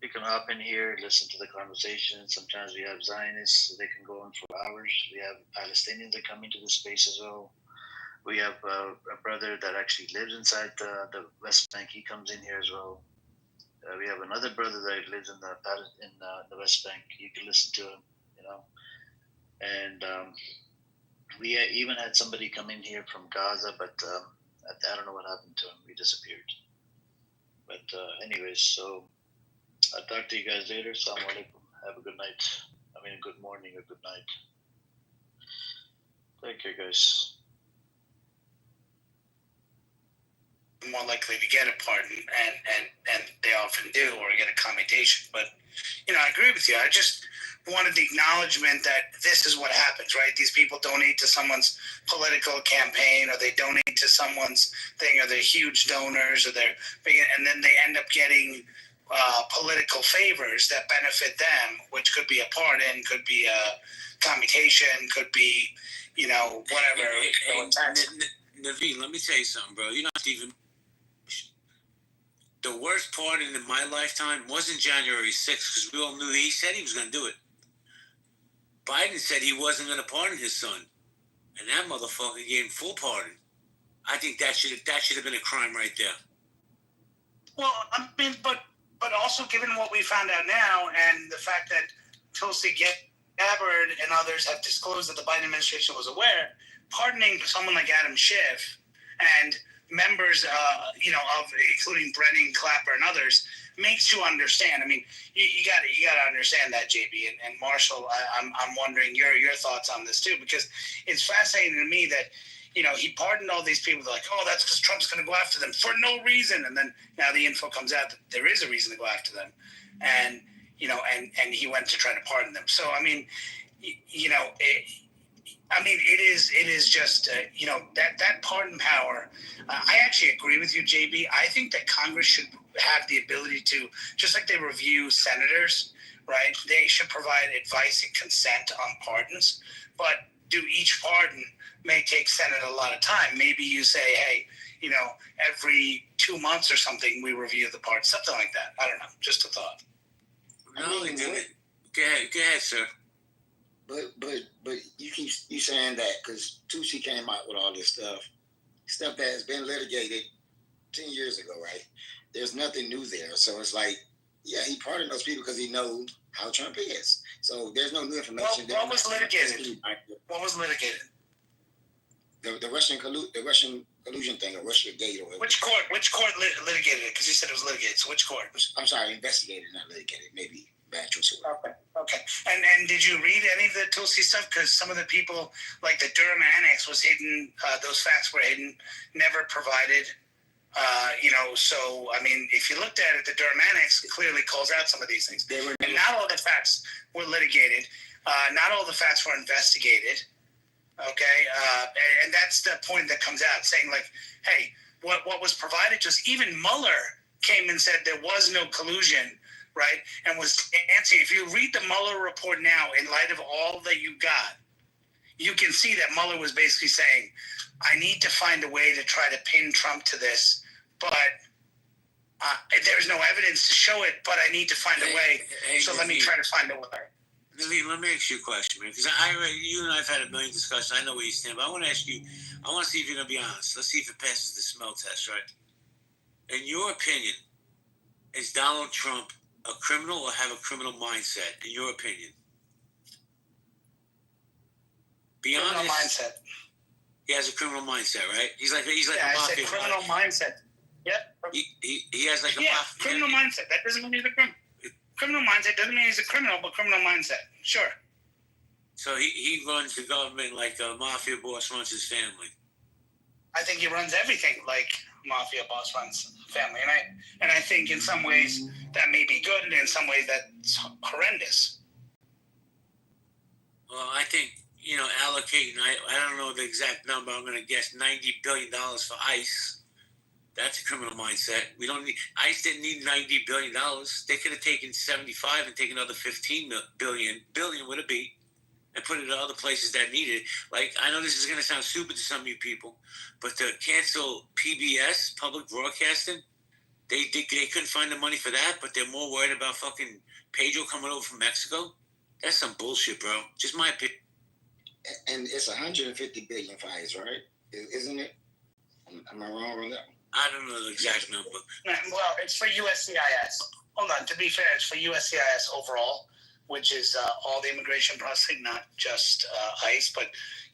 you can hop in here, listen to the conversation. Sometimes we have Zionists, so they can go on for hours. We have Palestinians that come into the space as well. We have a brother that actually lives inside the West Bank. He comes in here as well. We have another brother that lives in the West Bank. You can listen to him, you know. And we even had somebody come in here from Gaza, but I don't know what happened to him. He disappeared. But anyways, so I'll talk to you guys later. Assalamu alaikum. Have a good night. I mean, a good morning or good night. Take care, guys. More likely to get a pardon, and they often do, or get a commutation. But, you know, I agree with you. I just wanted the acknowledgement that this is what happens, right? These people donate to someone's political campaign, or they donate to someone's thing, or they're huge donors, or and then they end up getting political favors that benefit them, which could be a pardon, could be a commutation, could be, you know, whatever. Naveen, let me tell you something, bro. You're not even... The worst pardon in my lifetime wasn't January 6th, because we all knew he said he was going to do it. Biden said he wasn't going to pardon his son, and that motherfucker gave him full pardon. I think that should have been a crime right there. Well, I mean, but also given what we found out now, and the fact that Tulsi Gabbard and others have disclosed that the Biden administration was aware, pardoning someone like Adam Schiff and members, you know, of including Brennan, Clapper, and others, makes you understand. I mean, you got to understand that, JB and Marshall. I'm wondering your thoughts on this too, because it's fascinating to me that, you know, he pardoned all these people. They're like, oh, that's because Trump's going to go after them for no reason. And then now the info comes out that there is a reason to go after them. And, you know, and he went to try to pardon them. So, I mean, you know, it is just, you know, that pardon power. I actually agree with you, JB. I think that Congress should have the ability to, just like they review senators, right? They should provide advice and consent on pardons. But do each pardon may take Senate a lot of time. Maybe you say, hey, you know, every 2 months or something, we review the pardon, something like that. I don't know. Just a thought. No, go ahead, sir. But you keep saying that because Tucci came out with all this stuff that has been litigated 10 years ago, right? There's nothing new there. So it's like, yeah, he pardoned those people because he knows how Trump is. So there's no new information. What was litigated? What was litigated? The Russian collusion thing, or Russia Gate, or which court litigated it? Because you said it was litigated. So which court? I'm sorry, investigated, not litigated. Maybe bachelor. Okay. And did you read any of the Tulsi stuff? Because some of the people, like the Durham Annex, was hidden. Those facts were hidden, never provided. You know, so I mean, if you looked at it, the Durham Annex clearly calls out some of these things. And not all the facts were litigated. Not all the facts were investigated. Okay, and that's the point that comes out, saying like, hey, what was provided to us? Even Mueller came and said there was no collusion, right? And was answering. If you read the Mueller report now, in light of all that you got, you can see that Mueller was basically saying, I need to find a way to try to pin Trump to this, but there's no evidence to show it, but I need to find a way. So let me try to find a way. Naveen, let me ask you a question, man, because you and I have had a million discussions. I know where you stand, but I want to ask you, I want to see if you're going to be honest. Let's see if it passes the smell test, right? In your opinion, is Donald Trump a criminal or have a criminal mindset, in your opinion? Be honest. Criminal mindset. He has a criminal mindset, right? He's like yeah, a mafia. I said criminal mindset. Yep. He has like a mafia. Criminal mindset. That doesn't mean he's a criminal. Criminal mindset doesn't mean he's a criminal, but criminal mindset. Sure. So he runs the government like a mafia boss runs his family. I think he runs everything like a mafia boss runs family, and I think in some ways that may be good, and in some ways that's horrendous. Well, I think, you know, allocating, I don't know the exact number, I'm going to guess $90 billion for ICE. That's a criminal mindset. ICE didn't need $90 billion. They could have taken 75 and taken another 15 billion with a B, and put it in other places that need it. Like, I know this is going to sound stupid to some of you people, but to cancel PBS, public broadcasting, they couldn't find the money for that, but they're more worried about fucking Pedro coming over from Mexico. That's some bullshit, bro. Just my opinion. And it's 150 billion for ICE, right? Isn't it? Am I wrong on that? I don't know the exact number. Well, it's for USCIS. Hold on. To be fair, it's for USCIS overall, which is all the immigration processing, not just ICE. But,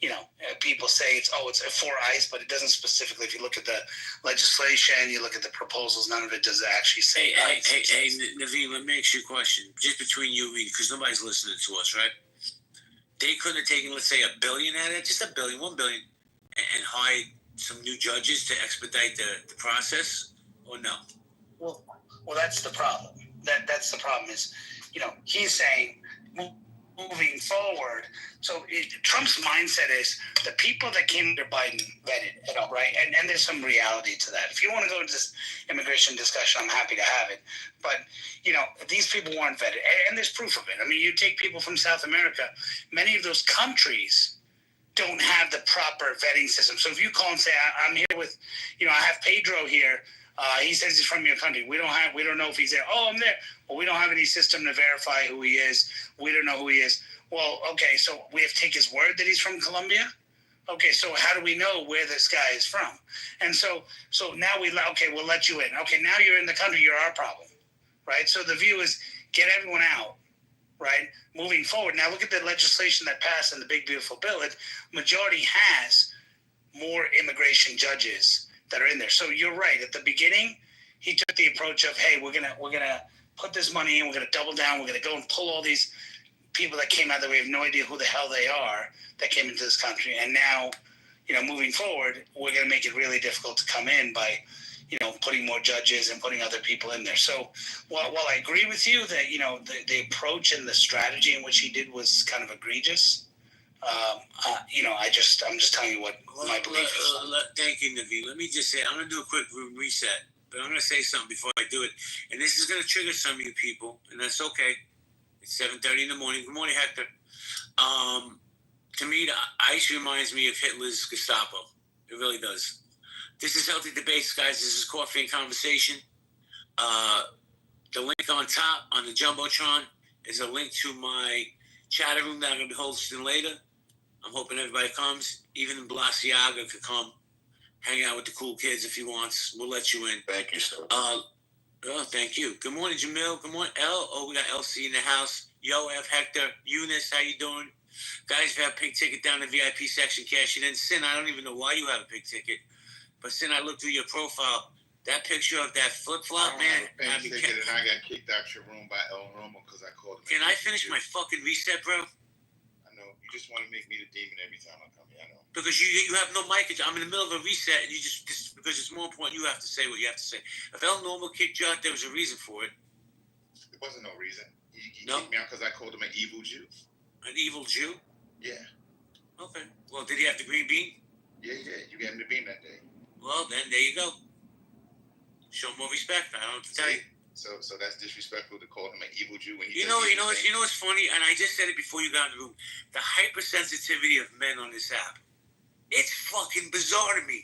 you know, people say it's for ICE, but it doesn't specifically. If you look at the legislation, you look at the proposals, none of it does actually say ICE. Hey, Naveen, let me ask you a question. Just between you and me, because nobody's listening to us, right? They couldn't have taken, let's say, $1 billion out of it, just $1 billion, $1 billion, and hired some new judges to expedite the process, or no? Well, that's the problem. That's the problem is, you know, he's saying moving forward. So Trump's mindset is the people that came under Biden vetted it all, right? And there's some reality to that. If you want to go into this immigration discussion, I'm happy to have it. But, you know, these people weren't vetted. And there's proof of it. I mean, you take people from South America, many of those countries don't have the proper vetting system. So if you call and say, I'm here with, you know, I have Pedro here. He says he's from your country. We don't know if he's there. Oh, I'm there. Well, we don't have any system to verify who he is. We don't know who he is. Well, okay, so we have to take his word that he's from Colombia? Okay, so how do we know where this guy is from? And so now we'll let you in. Okay, now you're in the country. You're our problem, right? So the view is get everyone out. Right, moving forward. Now look at the legislation that passed in the Big Beautiful Bill. It majority has more immigration judges that are in there. So you're right. At the beginning, he took the approach of, hey, we're gonna put this money in, we're gonna double down, we're gonna go and pull all these people that came out that we have no idea who the hell they are that came into this country, and now, moving forward, we're gonna make it really difficult to come in by, putting more judges and putting other people in there. So while I agree with you that the approach and the strategy in which he did was kind of egregious. I'm just telling you what my belief is. Thank you, Naveen. Let me just say, I'm going to do a quick room reset, but I'm going to say something before I do it. And this is going to trigger some of you people, and that's okay. It's 7:30 in the morning. Good morning, Hector. To me, the ice reminds me of Hitler's Gestapo. It really does. This is Healthy Debates, guys. This is Coffee and Conversation. The link on top on the Jumbotron is a link to my chatter room that I'm going to be hosting later. I'm hoping everybody comes. Even Balenciaga could come, hang out with the cool kids if he wants. We'll let you in. Thank you, sir. Thank you. Good morning, Jamil. Good morning, L. Oh, we got LC in the house. Yo, F. Hector. Eunice, how you doing? Guys, if you have a pink ticket down the VIP section, cash it in. Sin, I don't even know why you have a pink ticket. But Sin, I looked through your profile. That picture of that flip-flop, man. And I got kicked out your room by El Romo because I called him. Can I finish my fucking reset, bro? You just want to make me the demon every time I come here. I know. Because you have no mic. I'm in the middle of a reset, and you just because it's more important, you have to say what you have to say. If El Normal kicked you out, there was a reason for it. There wasn't no reason. He kicked me out because I called him an evil Jew. An evil Jew? Yeah. Okay. Well, did he have the green bean? Yeah, he did. You gave him the bean that day. Well, then there you go. Show more respect. I don't know what to tell you. So that's disrespectful to call him an evil Jew when you know what's funny, and I just said it before you got in the room. The hypersensitivity of men on this app. It's fucking bizarre to me.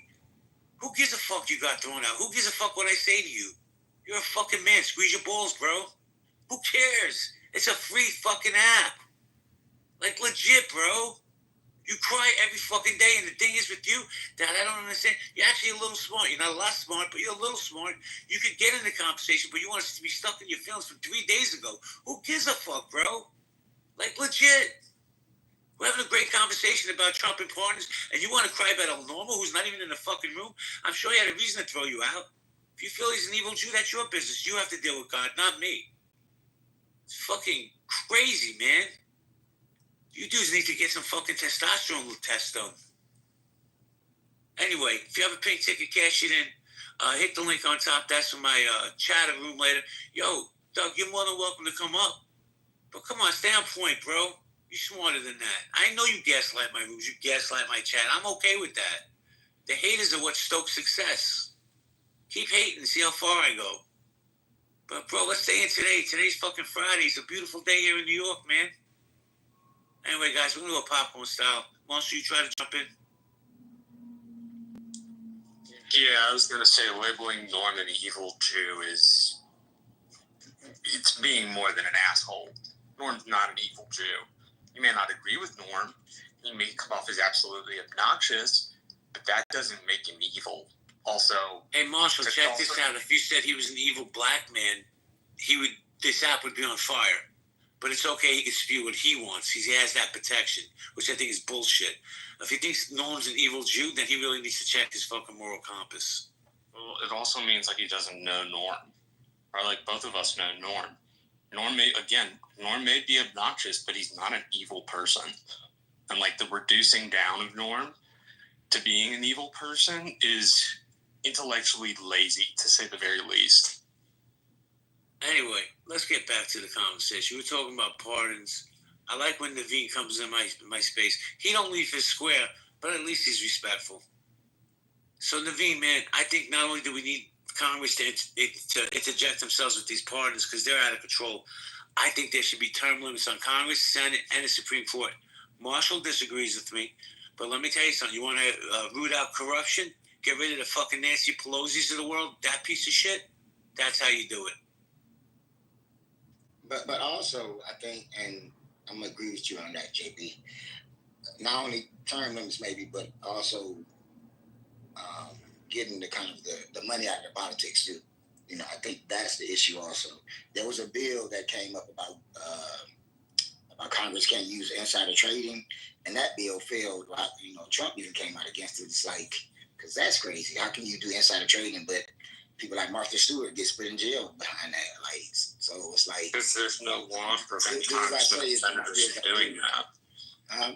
Who gives a fuck you got thrown out? Who gives a fuck what I say to you? You're a fucking man. Squeeze your balls, bro. Who cares? It's a free fucking app. Like legit, bro. You cry every fucking day, and the thing is with you that I don't understand. You're actually a little smart. You're not a lot smart, but you're a little smart. You could get in the conversation, but you want us to be stuck in your feelings from 3 days ago. Who gives a fuck, bro? Like legit. We're having a great conversation about Trump and pardons, and you want to cry about El Normal, who's not even in the fucking room? I'm sure he had a reason to throw you out. If you feel he's an evil Jew, that's your business. You have to deal with God, not me. It's fucking crazy, man. You dudes need to get some fucking testosterone test done. Anyway, if you have a pink ticket, cash it in. Hit the link on top. That's for my chatter room later. Yo, Doug, you're more than welcome to come up. But come on, stay on point, bro. You're smarter than that. I know you gaslight my rooms. You gaslight my chat. I'm okay with that. The haters are what stokes success. Keep hating. See how far I go. But, bro, let's stay in today. Today's fucking Friday. It's a beautiful day here in New York, man. Anyway, guys, we're going to go popcorn style. Monster, you try to jump in? Yeah, I was going to say labeling Norm an evil Jew it's being more than an asshole. Norm's not an evil Jew. You may not agree with Norm. He may come off as absolutely obnoxious, but that doesn't make him evil. Also, hey, Marshall, check this out. If you said he was an evil black man, this app would be on fire. But it's okay, he can spew what he wants. He has that protection, which I think is bullshit. If he thinks Norm's an evil Jew, then he really needs to check his fucking moral compass. Well, it also means like he doesn't know Norm. Or like both of us know Norm. Norm may be obnoxious, but he's not an evil person. And like the reducing down of Norm to being an evil person is intellectually lazy, to say the very least. Anyway, let's get back to the conversation. We're talking about pardons. I like when Naveen comes in my space. He don't leave his square, but at least he's respectful. So Naveen, man, I think not only do we need Congress to interject themselves with these pardons because they're out of control, I think there should be term limits on Congress, Senate, and the Supreme Court. Marshall disagrees with me, but let me tell you something. You want to root out corruption? Get rid of the fucking Nancy Pelosi's of the world? That piece of shit? That's how you do it. But also, I think, and I'm going to agree with you on that, JP, not only term limits maybe, but also getting the kind of the money out of the politics too. You know, I think that's the issue also. There was a bill that came up about Congress can't use insider trading, and that bill failed. Trump even came out against it. It's like, because that's crazy. How can you do insider trading, but people like Martha Stewart gets put in jail behind that. Like, so it's like because there's no law preventing do as I Congressmen say, and senators from doing that.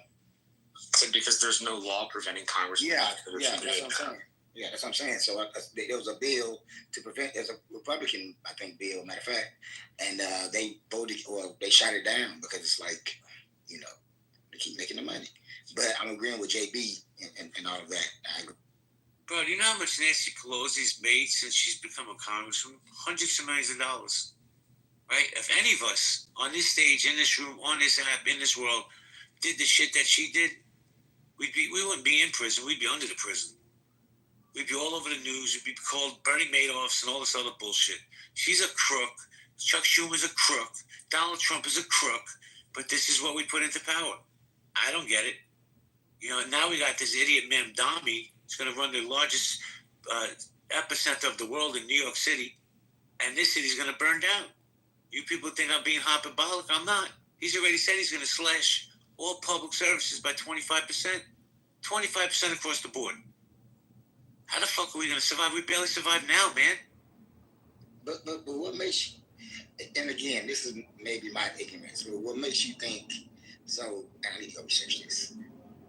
So because there's no law preventing Congressmen and senators from that's doing what I'm saying. Yeah, that's what I'm saying. So there was a bill to prevent. There's a Republican, I think, bill, matter of fact, and they voted or they shot it down because it's like, you know, they keep making the money. But I'm agreeing with JB and all of that. I agree. Bro, do you know how much Nancy Pelosi's made since she's become a congresswoman? Hundreds of millions of dollars. Right? If any of us on this stage, in this room, on this app, in this world, did the shit that she did, we wouldn't be in prison. We'd be under the prison. We'd be all over the news. We'd be called Bernie Madoffs and all this other bullshit. She's a crook. Chuck Schumer's a crook. Donald Trump is a crook. But this is what we put into power. I don't get it. You know, now we got this idiot Mamdani. He's going to run the largest epicenter of the world in New York City. And this city's going to burn down. You people think I'm being hyperbolic. I'm not. He's already said he's going to slash all public services by 25%. 25% across the board. How the fuck are we going to survive? We barely survive now, man. But what makes you, and again, this is maybe my ignorance, but what makes you think, so, I need to go research this.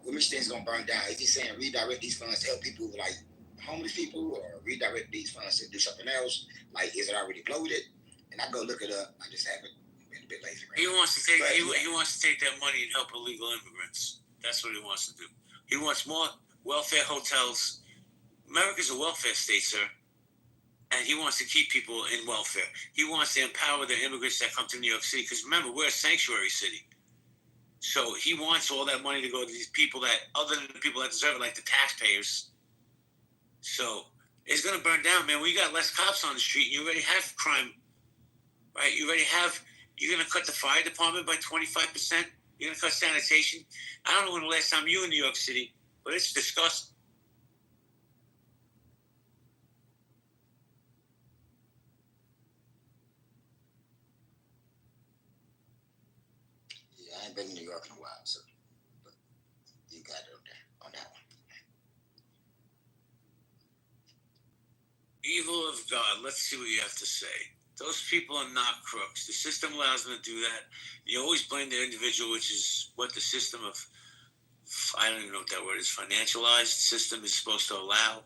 What makes you think it's going to burn down? Is he saying redirect these funds to help people like homeless people or redirect these funds to do something else? Like, is it already loaded? And I go look it up. I just haven't been a bit lazy. Right he wants to take he wants to take that money and help illegal immigrants. That's what he wants to do. He wants more welfare hotels. America's a welfare state, sir. And he wants to keep people in welfare. He wants to empower the immigrants that come to New York City. Because remember, we're a sanctuary city. So he wants all that money to go to these people that, other than the people that deserve it, like the taxpayers. So it's going to burn down, man. We got less cops on the street. You already have crime, right? You're going to cut the fire department by 25%. You're going to cut sanitation. I don't know when the last time you were in New York City, but it's disgusting. I ain't been in New York in a while, so but you got it on that one. Evil of God. Let's see what you have to say. Those people are not crooks. The system allows them to do that. You always blame the individual, which is what the system of, I don't even know what that word is, financialized system is supposed to allow.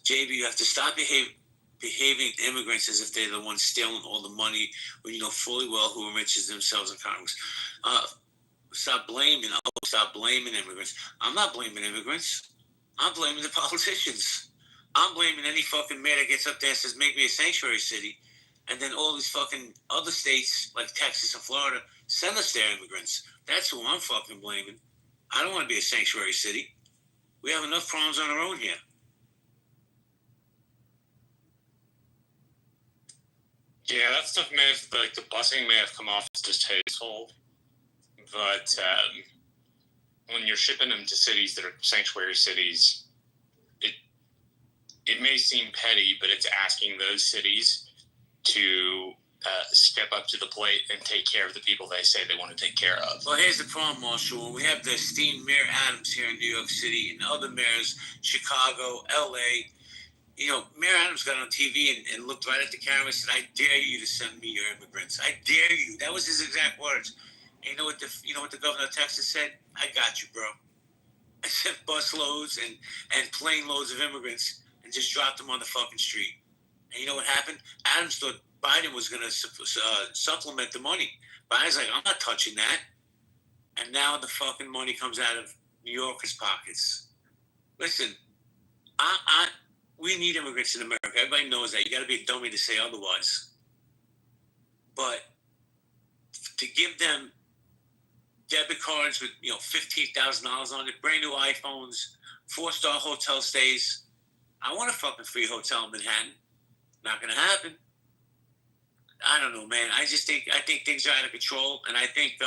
JB, you have to stop behaving immigrants as if they're the ones stealing all the money when you know fully well who enriches themselves in Congress. Stop blaming immigrants. I'm not blaming immigrants. I'm blaming the politicians. I'm blaming any fucking mayor that gets up there and says, make me a sanctuary city. And then all these fucking other states, like Texas and Florida, send us their immigrants. That's who I'm fucking blaming. I don't want to be a sanctuary city. We have enough problems on our own here. Yeah, that stuff may have, like, the busing may have come off as distasteful, but when you're shipping them to cities that are sanctuary cities, it may seem petty, but it's asking those cities to step up to the plate and take care of the people they say they want to take care of. Well, here's the problem, Marshall. When we have the esteemed Mayor Adams here in New York City and other mayors, Chicago, LA, you know, Mayor Adams got on TV and looked right at the camera and said, I dare you to send me your immigrants. I dare you. That was his exact words. And you know what the governor of Texas said? I got you, bro. I sent bus loads and plane loads of immigrants and just dropped them on the fucking street. And you know what happened? Adams thought Biden was going to supplement the money. Biden's like, I'm not touching that. And now the fucking money comes out of New Yorkers' pockets. Listen, we need immigrants in America. Everybody knows that. You got to be a dummy to say otherwise. But to give them debit cards with $15,000 on it, brand new iPhones, 4-star hotel stays. I want a fucking free hotel in Manhattan. Not gonna happen. I don't know, man. I think things are out of control, and I think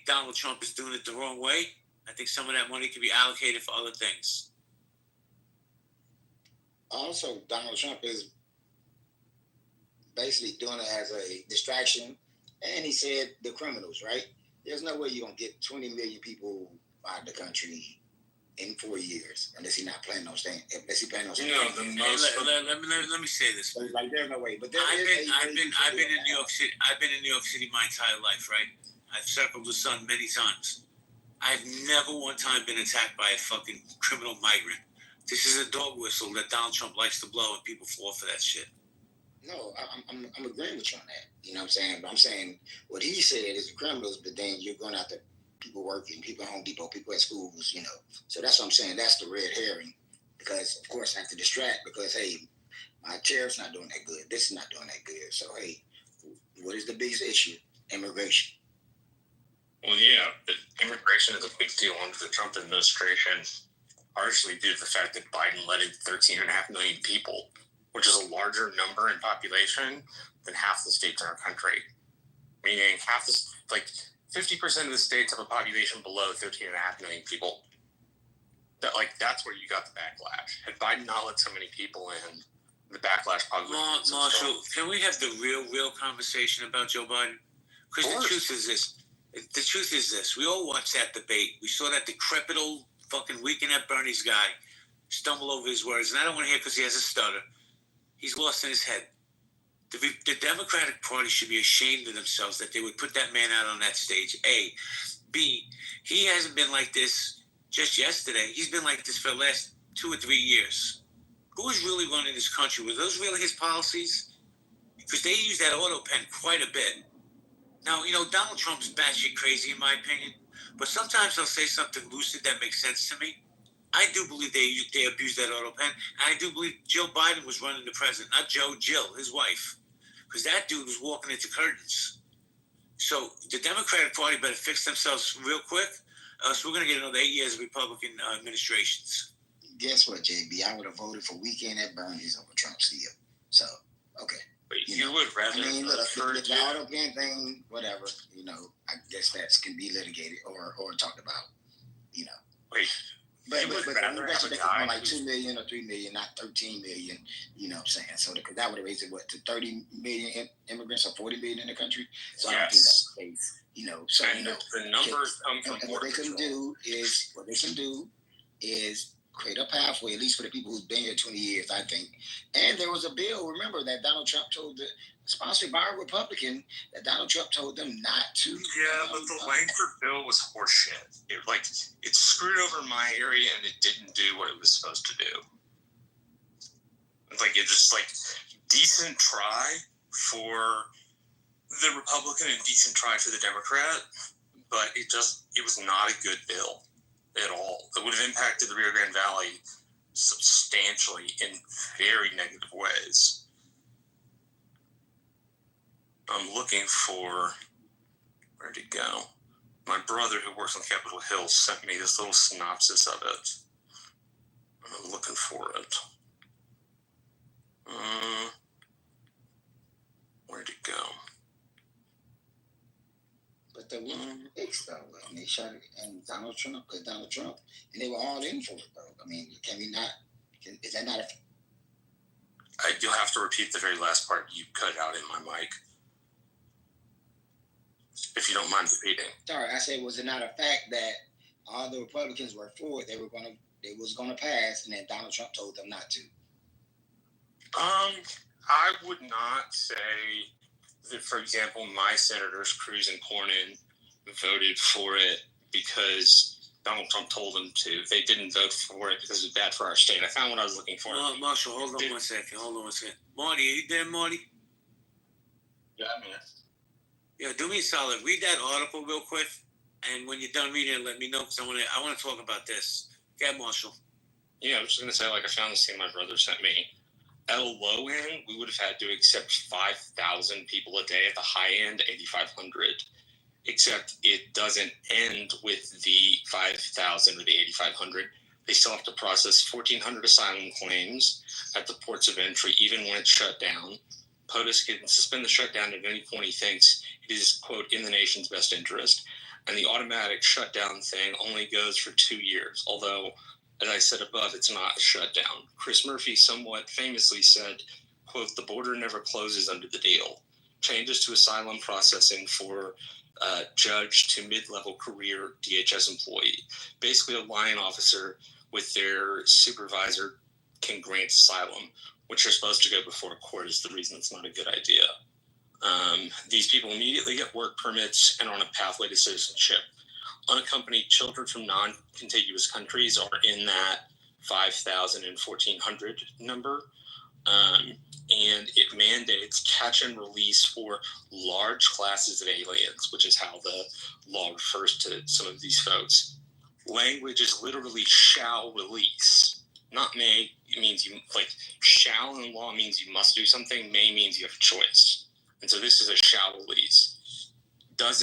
Donald Trump is doing it the wrong way. I think some of that money can be allocated for other things. Also, Donald Trump is basically doing it as a distraction. And he said the criminals, right? There's no way you're going to get 20 million people out of the country in 4 years, unless he's not planning on staying. Unless he planning on staying. Let me say this. So like, there's no way. But I've been in New York City. I've been in New York City my entire life, right? I've circled the sun many times. I've never one time been attacked by a fucking criminal migrant. This is a dog whistle that Donald Trump likes to blow, and people fall for that shit. No, I'm agreeing with you on that. You know what I'm saying? But I'm saying what he said is the criminals, but then you're going after people working, people at Home Depot, people at schools, you know. So that's what I'm saying. That's the red herring. Because, of course, I have to distract because, hey, my tariff's not doing that good. This is not doing that good. So, hey, what is the biggest issue? Immigration. Well, yeah, but immigration is a big deal under the Trump administration, partially due to the fact that Biden let in 13.5 million people, which is a larger number in population than half the states in our country. Meaning 50% of the states have a population below 13.5 million people. That's where you got the backlash. Had Biden not let so many people in, the backlash probably would have been Marshall, can we have the real conversation about Joe Biden? Because the truth is this. We all watched that debate. We saw that decrepit old fucking Weekend at Bernie's guy stumble over his words. And I don't want to hear because he has a stutter. He's lost in his head. The Democratic Party should be ashamed of themselves that they would put that man out on that stage. A. B. He hasn't been like this just yesterday. He's been like this for the last 2 or 3 years. Who was really running this country? Were those really his policies? Because they use that auto pen quite a bit. Now, you know, Donald Trump's batshit crazy in my opinion, but sometimes he'll say something lucid that makes sense to me. I do believe they abuse that auto pen, and I do believe Joe Biden was running the president, not Jill, his wife, because that dude was walking into curtains. So the Democratic Party better fix themselves real quick, else we're going to get another 8 years of Republican administrations. Guess what, JB? I would have voted for Weekend at Bernie's over Trump still. So, okay. But you would rather the auto pen thing, whatever, you know, I guess that can be litigated or talked about, you know. Wait. But I bet you they could like 2 million or 3 million, not 13 million, you know what I'm saying? So that would have raised it, to 30 million immigrants or 40 million in the country? So I don't think that's the case, you know. So, and the numbers come from what they can do is create a pathway, at least for the people who've been here 20 years, I think. And there was a bill, remember, that Donald Trump sponsored by a Republican, that Donald Trump told them not to. Yeah, but the Langford bill was horseshit. It screwed over my area and it didn't do what it was supposed to do. It's just decent try for the Republican and decent try for the Democrat, but it was not a good bill at all. It would have impacted the Rio Grande Valley substantially in very negative ways. I'm looking for, where'd it go? My brother who works on Capitol Hill sent me this little synopsis of it. I'm looking for it. Where'd it go? But the one fixed though, and they shot it, and Donald Trump, and they were all in for it though. I mean, is that not you'll have to repeat the very last part. You cut out in my mic. If you don't mind repeating. Sorry, I said, was it not a fact that all the Republicans were for it? They was gonna pass, and then Donald Trump told them not to. I would not say that, for example, my senators, Cruz and Cornyn, voted for it because Donald Trump told them to. They didn't vote for it because it was bad for our state. I found what I was looking for. Marshall, hold on one second. Marty, are you there, Marty? Yeah, I'm here. Yeah, do me a solid. Read that article real quick, and when you're done reading it, let me know because I want to talk about this. Yeah, Marshall. Yeah, I was just gonna say, I found this thing my brother sent me. At a low end, we would have had to accept 5,000 people a day. At the high end, 8,500. Except it doesn't end with the 5,000 or the 8,500. They still have to process 1,400 asylum claims at the ports of entry, even when it's shut down. POTUS can suspend the shutdown at any point he thinks it is, quote, in the nation's best interest. And the automatic shutdown thing only goes for 2 years, although, as I said above, it's not a shutdown. Chris Murphy somewhat famously said, quote, the border never closes under the deal. changes to asylum processing for judge to mid-level career DHS employee. Basically, a line officer with their supervisor can grant asylum, which are supposed to go before a court is the reason it's not a good idea. These people immediately get work permits and are on a pathway to citizenship. Unaccompanied children from non-contiguous countries are in that 5,000 and 1,400 number. And it mandates catch and release for large classes of aliens, which is how the law refers to some of these folks. Language is literally shall release, not may. It means you, like, shall in law means you must do something, may means you have a choice. And so this is a shall release. Does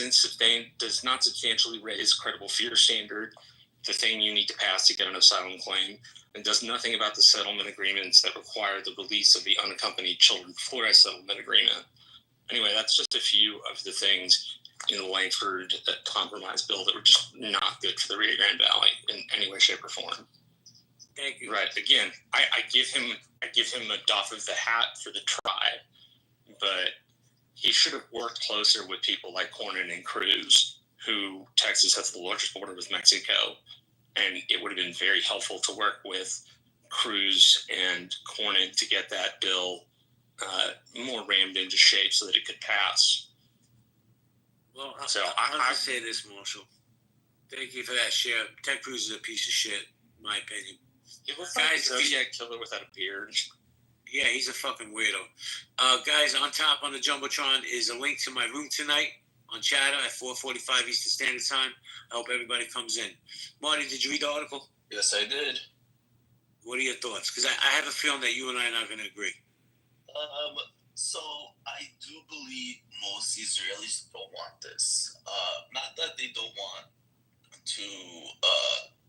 not substantially raise credible fear standard, the thing you need to pass to get an asylum claim, and does nothing about the settlement agreements that require the release of the unaccompanied children before a settlement agreement. Anyway, that's just a few of the things in the Langford compromise bill that were just not good for the Rio Grande Valley in any way, shape, or form. Thank you. Right. Again, I give him a doff of the hat for the try, but he should have worked closer with people like Cornyn and Cruz, who Texas has the largest border with Mexico. And it would have been very helpful to work with Cruz and Cornyn to get that bill more rammed into shape so that it could pass. Well, I'll just say this, Marshall. Thank you for that share. Ted Cruz is a piece of shit, in my opinion. He looks like a Zodiac killer without a beard. Yeah, he's a fucking weirdo. Guys, on top on the Jumbotron is a link to my room tonight on Chatter at 4:45 Eastern Standard Time. I hope everybody comes in. Marty, did you read the article? Yes, I did. What are your thoughts? Because I have a feeling that you and I are not going to agree. So I do believe most Israelis don't want this. Not that they don't want to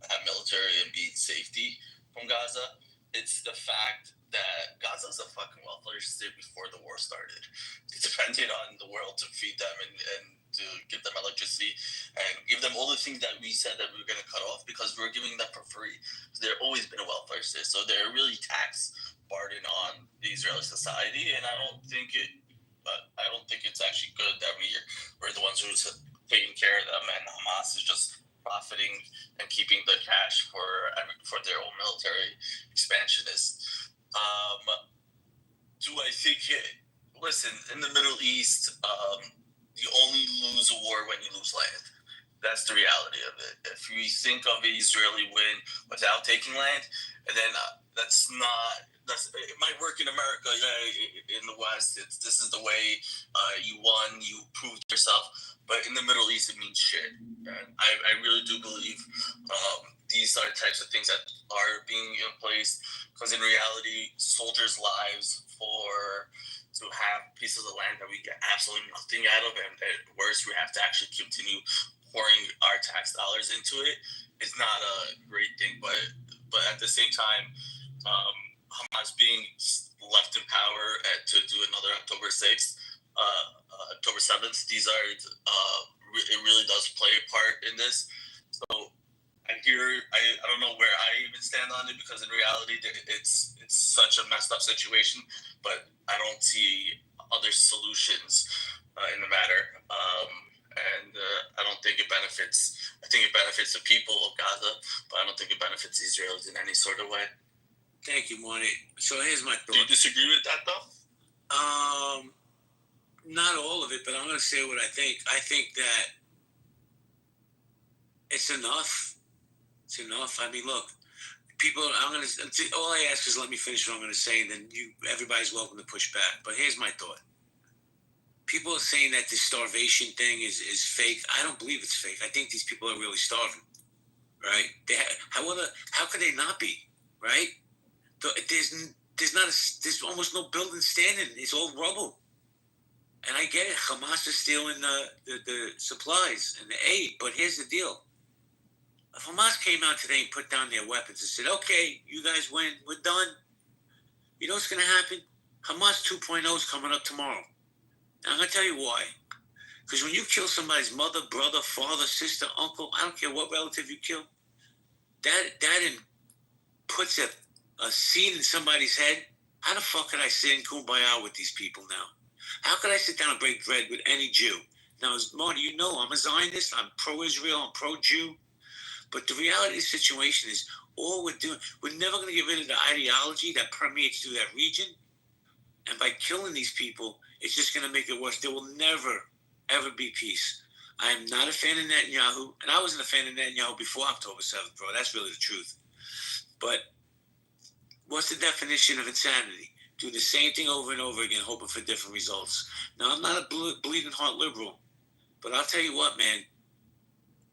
have military and be in safety from Gaza. It's the fact that Gaza's a fucking welfare state before the war started. They depended on the world to feed them and to give them electricity and give them all the things that we said that we were going to cut off because we were giving them for free. So they've always been a welfare state. So they're really tax burden on the Israeli society, and I don't think it's actually good that we're the ones who's taking care of them, and Hamas is just profiting and keeping the cash for their own military expansionists. Do I think listen, in the Middle East, you only lose a war when you lose land. That's the reality of it. If we think of an Israeli win without taking land, and then it might work in America, in the West. This is the way you won, you proved yourself. But in the Middle East, it means shit. And I really do believe these are the types of things that are being in place because in reality, soldiers' lives to have pieces of land that we get absolutely nothing out of, and at worst, we have to actually continue pouring our tax dollars into it. It's not a great thing, but at the same time, Hamas being left in power to do another October 6th, October 7th, these are it really does play a part in this. So I don't know where I even stand on it because in reality, it's such a messed up situation, but I don't see other solutions in the matter. And I don't think it benefits. I think it benefits the people of Gaza, but I don't think it benefits the Israelis in any sort of way. Thank you, Marty. So here's my thought. Do you disagree with that, though? Not all of it, but I'm going to say what I think. I think that it's enough. It's enough. I mean, look, people. All I ask is let me finish what I'm going to say, and then everybody's welcome to push back. But here's my thought. People are saying that this starvation thing is fake. I don't believe it's fake. I think these people are really starving, right? How could they not be, right? There's almost no building standing. It's all rubble. And I get it. Hamas is stealing the supplies and the aid. But here's the deal. If Hamas came out today and put down their weapons and said, okay, you guys win, we're done, you know what's going to happen? Hamas 2.0 is coming up tomorrow. And I'm going to tell you why. Because when you kill somebody's mother, brother, father, sister, uncle, I don't care what relative you kill, that puts a seed in somebody's head. How the fuck could I sit in kumbaya with these people now? How could I sit down and break bread with any Jew? Now, as Marty, you know, I'm a Zionist. I'm pro-Israel. I'm pro-Jew. But the reality of the situation is, all we're doing, we're never going to get rid of the ideology that permeates through that region. And by killing these people, it's just going to make it worse. There will never, ever be peace. I am not a fan of Netanyahu, and I wasn't a fan of Netanyahu before October 7th, bro. That's really the truth. But what's the definition of insanity? Do the same thing over and over again, hoping for different results. Now, I'm not a bleeding heart liberal, but I'll tell you what, man.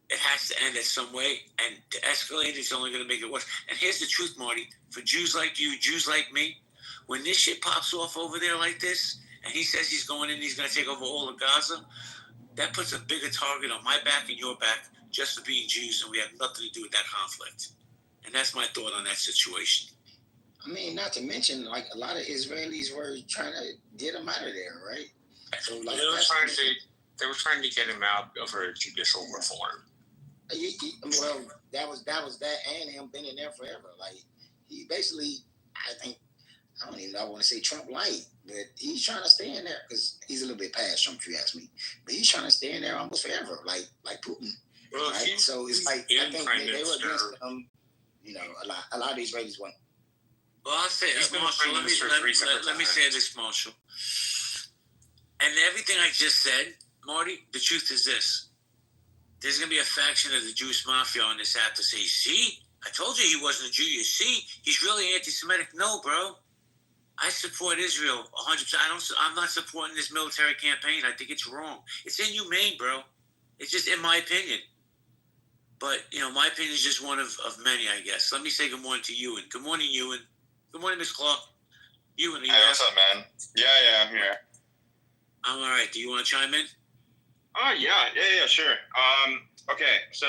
It has to end in some way, and to escalate is only going to make it worse. And here's the truth, Marty. For Jews like you, Jews like me, when this shit pops off over there like this, and he says he's going in, he's going to take over all of Gaza, that puts a bigger target on my back and your back just for being Jews, and we have nothing to do with that conflict. And that's my thought on that situation. I mean, not to mention, like, a lot of Israelis were trying to get him out of there, right? So, like, they were trying to get him out over judicial reform. Well, that was that, and him been in there forever. Like, he basically, I don't even know, I want to say Trump light, but he's trying to stay in there because he's a little bit past Trump, if you ask me. But he's trying to stay in there almost forever, like Putin. Well, right? So it's like, I think they were against him. You know, a lot of these Israelis went. Well, I'll say, Marshall, let me say this, Marshall. And everything I just said, Marty, the truth is this. There's going to be a faction of the Jewish mafia on this app to say, see, I told you he wasn't a Jew. You see, he's really anti-Semitic. No, bro. I support Israel 100%. I'm not supporting this military campaign. I think it's wrong. It's inhumane, bro. It's just in my opinion. But, you know, my opinion is just one of many, I guess. Let me say good morning to Ewan. Good morning, Ewan. Good morning, Miss Clark. Ewan, are you Hey, what's up, man? Yeah, I'm here. I'm all right. Do you want to chime in? Oh, yeah, sure. Okay, so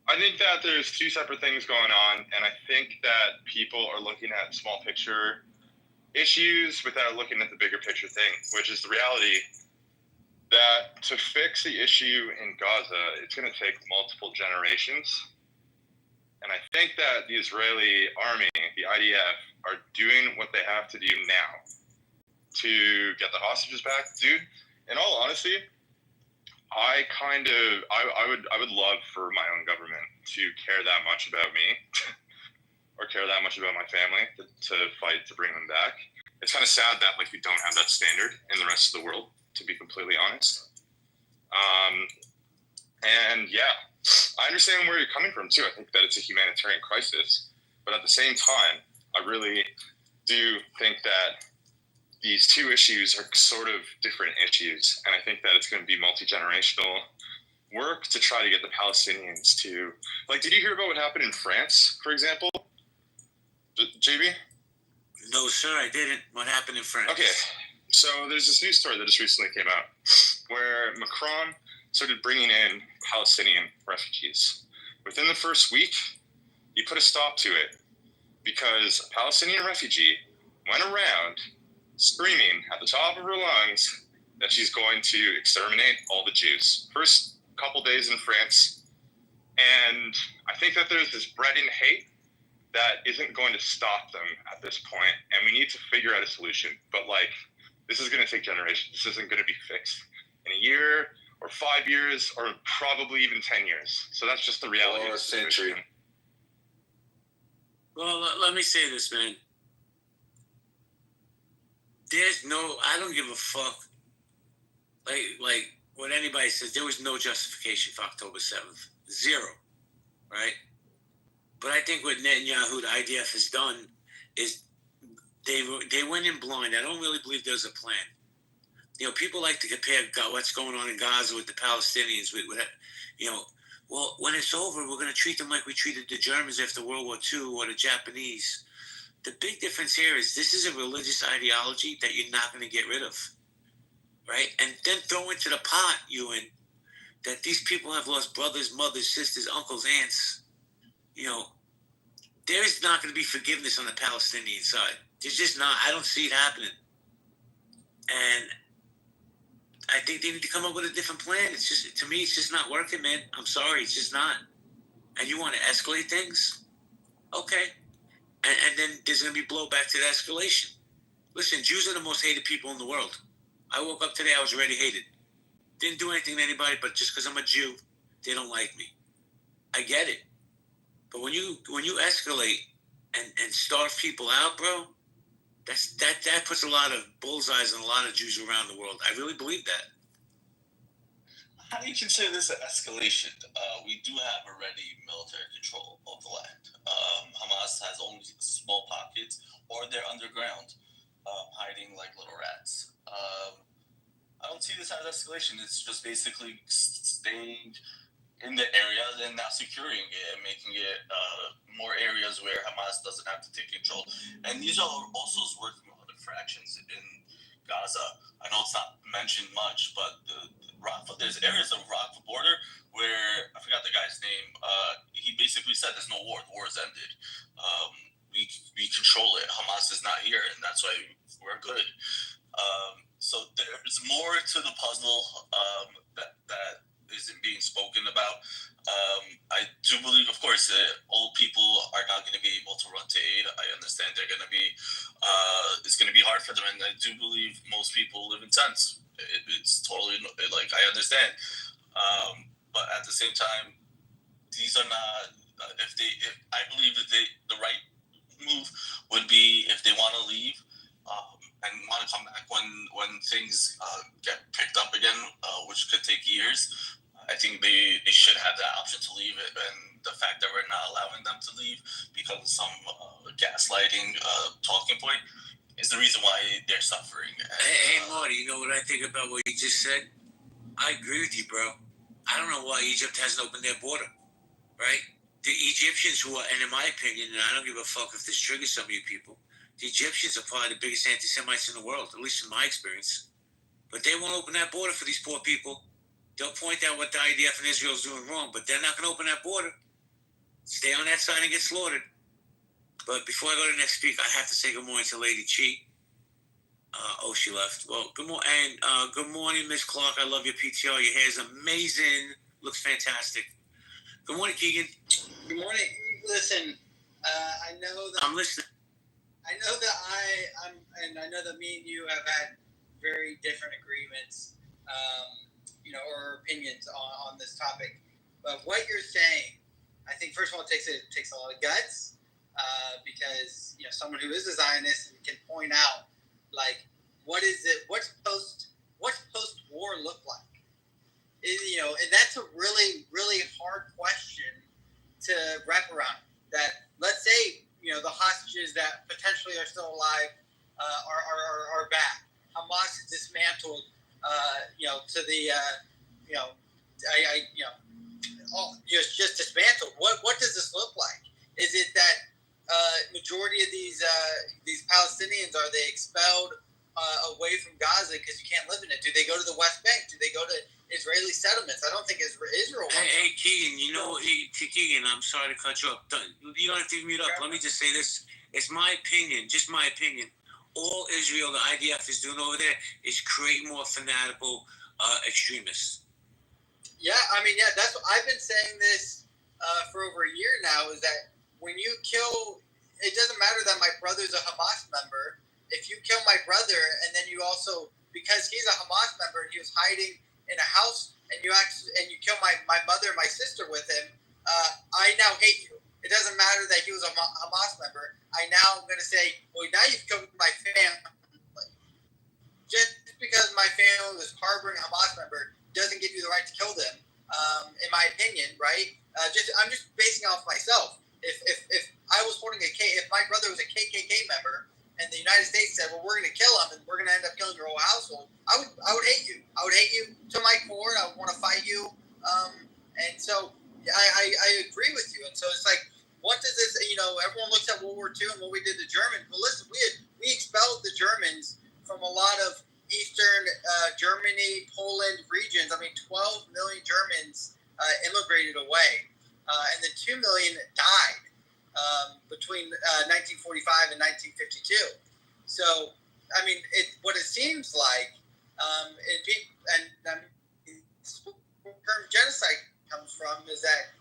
I think that there's two separate things going on, and I think that people are looking at small picture issues without looking at the bigger picture thing, which is the reality that to fix the issue in Gaza, it's going to take multiple generations. And I think that the Israeli army, the IDF, are doing what they have to do now to get the hostages back. Dude, in all honesty, I would love for my own government to care that much about me or care that much about my family to fight to bring them back. It's kind of sad that we don't have that standard in the rest of the world, to be completely honest. And yeah, I understand where you're coming from too. I think that it's a humanitarian crisis, but at the same time, I really do think that these two issues are sort of different issues, and I think that it's going to be multi-generational work to try to get the Palestinians to, did you hear about what happened in France, for example? JB? No, sir, I didn't. What happened in France? Okay, so there's this news story that just recently came out where Macron started bringing in Palestinian refugees. Within the first week, he put a stop to it because a Palestinian refugee went around screaming at the top of her lungs that she's going to exterminate all the Jews. First couple days in France, and I think that there's this bred in hate that isn't going to stop them at this point, and we need to figure out a solution. But this is going to take generations. This isn't going to be fixed in a year or 5 years or probably even 10 years. So that's just the reality of the situation. Well, let me say this, man. I don't give a fuck. Like what anybody says, there was no justification for October 7th. Zero. Right? But I think what Netanyahu, the IDF, has done is they went in blind. I don't really believe there's a plan. You know, people like to compare what's going on in Gaza with the Palestinians. Well, when it's over, we're going to treat them like we treated the Germans after World War II or the Japanese. The big difference here is this is a religious ideology that you're not going to get rid of, right? And then throw into the pot, Ewan, that these people have lost brothers, mothers, sisters, uncles, aunts. You know, there is not going to be forgiveness on the Palestinian side. There's just not. I don't see it happening. And I think they need to come up with a different plan. It's just, to me, it's just not working, man. I'm sorry, it's just not. And you want to escalate things? Okay. And then there's going to be blowback to the escalation. Listen, Jews are the most hated people in the world. I woke up today, I was already hated. Didn't do anything to anybody, but just because I'm a Jew, they don't like me. I get it. But when you escalate and starve people out, bro, that puts a lot of bullseyes on a lot of Jews around the world. I really believe that. How do you consider this an escalation? We do have already military control of the land. Hamas has only small pockets, or they're underground, hiding like little rats. I don't see this as escalation. It's just basically staying in the area and now securing it and making it more areas where Hamas doesn't have to take control. And these are also working on the fractions in Gaza. I know it's not mentioned much, but there's areas of Rafah border where, I forgot the guy's name, he basically said there's no war. The war has ended. We control it. Hamas is not here, and that's why we're good. So there's more to the puzzle that isn't being spoken about. I do believe, of course, old people are not going to be able to run to aid. I understand they're going to be, it's going to be hard for them, and I do believe most people live in tents. It's totally, like, I understand. But at the same time, these are not, I believe that the right move would be if they want to leave, and want to come back when things get picked up again, which could take years. I think they should have the option to leave it, and the fact that we're not allowing them to leave because of some gaslighting talking point is the reason why they're suffering. And, hey, Marty, you know what I think about what you just said? I agree with you, bro. I don't know why Egypt hasn't opened their border, right? The Egyptians who are, and in my opinion, and I don't give a fuck if this triggers some of you people, the Egyptians are probably the biggest anti-Semites in the world, at least in my experience. But they won't open that border for these poor people. They'll point out what the IDF and Israel is doing wrong, but they're not going to open that border. Stay on that side and get slaughtered. But before I go to the next speaker, I have to say good morning to Lady Chi. She left. Well, good morning, and good morning, Miss Clark. I love your PTR. Your hair is amazing. Looks fantastic. Good morning, Keegan. Good morning. Listen, I know that I'm listening. I know that me and you have had very different agreements, or opinions on this topic. But what you're saying, I think first of all, it takes a lot of guts, because someone who is a Zionist can point out, like, what's post-war look like? And that's a really, really hard question to wrap around. That, let's say, the hostages that potentially are still alive are back. Hamas is dismantled. Just dismantled. What does this look like? Is it that majority of these Palestinians, are they expelled away from Gaza because you can't live in it? Do they go to the West Bank? Do they go to Israeli settlements? I don't think Israel. Hey, Keegan, Keegan, I'm sorry to cut you up. You don't have to mute up. Let me just say this. It's my opinion, just my opinion. All Israel, the IDF is doing over there is create more fanatical extremists. Yeah, that's what I've been saying this for over a year now, is that when you kill, it doesn't matter that my brother's a Hamas member. If you kill my brother, and then you also, because he's a Hamas member and he was hiding in a house, and you kill my mother and my sister with him, I now hate you. It doesn't matter that he was a Hamas member. I now am going to say, well, now you've killed my family. Just because my family was harboring a Hamas member doesn't give you the right to kill them, in my opinion, right? I'm just basing off myself. If I was holding if my brother was a KKK member, and the United States said, well, we're going to kill him, and we're going to end up killing your whole household, I would hate you. I would hate you to my core, and I would want to fight you. And so I agree with you. And so it's like, what does this, everyone looks at World War II and what we did to Germans. Well, listen, we expelled the Germans from a lot of Eastern Germany, Poland regions. 12 million Germans immigrated away, and then 2 million died between 1945 and 1952. So, what it seems like, where term genocide comes from, is that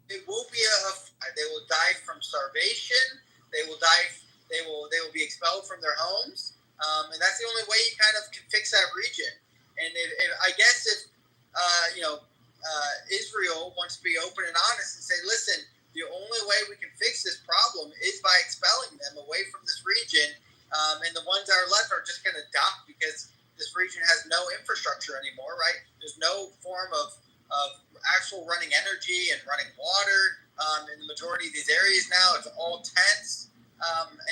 it will be they will die from starvation. They will die. They will be expelled from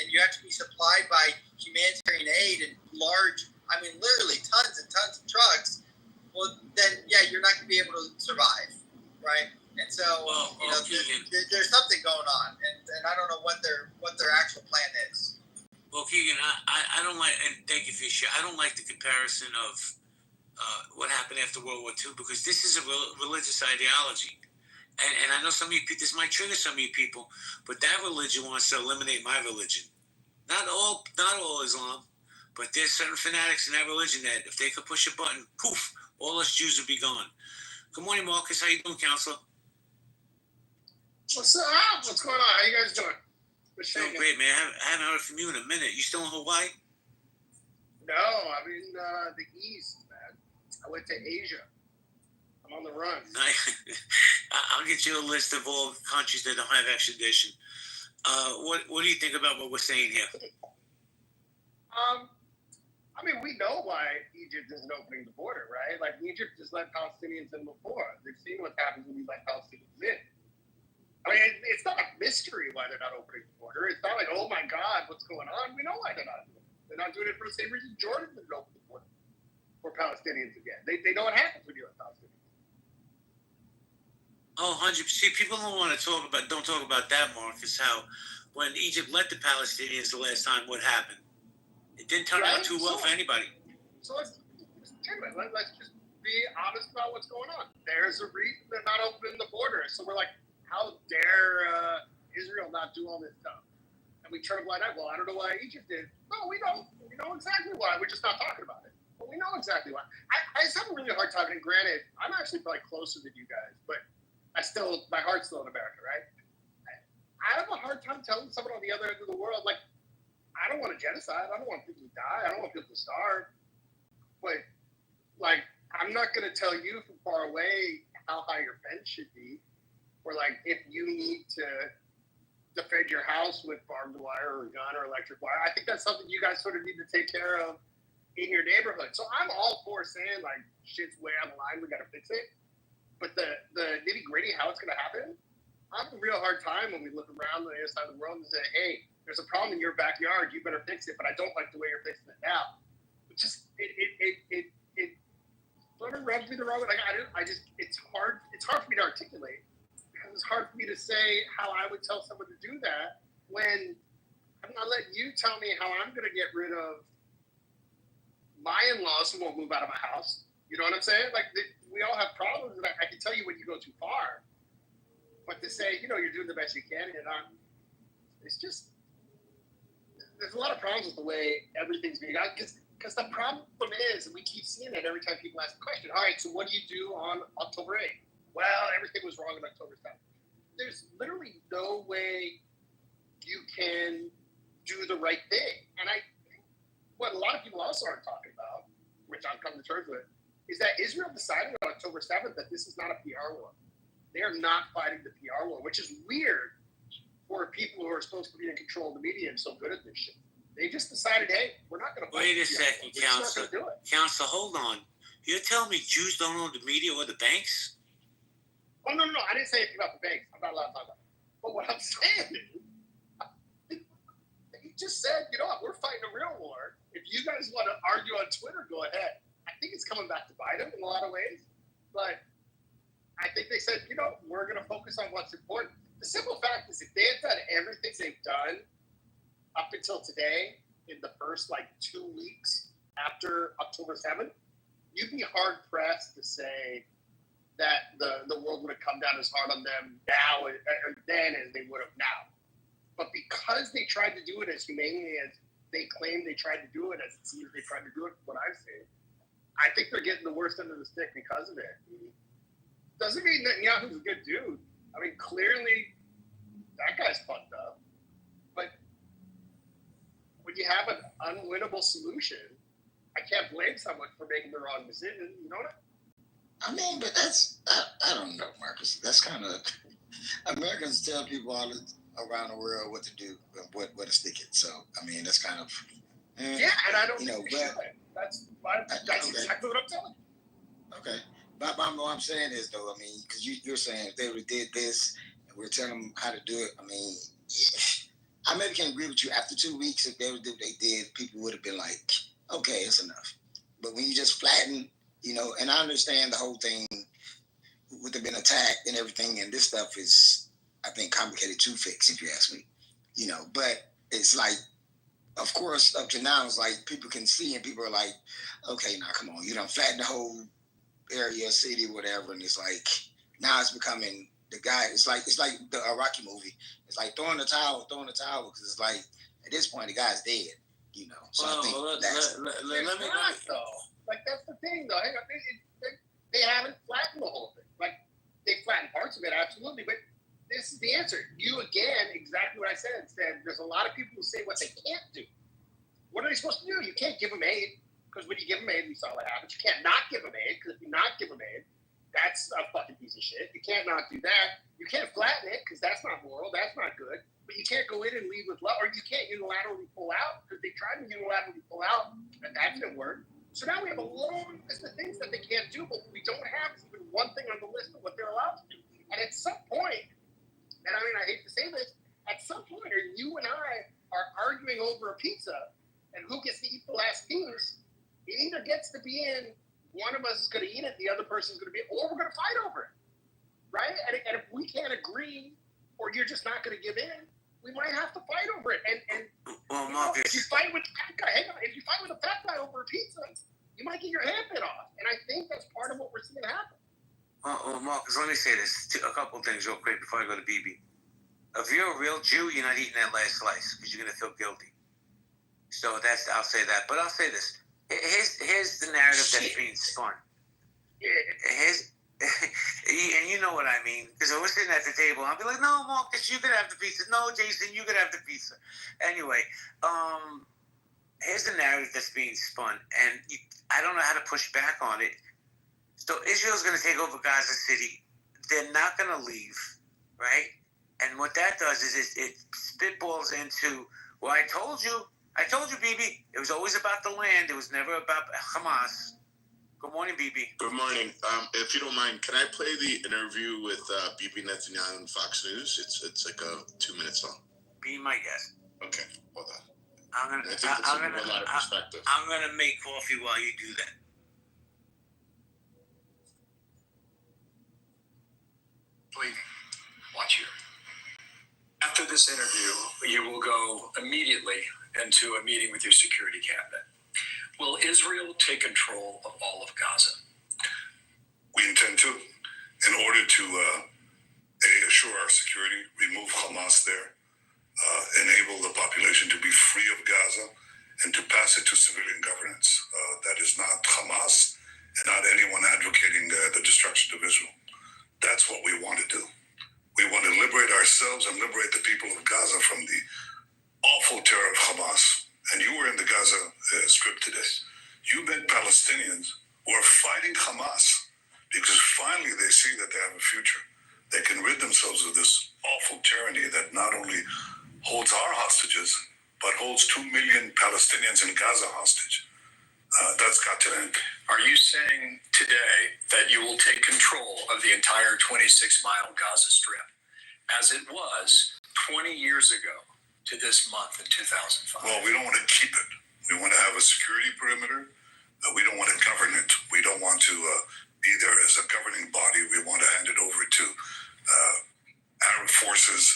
and you have to be supplied by humanitarian aid and literally tons and tons of trucks, well, then, yeah, you're not going to be able to survive, right? And so, there's something going on, and I don't know what their actual plan is. Well, Keegan, I don't like, and thank you for your share. I don't like the comparison of what happened after World War II, because this is a religious ideology. And I know some of you people, this might trigger some of you people, but that religion wants to eliminate my religion. Not all Islam, but there's certain fanatics in that religion that if they could push a button, poof, all us Jews would be gone. Good morning, Marcus. How you doing, Counselor? What's up? What's going on? How you guys doing? Doing great, man. I haven't heard from you in a minute. You still in Hawaii? No, I'm in the East, man. I went to Asia. I'm on the run. I'll get you a list of all countries that don't have extradition. What do you think about what we're saying here? I mean, we know why Egypt isn't opening the border, right? Like, Egypt just let Palestinians in before. They've seen what happens when you let Palestinians in. I mean, it's not a mystery why they're not opening the border. It's not like, oh my God, what's going on? We know why they're not doing it. They're not doing it for the same reason Jordan didn't open the border for Palestinians again. They know what happens when you let Palestinians. Oh, 100%. See, people don't talk about that, Marcus, how when Egypt let the Palestinians the last time, what happened? It didn't turn out too well for anybody. So let's just be honest about what's going on. There's a reason they're not opening the border. So we're like, how dare Israel not do all this stuff? And we turn a blind eye. Well, I don't know why Egypt did. No, we don't. We know exactly why. We're just not talking about it. But we know exactly why. I just have a really hard time. And granted, I'm actually probably closer than you guys, but my heart's still in America, right? I have a hard time telling someone on the other end of the world, like, I don't want a genocide. I don't want people to die. I don't want people to starve. But, like, I'm not going to tell you from far away how high your fence should be. Or, like, if you need to defend your house with barbed wire or a gun or electric wire. I think that's something you guys sort of need to take care of in your neighborhood. So I'm all for saying, like, shit's way out of line. We got to fix it. But the nitty-gritty, how it's going to happen, I have a real hard time when we look around the other side of the world and say, hey, there's a problem in your backyard, you better fix it, but I don't like the way you're fixing it now. It sort of rubs me the wrong way. Like, it's hard for me to articulate, because it's hard for me to say how I would tell someone to do that when I'm not letting you tell me how I'm going to get rid of my in-laws who won't move out of my house. You know what I'm saying? Like, we all have problems, and I can tell you when you go too far. But to say, you're doing the best you can, and it's just, there's a lot of problems with the way everything's being done. Because the problem is, and we keep seeing it every time people ask the question, all right, so what do you do on October 8th? Well, everything was wrong on October 7th. There's literally no way you can do the right thing. And what a lot of people also aren't talking about, which I'm coming to terms with, is that Israel decided on October 7th that this is not a PR war. They are not fighting the PR war, which is weird for people who are supposed to be in control of the media and so good at this shit. They just decided, hey, we're not going to fight. Wait a second, Counselor. Counselor, hold on. You're telling me Jews don't own the media or the banks? Oh, no. I didn't say anything about the banks. I'm not allowed to talk about it. But what I'm saying is, he just said, we're fighting a real war. If you guys want to argue on Twitter, go ahead. I think it's coming back to bite them in a lot of ways. But I think they said, we're going to focus on what's important. The simple fact is, if they had done everything they've done up until today, in the first 2 weeks after October 7th, you'd be hard pressed to say that the world would have come down as hard on them now or then as they would have now. But because they tried to do it as humanely as they claim they tried to do it, as it seems they tried to do it, from what I've seen, I think they're getting the worst end of the stick because of it. Doesn't mean Netanyahu's a good dude. I mean, clearly, that guy's fucked up. But when you have an unwinnable solution, I can't blame someone for making the wrong decision. You know what I mean? But that's, I don't know, Marcus. That's kind of, Americans tell people all around the world what to do and what to stick it. So, I mean, that's kind of, yeah, and I don't think that's exactly what I'm telling you. Okay. But what I'm saying is, though, I mean, because you're saying if they would have did this and we're telling them how to do it, I mean, I maybe can agree with you. After 2 weeks, if they would do what they did, people would have been like, okay, it's enough. But when you just flatten, and I understand the whole thing with them being attacked and everything, and this stuff is, I think, complicated to fix, if you ask me. But it's like, of course, up to now, it's like people can see and people are like, okay, now come on, you don't flatten the whole area, city, whatever, and it's like now it's becoming the guy. It's like the Rocky movie. It's like throwing the towel, because it's like at this point the guy's dead. So I think let me though. Like that's the thing though. Hang on, they haven't flattened the whole thing. Like they flattened parts of it, absolutely, but this is the answer. You again, exactly what I said. There's a lot of people who say what they can't do. What are they supposed to do? You can't give them aid. Because when you give them aid, we saw what happens. You can't not give them aid, because if you not give them aid, that's a fucking piece of shit. You can't not do that. You can't flatten it, because that's not moral. That's not good. But you can't go in and lead with love, or you can't unilaterally pull out, because they tried to unilaterally pull out, and that didn't work. So now we have a long list of things that they can't do, but we don't have even one thing on the list of what they're allowed to do. And at some point, and I mean, I hate to say this, at some point, or you and I are arguing over a pizza, and who gets to eat the last piece, it either gets to be in, one of us is going to eat it, the other person is going to be, or we're going to fight over it, right? And if we can't agree, or you're just not going to give in, we might have to fight over it. And well, Marcus, if you fight with a fat guy over a pizza, you might get your hand bit off. And I think that's part of what we're seeing happen. Well, Marcus, let me say this, a couple things real quick before I go to BB. If you're a real Jew, you're not eating that last slice because you're going to feel guilty. So I'll say that. But I'll say this. Here's the narrative that's being spun. And you know what I mean. Because I was sitting at the table, I'll be like, no, Marcus, you could have the pizza. No, Jason, you could have the pizza. Anyway, here's the narrative that's being spun. And I don't know how to push back on it. So Israel's going to take over Gaza City. They're not going to leave, right? And what that does is it spitballs into, well, I told you, BB. It was always about the land. It was never about Hamas. Good morning, BB. Good morning. If you don't mind, can I play the interview with Bibi Netanyahu on Fox News? It's like a 2-minute song. Be my guest. Okay, hold on. I'm gonna make coffee while you do that. Watch here. After this interview, you will go immediately into a meeting with your security cabinet. Will Israel take control of all of Gaza? We intend to, in order to assure our security, remove Hamas there, enable the population to be free of Gaza, and to pass it to civilian governance. That is not Hamas and not anyone advocating the destruction of Israel. That's what we want to do. We want to liberate ourselves and liberate the people of Gaza from the awful terror of Hamas. And you were in the Gaza Strip today. You met Palestinians who are fighting Hamas because finally they see that they have a future. They can rid themselves of this awful tyranny that not only holds our hostages, but holds 2 million Palestinians in Gaza hostage. That's got to end. Are you saying today that you will take control of the entire 26-mile Gaza Strip as it was 20 years ago to this month in 2005? Well, we don't want to keep it. We want to have a security perimeter. We don't want to govern it. We don't want to be there as a governing body. We want to hand it over to Arab forces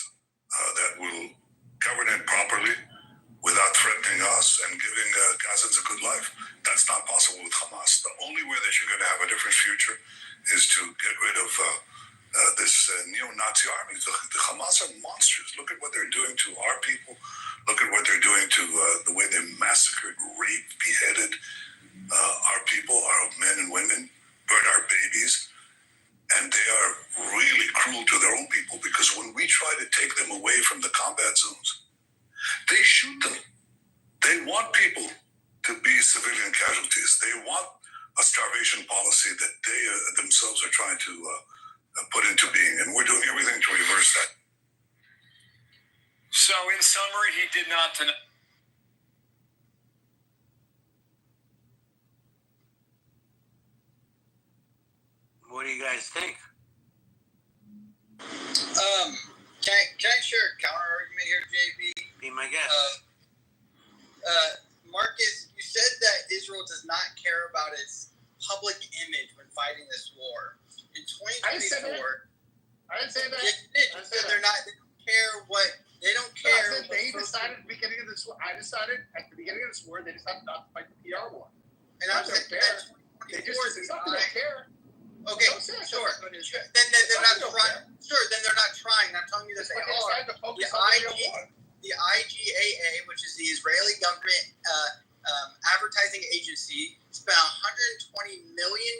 that will govern it properly without threatening us and giving Gazans a good life. That's not possible with Hamas. The only way that you're going to have a different future is to get rid of this neo-Nazi army. The Hamas are monsters. Look at what they're doing to our people. Look at what they're doing to the way they massacred, raped, beheaded our people, our men and women, burned our babies. And they are really cruel to their own people because when we try to take them away from the combat zones, they shoot them. They want people to be civilian casualties. They want a starvation policy that they themselves are trying to put into being, and we're doing everything to reverse that. So, in summary, he did not deny. What do you guys think? Can I share a counter argument here, JB? Be my guest. Marcus, you said that Israel does not care about its public image when fighting this war. In 2024, I didn't say that. You said they're not. They don't care what. They don't care. No, they decided at the beginning of this war. I decided at the beginning of this war they decided not to fight the PR war. And I'm saying that they just don't care. Okay, sure. Then they're not trying. Sure, then they're not trying. I'm telling you that they are. The IGAA, which is the Israeli government advertising agency, spent $120 million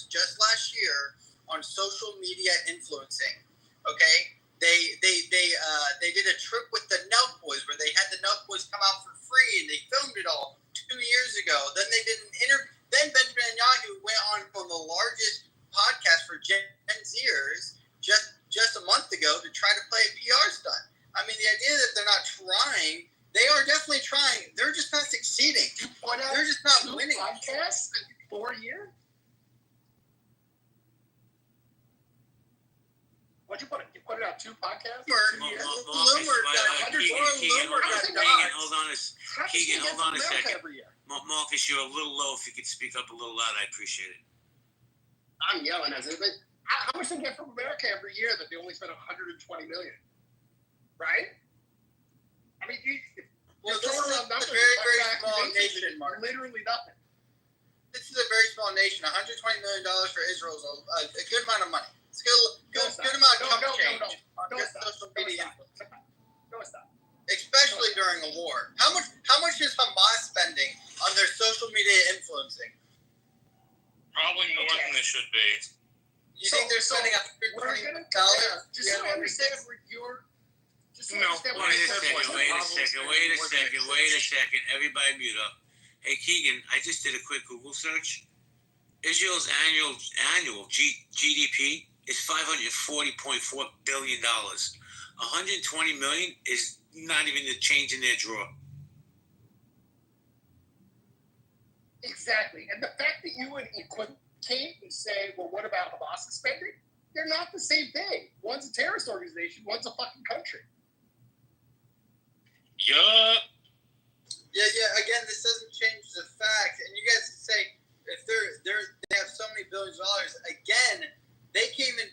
just last year on social media influencing. Okay, they did a trip with the Nelk Boys where they had the Nelk Boys come out for free and they filmed it all 2 years ago. Then they did an interview. Then Benjamin Netanyahu went on the largest podcast for Gen Zers just a month ago to try to play a PR stunt. I mean, the idea that they're not trying, they are definitely trying. They're just not succeeding. They're just not winning. Podcasts in 4 years? What'd you put it? You put it out 2 podcasts? Keegan, hold on a second. Marcus, you're a little low. If you could speak up a little loud, I appreciate it. I'm yelling as if how much they get from America every year that they only spend $120 million? Right? I mean, this is a very, very small nation, Mark. Literally nothing. This is a very small nation. $120 million for Israel is a good amount of money. It's good amount of chump change on social media. No, it's not. Especially during a war. How much is Hamas spending on their social media influencing? Probably more than they should be. You think they're spending $120 million? Just so I understand where you're. Wait a second. Everybody mute up. Hey, Keegan, I just did a quick Google search. Israel's annual GDP is $540.4 billion. $120 million is not even the change in their drawer. Exactly. And the fact that you would equivocate and say, well, what about Hamas spending? They're not the same thing. One's a terrorist organization, one's a fucking country. Yup. Yeah. Again, this doesn't change the fact. And you guys say if they have so many billions of dollars. Again, they came and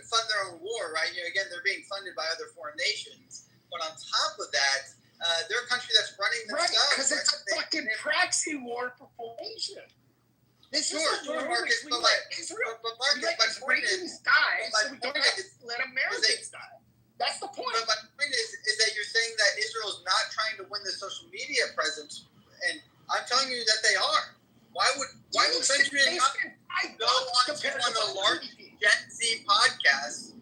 fund their own war, right? Again, they're being funded by other foreign nations. But on top of that, they're a country that's running themselves. Right, because it's a fucking proxy war for formation. This sure, Marcus, but my point is, let Americans die. That's the point. But my point is that you're saying that Israel is not trying to win the social media presence, and I'm telling you that they are. Why would Benjamin go on to one of the largest Gen Z podcasts?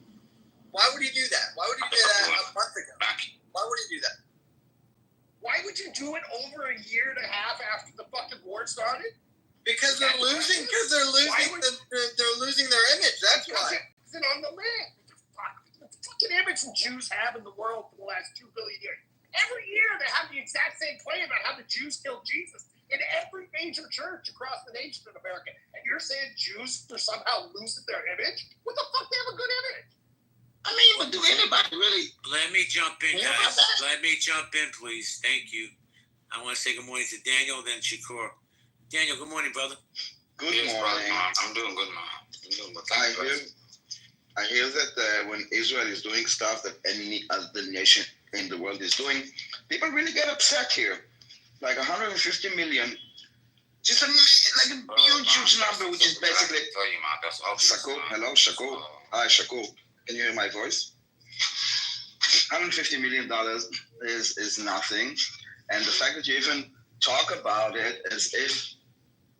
Why would he do that? Why would he do that a month ago? Why would he do that? Why would you do it over a year and a half after the fucking war started? Because they're losing. Because they're losing their image. That's why. It's on the land. The fucking image the Jews have in the world for the last 2 billion years. Every year they have the exact same claim about how the Jews killed Jesus in every major church across the nation in America. And you're saying Jews are somehow losing their image? What the fuck? They have a good image. I mean, but do anybody really? Let me jump in, guys. Let me jump in, please. Thank you. I want to say good morning to Daniel, then Shakur. Daniel, good morning, brother. Good morning. I'm doing good, man. I hear that when Israel is doing stuff that any other nation in the world is doing, people really get upset here. Like 150 million. Just like a huge number, which is basically... Shakur, hello, Shakur. Hi, Shakur. Can you hear my voice? $150 million is nothing. And the fact that you even talk about it as if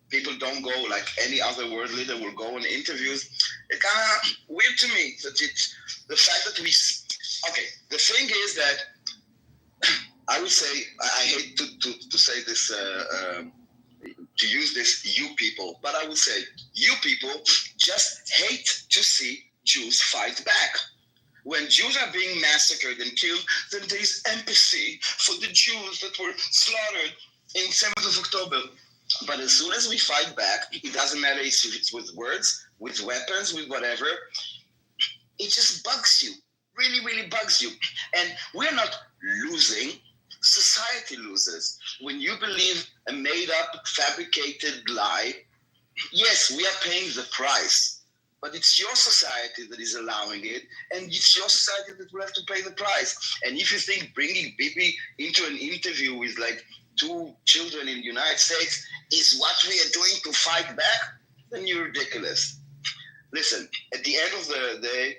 people don't go like any other world leader will go in interviews, it's kind of weird to me. That the fact that the thing is that I would say, I hate to say this, to use this, you people, but I would say you people just hate to see Jews fight back. When Jews are being massacred and killed, then there is empathy for the Jews that were slaughtered in 7th of October. But as soon as we fight back, it doesn't matter if it's with words, with weapons, with whatever, it just bugs you. Really, really bugs you. And we're not losing. society loses. When you believe a made-up, fabricated lie, yes, we are paying the price, but it's your society that is allowing it, and it's your society that will have to pay the price. And if you think bringing Bibi into an interview with like 2 children in the United States is what we are doing to fight back, then you're ridiculous. Listen, at the end of the day,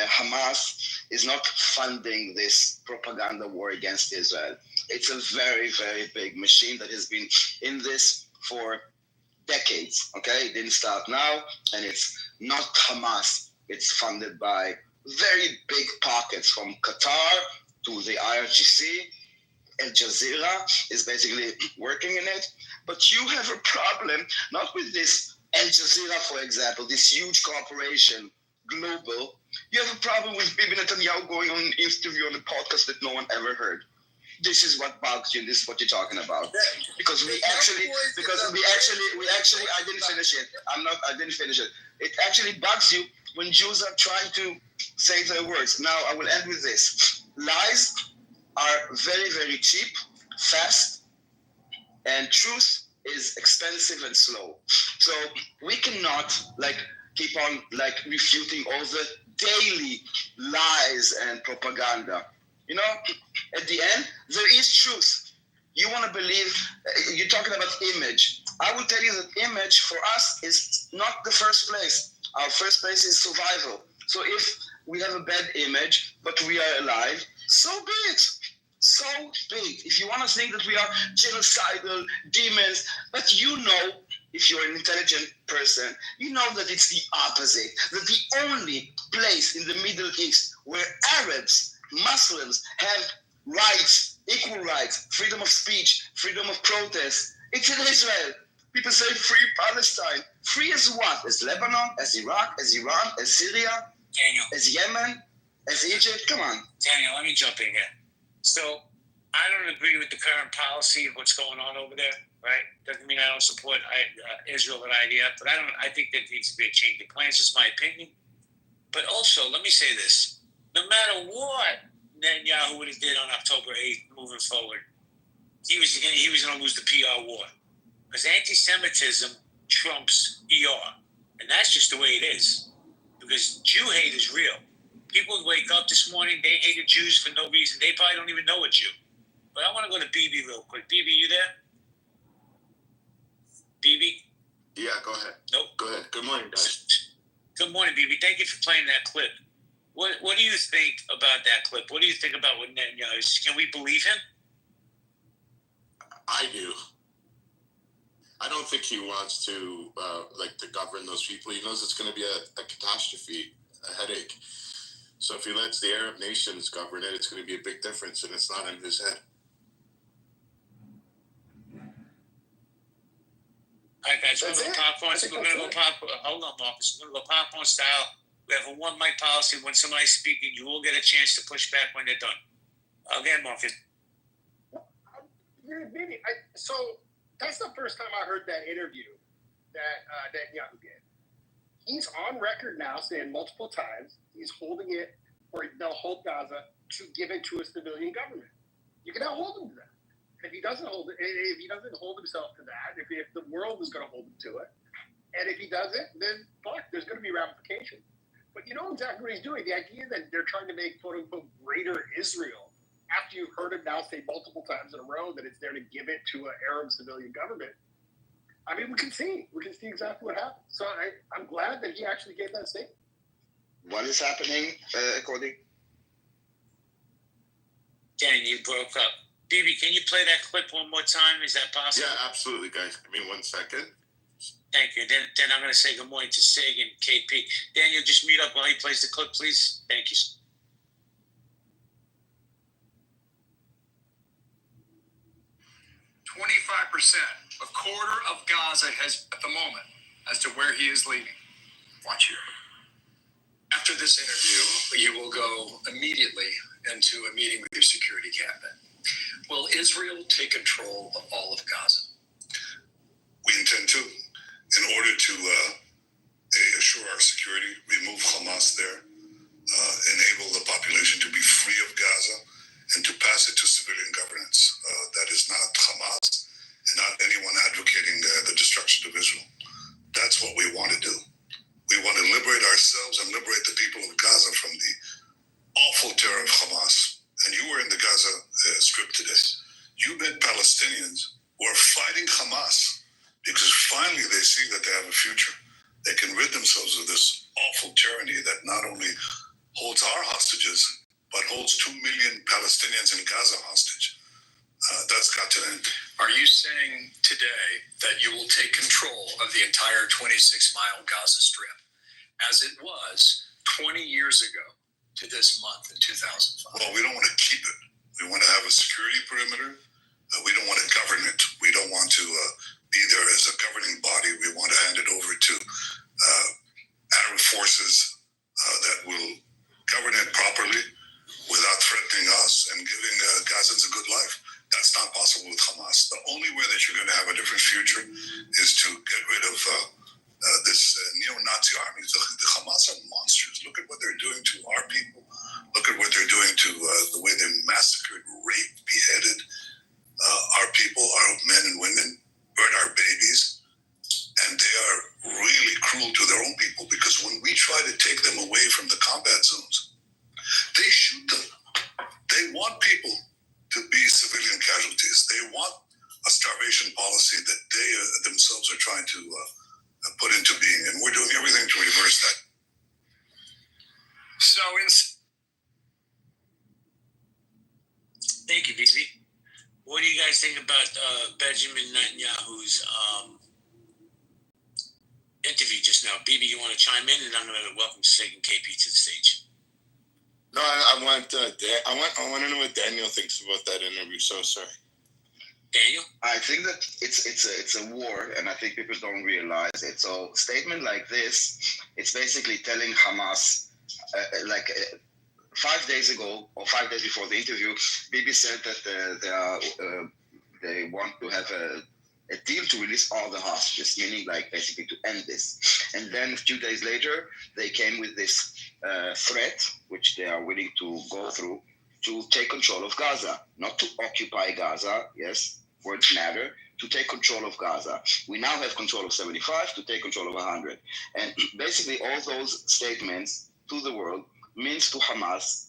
Hamas is not funding this propaganda war against Israel. It's a very, very big machine that has been in this for decades, okay? It didn't start now, and it's not Hamas. It's funded by very big pockets, from Qatar to the IRGC. Al Jazeera is basically working in it. But you have a problem, not with this Al Jazeera, for example, this huge corporation, global. You have a problem with Bibi Netanyahu going on an interview on a podcast that no one ever heard. This is what bugs you, and this is what you're talking about. Because I didn't finish it. I didn't finish it. It actually bugs you when Jews are trying to say their words. Now, I will end with this. Lies are very, very cheap, fast, and truth is expensive and slow. So we cannot keep on refuting all the daily lies and propaganda. You know, at the end, there is truth. You want to believe, you're talking about image. I will tell you that image for us is not the first place. Our first place is survival. So if we have a bad image, but we are alive, so be it. So big. If you want to think that we are genocidal demons, but you know, if you're an intelligent person, you know that it's the opposite. That the only place in the Middle East where Arabs, Muslims have rights, equal rights, freedom of speech, freedom of protest, it's in Israel. People say free Palestine. Free as what? As Lebanon, as Iraq, as Iran, as Syria, Daniel, as Yemen, as Egypt? Come on. Daniel, let me jump in here. So I don't agree with the current policy of what's going on over there, right? Doesn't mean I don't support Israel and idea, but I think there needs to be a change of plans. It's my opinion. But also, let me say this. No matter what Netanyahu would have did on October 8th moving forward, he was going to lose the PR war. Because anti-Semitism trumps PR. And that's just the way it is. Because Jew hate is real. People would wake up this morning, they hated Jews for no reason. They probably don't even know a Jew. But I want to go to Bibi real quick. Bibi, you there? Bibi? Yeah, go ahead. Nope. Go ahead. Good morning, guys. Good morning, Bibi. Thank you for playing that clip. What do you think about that clip? What do you think about what Netanyahu is? Can we believe him? I do. I don't think he wants to to govern those people. He knows it's going to be a catastrophe, a headache. So if he lets the Arab nations govern it, it's going to be a big difference, and it's not in his head. All right, guys, we're going to go popcorn. Hold on, Marcus. We're going to go popcorn style. We have a one mic policy. When somebody's speaking, you will get a chance to push back when they're done. Again, Marcus. Maybe. So that's the first time I heard that interview that Netanyahu did. He's on record now saying multiple times he's holding it, or they'll hold Gaza to give it to a civilian government. You cannot hold him to that. And if he doesn't hold himself to that, if the world is going to hold him to it, and if he doesn't, then fuck, there's going to be ramifications. But you know exactly what he's doing. The idea that they're trying to make quote unquote greater Israel, after you've heard him now say multiple times in a row that it's there to give it to an Arab civilian government. I mean, we can see exactly what happened. So I'm glad that he actually gave that statement. What is happening, according? Dan, you broke up. Bibi, can you play that clip one more time? Is that possible? Yeah, absolutely, guys. Give me 1 second. Thank you. Then I'm going to say good morning to Sig and KP. Daniel, just mute up while he plays the clip, please. Thank you. 25%, a quarter of Gaza has, at the moment, as to where he is leading. Watch here. After this interview, you will go immediately into a meeting with your security cabinet. Will Israel take control of all of Gaza? We intend to, in order to assure our security, remove Hamas there, enable the population to be free of Gaza, and to pass it to civilian governance. That is not Hamas and not anyone advocating the destruction of Israel. That's what we want to do. We want to liberate ourselves and liberate the people of Gaza from the awful terror of Hamas. And you were in the Gaza Strip today. You met Palestinians who are fighting Hamas because finally they see that they have a future. They can rid themselves of this awful tyranny that not only holds our hostages, but holds 2 million Palestinians in Gaza hostage. That's got to end. Are you saying today that you will take control of the entire 26-mile Gaza Strip as it was 20 years ago to this month in 2005? Well, we don't want to keep it. We want to have a security perimeter. We don't want to govern it. We don't want to be there as a governing body. We want to hand it over to Arab forces that will govern it properly without threatening us and giving Gazans a good life. That's not possible with Hamas. The only way that you're going to have a different future is to get rid of this neo-Nazi army. The Hamas are monsters. Look at what they're doing to our people. Look at what they're doing to the way they massacred, raped, beheaded our people, our men and women, burn our babies. And they are really cruel to their own people because when we try to take them away from the combat zones, they shoot them. They want people to be civilian casualties. They want a starvation policy that they themselves are trying to put into being. And we're doing everything to reverse that. So, thank you, Bibi. What do you guys think about Benjamin Netanyahu's interview just now? Bibi, you want to chime in, and I'm going to welcome Sig and KP to the stage. No, I want to know what Daniel thinks about that interview. So sorry, Daniel. I think that it's a war, and I think people don't realize it. So, a statement like this, it's basically telling Hamas, 5 days ago or 5 days before the interview, Bibi said that they want to have a deal to release all the hostages, meaning basically to end this. And then a few days later, they came with this threat, which they are willing to go through, to take control of Gaza, not to occupy Gaza, yes, words matter, to take control of Gaza. We now have control of 75, to take control of 100. And basically all those statements to the world means to Hamas,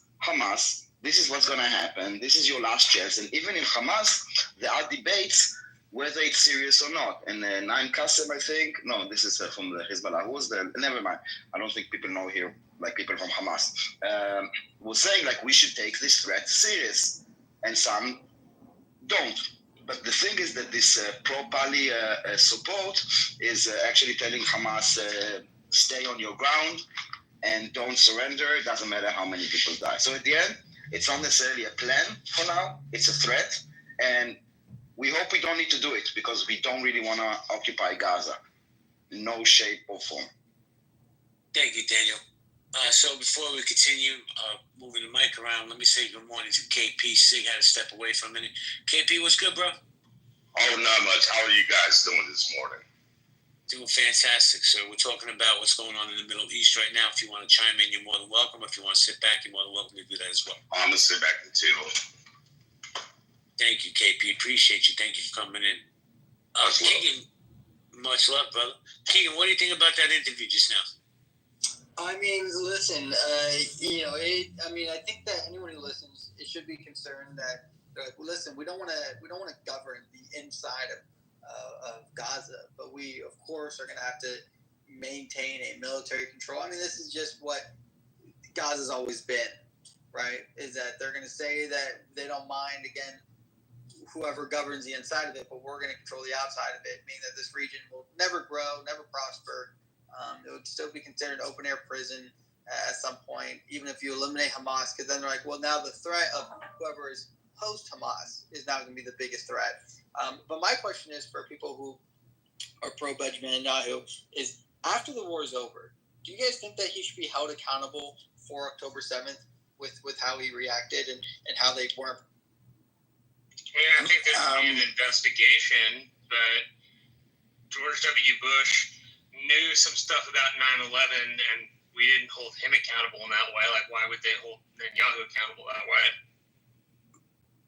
this is what's going to happen. This is your last chance. And even in Hamas, there are debates whether it's serious or not. And Naim Qassem, I think, no, this is from the Hezbollah. Who was there? Never mind. I don't think people know here, people from Hamas, was saying, we should take this threat serious. And some don't. But the thing is that this pro-Pali support is actually telling Hamas, stay on your ground and don't surrender. It doesn't matter how many people die. So at the end, it's not necessarily a plan for now. It's a threat. And we hope we don't need to do it because we don't really want to occupy Gaza. No shape or form. Thank you, Daniel. So before we continue moving the mic around, let me say good morning to KP. Sig had to step away for a minute. KP, what's good, bro? Oh, not much. How are you guys doing this morning? Doing fantastic. So we're talking about what's going on in the Middle East right now. If you want to chime in, you're more than welcome. If you want to sit back, you're more than welcome to do that as well. I'm going to sit back and chill. Thank you, KP. Appreciate you. Thank you for coming in. Keegan, much love, brother. Keegan, what do you think about that interview just now? I mean, listen, I think that anyone who listens, it should be concerned that, listen, we don't want to govern the inside of Gaza, but we, of course, are going to have to maintain a military control. I mean, this is just what Gaza's always been, right? Is that they're going to say that they don't mind, again, whoever governs the inside of it, but we're going to control the outside of it, meaning that this region will never grow, never prosper. It would still be considered an open-air prison at some point, even if you eliminate Hamas, because then they're like, well, now the threat of whoever is post-Hamas is now going to be the biggest threat. But my question is for people who are pro-Benjamin Netanyahu is, after the war is over, do you guys think that he should be held accountable for October 7th with how he reacted and how they weren't? I think there should be an investigation, but George W. Bush knew some stuff about 9/11, and we didn't hold him accountable in that way. Why would they hold Netanyahu accountable that way?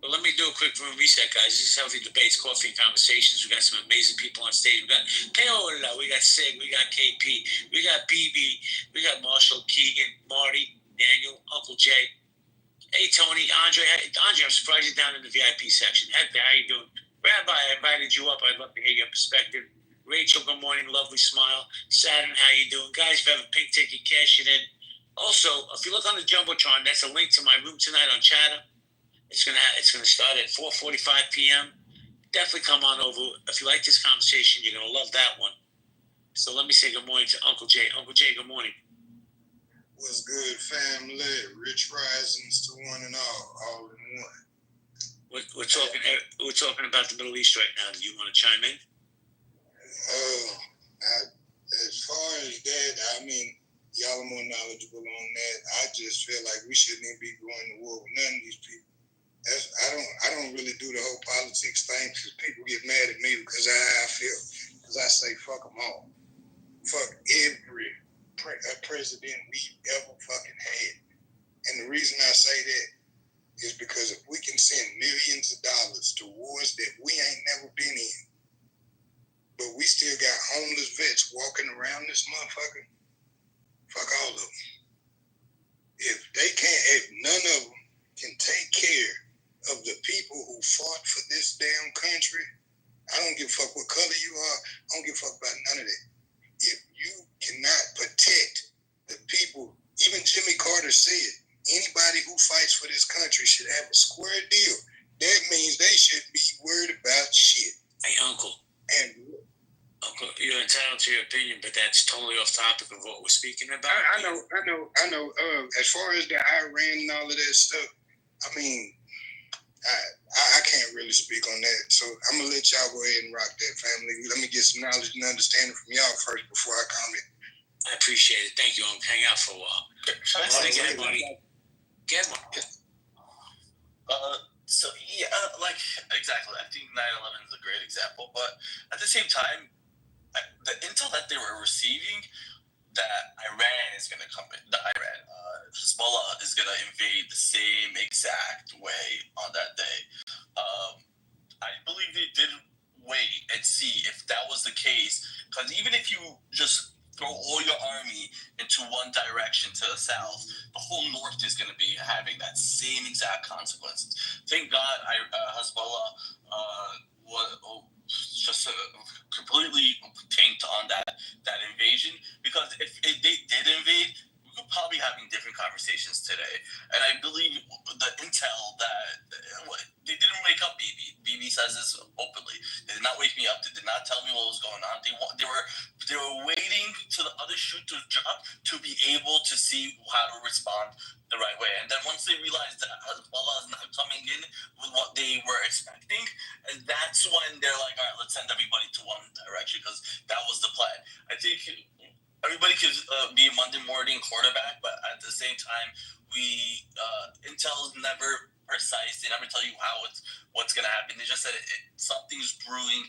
Well, let me do a quick room reset, guys. This is Healthy Debates, Coffee Conversations. We got some amazing people on stage. We got Paola, we got Sig, we got KP, we got BB, we got Marshall, Keegan, Marty, Daniel, Uncle Jay. Hey, Tony, Andre, I'm surprised you're down in the VIP section. Heck, how you doing? Rabbi, I invited you up. I'd love to hear your perspective. Rachel, good morning, lovely smile. Saturn, how you doing? Guys, if you have a pink ticket, cash it in. Also, if you look on the Jumbotron, that's a link to my room tonight on Chatter. It's gonna start at 4:45 p.m. Definitely come on over. If you like this conversation, you're gonna love that one. So let me say good morning to Uncle Jay. Uncle Jay, good morning. What's good, family? Rich risings to one and all in one. We're talking about the Middle East right now. Do you want to chime in? As far as that, I mean, y'all are more knowledgeable on that. I just feel like we shouldn't even be going to war with none of these people. I don't really do the whole politics thing because people get mad at me because I feel. Because I say fuck them all. Fuck every president we've ever fucking had. And the reason I say that is because if we can send millions of dollars to wars that we ain't never been in, but we still got homeless vets walking around this motherfucker, fuck all of them. If none of them can take care of the people who fought for this damn country, I don't give a fuck what color you are. I don't give a fuck about none of that. If you cannot protect the people, even Jimmy Carter said, anybody who fights for this country should have a square deal. That means they shouldn't be worried about shit. Hey, Uncle. And Uncle, you're entitled to your opinion, but that's totally off topic of what we're speaking about. I know. As far as the Iran and all of that stuff, I mean, I can't really speak on that. So I'm going to let y'all go ahead and rock that, family. Let me get some knowledge and understanding from y'all first before I comment. I appreciate it. Thank you. I'm hang out for a while. Get money. So yeah, like exactly. I think 9/11 is a great example, but at the same time, the intel that they were receiving that Iran is going to come in, Hezbollah is going to invade the same exact way on that day. I believe they did wait and see if that was the case, because even if you just throw all your army into one direction to the south, the whole north is going to be having that same exact consequences. Thank God Hezbollah was just completely tanked on that invasion, because if they did invade, we could probably be having different conversations today. And I believe the intel that they didn't wake up BB. BB says this openly. They did not wake me up. They did not tell me what was going on. They were waiting to the other shoe to drop to be able to see how to respond the right way. And then once they realized that Hezbollah is not coming in with what they were expecting, and that's when they're like, all right, let's send everybody to one direction, because that was the plan. I think everybody could be a Monday morning quarterback, but at the same time, intel is never precise. They never tell you what's going to happen. They just said something's brewing,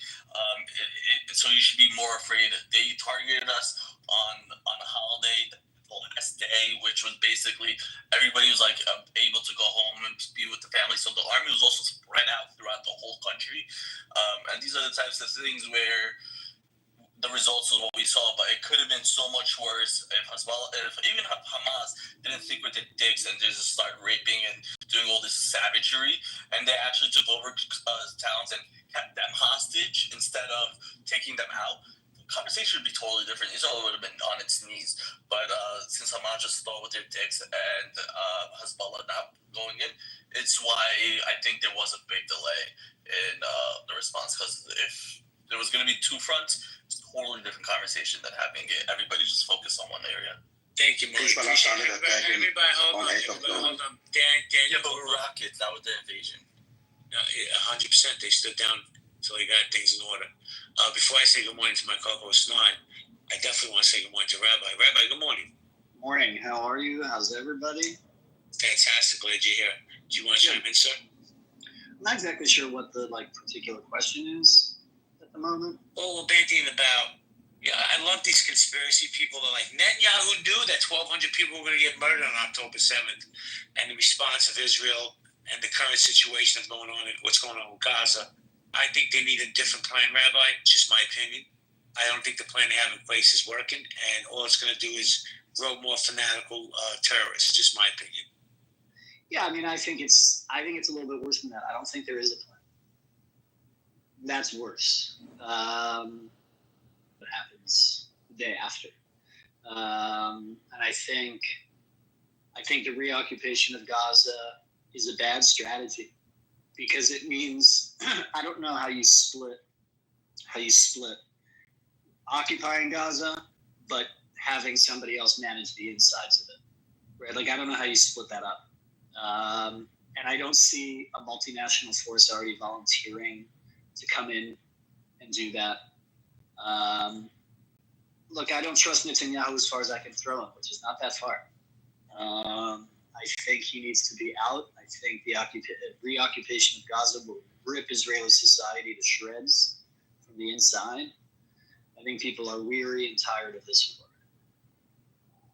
so you should be more afraid. They targeted us on a holiday, the last day, which was basically everybody was like able to go home and be with the family. So the army was also spread out throughout the whole country. And these are the types of things where the results of what we saw, but it could have been so much worse if even Hamas didn't think with their dicks and they just started raping and doing all this savagery, and they actually took over towns and kept them hostage instead of taking them out. The conversation would be totally different. Israel would have been on its knees, but since Hamas just stole with their dicks and Hezbollah not going in, it's why I think there was a big delay in the response, because if there was going to be two fronts, it's a totally different conversation than having everybody just focus on one area. Thank you, Mark. Everybody hold on. Dan, but with rockets, not with the invasion. No, 100%. They stood down until they got things in order. Before I say good morning to my co-host, Snod, I definitely want to say good morning to Rabbi. Rabbi, good morning. Morning. How are you? How's everybody? Fantastic. Glad you're here. Do you want to chime in, sir? I'm not exactly sure what the particular question is at the moment. Well, we're banting about. Yeah, I love these conspiracy people. They're like, Netanyahu knew that 1,200 people were going to get murdered on October 7th, and the response of Israel and the current situation of what's going on with Gaza, I think they need a different plan, Rabbi. Just my opinion. I don't think the plan they have in place is working, and all it's going to do is grow more fanatical terrorists. Just my opinion. Yeah, I mean, I think it's a little bit worse than that. I don't think there is a plan. That's worse. What happens the day after? And I think the reoccupation of Gaza is a bad strategy because it means I don't know how you split occupying Gaza, but having somebody else manage the insides of it, right? Like I don't know how you split that up, and I don't see a multinational force already volunteering to come in and do that. Look, I don't trust Netanyahu as far as I can throw him, which is not that far. I think he needs to be out. I think the reoccupation of Gaza will rip Israeli society to shreds from the inside. I think people are weary and tired of this war.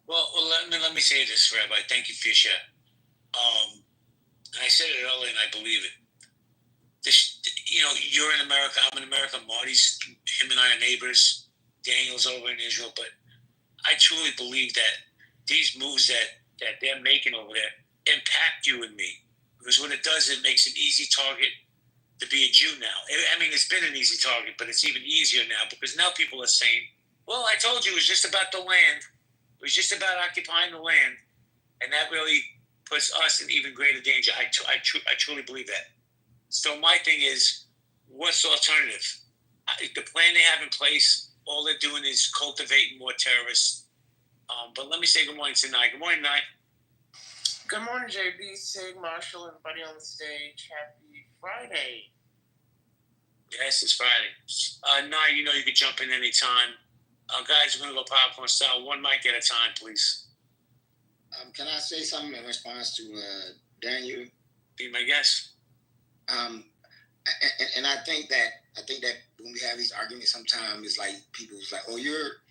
Well, let me say this, Rabbi. Thank you, Fisher. And I said it earlier, and I believe it. You're in America. I'm in America. Marty's, him and I are neighbors. Daniel's over in Israel, but I truly believe that these moves that they're making over there impact you and me. Because what it does, it makes an easy target to be a Jew now. I mean, it's been an easy target, but it's even easier now because now people are saying, well, I told you it was just about the land. It was just about occupying the land. And that really puts us in even greater danger. I truly believe that. So my thing is, what's the alternative? The plan they have in place, all they're doing is cultivating more terrorists. But let me say good morning to Nye. Good morning, Nye. Good morning, JB, Sig, Marshall, everybody on the stage. Happy Friday. Yes, it's Friday. Nye, you know you can jump in anytime. Guys, we're going to go popcorn style. One mic at a time, please. Can I say something in response to Daniel? Be my guest. And I think that when we have these arguments, sometimes it's like people's like, oh,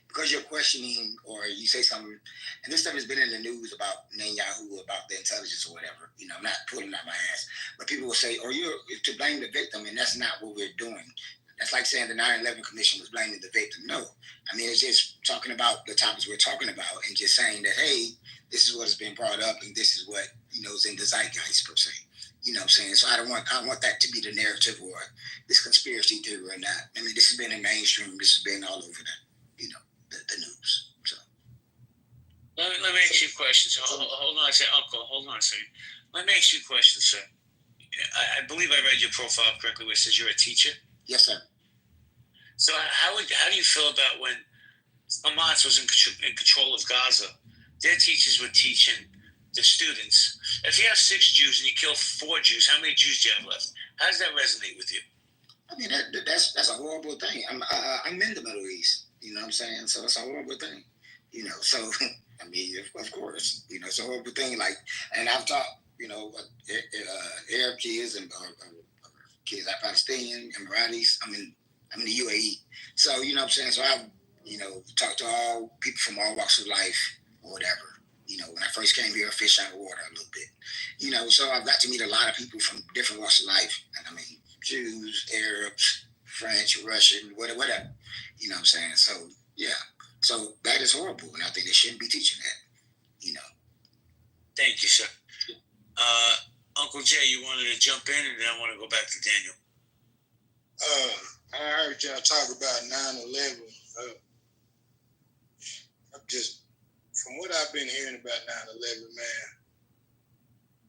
because you're questioning or you say something, and this stuff has been in the news about Netanyahu, about the intelligence or whatever. I'm not pulling out my ass, but people will say, oh, you're to blame the victim, and that's not what we're doing. That's like saying the 9/11 Commission was blaming the victim. No, I mean, it's just talking about the topics we're talking about and just saying that, hey, this is what has been brought up and this is what, is in the zeitgeist per se. You know what I'm saying? So I don't want that to be the narrative or this conspiracy theory or not. I mean, this has been in mainstream. This has been all over the news. So let me ask you a question. So hold on a second, Uncle. Hold on a second. Let me ask you a question, sir. I believe I read your profile correctly where it says you're a teacher. Yes, sir. So how do you feel about when Hamas was in control of Gaza? Their teachers were teaching the students. If you have 6 Jews and you kill 4 Jews, how many Jews do you have left? How does that resonate with you? I mean, that's a horrible thing. I'm in the Middle East. You know what I'm saying? So it's a horrible thing. So I mean, of course, it's a horrible thing. Like, and I've taught, Arab kids and kids like Palestinian, Emiratis. I'm in the UAE. So you know what I'm saying. So I've talked to all people from all walks of life or whatever. When I first came here, fish out of water a little bit. So I've got to meet a lot of people from different walks of life. And I mean, Jews, Arabs, French, Russian, whatever. You know what I'm saying? So, yeah. So that is horrible. And I think they shouldn't be teaching that, Thank you, sir. Uncle Jay, you wanted to jump in and then I want to go back to Daniel. I heard y'all talk about 9/11. From what I've been hearing about 9/11, man,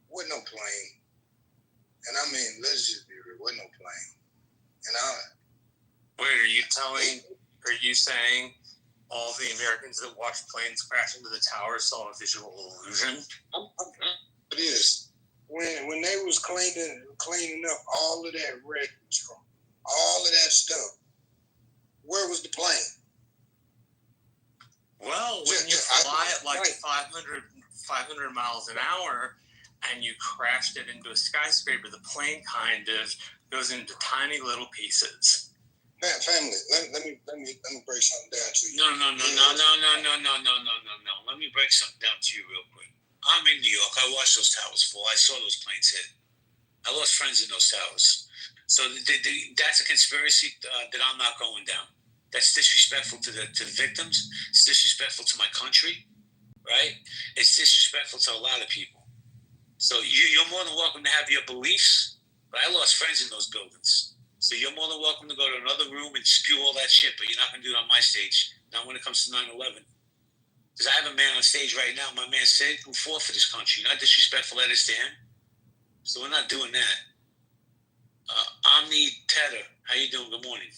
wasn't no plane. And I mean, let's just be real, wasn't no plane. And Wait, are you saying all the Americans that watched planes crash into the towers saw a visual illusion? It is. When they was cleaning up all of that wreckage from all of that stuff, where was the plane? Well, when you fly at like 500 miles an hour and you crashed it into a skyscraper, the plane kind of goes into tiny little pieces. Man, family, let me break something down to you. No. Let me break something down to you real quick. I'm in New York. I watched those towers fall. I saw those planes hit. I lost friends in those towers. So that's a conspiracy that I'm not going down. That's disrespectful to the victims. It's disrespectful to my country, right? It's disrespectful to a lot of people. So you're more than welcome to have your beliefs, but I lost friends in those buildings. So you're more than welcome to go to another room and spew all that shit, but you're not going to do it on my stage. Not when it comes to 9/11. Because I have a man on stage right now, my man Sid, who fought for this country. Not disrespectful letters to him. So we're not doing that. Omni Tedder, how you doing? Good morning.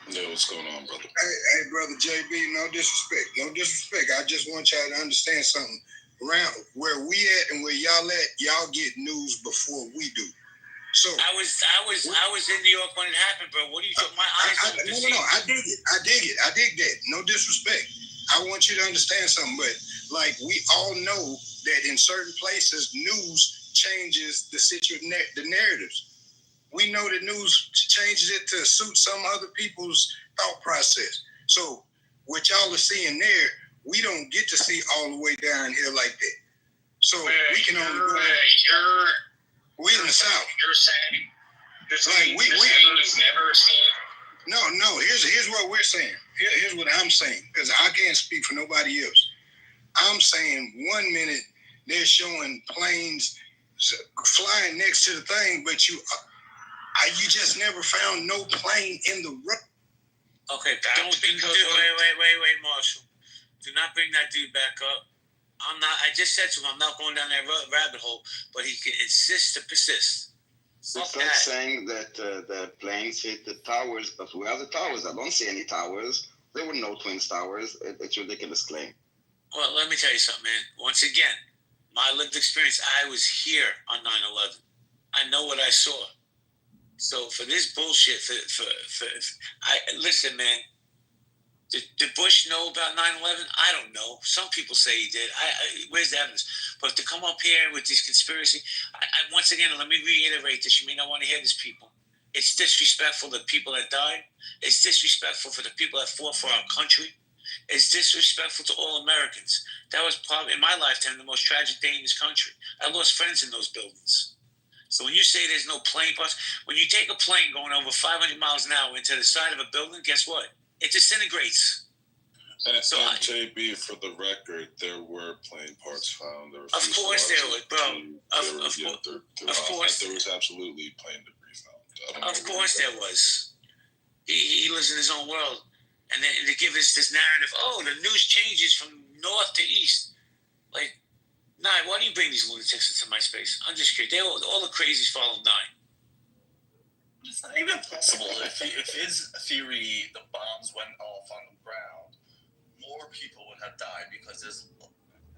Yo, what's going on, brother? Hey, brother JB, no disrespect. I just want y'all to understand something. Around where we at and where y'all at, y'all get news before we do. So I was in New York when it happened, bro. What are you talking? My eyes. No. I dig it. I dig that. No disrespect. I want you to understand something, but like we all know that in certain places, news changes the narratives. We know the news changes it to suit some other people's thought process. So what y'all are seeing there, we don't get to see all the way down here like that. So we can only go. We in the South. You're saying this like we never seen. No. Here's what we're saying. Here's what I'm saying, because I can't speak for nobody else. I'm saying 1 minute they're showing planes flying next to the thing, but you just never found no plane in the road. Okay, wait, Marshall. Do not bring that dude back up. I just said to him, I'm not going down that rabbit hole, but he can insist to persist. It's not saying that the planes hit the towers, but where are the towers? I don't see any towers. There were no twin towers. It's a ridiculous claim. Well, let me tell you something, man. Once again, my lived experience, I was here on 9/11. I know what I saw. So for this bullshit, listen, man. Did Bush know about 9/11? I don't know. Some people say he did. Where's the evidence? But to come up here with this conspiracy, once again, let me reiterate this. You may not want to hear this, people. It's disrespectful to the people that died. It's disrespectful for the people that fought for our country. It's disrespectful to all Americans. That was probably, in my lifetime, the most tragic day in this country. I lost friends in those buildings. So when you say there's no plane parts, when you take a plane going over 500 miles an hour into the side of a building, guess what? It disintegrates. And JB, for the record, there were plane parts found. There were of course there was, bro. Of course. There was absolutely plane debris found. Of course there was. He lives in his own world. And then to give us this narrative, the news changes from north to east. Like, Nye, why do you bring these lunatics into my space? I'm just curious. All the crazies follow Nye. It's not even possible. If his theory, the bombs went off on the ground, more people would have died because there's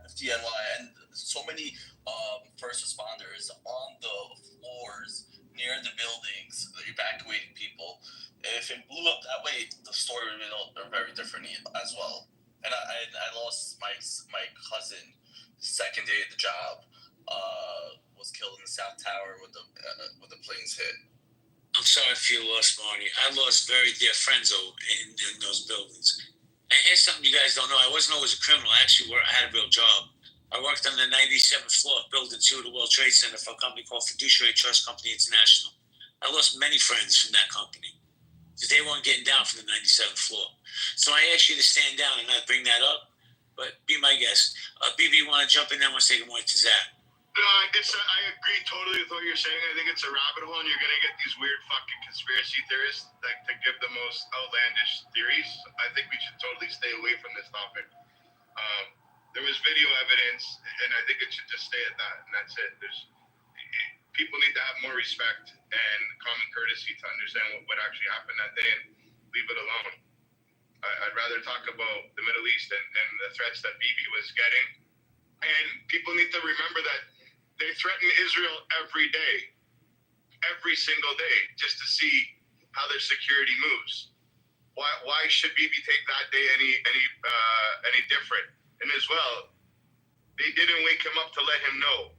FDNY and so many first responders on the floors near the buildings evacuating people. If it blew up that way, the story would be very different as well. And I lost my cousin the second day of the job. Was killed in the South Tower with the planes hit. I'm sorry if you lost Marty. I lost very dear friends in those buildings. And here's something you guys don't know. I wasn't always a criminal. I had a real job. I worked on the 97th floor of Building 2 of the World Trade Center for a company called Fiduciary Trust Company International. I lost many friends from that company because they weren't getting down from the 97th floor. So I asked you to stand down and not bring that up, but be my guest. BB, you want to jump in there? I want to say good morning to Zach. No, I agree totally with what you're saying. I think it's a rabbit hole, and you're going to get these weird fucking conspiracy theorists that give the most outlandish theories. I think we should totally stay away from this topic. There was video evidence, and I think it should just stay at that, and that's it. People need to have more respect and common courtesy to understand what actually happened that day and leave it alone. I'd rather talk about the Middle East and the threats that Bibi was getting. And people need to remember that they threaten Israel every day, every single day, just to see how their security moves. Why should Bibi take that day any different? And as well, they didn't wake him up to let him know.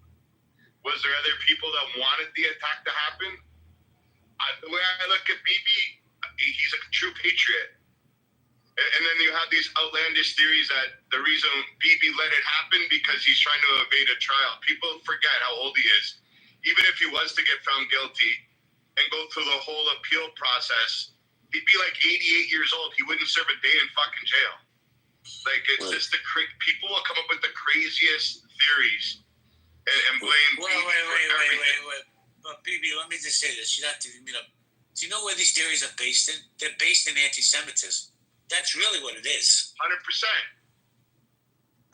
Was there other people that wanted the attack to happen? The way I look at Bibi, he's a true patriot. And then you have these outlandish theories that the reason Bibi let it happen because he's trying to evade a trial. People forget how old he is. even if he was to get found guilty and go through the whole appeal process, he'd be like 88 years old. He wouldn't serve a day in fucking jail. Like, it's just people will come up with the craziest theories and blame. Wait. But BB, let me just say this. You have to, do you know where these theories are based in? They're based in anti-Semitism. That's really what it is. 100%.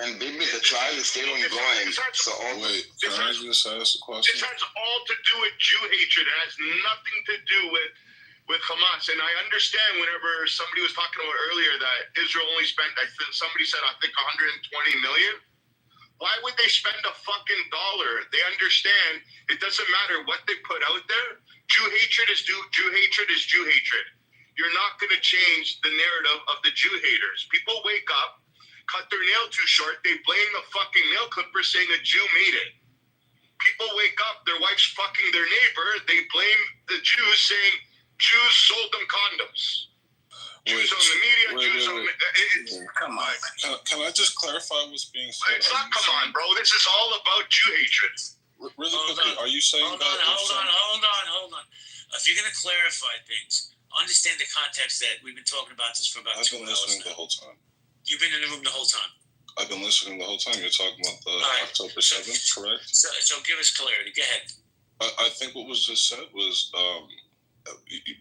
And baby, the trial is still ongoing. So wait, can I just ask a question? This has all to do with Jew hatred. It has nothing to do with Hamas. And I understand whenever somebody was talking about earlier that Israel only spent, somebody said, I think 120 million. Why would they spend a fucking dollar? They understand it doesn't matter what they put out there. Jew hatred is Jew hatred. You're not going to change the narrative of the Jew haters. People wake up, cut their nail too short, they blame the fucking nail clipper saying a Jew made it. People wake up, their wife's fucking their neighbor, they blame the Jews saying Jews sold them condoms. Jews on the media, Jews on the... Come on. Can I just clarify what's being said? It's not come on, bro. This is all about Jew hatred. Really quickly, are you saying Hold on. If you're going to clarify things, understand the context that we've been talking about this for about 2 hours. I've been listening the whole time. You've been in the room the whole time. I've been listening the whole time. You're talking about the October 7th, correct? So give us clarity. Go ahead. I think what was just said was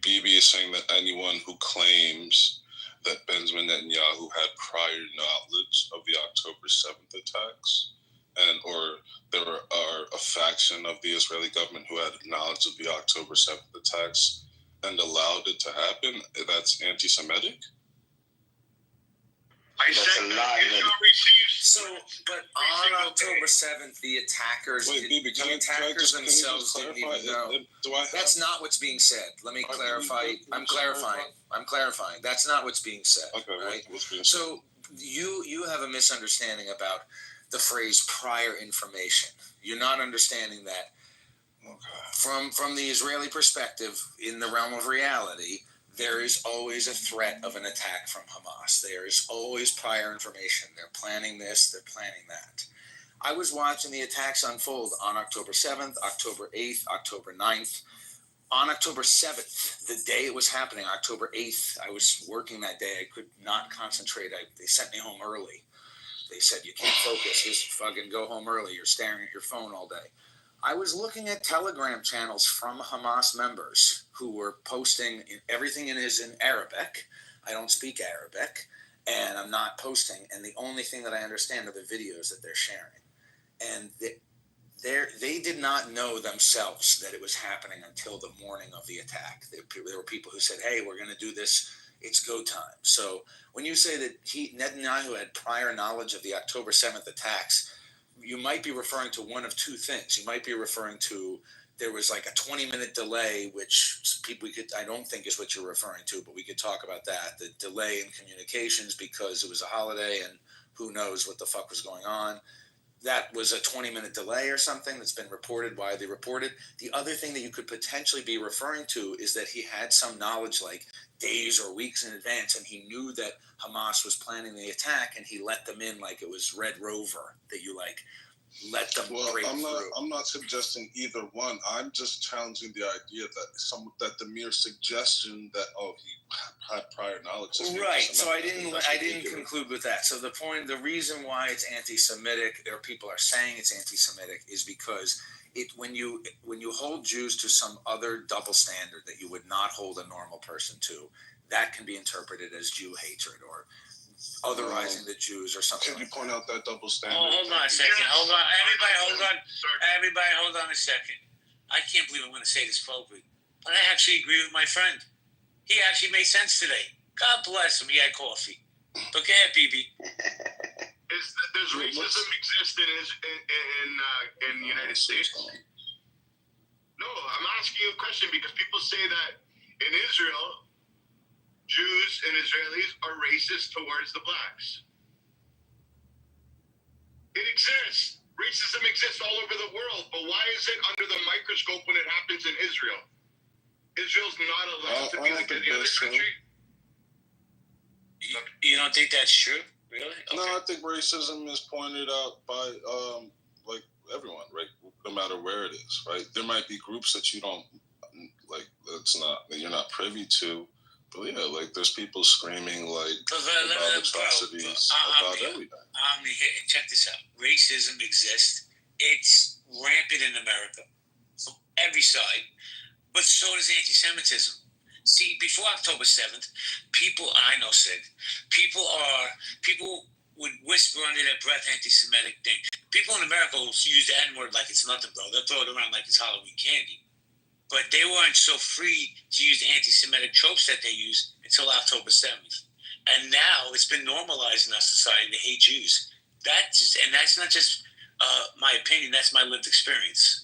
BB is saying that anyone who claims that Benjamin Netanyahu had prior knowledge of the October 7th attacks or there are a faction of the Israeli government who had knowledge of the October 7th attacks and allowed it to happen, that's anti-Semitic? I said Israel receives. But on October 7th, the attackers, themselves didn't even know. That's not what's being said. Let me clarify. I'm clarifying. That's not what's being said. Okay, right? What's being said? So you have a misunderstanding about the phrase prior information. You're not understanding that from the Israeli perspective, in the realm of reality, there is always a threat of an attack from Hamas. There is always prior information. They're planning this, they're planning that. I was watching the attacks unfold on October 7th, October 8th, October 9th. On October 7th, the day it was happening, October 8th, I was working that day. I could not concentrate. They sent me home early. They said, you can't focus. Just fucking go home early. You're staring at your phone all day. I was looking at Telegram channels from Hamas members who were posting everything in Arabic. I don't speak Arabic, and I'm not posting. And the only thing that I understand are the videos that they're sharing. And they did not know themselves that it was happening until the morning of the attack. There were people who said, hey, we're going to do this. It's go time. So when you say that Netanyahu had prior knowledge of the October 7th attacks, you might be referring to one of two things. You might be referring to there was like a 20-minute delay, which I don't think is what you're referring to, but we could talk about that. The delay in communications because it was a holiday and who knows what the fuck was going on. That was a 20-minute delay or something that's been reported, widely reported. The other thing that you could potentially be referring to is that he had some knowledge like days or weeks in advance, and he knew that Hamas was planning the attack, and he let them in like it was Red Rover, that you like let them break through. I'm not suggesting either one. I'm just challenging the idea that the mere suggestion that he had prior knowledge. Right. So I didn't conclude with that. So the reason why it's anti-Semitic, or people are saying it's anti-Semitic, is because when you hold Jews to some other double standard that you would not hold a normal person to, that can be interpreted as Jew hatred or otherizing the Jews or something. Can you point out that double standard? Oh, hold on a second. Hold on. Everybody, hold on a second. I can't believe I'm going to say this publicly, but I actually agree with my friend. He actually made sense today. God bless him. He had coffee. But go ahead, BB. Does racism exist in the United States? No, I'm asking you a question because people say that in Israel, Jews and Israelis are racist towards the blacks. It exists. Racism exists all over the world, but why is it under the microscope when it happens in Israel? Israel's not allowed to be like any other country. You don't think that's true? Really? Okay. No, I think racism is pointed out by like everyone, right? no matter where it is, right? There might be groups that you don't like. That you're not privy to. But yeah, like there's people screaming like about atrocities about everything. Check this out. Racism exists. It's rampant in America from every side, but so does anti-Semitism. See, before October 7th, I know, Sid, people would whisper under their breath anti-Semitic thing. People in America will use the N-word like it's nothing, bro. They'll throw it around like it's Halloween candy. But they weren't so free to use the anti-Semitic tropes that they used until October 7th. And now it's been normalized in our society to hate Jews. And that's not just my opinion, that's my lived experience.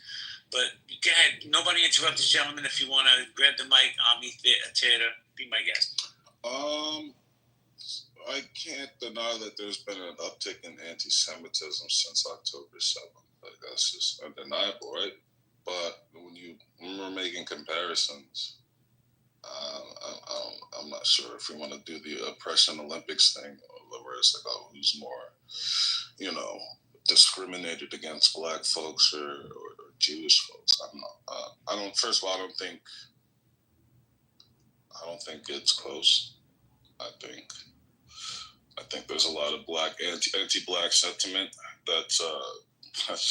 But go ahead, nobody interrupt this gentleman. If you want to grab the mic, Ami Theater, be my guest. I can't deny that there's been an uptick in anti-Semitism since October 7th. Like, that's just undeniable, right? But when we're making comparisons, I'm not sure if we want to do the oppression Olympics thing, where it's like, oh, who's more, discriminated against Black folks or Jewish folks. I don't know. First of all, I don't think it's close. I think there's a lot of anti-Black sentiment that's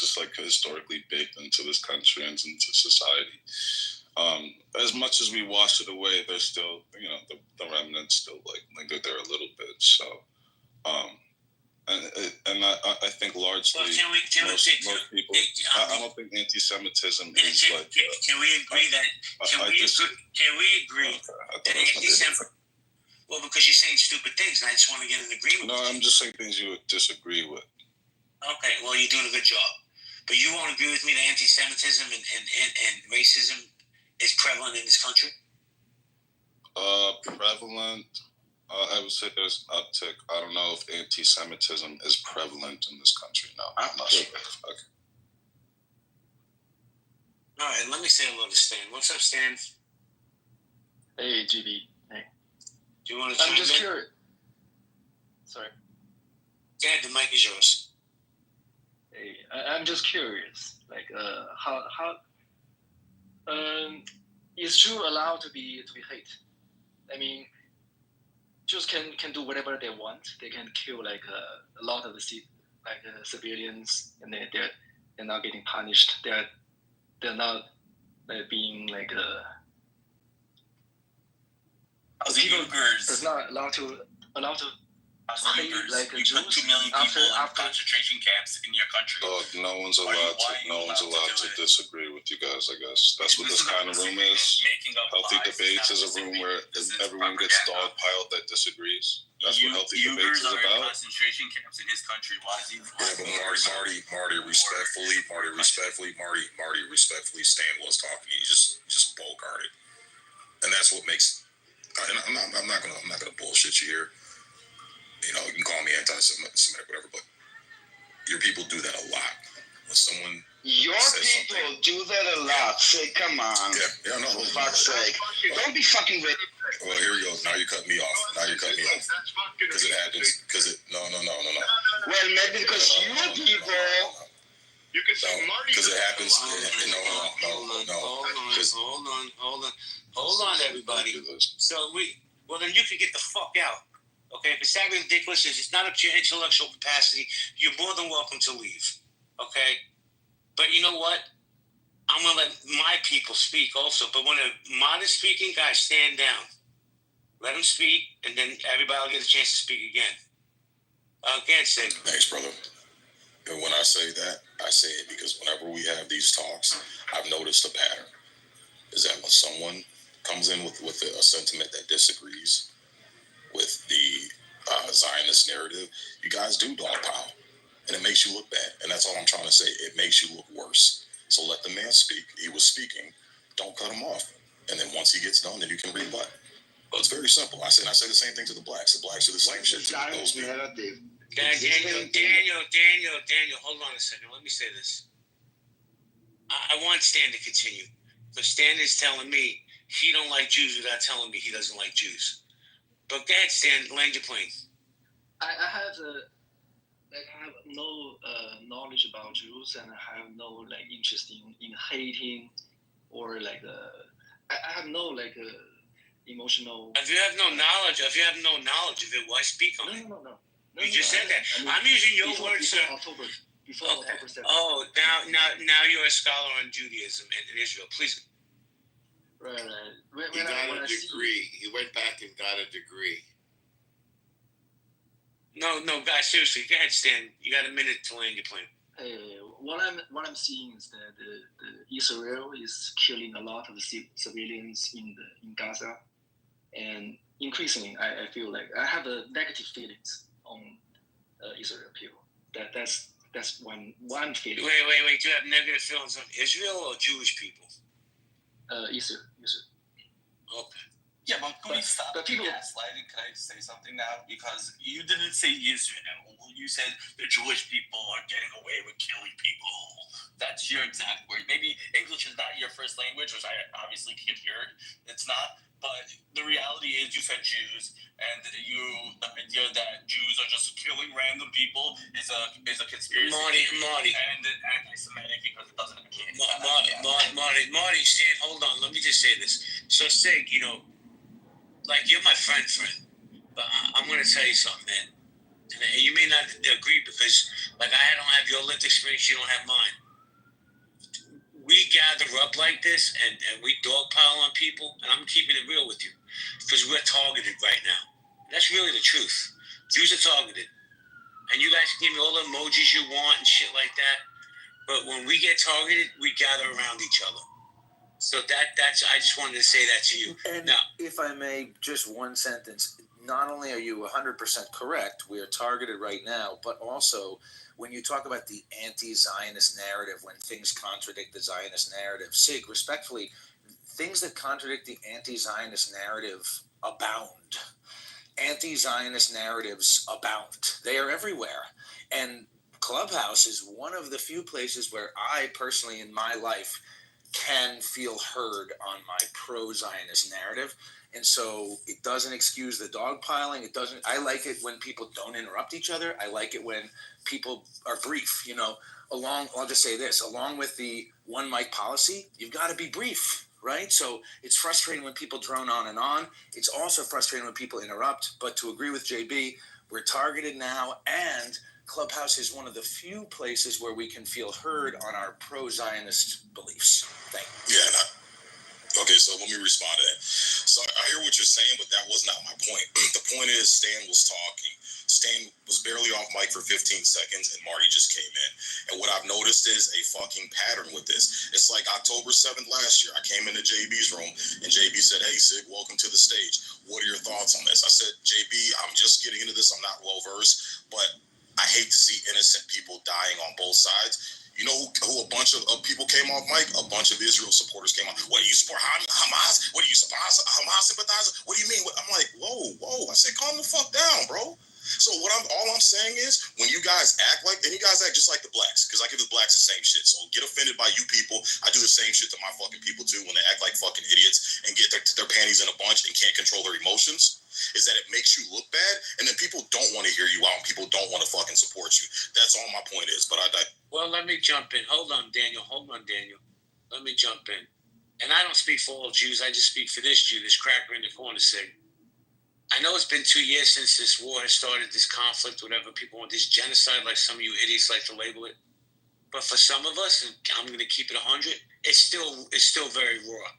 just like historically baked into this country and into society. As much as we wash it away, there's still, the remnants still like linger there a little bit. So, and I think largely most people. I don't think anti-Semitism is like. Can we agree that? Can we agree that anti-Semitism? Well, because you're saying stupid things, and I just want to get an agreement. No, I'm just saying things you would disagree with. Okay, well, you're doing a good job, but you won't agree with me that anti-Semitism and racism is prevalent in this country? Prevalent. I would say there's an uptick. I don't know if anti-Semitism is prevalent in this country. No, I'm not sure. Okay. All right, let me say hello to Stan. What's up, Stan? Hey, GB. Hey. Do you want to chime in? I'm just curious. Sorry. Go ahead, the mic is yours. Hey, I'm just curious. Like, how is Jew allowed to be hate? I mean, Jews can do whatever they want. They can kill like a lot of the civilians, and they're not getting punished. They're not being like people. It's not allowed to hate like you Jews. put 2 million people in concentration camps in your country. No one's allowed to disagree with you guys. I guess that's what this kind of room is. Healthy debates is a room where everyone gets dogpiled that disagrees. That's what healthy debates is about. Concentration camps in his country. Why is he? Marty, respectfully, Stan was talking. He just bogarted, and that's what makes. And I'm not gonna bullshit you here. You can call me anti-Semitic, whatever, but your people do that a lot. When someone your people do that a lot. Say, come on. Yeah, no. For fuck's sake. Don't be fucking ready. Well, here we go. Now you cut me off. Because it happens. No. Well, maybe because your people. You can say Marty. Because it happens. Hold on, everybody. So then you can get the fuck out. Okay, if it's that ridiculous, if it's not up to your intellectual capacity, you're more than welcome to leave. Okay? But you know what? I'm going to let my people speak also. But when a mod is speaking, guys, stand down. Let him speak, and then everybody will get a chance to speak again. Again, Sid. Thanks, brother. And when I say that, I say it because whenever we have these talks, I've noticed a pattern. Is that when someone comes in with a sentiment that disagrees with the Zionist narrative, you guys do dogpile, and it makes you look bad. And that's all I'm trying to say. It makes you look worse. So let the man speak. He was speaking. Don't cut him off. And then once he gets done, then you can rebut. Well, it's very simple. I say the same thing to the blacks. The blacks do the same shit to those people. Daniel, hold on a second. Let me say this. I want Stan to continue. But Stan is telling me he don't like Jews without telling me he doesn't like Jews. But go ahead, Stan, land your plane. I have like I have no knowledge about Jews, and I have no like interest in hating or like I have no like emotional. If you have no knowledge of it, why speak on it? No. You just said that. I mean, I'm using your words, sir. Before October 7th. Oh, now you're a scholar on Judaism in Israel. Please. Right. He got a degree. He went back and got a degree. No, guys, seriously, go ahead, Stan. You got a minute to land your plane. What I'm seeing is that the Israel is killing a lot of civilians in Gaza, and increasingly, I feel like I have negative feelings on Israel people. That's one feeling. Wait. Do you have negative feelings on Israel or Jewish people? Israel. Okay. Yeah, but can we stop people gaslighting? Can I say something now? Because you didn't say Israel. You said the Jewish people are getting away with killing people. That's your exact word. Maybe English is not your first language, which I obviously can hear. It's not. But the reality is you said Jews, and the idea that Jews are just killing random people is a conspiracy. Marty. And anti-Semitic because it doesn't have kids. Marty, Stan, hold on. Let me just say this. So, Sig, like you're my friend, but I'm going to tell you something, man. And you may not agree because, like, I don't have your lived experience, you don't have mine. We gather up like this and we dogpile on people, and I'm keeping it real with you because we're targeted right now. That's really the truth. Jews are targeted. And you guys can give me all the emojis you want and shit like that, but when we get targeted, we gather around each other. So that's I just wanted to say that to you. And now, if I may, just one sentence. Not only are you 100% correct, we are targeted right now, but also when you talk about the anti-Zionist narrative, when things contradict the Zionist narrative, Sig, respectfully, things that contradict the anti-Zionist narrative abound. Anti-Zionist narratives abound. They are everywhere. And Clubhouse is one of the few places where I personally in my life can feel heard on my pro-Zionist narrative. And so it doesn't excuse the dogpiling. I like it when people don't interrupt each other. I like it when people are brief, I'll just say this, along with the one mic policy, you've got to be brief, right? So it's frustrating when people drone on and on. It's also frustrating when people interrupt. But to agree with JB, we're targeted now, and Clubhouse is one of the few places where we can feel heard on our pro-Zionist beliefs. Thank you. Yeah, okay, so let me respond to that. So I hear what you're saying, but that was not my point. The point is Stan was talking. Stan was barely off mic for 15 seconds, and Marty just came in. And what I've noticed is a fucking pattern with this. It's like October 7th last year. I came into JB's room, and JB said, "Hey, Sig, welcome to the stage. What are your thoughts on this?" I said, "JB, I'm just getting into this. I'm not well-versed, but I hate to see innocent people dying on both sides." You know who a bunch of people came off mic? A bunch of Israel supporters came on. What, do you support Hamas? What, do you support Hamas sympathizers? What do you mean? I'm like, whoa. I said, calm the fuck down, bro. So all I'm saying is, when you guys act like, and you guys act just like the blacks, because I give the blacks the same shit. So get offended by you people. I do the same shit to my fucking people too when they act like fucking idiots and get their panties in a bunch and can't control their emotions. Is that it makes you look bad, and then people don't want to hear you out, and people don't want to fucking support you. That's all my point is. But well, let me jump in. Hold on, Daniel. Let me jump in. And I don't speak for all Jews. I just speak for this Jew, this cracker in the corner, Sig. I know it's been 2 years since this war has started, this conflict, whatever people want, this genocide, like some of you idiots like to label it. But for some of us, and I'm going to keep it 100, it's still very raw.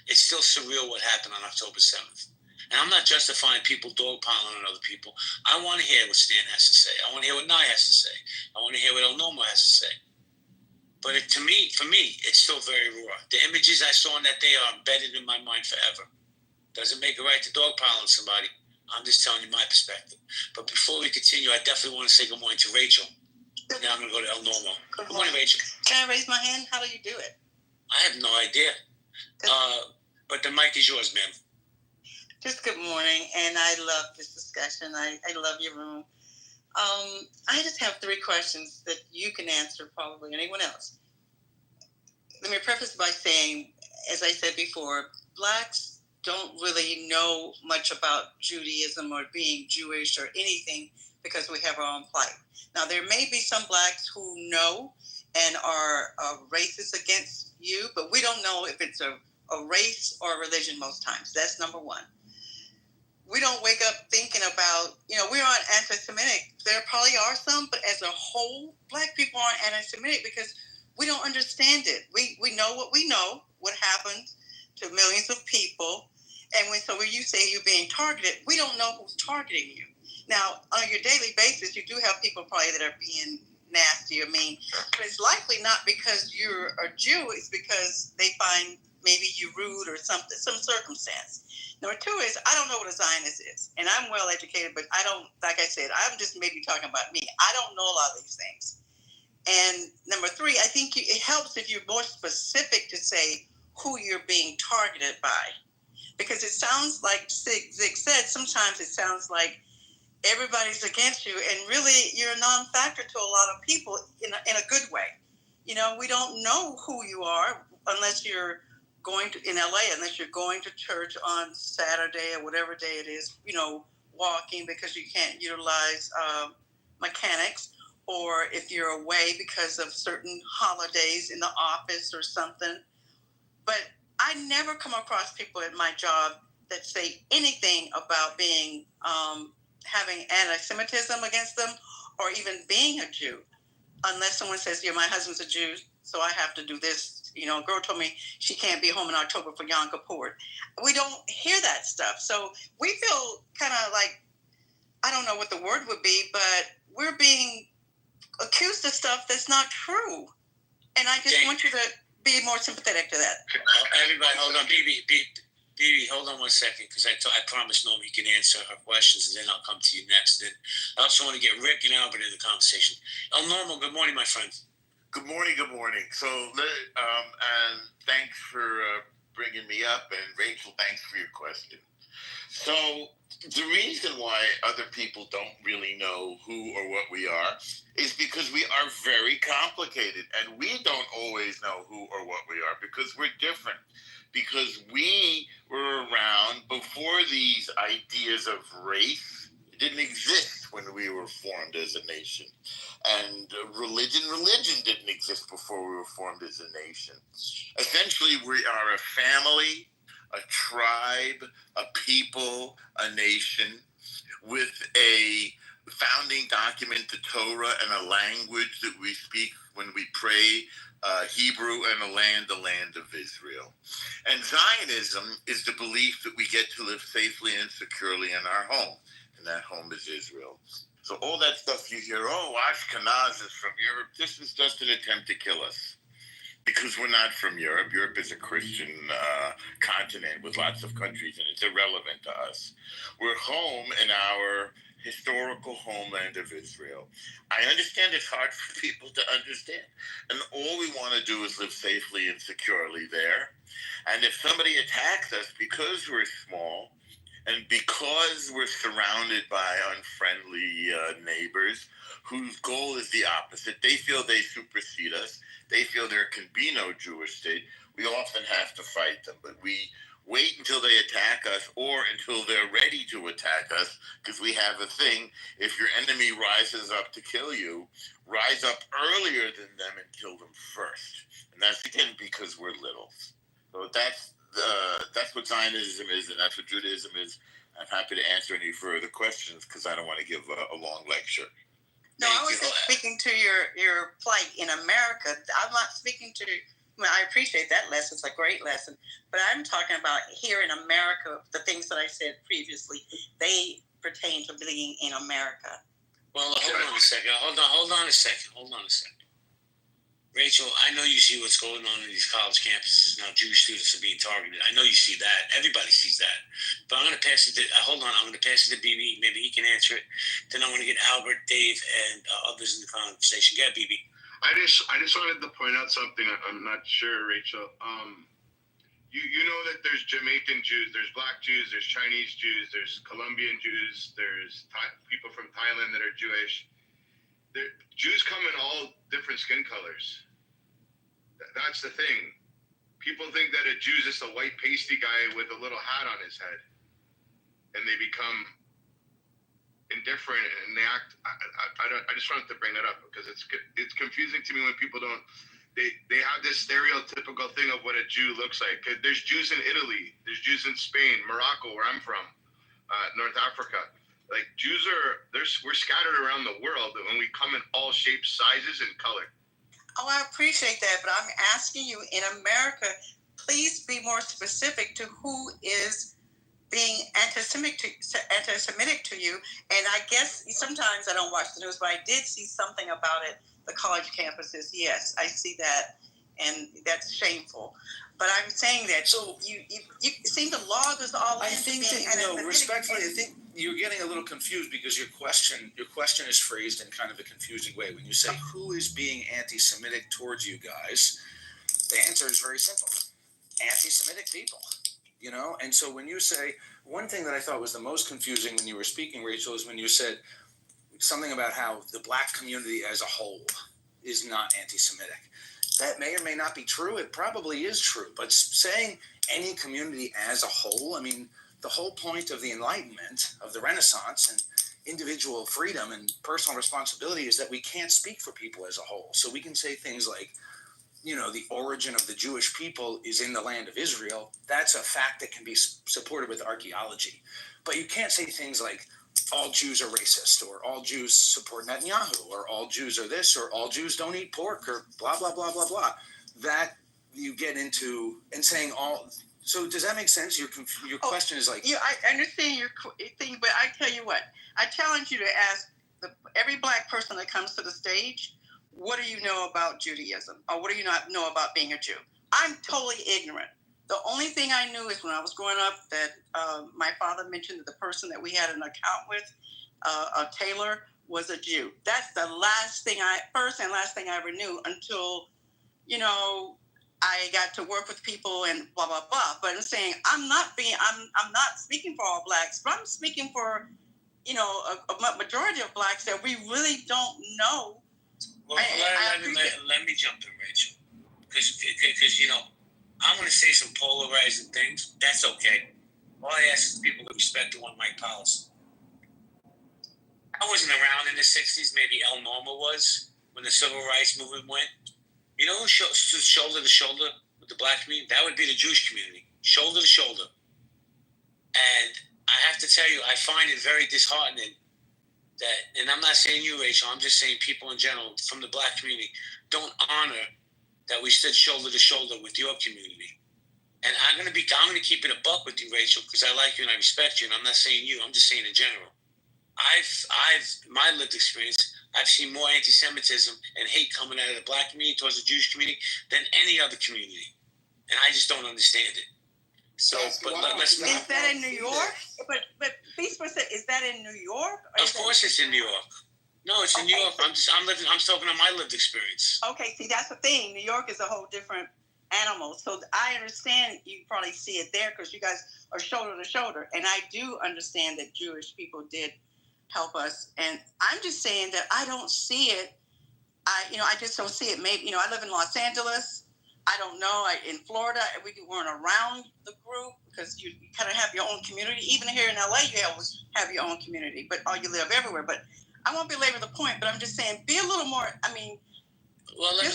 It's still surreal what happened on October 7th. And I'm not justifying people dogpiling on other people. I want to hear what Stan has to say. I want to hear what Nye has to say. I want to hear what El Nomo has to say. But for me, it's still very raw. The images I saw on that day are embedded in my mind forever. Doesn't make it right to dogpile on somebody. I'm just telling you my perspective. But before we continue, I definitely want to say good morning to Rachel. Now I'm going to go to El Nomo. Good morning, Rachel. Can I raise my hand? How do you do it? I have no idea. But the mic is yours, ma'am. Just good morning, and I love this discussion. I love your room. I just have 3 questions that you can answer, probably anyone else. Let me preface by saying, as I said before, blacks don't really know much about Judaism or being Jewish or anything because we have our own plight. Now, there may be some blacks who know and are racist against you, but we don't know if it's a race or a religion most times. That's number one. We don't wake up thinking about, we're not anti-Semitic. There probably are some, but as a whole, black people aren't anti-Semitic because we don't understand it. We know what happens to millions of people. And when you say you're being targeted, we don't know who's targeting you. Now, on your daily basis, you do have people probably that are being nasty or mean, but it's likely not because you're a Jew. It's because they find maybe you rude or something, some circumstance. Number two is, I don't know what a Zionist is. And I'm well educated, but I don't, like I said, I'm just maybe talking about me. I don't know a lot of these things. And number three, I think it helps if you're more specific to say who you're being targeted by. Because it sounds like Zig said, sometimes it sounds like everybody's against you, and really you're a non-factor to a lot of people in a good way. We don't know who you are unless you're going to, in LA, unless you're going to church on Saturday or whatever day it is, walking because you can't utilize mechanics, or if you're away because of certain holidays in the office or something. But I never come across people at my job that say anything about being having anti-Semitism against them or even being a Jew, unless someone says, my husband's a Jew, so I have to do this. A girl told me she can't be home in October for Yom Kippur. We don't hear that stuff. So we feel kind of like, I don't know what the word would be, but we're being accused of stuff that's not true. And I just want you to be more sympathetic to that. Everybody, hold on. BB, hold on one second, because I promised Norm he can answer her questions, and then I'll come to you next. And I also want to get Rick and Albert in the conversation. Normal, good morning, my friend. Good morning. So, and thanks for bringing me up, and Rachel, thanks for your question. So, the reason why other people don't really know who or what we are is because we are very complicated, and we don't always know who or what we are because we're different. Because we were around before these ideas of race didn't exist when we were formed as a nation. And religion didn't exist before we were formed as a nation. Essentially, we are a family, a tribe, a people, a nation with a founding document, the Torah, and a language that we speak when we pray, Hebrew, and the land of Israel. And Zionism is the belief that we get to live safely and securely in our home, and that home is Israel. So all that stuff you hear, Ashkenaz is from Europe, this is just an attempt to kill us. Because we're not from Europe. Europe is a Christian continent with lots of countries, and it's irrelevant to us. We're home in our historical homeland of Israel. I understand it's hard for people to understand. And all we want to do is live safely and securely there. And if somebody attacks us because we're small, and because we're surrounded by unfriendly neighbors whose goal is the opposite, they feel they supersede us, they feel there can be no Jewish state, we often have to fight them. But we wait until they attack us or until they're ready to attack us, because we have a thing, if your enemy rises up to kill you, rise up earlier than them and kill them first. And that's, again, because we're little. So that's what Zionism is, and that's what Judaism is. I'm happy to answer any further questions because I don't want to give a long lecture. No, I was just speaking to your plight in America. I'm not speaking to, I appreciate that lesson. It's a great lesson. But I'm talking about here in America, the things that I said previously, they pertain to being in America. Well, hold on a second. Hold on a second. Rachel, I know you see what's going on in these college campuses now. Jewish students are being targeted. I know you see that. Everybody sees that. But I'm going to pass it to, I'm going to pass it to BB. Maybe he can answer it. Then I want to get Albert, Dave, and others in the conversation. Go ahead, BB. I just wanted to point out something. I'm not sure, Rachel. You know that there's Jamaican Jews, there's Black Jews, there's Chinese Jews, there's Colombian Jews, there's people from Thailand that are Jewish. Jews come in all different skin colors. That's the thing. People think that a Jew is just a white pasty guy with a little hat on his head. And they become indifferent and they act. I just wanted to bring that up because it's confusing to me when people don't. They have this stereotypical thing of what a Jew looks like. There's Jews in Italy, there's Jews in Spain, Morocco, where I'm from, North Africa. Like Jews we're scattered around the world, and we come in all shapes, sizes, and color. Oh, I appreciate that, but I'm asking you in America, please be more specific to who is being anti-Semitic to you. And I guess sometimes I don't watch the news, but I did see something about it. The college campuses, yes, I see that, and that's shameful. But I'm saying that so you seem to log us all. I think that respectfully, I think you're getting a little confused because your question is phrased in kind of a confusing way. When you say who is being anti-Semitic towards you guys, the answer is very simple: anti-Semitic people. And so when you say, one thing that I thought was the most confusing when you were speaking, Rachel, is when you said something about how the black community as a whole is not anti-Semitic. That may or may not be true. It probably is true. But saying any community as a whole, I mean, the whole point of the Enlightenment, of the Renaissance, and individual freedom and personal responsibility is that we can't speak for people as a whole. So we can say things like, the origin of the Jewish people is in the land of Israel. That's a fact that can be supported with archaeology. But you can't say things like all Jews are racist, or all Jews support Netanyahu, or all Jews are this, or all Jews don't eat pork, or blah, blah, blah, blah, blah. That you get into and saying all. So does that make sense? Your question is like. Yeah, I understand your thing, but I tell you what. I challenge you to ask every black person that comes to the stage, what do you know about Judaism? Or what do you not know about being a Jew? I'm totally ignorant. The only thing I knew is when I was growing up that my father mentioned that the person that we had an account with, a tailor, was a Jew. That's the first and last thing I ever knew until, I got to work with people and blah, blah, blah. But I'm saying I'm not speaking for all blacks, but I'm speaking for, a majority of blacks that we really don't know. Well, let me jump in, Rachel, because I'm going to say some polarizing things. That's okay. All I ask is people to respect the one Mike policy. I wasn't around in the 60s. Maybe El Norma was when the civil rights movement went. You know who stood shoulder to shoulder with the black community? That would be the Jewish community, shoulder to shoulder. And I have to tell you, I find it very disheartening that, and I'm not saying you, Rachel, I'm just saying people in general from the black community don't honor that we stood shoulder to shoulder with your community. And I'm gonna keep it a buck with you, Rachel, because I like you and I respect you, and I'm not saying you, I'm just saying in general. My lived experience, I've seen more anti-Semitism and hate coming out of the black community towards the Jewish community than any other community. And I just don't understand it. So, but let's not. Is that in New York? But be specific. Is that in New York? Of course, it's in New York. No, it's in New York. I'm talking on my lived experience. Okay, see, that's the thing. New York is a whole different animal. So I understand you probably see it there because you guys are shoulder to shoulder, and I do understand that Jewish people did help us. And I'm just saying that I don't see it. I just don't see it. Maybe I live in Los Angeles. I don't know. In Florida, we weren't around the group because you kind of have your own community. Even here in LA, you have your own community, but you live everywhere. But I won't belabor the point. But I'm just saying, be a little more. I mean, well, let me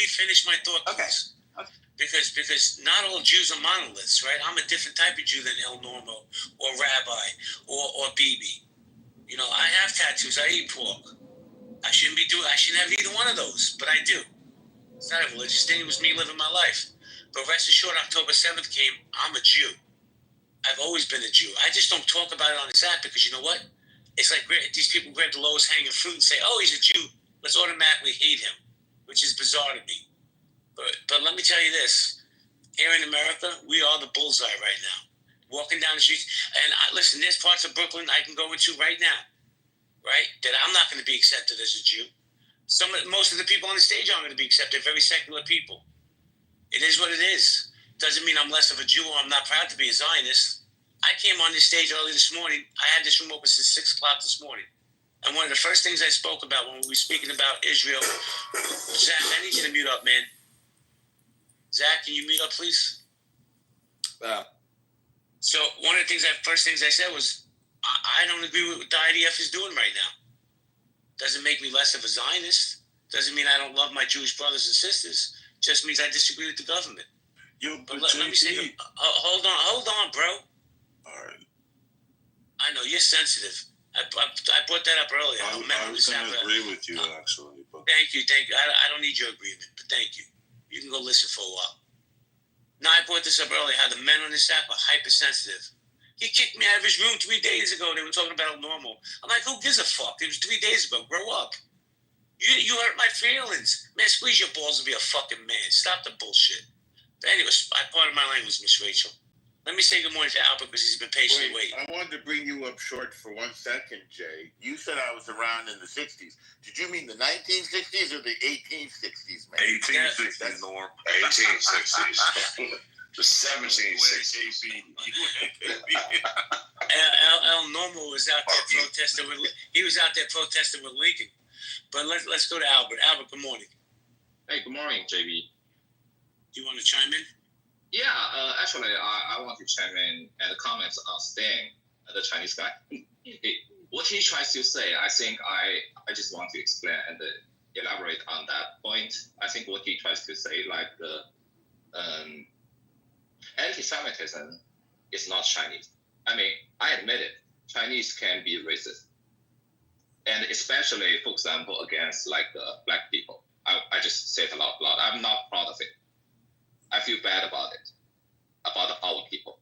finish my thought. Okay. Because not all Jews are monoliths, right? I'm a different type of Jew than El Normo or Rabbi or Bibi. I have tattoos. I eat pork. I shouldn't have either one of those, but I do. It's not a religious thing. It was me living my life. But rest assured, October 7th came, I'm a Jew. I've always been a Jew. I just don't talk about it on this app because you know what? It's like these people grab the lowest hanging fruit and say, oh, he's a Jew. Let's automatically hate him, which is bizarre to me. But let me tell you this. Here in America, we are the bullseye right now. Walking down the streets. And listen, there's parts of Brooklyn I can go into right now, right, that I'm not going to be accepted as a Jew. Most of the people on the stage aren't going to be accepted. Very secular people. It is what it is. Doesn't mean I'm less of a Jew or I'm not proud to be a Zionist. I came on this stage early this morning. I had this room open since 6 o'clock this morning. And one of the first things I spoke about when we were speaking about Israel, Zach, I need you to mute up, man. Zach, can you mute up, please? So one of the first things I said was, I don't agree with what the IDF is doing right now. Doesn't make me less of a Zionist. Doesn't mean I don't love my Jewish brothers and sisters. Just means I disagree with the government. But let me say, hold on, bro. All right. I know you're sensitive. I brought that up earlier. I was going to agree with you, actually. But... Thank you. I don't need your agreement, but thank you. You can go listen for a while. Now, I brought this up earlier, how the men on this app are hypersensitive. He kicked me out of his room 3 days ago. They were talking about normal. I'm like, who gives a fuck? It was 3 days ago. Grow up. You hurt my feelings. Man, squeeze your balls and be a fucking man. Stop the bullshit. But anyway, I part of my language, Miss Rachel. Let me say good morning to Albert because he's been patiently waiting. I wanted to bring you up short for 1 second, Jay. You said I was around in the 60s. Did you mean the 1960s or the 1860s, man? 1860s, Norm. 1860s. The 1760s. El Normo was out there protesting with. He was out there protesting with Lincoln. But let's go to Albert. Albert, good morning. Hey, good morning, JB. Do you want to chime in? Yeah, actually, I want to chime in and comment on Stan, the Chinese guy. What he tries to say, I think I just want to explain and elaborate on that point. I think what he tries to say, like the anti-Semitism is not Chinese. I mean, I admit it. Chinese can be racist. And especially, for example, against like black people. I just say it out loud. I'm not proud of it. I feel bad about it, about our people.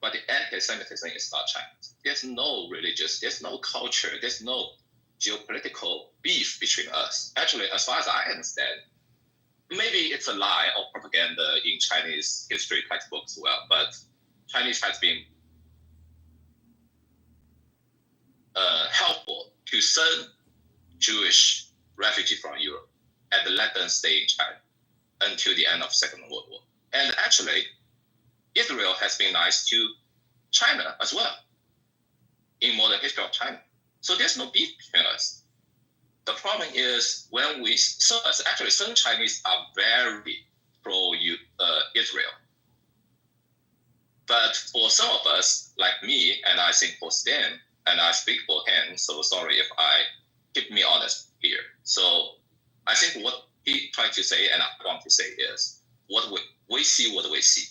But the anti-Semitism is not Chinese. There's no religious, there's no culture, there's no geopolitical beef between us. Actually, as far as I understand, maybe it's a lie or propaganda in Chinese history textbooks as well, but Chinese has been helpful to send Jewish refugees from Europe and let them stay in China until the end of Second World War. And actually, Israel has been nice to China as well in modern history of China. So there's no beef between us. The problem is when actually some Chinese are very pro-Israel. But for some of us, like me, and I think for Stan, and I speak for him, so sorry if I keep me honest here. So I think what he tried to say, and I want to say is, what we see what we see.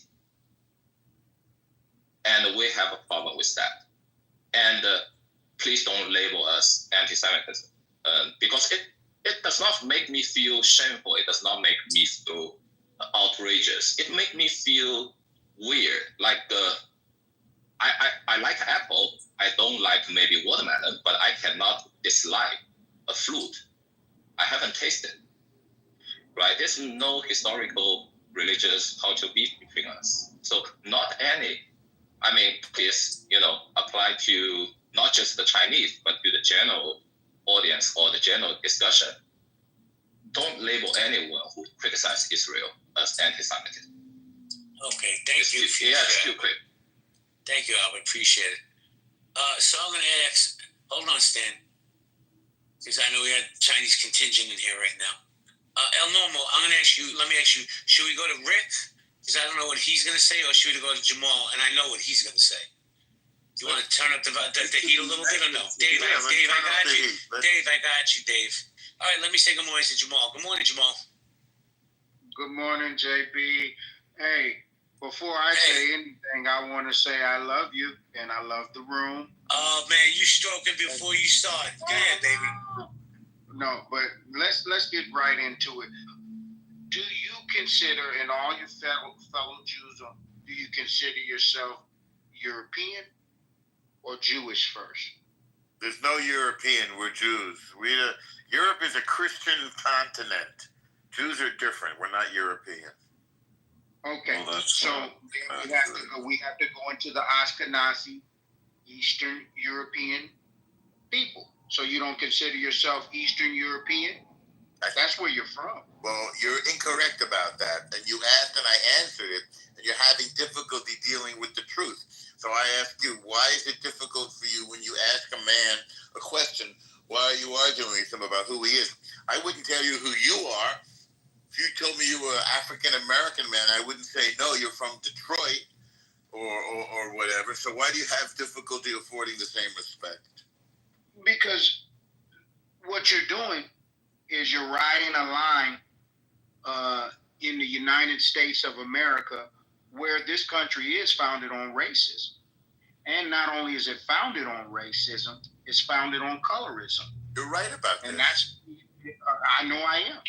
And we have a problem with that. And please don't label us anti-Semitism. Because it does not make me feel shameful. It does not make me feel outrageous. It makes me feel weird. Like I like apple. I don't like maybe watermelon, but I cannot dislike a fruit. I haven't tasted. Right? There's no historical, religious, cultural beef between us. So not any. I mean, please, apply to not just the Chinese, but to the general audience or the general discussion. Don't label anyone who criticizes Israel as anti-Semitism. Okay, thank you. Yeah, it's stupid. Thank you, Albert. Appreciate it. So I'm going to ask, hold on, Stan, because I know we have Chinese contingent in here right now. El Normo, let me ask you, should we go to Rick? Because I don't know what he's going to say, or should we go to Jamal? And I know what he's going to say. Do you want to turn up the heat a little bit or no? Dave, I got you. Dave, I got you, Dave. All right, let me say good morning to Jamal. Good morning, Jamal. Good morning, JB. Hey, before I say anything, I want to say I love you and I love the room. Oh, man, you stroking before you start. Go ahead, baby. No, but let's get right into it. Do you consider, and all your fellow Jews, do you consider yourself European or Jewish first? There's no European. We're Jews. Europe is a Christian continent. Jews are different. We're not European. Okay, we have to go into the Ashkenazi, Eastern European people. So you don't consider yourself Eastern European? That's where you're from. Well, you're incorrect about that. And you asked and I answered it, and you're having difficulty dealing with the truth. So I ask you, why is it difficult for you when you ask a man a question? Why are you arguing with him about who he is? I wouldn't tell you who you are. If you told me you were an African-American man, I wouldn't say, no, you're from Detroit. or whatever. So why do you have difficulty affording the same respect? Because what you're doing is you're riding a line in the United States of America where this country is founded on racism. And not only is it founded on racism, it's founded on colorism. You're right about that. And that's, I know I am.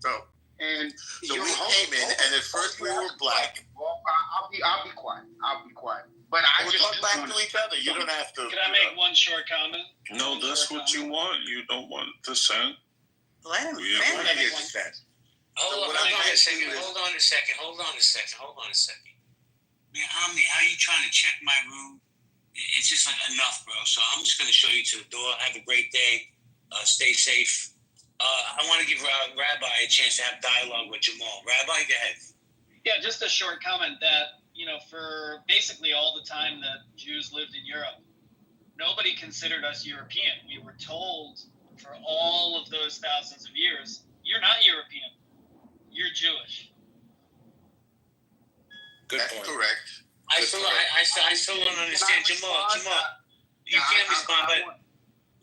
So we came in, and at first we were black. Well, I'll be quiet. But we'll talk back to each other. You don't have to. Can I make one short comment? No, that's what you want. You don't want dissent. Let him finish. Hold on a second. Man, Omni, how you trying to check my room? It's just like enough, bro. So I'm just going to show you to the door. Have a great day. Stay safe. I want to give Rabbi a chance to have dialogue with Jamal. Rabbi, go ahead. Yeah, just a short comment that, for basically all the time that Jews lived in Europe, nobody considered us European. We were told for all of those thousands of years, you're not European. You're Jewish. Good point. Correct. I still don't understand. Jamal, you can't respond, but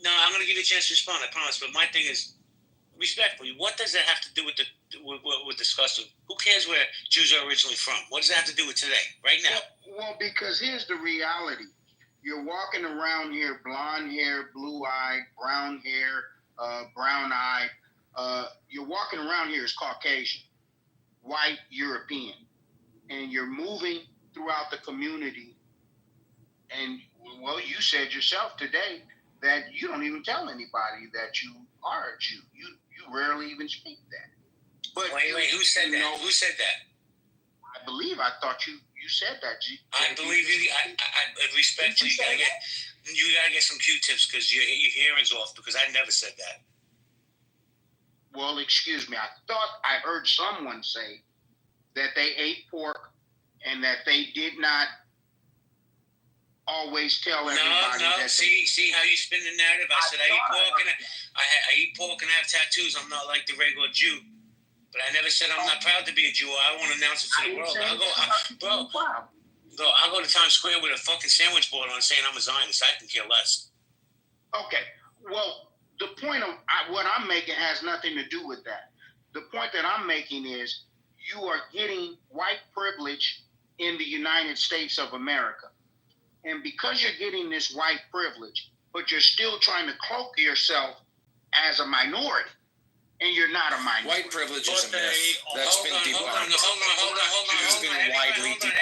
no, I'm going to give you a chance to respond, I promise. But my thing is, respectfully, what does that have to do with what we're discussing? Who cares where Jews are originally from? What does that have to do with today, right now? Well, because here's the reality. You're walking around here, blonde hair, blue-eyed, brown hair, brown-eyed. You're walking around here as Caucasian, white, European. And you're moving throughout the community. And, well, you said yourself today that you don't even tell anybody that you are a Jew. You rarely even speak that. But wait, who said that? Who said that? I thought you said that. I believe you. I respectfully, you gotta get some Q-tips because your hearing's off, because I never said that. Well, excuse me. I thought I heard someone say that they ate pork and that they did not always tell everybody. No. That see how you spin the narrative. I said I eat pork and I eat pork and I have tattoos. I'm not like the regular Jew. But I never said I'm not proud to be a Jew. I won't announce it to the world. I'll go to Times Square with a fucking sandwich board on saying I'm a Zionist. I can care less. Okay. Well, the point of what I'm making has nothing to do with that. The point that I'm making is you are getting white privilege in the United States of America. And because you're getting this white privilege, but you're still trying to cloak yourself as a minority, and you're not a minority. White privilege is a myth. That's been debunked. Hold on. It's been widely debunked.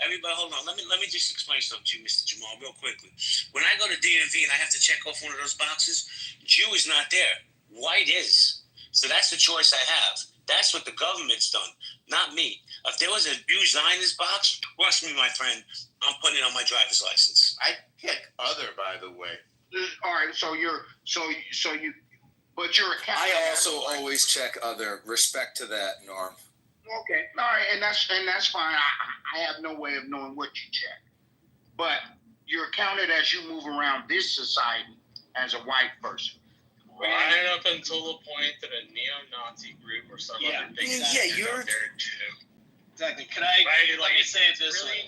Everybody, hold on. Let me just explain something to you, Mr. Jamal, real quickly. When I go to DMV and I have to check off one of those boxes, Jew is not there. White is. So that's the choice I have. That's what the government's done, not me. If there was a Jew Zionist box, trust me, my friend, I'm putting it on my driver's license. I pick other, by the way. All right, but you're a Catholic. I also always check other. Respect to that, Norm. Okay, all right, and that's fine. I have no way of knowing what you check, but you're counted as you move around this society as a white person. Right up until the point that a neo-Nazi group or some other big you're out there Jew. Exactly. Can I let me say it this way?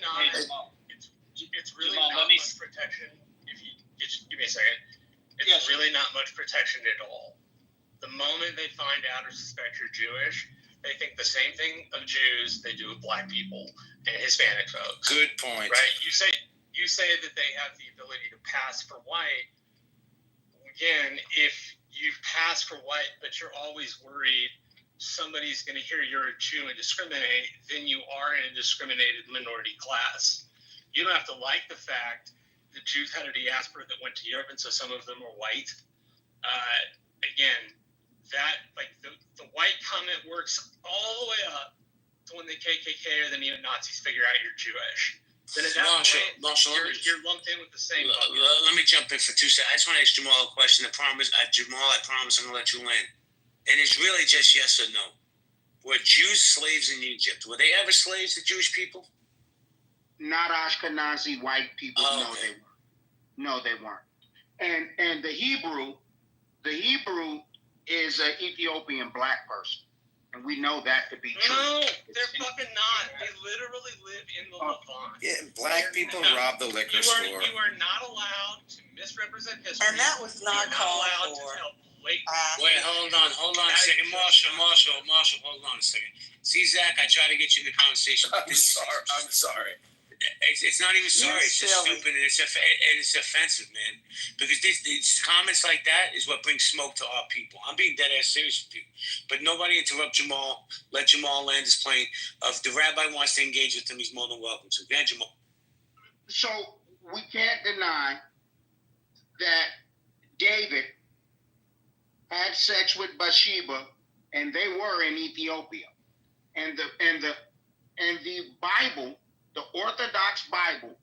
It's really not much protection. If you just give me a second, it's really not much protection at all. The moment they find out or suspect you're Jewish, they think the same thing of Jews they do with black people and Hispanic folks. Good point. Right? You say that they have the ability to pass for white. Again, if you pass for white, but you're always worried somebody's going to hear you're a Jew and discriminate, then you are in a discriminated minority class. You don't have to like the fact that Jews had a diaspora that went to Europe, and so some of them are white. Again, that the white comment works all the way up to when the KKK or the neo-Nazis figure out you're Jewish. Then at that point, you're lumped in with the same bucket. Let me jump in for 2 seconds. I just want to ask Jamal a question. I promise I'm going to let you land. And it's really just yes or no. Were Jews slaves in Egypt? Were they ever slaves to Jewish people? Not Ashkenazi white people. Oh, okay. No, they weren't. And the Hebrew is an Ethiopian black person. And we know that to be true. No, they're fucking not. They literally live in the Levant. Yeah, black people rob the liquor store. You are not allowed to misrepresent history. And that was not called for. Wait, hold on a second. Marshall, hold on a second. See, Zach, I try to get you in the conversation. I'm sorry. It's not even sorry. It's just stupid and it's offensive, man. Because these comments like that is what brings smoke to our people. I'm being dead ass serious with you. But nobody interrupt Jamal. Let Jamal land his plane. If the rabbi wants to engage with him, he's more than welcome to. Go ahead, Jamal. So we can't deny that David had sex with Bathsheba, and they were in Ethiopia. And the Bible, the Orthodox Bible,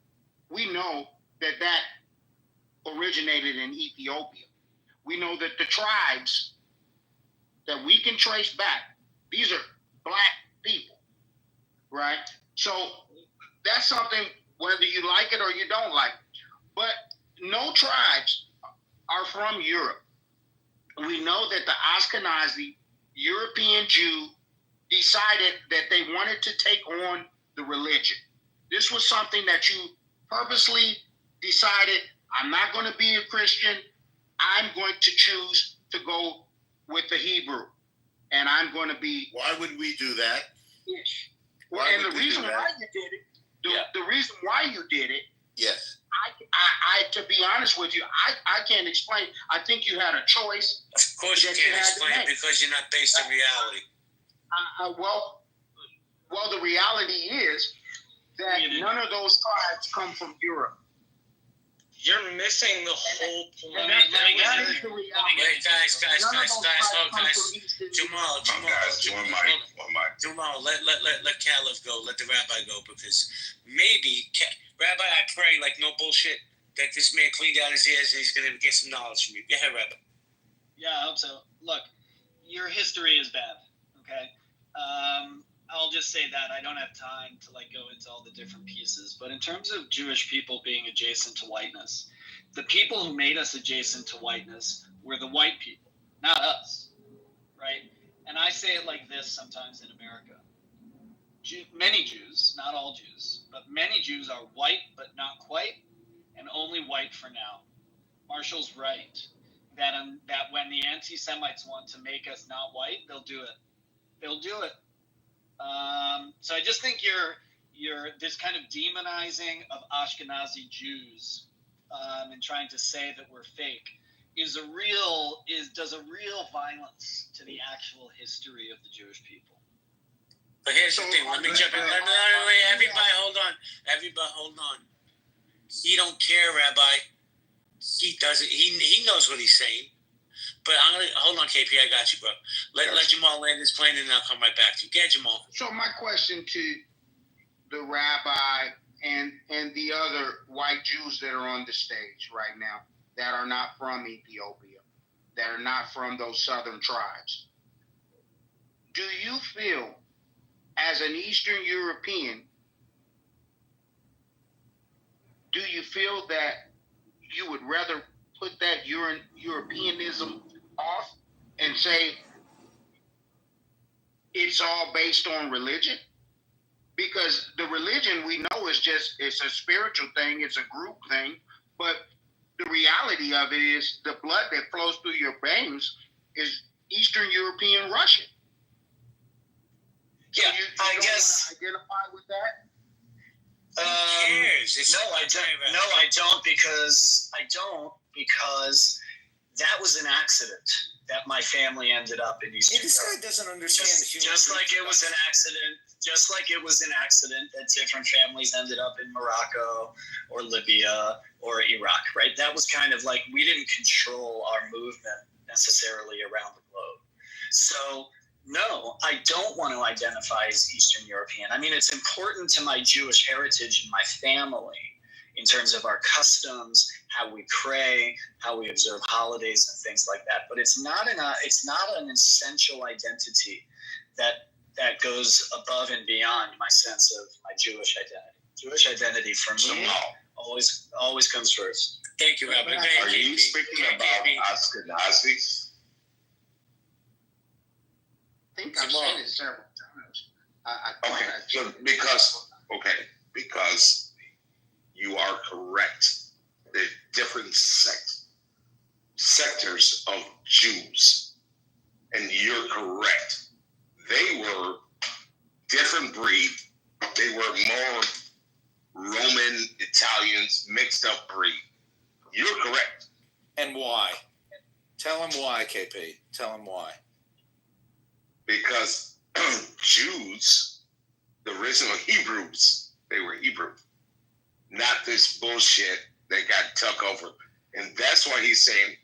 we know that originated in Ethiopia. We know that the tribes that we can trace back, these are black people, right? So that's something, whether you like it or you don't like it. But no tribes are from Europe. We know that the Ashkenazi European Jew decided that they wanted to take on the religion. This was something that you purposely decided, I'm not going to be a Christian. I'm going to choose to go with the Hebrew. And I'm going to be... Why would we do that? Yes. And the reason why you did it, the reason why you did it, yes. I to be honest with you, I can't explain. I think you had a choice. Of course you can't explain it because you're not based on reality. Well, the reality is that none of those tribes come from Europe. You're missing the whole point. That is the reality. Wait, guys, Jamal, let Caliph go, let the rabbi go, because maybe, Rabbi, I pray, like no bullshit, that this man cleaned out his ears and he's going to get some knowledge from you. Go ahead, Rabbi. Yeah, I hope so. Look, your history is bad, okay? I'll just say that. I don't have time to go into all the different pieces. But in terms of Jewish people being adjacent to whiteness, the people who made us adjacent to whiteness were the white people, not us, right? And I say it like this sometimes in America. Many Jews, not all Jews, but many Jews are white but not quite, and only white for now. Marshall's right that when the anti-Semites want to make us not white, they'll do it. They'll do it. So I just think you're this kind of demonizing of Ashkenazi Jews and trying to say that we're fake does a real violence to the actual history of the Jewish people. But here's the thing. Let me jump in. Everybody, hold on. He don't care, Rabbi. He doesn't. He knows what he's saying. But hold on, KP. I got you, bro. Let Jamal land his plane, and I'll come right back to you. Get Jamal. So my question to the rabbi and the other white Jews that are on the stage right now that are not from Ethiopia, that are not from those southern tribes, do you feel, as an Eastern European, do you feel that you would rather put that Europeanism off and say it's all based on religion? Because the religion we know is it's a spiritual thing, it's a group thing, but the reality of it is the blood that flows through your veins is Eastern European Russian. So you I guess want to identify with that? I don't because that was an accident that my family ended up in Eastern Europe. This guy doesn't understand just like it was an accident. Just like it was an accident that different families ended up in Morocco or Libya or Iraq, right? That was kind of like we didn't control our movement necessarily around the globe. So no, I don't want to identify as Eastern European. I mean, it's important to my Jewish heritage and my family in terms of our customs, how we pray, how we observe holidays and things like that. But it's not an essential identity that goes above and beyond my sense of my Jewish identity. Jewish identity for me always comes first. Thank you, Rabbi. Are you speaking about Ashkenazis? think I've said it several times. Because you are correct. The different sectors of Jews, and you're correct. They were different breed. They were more Roman Italians, mixed up breed. You're correct. And why? Tell him why, KP. Tell him why. Because Jews, the original Hebrews, they were Hebrew. Not this bullshit that got tucked over. And that's why he's saying,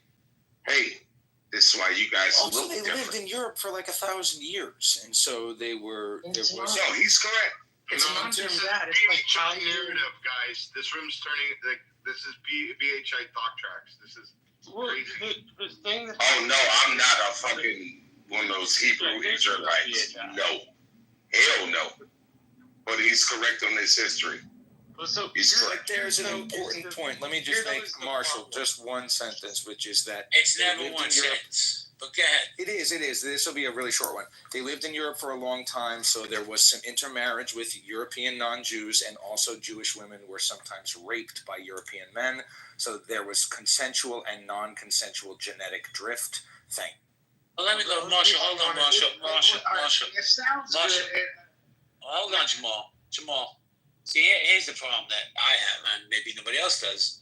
hey, this is why you guys Also, look they different. lived in Europe for like 1,000 years, and so they were. No, he's correct. It's not just that. It's like how narrative, guys. This room's turning. Like, this is BHI talk tracks. This is crazy. Oh no, I'm not a fucking one of those Hebrew Israelites. No, hell no. But he's correct on this history. He's correct. There's an important point. Let me just make, Marshall, just one sentence, which is that It's never one sentence. But go ahead. It is. This will be a really short one. They lived in Europe for a long time, so there was some intermarriage with European non-Jews, and also Jewish women were sometimes raped by European men. So there was consensual and non-consensual genetic drift thing. Well, let me go, Marshall. Hold on, Marshall. It sounds good. Hold on, Jamal. See, here's the problem that I have, and maybe nobody else does.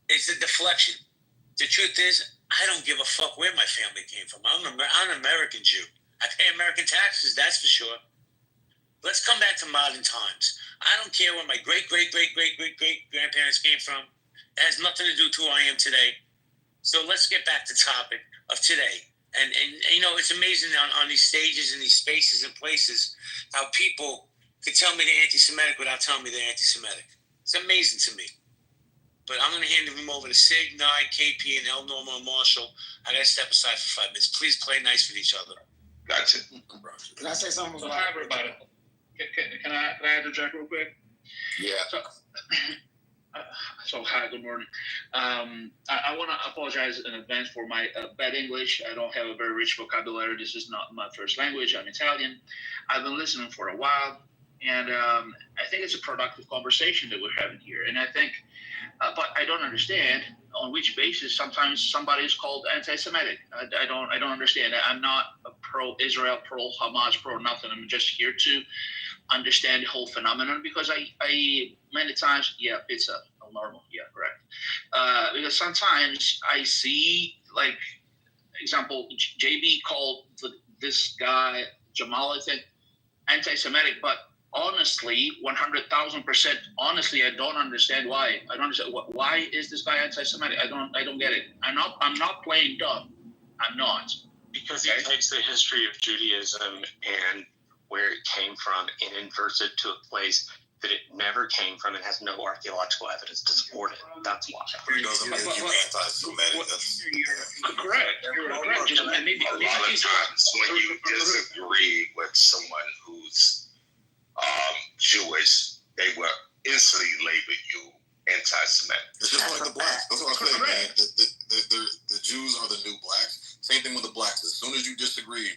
It's the deflection. The truth is, I don't give a fuck where my family came from. I'm an American Jew. I pay American taxes, that's for sure. Let's come back to modern times. I don't care where my great-great-great-great-great-great-grandparents came from. It has nothing to do with who I am today. So let's get back to the topic of today. And you know, it's amazing on these stages and these spaces and places how people could tell me they're anti-Semitic without telling me they're anti-Semitic. It's amazing to me. But I'm going to hand the room over to Sig, Nye, KP, and El Norma and Marshall. I got to step aside for 5 minutes. Please play nice with each other. Gotcha. Can I say something about Hi, everybody. Can I interject real quick? Yeah. So hi, good morning. I want to apologize in advance for my bad English. I don't have a very rich vocabulary. This is not my first language. I'm Italian. I've been listening for a while, and I think it's a productive conversation that we're having here. And I think, but I don't understand on which basis sometimes somebody is called anti-Semitic. I don't understand. I'm not a pro-Israel, pro-Hamas, pro-nothing. I'm just here to understand the whole phenomenon because I many times, pizza, normal, correct. Because sometimes I see, like, example, JB called this guy, Jamal, I think, anti-Semitic, but honestly, 100,000% honestly, I don't understand why. I don't understand why is this guy anti-Semitic. I don't get it. I'm not playing dumb. I'm not. Because he takes the history of Judaism and where it came from and inverts it to a place that it never came from and has no archaeological evidence to support it. That's why. It doesn't make you anti-Semitic. Correct. You're correct. A lot of times when you disagree with someone who's Jewish, they will instantly label you anti-Semitic. It's just like the blacks. That's what I'm saying, man. The Jews are the new blacks. Same thing with the blacks. As soon as you disagree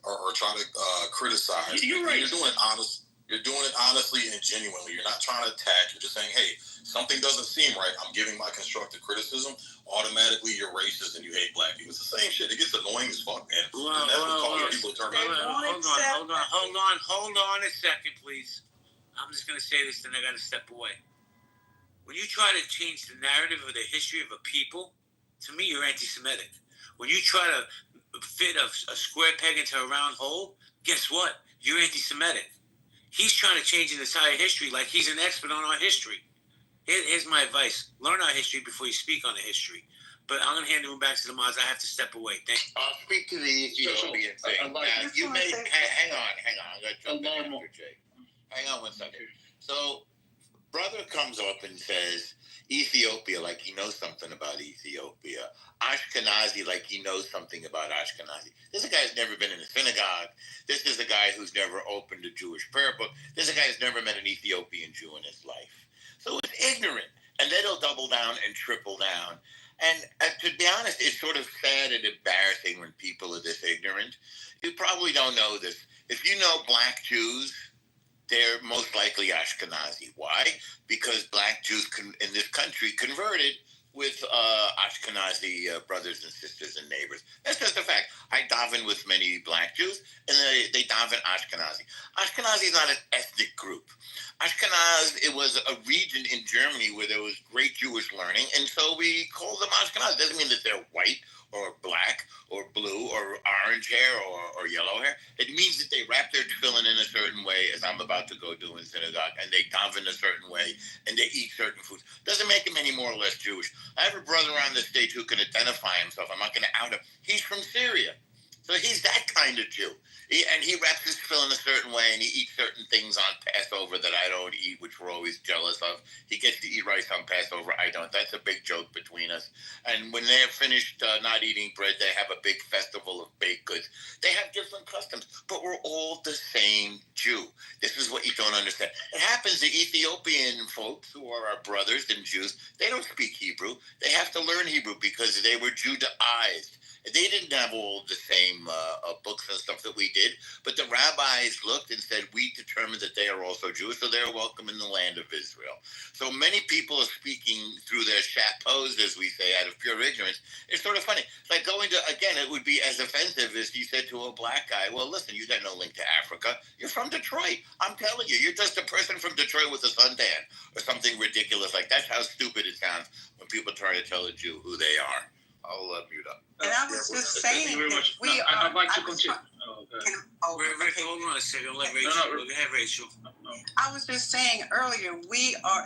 or try to criticize, you're doing it honest. You're doing it honestly and genuinely. You're not trying to attack. You're just saying, hey, something doesn't seem right. I'm giving my constructive criticism. Automatically, you're racist and you hate black people. It's the same shit. It gets annoying as fuck, man. Hold on a second, please. I'm just going to say this, then I got to step away. When you try to change the narrative of the history of a people, to me, you're anti-Semitic. When you try to fit a square peg into a round hole, guess what? You're anti-Semitic. He's trying to change an entire history like he's an expert on our history. Here's my advice. Learn our history before you speak on the history. But I'm going to hand the room back to the mods. I have to step away. Thank you. I'll speak to the Ethiopian thing. Now, you may... Hang on. I'm going to jump in after Jay. Hang on 1 second. So, brother comes up and says, Ethiopia, like he knows something about Ethiopia. Ashkenazi, like he knows something about Ashkenazi. This is a guy who's never been in a synagogue. This is a guy who's never opened a Jewish prayer book. This is a guy who's never met an Ethiopian Jew in his life. So it's ignorant. And then he'll double down and triple down. And to be honest, it's sort of sad and embarrassing when people are this ignorant. You probably don't know this. If you know black Jews, they're most likely Ashkenazi. Why? Because black Jews in this country converted with Ashkenazi brothers and sisters and neighbors. That's just a fact. I daven with many black Jews, and they daven Ashkenazi. Ashkenazi is not an ethnic group. Ashkenaz, it was a region in Germany where there was great Jewish learning, and so we call them Ashkenaz. It doesn't mean that they're white or black or blue or orange hair or yellow hair. It means that they wrap their tefillin in a certain way, as I'm about to go do in synagogue, and they daven a certain way, and they eat certain foods. Doesn't make them any more or less Jewish. I have a brother on the stage who can identify himself. I'm not going to out him. He's from Syria. So he's that kind of Jew. And he wraps his tefillin a certain way, and he eats certain things on Passover that I don't eat, which we're always jealous of. He gets to eat rice on Passover. I don't. That's a big joke between us. And when they're finished not eating bread, they have a big festival of baked goods. They have different customs, but we're all the same Jew. This is what you don't understand. It happens to Ethiopian folks who are our brothers and Jews. They don't speak Hebrew. They have to learn Hebrew because they were Judaized. They didn't have all the same books and stuff that we did, but the rabbis looked and said, we determined that they are also Jewish, so they're welcome in the land of Israel. So many people are speaking through their chapeaus, as we say, out of pure ignorance. It's sort of funny. It's like going to, again, it would be as offensive as you said to a black guy, well, listen, you got no link to Africa. You're from Detroit. I'm telling you, you're just a person from Detroit with a suntan or something ridiculous. Like, that's how stupid it sounds when people try to tell a Jew who they are. I'll mute up. And I was just saying that we are. I'd like to continue. Rick, hold on a second. Let Rachel. Go ahead, Rachel. I was just saying earlier,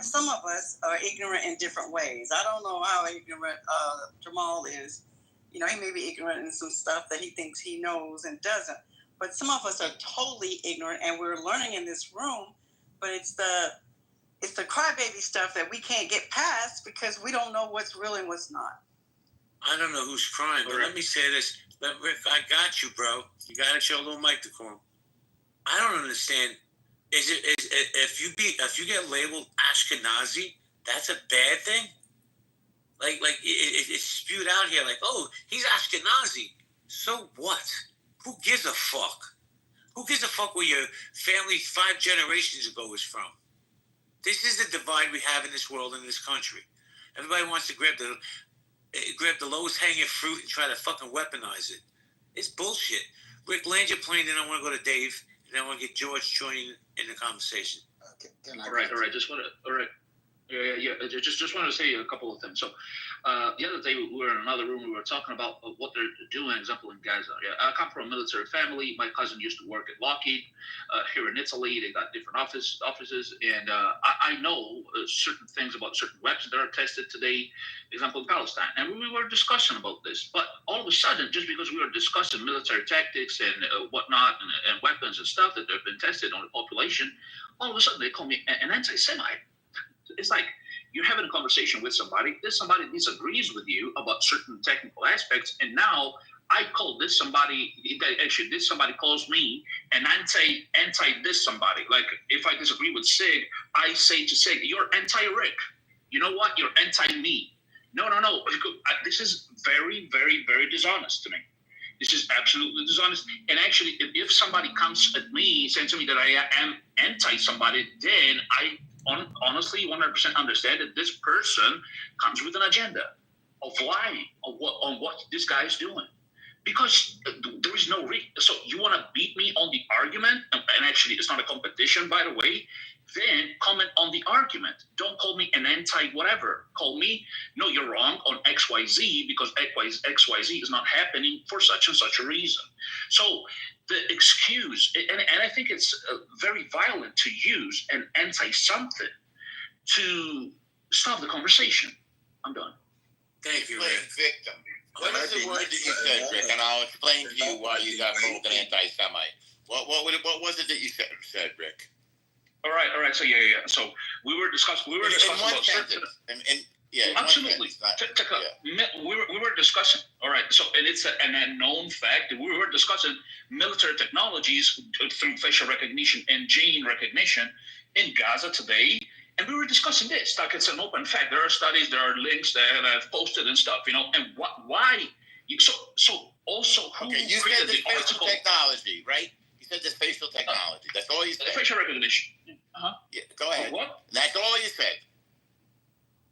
some of us are ignorant in different ways. I don't know how ignorant Jamal is. You know, he may be ignorant in some stuff that he thinks he knows and doesn't. But some of us are totally ignorant, and we're learning in this room. But it's the crybaby stuff that we can't get past because we don't know what's real and what's not. I don't know who's crying, but let me say this. Rick, I got you, bro. You got to show a little mic decorum. I don't understand. If you get labeled Ashkenazi, that's a bad thing? Like it's spewed out here like, oh, he's Ashkenazi. So what? Who gives a fuck? Who gives a fuck where your family 5 generations ago is from? This is the divide we have in this world, in this country. Everybody wants to grab the lowest hanging fruit and try to fucking weaponize it. It's bullshit. Rick, land your plane, then I want to go to Dave, and then I want to get George joining in the conversation. All right. Just want to. Just want to say a couple of things. So, the other day we were in another room. We were talking about what they're doing. Example in Gaza. Yeah, I come from a military family. My cousin used to work at Lockheed here in Italy. They got different offices, and I know certain things about certain weapons that are tested today. Example in Palestine, and we were discussing about this. But all of a sudden, just because we were discussing military tactics and whatnot and weapons and stuff that have been tested on the population, all of a sudden they call me an anti-Semite. It's like you're having a conversation with somebody. This somebody disagrees with you about certain technical aspects, and now I call this somebody. Actually, this somebody calls me an anti this somebody. Like if I disagree with Sig, I say to Sig, "You're anti-Rick." You know what? You're anti-me. No. This is very, very, very dishonest to me. This is absolutely dishonest. And actually, if somebody comes at me saying to me that I am anti somebody, then I honestly 100% understand that this person comes with an agenda of lying on what this guy is doing. Because there is no reason. So you want to beat me on the argument? And actually, it's not a competition, by the way. Then comment on the argument. Don't call me an anti-whatever. Call me, no, you're wrong on XYZ because XYZ is not happening for such and such a reason. So the excuse, and I think it's very violent to use an anti-something to stop the conversation. I'm done. Thank you, Rick. Victim. What is the word that you said, Rick? And I'll explain to you why you got called an anti-Semite. What was it that you said, Rick? All right. So yeah. So we were discussing about certain. Absolutely. We were discussing. All right. So and it's a known fact that we were discussing military technologies through facial recognition and gene recognition in Gaza today. And we were discussing this, like it's an open fact. There are studies, there are links that I've posted and stuff, and why? So also, okay, you said the facial technology, right? You said the facial technology. That's all you said. Facial recognition. Yeah, go ahead. What? That's all you said.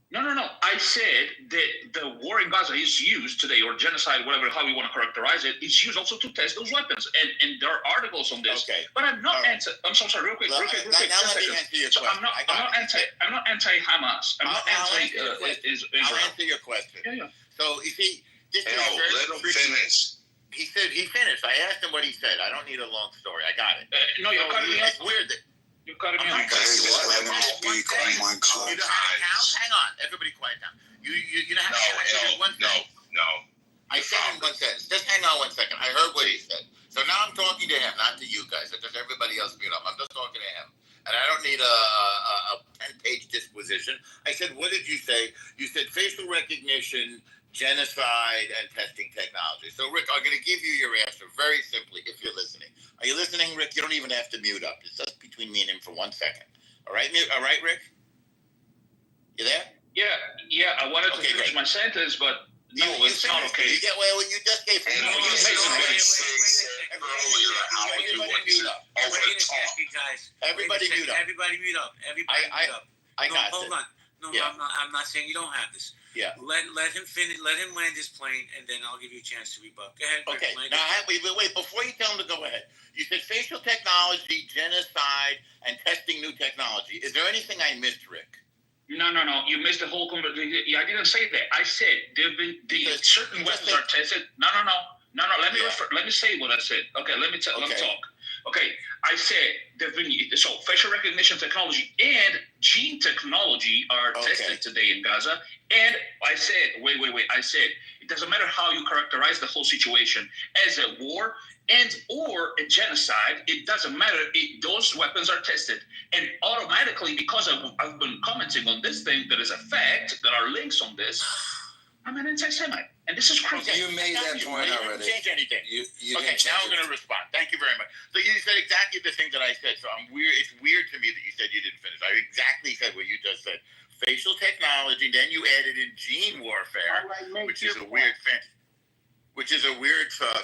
No. I said that the war in Gaza is used today, or genocide, whatever, how you want to characterize it, is used also to test those weapons. And there are articles on this. Okay. But I'm not anti. I'm so sorry, real quick. Now let me answer your question. I'm not anti-Hamas. I'm not anti-Israel. I'll answer your question. Yeah. So you see, this is let him finish. He said he finished. I asked him what he said. I don't need a long story. I got it. No, you're cutting me off. It's weird that. You're cutting me off. Just let him speak. Oh my God. You know how to count? Hang on. Everybody quiet down. You know how to count? No. I said in one sentence. Just hang on 1 second. I heard what he said. So now I'm talking to him, not to you guys. Because everybody else mute up. I'm just talking to him. And I don't need a 10-page disquisition. I said, what did you say? You said facial recognition, genocide, and testing technology. So, Rick, I'm going to give you your answer very simply if you're listening. Are you listening, Rick? You don't even have to mute up. It's just between me and him for 1 second. All right, Rick? You there? Yeah. I wanted to finish my sentence, but no, it's not okay. You get well, you just gave me. Everybody mute up. Everybody mute up. I got hold on. No, yeah. I'm not saying you don't have this. Yeah. Let him finish. Let him land his plane, and then I'll give you a chance to rebut. Go ahead. Okay. Now, wait. Before you tell him to go ahead, you said facial technology, genocide, and testing new technology. Is there anything I missed, Rick? No. You missed the whole conversation. I didn't say that. I said certain weapons are tested. No. Let me say what I said. Okay. Let me talk. Okay. I said so facial recognition technology and gene technology are tested today in Gaza. And I said, wait. I said it doesn't matter how you characterize the whole situation as a war and or a genocide. It doesn't matter. Those weapons are tested, and automatically, because I've been commenting on this thing, that is a fact. There are links on this. I'm an anti-Semite, and this is crazy. Okay, you made that point already. You didn't change anything. Okay, now I'm going to respond. Thank you very much. So you said exactly the thing that I said. So I'm weird. It's weird to me that you said you didn't finish. I exactly said what you just said. Facial technology. Then you added in gene warfare, which is a weird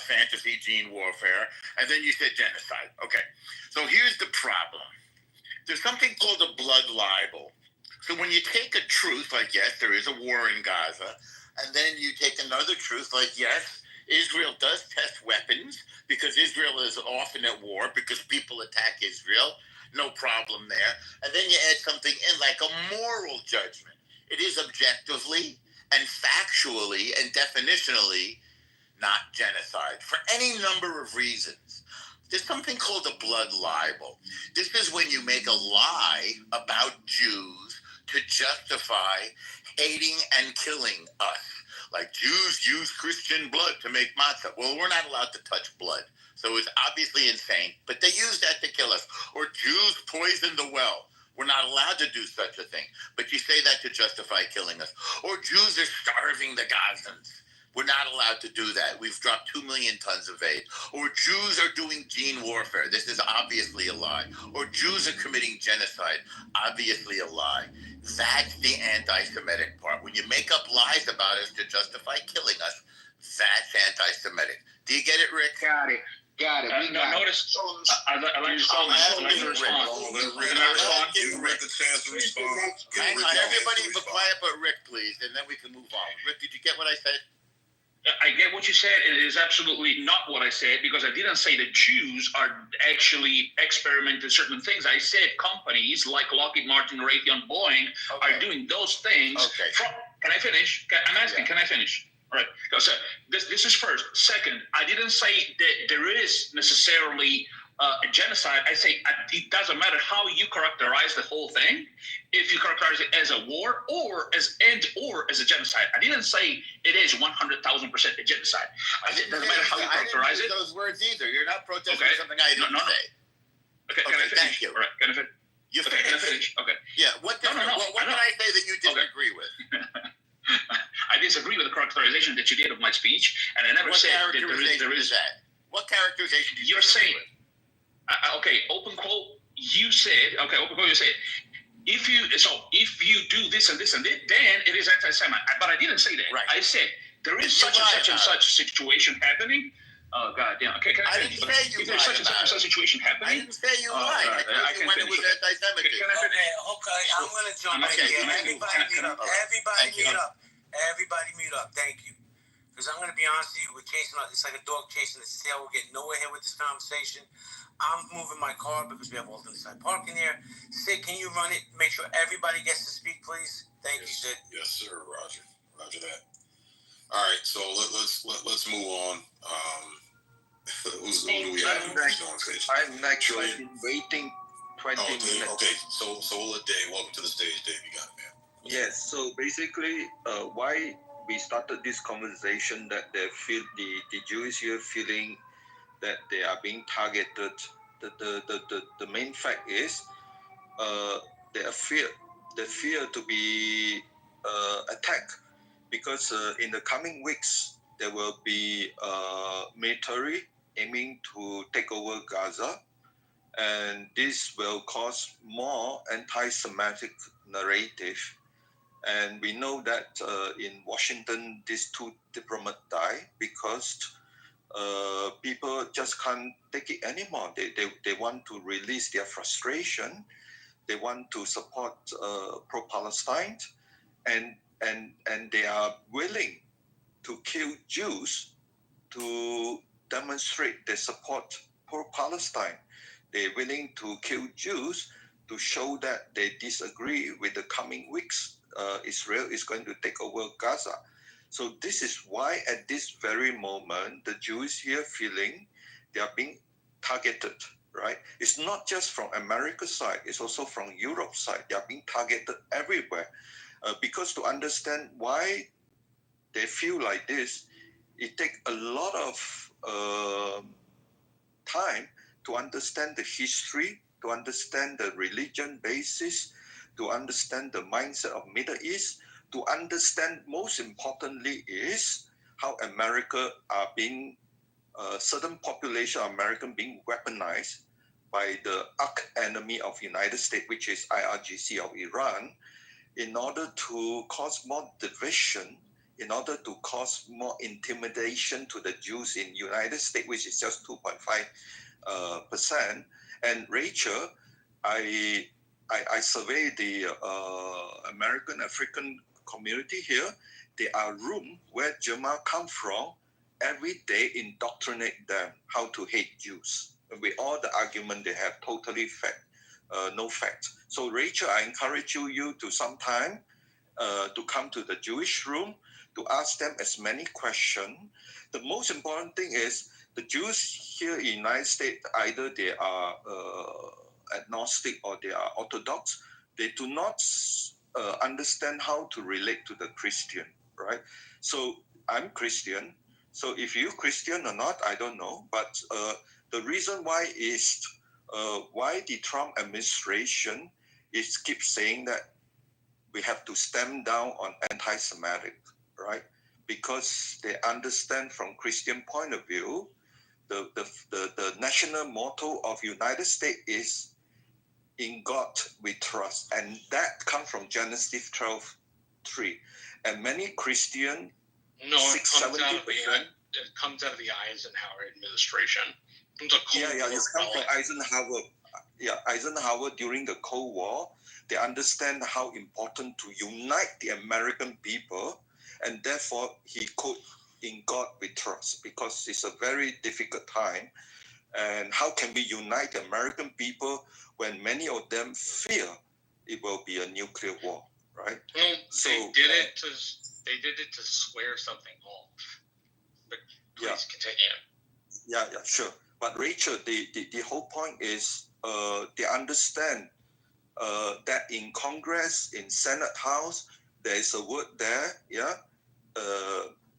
fantasy gene warfare. And then you said genocide. Okay. So here's the problem. There's something called a blood libel. So when you take a truth like, yes, there is a war in Gaza, and then you take another truth like, yes, Israel does test weapons because Israel is often at war because people attack Israel. No problem there. And then you add something in like a moral judgment. It is objectively and factually and definitionally not genocide for any number of reasons. There's something called a blood libel. This is when you make a lie about Jews to justify hating and killing us. Like Jews use Christian blood to make matzah. Well, we're not allowed to touch blood. So it's obviously insane, but they use that to kill us. Or Jews poisoned the well. We're not allowed to do such a thing, but you say that to justify killing us. Or Jews are starving the Gazans. We're not allowed to do that. We've dropped 2 million tons of aid. Or Jews are doing gene warfare. This is obviously a lie. Or Jews are committing genocide. Obviously a lie. That's the anti-Semitic part. When you make up lies about us to justify killing us, that's anti-Semitic. Do you get it, Rick? Got it. Notice. I like to respond. Give Rick a chance to respond. Everybody be quiet but Rick, please, and then we can move on. Rick, did you get what I said? I get what you said. It is absolutely not what I said, because I didn't say that Jews are actually experimenting certain things. I said companies like Lockheed Martin, Raytheon, Boeing are doing those things. Okay. Can I finish? I'm asking, can I finish? All right. So this is first. Second, I didn't say that there is necessarily a genocide. I say it doesn't matter how you characterize the whole thing. If you characterize it as a war or as a genocide, I didn't say it is 100,000% a genocide. It doesn't matter how you characterize it. I didn't use those words either. You're not protesting something I didn't say. Okay, can I finish? Thank you. All right, can I finish? Can I finish? Okay. Yeah. What did I say that you disagree with? I disagree with the characterization that you did of my speech, and I never said that there is that. What characterization did you You're saying, okay, open quote, you said, you said, if you do this and this and this, then it is anti-Semite. But I didn't say that. Right. I said there is such and such situation happening. Oh God damn! Okay, can I finish? If there's such and such situation happening, I didn't say you lied. I can when it finish. was anti-Semitic. Okay, I'm going to jump in here. Everybody mute up. Everybody mute up. Thank you. Because I'm going to be honest with you, we're chasing, it's like a dog chasing its tail. We're getting nowhere here with this conversation. I'm moving my car because we have alternate side parking here. Sid, can you run it? Make sure everybody gets to speak, please. Thank you, Sid. Yes, sir, Roger. Roger that. All right, so let's move on. Who do we have on stage? I'm next. I've been waiting 20 minutes. Okay, so we'll let Dave. Welcome to the stage, Dave. You got it, man. Yes. So basically, why we started this conversation that they feel the Jews here feeling that they are being targeted. The main fact is they fear to be attacked because in the coming weeks there will be military aiming to take over Gaza, and this will cause more anti-Semitic narrative. And we know that in Washington, these two diplomats died because people just can't take it anymore. They want to release their frustration. They want to support pro-Palestine, and they are willing to kill Jews to demonstrate their support for Palestine. They're willing to kill Jews to show that they disagree with the coming weeks. Israel is going to take over Gaza. So this is why at this very moment, the Jews here feeling they are being targeted, right? It's not just from America's side, it's also from Europe's side. They are being targeted everywhere. Because to understand why they feel like this, it takes a lot of time to understand the history, to understand the religion basis, to understand the mindset of Middle East, to understand most importantly is how America are being, certain population of American being weaponized by the arch enemy of United States, which is IRGC of Iran, in order to cause more division, in order to cause more intimidation to the Jews in United States, which is just 2.5%. And Rachel, I survey the American African community here. There are rooms where Jamal come from every day indoctrinate them how to hate Jews. With all the argument they have, totally no fact. So Rachel, I encourage you to sometime to come to the Jewish room to ask them as many questions. The most important thing is the Jews here in the United States, either they are agnostic or they are Orthodox. They do not understand how to relate to the Christian, right? So I'm Christian. So if you're Christian or not, I don't know. But the reason why is why the Trump administration is keep saying that we have to stamp down on anti-Semitic, right? Because they understand from Christian point of view, the national motto of United States is in God we trust, and that comes from Genesis 12:3. And many Christian, No, it comes out of the Eisenhower administration. It comes from Eisenhower. Yeah, Eisenhower during the Cold War, they understand how important to unite the American people, and therefore he quote, "In God we trust," because it's a very difficult time. And how can we unite the American people when many of them fear it will be a nuclear war, right? Well, so they did it to swear something off. But please continue. Yeah, sure. But Rachel, the whole point is they understand that in Congress, in Senate House, there is a word there,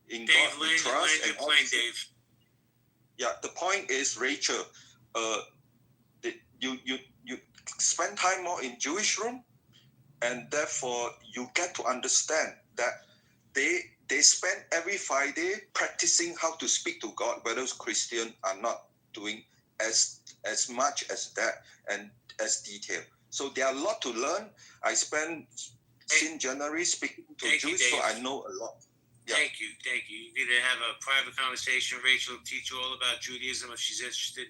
in Dave, God we trust. Land your plane, Dave. Yeah, the point is, Rachel, you spend time more in Jewish room, and therefore you get to understand that they spend every Friday practicing how to speak to God, whereas Christians are not doing as much as that and as detailed. So there are a lot to learn. I spent since January speaking to Jews, so I know a lot. Yeah. Thank you. You need to have a private conversation. Rachel will teach you all about Judaism if she's interested.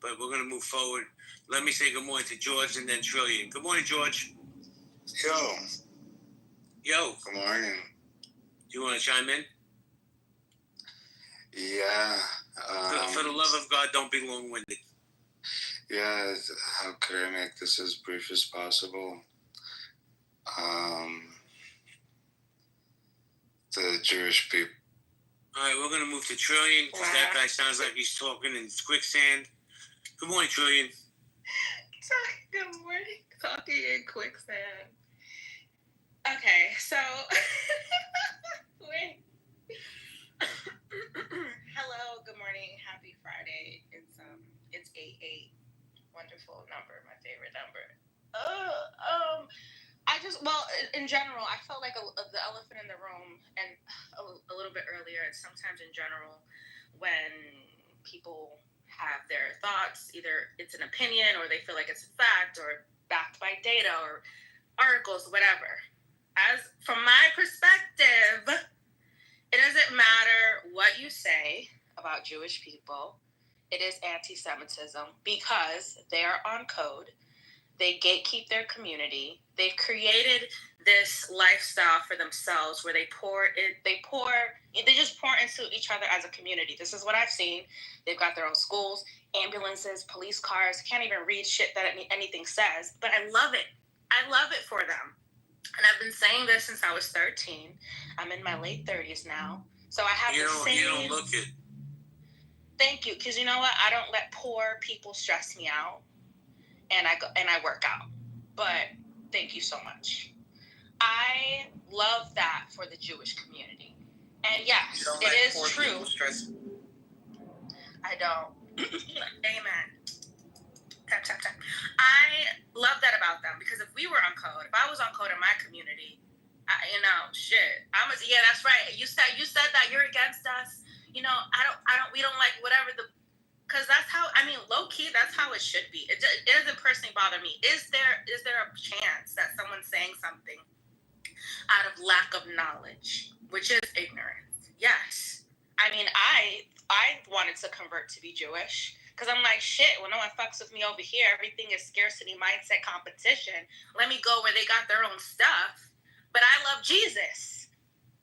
But we're going to move forward. Let me say good morning to George and then Trillion. Good morning, George. Yo. Good morning. Do you want to chime in? Yeah. For the love of God, don't be long-winded. Yeah, how could I make this as brief as possible? The Jewish people. All right, we're going to move to Trillion because that guy sounds like he's talking in quicksand. Good morning, Trillion. Good morning. Talking in quicksand. Okay, so wait. Hello, good morning, happy Friday. It's 8/8. Wonderful number, my favorite number. In general, I felt like the elephant in the room, and a little bit earlier. Sometimes in general, when people have their thoughts, either it's an opinion or they feel like it's a fact or backed by data or articles, whatever. As from my perspective, it doesn't matter what you say about Jewish people. It is anti-Semitism because they are on code. They gatekeep their community. They've created this lifestyle for themselves where they just pour into each other as a community. This is what I've seen. They've got their own schools, ambulances, police cars. Can't even read shit that anything says. But I love it. I love it for them. And I've been saying this since I was 13. I'm in my late 30s now. So I have the same... You don't look it. Thank you. Because you know what? I don't let poor people stress me out. And I work out. But thank you so much. I love that for the Jewish community. And yes, it is true. I don't. Amen. Tap, tap, tap. I love that about them because if we were on code, if I was on code in my community, that's right. You said that you're against us. We don't like whatever because that's how, low key, that's how it should be. It doesn't personally bother me. Is there a chance that someone's saying something out of lack of knowledge, which is ignorance? Yes. I wanted to convert to be Jewish because I'm like, shit, well, no one fucks with me over here. Everything is scarcity mindset competition. Let me go where they got their own stuff. But I love Jesus.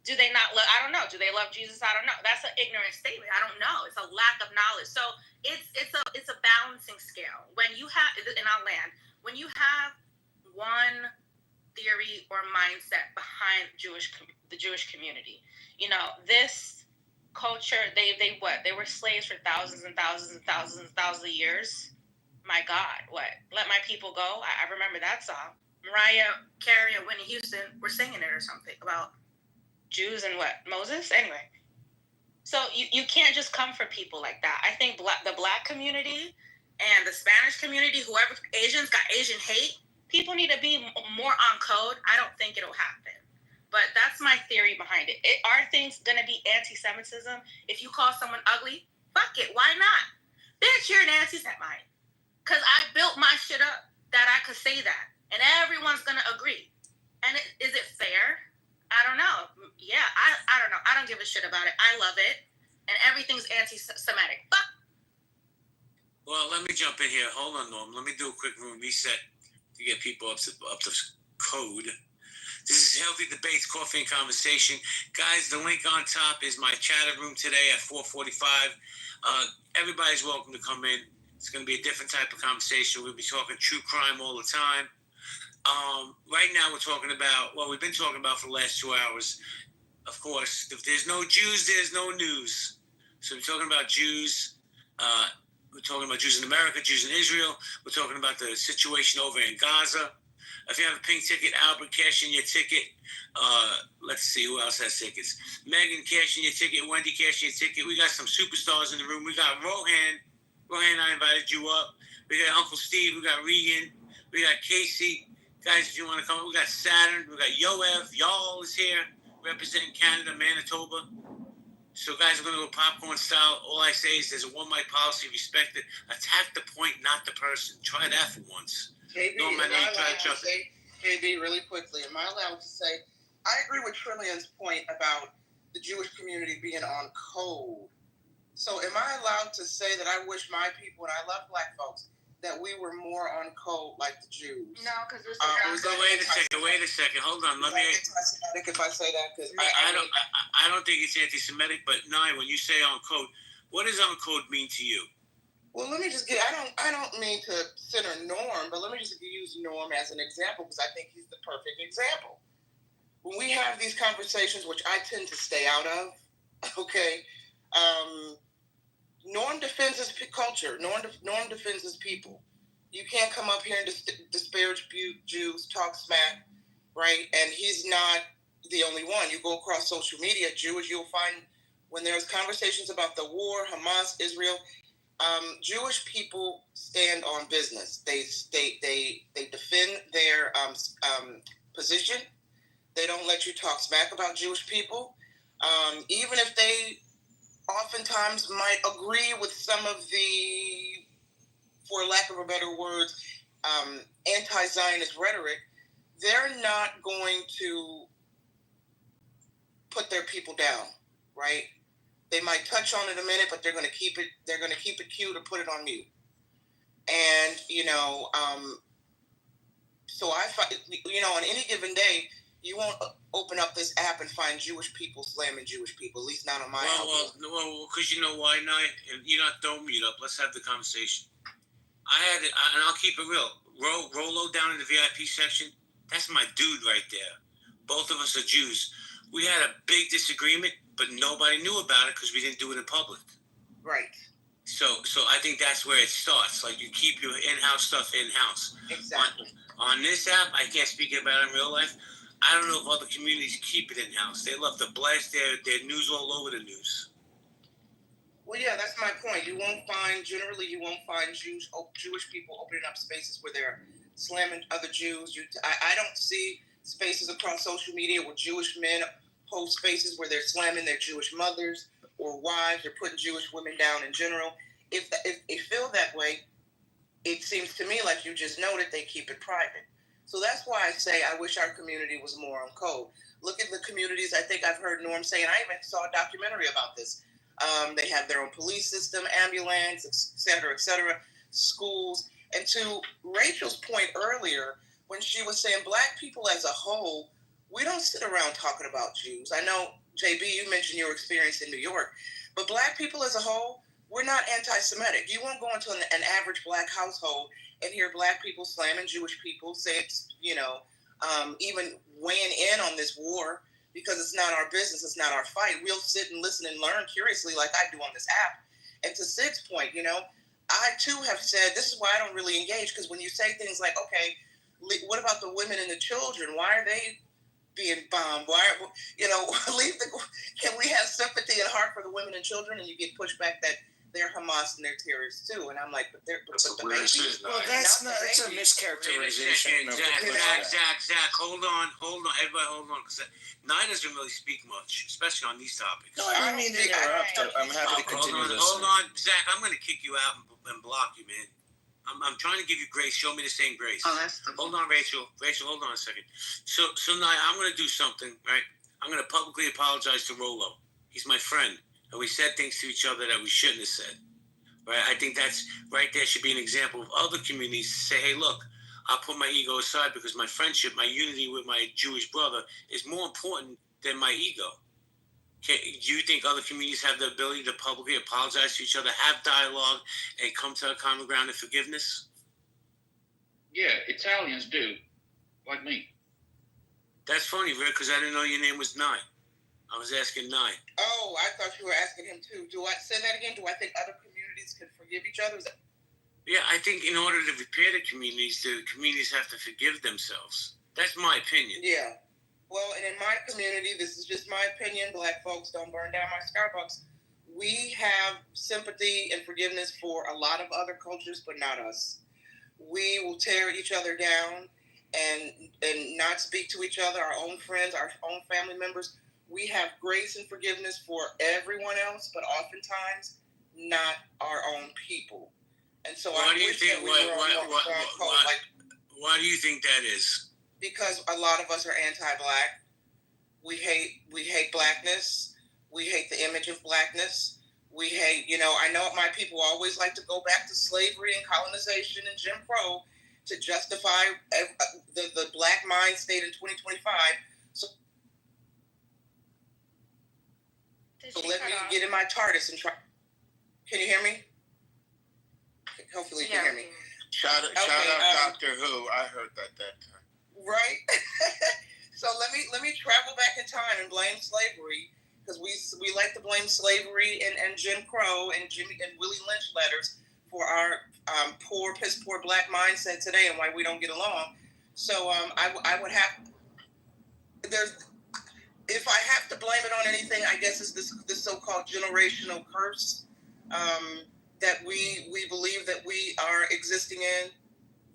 Do they not love? I don't know. Do they love Jesus? I don't know. That's an ignorant statement. I don't know. It's a lack of knowledge. So it's a balancing scale. When you have in our land, when you have one theory or mindset behind the Jewish community, this culture, they were slaves for thousands and thousands and thousands and thousands of years. My God, what? Let my people go. I remember that song. Mariah Carey and Whitney Houston were singing it or something about Jews and what? Moses? Anyway. So you can't just come for people like that. I think the Black community and the Spanish community, whoever, Asians got Asian hate, people need to be more on code. I don't think it'll happen. But that's my theory behind it. Are things going to be anti-Semitism? If you call someone ugly, fuck it. Why not? Bitch, you're an anti-Semite. Because I built my shit up that I could say that. And everyone's going to agree. And is it fair? I don't know. Yeah, I don't know. I don't give a shit about it. I love it. And everything's anti-Semitic. Fuck. Well, let me jump in here. Hold on, Norm. Let me do a quick room reset to get people up to code. This is Healthy Debates, Coffee and Conversation. Guys, the link on top is my chatter room today at 4:45. Everybody's welcome to come in. It's going to be a different type of conversation. We'll be talking true crime all the time. Right now we're talking about, we've been talking about for the last 2 hours. Of course, if there's no Jews, there's no news. So we're talking about Jews. We're talking about Jews in America, Jews in Israel. We're talking about the situation over in Gaza. If you have a pink ticket, Albert, cash in your ticket. Let's see who else has tickets. Megan, cash in your ticket. Wendy, cash in your ticket. We got some superstars in the room. We got Rohan. Rohan, I invited you up. We got Uncle Steve. We got Regan. We got Casey. Guys, if you want to come, we got Saturn. We got Yoev. Y'all is here representing Canada, Manitoba. So, guys, we're going to go popcorn style. All I say is there's a one mic policy. Respect it. Attack the point, not the person. Try that for once. KB, No, man, am I you try allowed to to say, KB, really quickly, am I allowed to say, I agree with Trillian's point about the Jewish community being on code. So am I allowed to say that I wish my people, and I love black folks, that we were more on code like the Jews? No, because there's wait a second. Hold on. Let me. Anti-Semitic if I say that, because I don't think it's anti-Semitic, but Nye, when you say on code, what does on code mean to you? Well, let me just get. I don't mean to center Norm, but let me just use Norm as an example because I think he's the perfect example. When we have these conversations, which I tend to stay out of, okay. Norm defends his culture. Norm defends his people. You can't come up here and disparage Jews, talk smack, right? And he's not the only one. You go across social media, Jewish, you'll find when there's conversations about the war, Hamas, Israel, Jewish people stand on business. They defend their position. They don't let you talk smack about Jewish people, even if they oftentimes might agree with some of the, for lack of a better word, anti-Zionist rhetoric. They're not going to put their people down, right? They might touch on it a minute, but they're going to keep it. They're going to keep it cute or put it on mute. And so I find, on any given day, you won't open up this app and find Jewish people slamming Jewish people, at least not on my album. Well, because you know why, Nye? And you're not throwing me up. Let's have the conversation. And I'll keep it real. Rolo down in the VIP section, that's my dude right there. Both of us are Jews. We had a big disagreement, but nobody knew about it because we didn't do it in public. Right. So I think that's where it starts. Like, you keep your in-house stuff in-house. Exactly. On this app, I can't speak about it in real life. I don't know if other communities keep it in-house. They love to blast their news all over the news. Well, yeah, that's my point. You won't find Jewish people opening up spaces where they're slamming other Jews. I don't see spaces across social media where Jewish men post spaces where they're slamming their Jewish mothers or wives or putting Jewish women down in general. If they feel that way, it seems to me like you just noted they keep it private. So that's why I say I wish our community was more on code. Look at the communities. I think I've heard Norm say, and I even saw a documentary about this. They have their own police system, ambulance, et cetera, schools. And to Rachel's point earlier, when she was saying black people as a whole, we don't sit around talking about Jews. I know, JB, you mentioned your experience in New York, but black people as a whole, we're not anti-Semitic. You won't go into an average black household and hear black people slamming Jewish people, say it's, even weighing in on this war because it's not our business, it's not our fight. We'll sit and listen and learn curiously like I do on this app. And to Sid's point, I too have said, this is why I don't really engage, because when you say things like, okay, what about the women and the children? Why are they being bombed? Can we have sympathy and heart for the women and children? And you get pushed back that they're Hamas and they're terrorists too. And I'm like, but the babies. Well, that's a mischaracterization. Zach, hold on. Everybody hold on. Because Nye doesn't really speak much, especially on these topics. No, I didn't mean to interrupt. I'm happy to continue this. Hold on, Zach, I'm going to kick you out and block you, man. I'm trying to give you grace. Show me the same grace. Oh, that's the... Hold on, Rachel. Rachel, hold on a second. So Nye, I'm going to do something, right? I'm going to publicly apologize to Rolo. He's my friend. And we said things to each other that we shouldn't have said. Right? I think that's right there should be an example of other communities to say, hey, look, I'll put my ego aside because my friendship, my unity with my Jewish brother is more important than my ego. Do you think other communities have the ability to publicly apologize to each other, have dialogue, and come to a common ground of forgiveness? Yeah, Italians do, like me. That's funny, Rick, because I didn't know your name was Nye. I was asking Nye. Oh, I thought you were asking him too. Do I say that again? Do I think other communities can forgive each other? Yeah, I think in order to repair the communities have to forgive themselves. That's my opinion. Yeah. Well, and in my community, this is just my opinion, black folks, don't burn down my Starbucks. We have sympathy and forgiveness for a lot of other cultures, but not us. We will tear each other down and not speak to each other, our own friends, our own family members. We have grace and forgiveness for everyone else, but oftentimes not our own people. And so why do you think? Why do you think that is? Because a lot of us are anti-black. We hate blackness. We hate the image of blackness. We hate, I know my people always like to go back to slavery and colonization and Jim Crow to justify the black mind state in 2025. So let me get in my TARDIS and try. Can you hear me? Hopefully you can hear me. Shout out Doctor Who. I heard that time. Right? So let me travel back in time and blame slavery, because we like to blame slavery and Jim Crow and Willie Lynch letters for our piss poor black mindset today and why we don't get along. So I would have if I have to blame it on anything, I guess it's this so-called generational curse that we believe that we are existing in,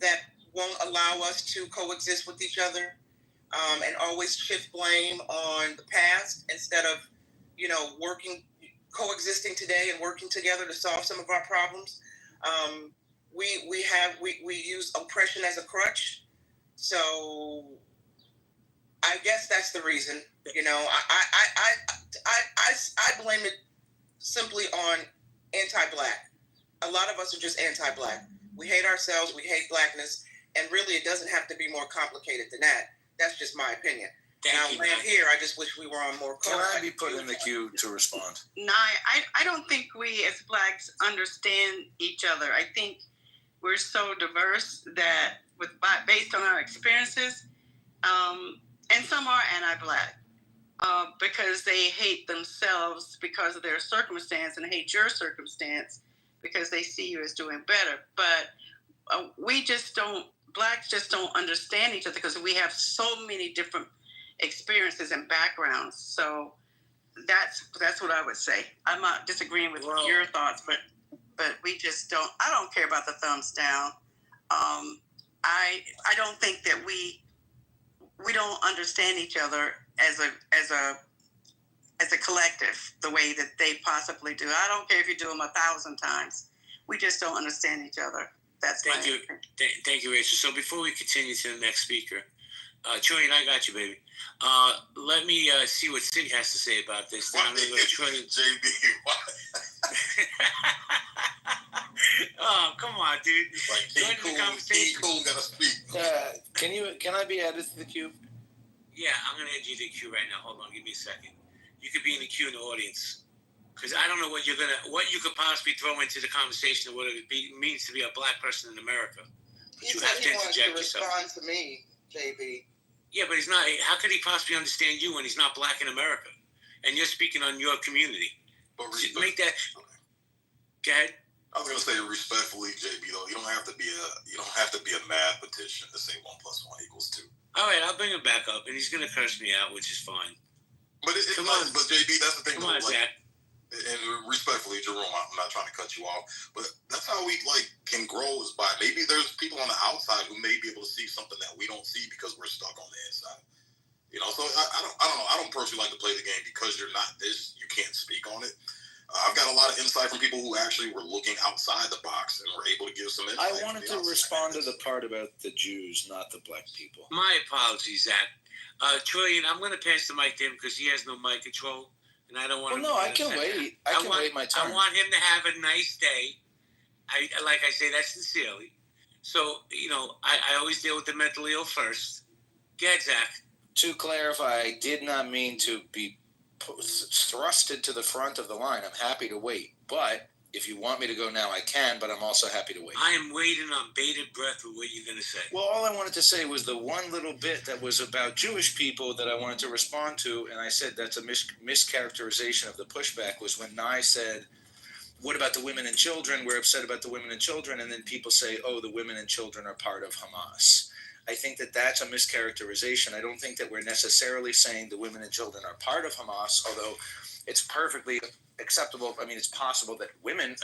that won't allow us to coexist with each other, and always shift blame on the past instead of, coexisting today and working together to solve some of our problems. We use oppression as a crutch. So I guess that's the reason. I blame it simply on anti-black. A lot of us are just anti-black. We hate ourselves. We hate blackness. And really, it doesn't have to be more complicated than that. That's just my opinion. Thank you, here, I just wish we were on more. Can I be put in the queue to respond? No, I don't think we as blacks understand each other. I think we're so diverse that based on our experiences, and some are anti-black because they hate themselves because of their circumstance and hate your circumstance because they see you as doing better. But blacks just don't understand each other because we have so many different experiences and backgrounds. So that's what I would say. I'm not disagreeing with your thoughts, but we just don't. I don't care about the thumbs down. I don't think that we don't understand each other as a collective the way that they possibly do. I don't care if you do them 1,000 times. We just don't understand each other. Thank you, Rachel. So before we continue to the next speaker, Trillian, I got you, baby. Let me see what Sid has to say about this. Then I'm going to go to Trillian. JB, oh, come on, dude. Like, King Cool gotta speak. Can I be added to the queue? Yeah, I'm going to add you to the queue right now. Hold on, give me a second. You could be in the queue in the audience. Because I don't know what you could possibly throw into the conversation of what it means to be a black person in America. He said he wants to respond to me, JB. Yeah, but he's not. How could he possibly understand you when he's not black in America? And you're speaking on your community. But make that. Go ahead. I was gonna say respectfully, JB. Though you don't have to be a mathematician to say 1 + 1 = 2. All right, I'll bring him back up, and he's gonna curse me out, which is fine. But but JB, that's the thing. Come on, Zach. And respectfully, Jerome, I'm not trying to cut you off, but that's how we can grow is by maybe there's people on the outside who may be able to see something that we don't see because we're stuck on the inside. So I don't know. I don't personally like to play the game because you're not this, you can't speak on it. I've got a lot of insight from people who actually were looking outside the box and were able to give some insight. I wanted to respond to the part about the Jews, not the black people. My apologies, Zach. Trillian, I'm going to pass the mic to him because he has no mic control. And I don't want to. Well, no, I can wait. I can wait my turn. I want him to have a nice day. Like I say that sincerely. So, I always deal with the mentally ill first. Go ahead, Zach. To clarify, I did not mean to be thrusted to the front of the line. I'm happy to wait. But if you want me to go now, I can, but I'm also happy to wait. I am waiting on bated breath for what you're going to say. Well, all I wanted to say was the one little bit that was about Jewish people that I wanted to respond to, and I said that's a mischaracterization of the pushback, was when Nye said, what about the women and children? We're upset about the women and children, and then people say, oh, the women and children are part of Hamas. I think that that's a mischaracterization. I don't think that we're necessarily saying the women and children are part of Hamas, although it's perfectly acceptable. I mean, it's possible that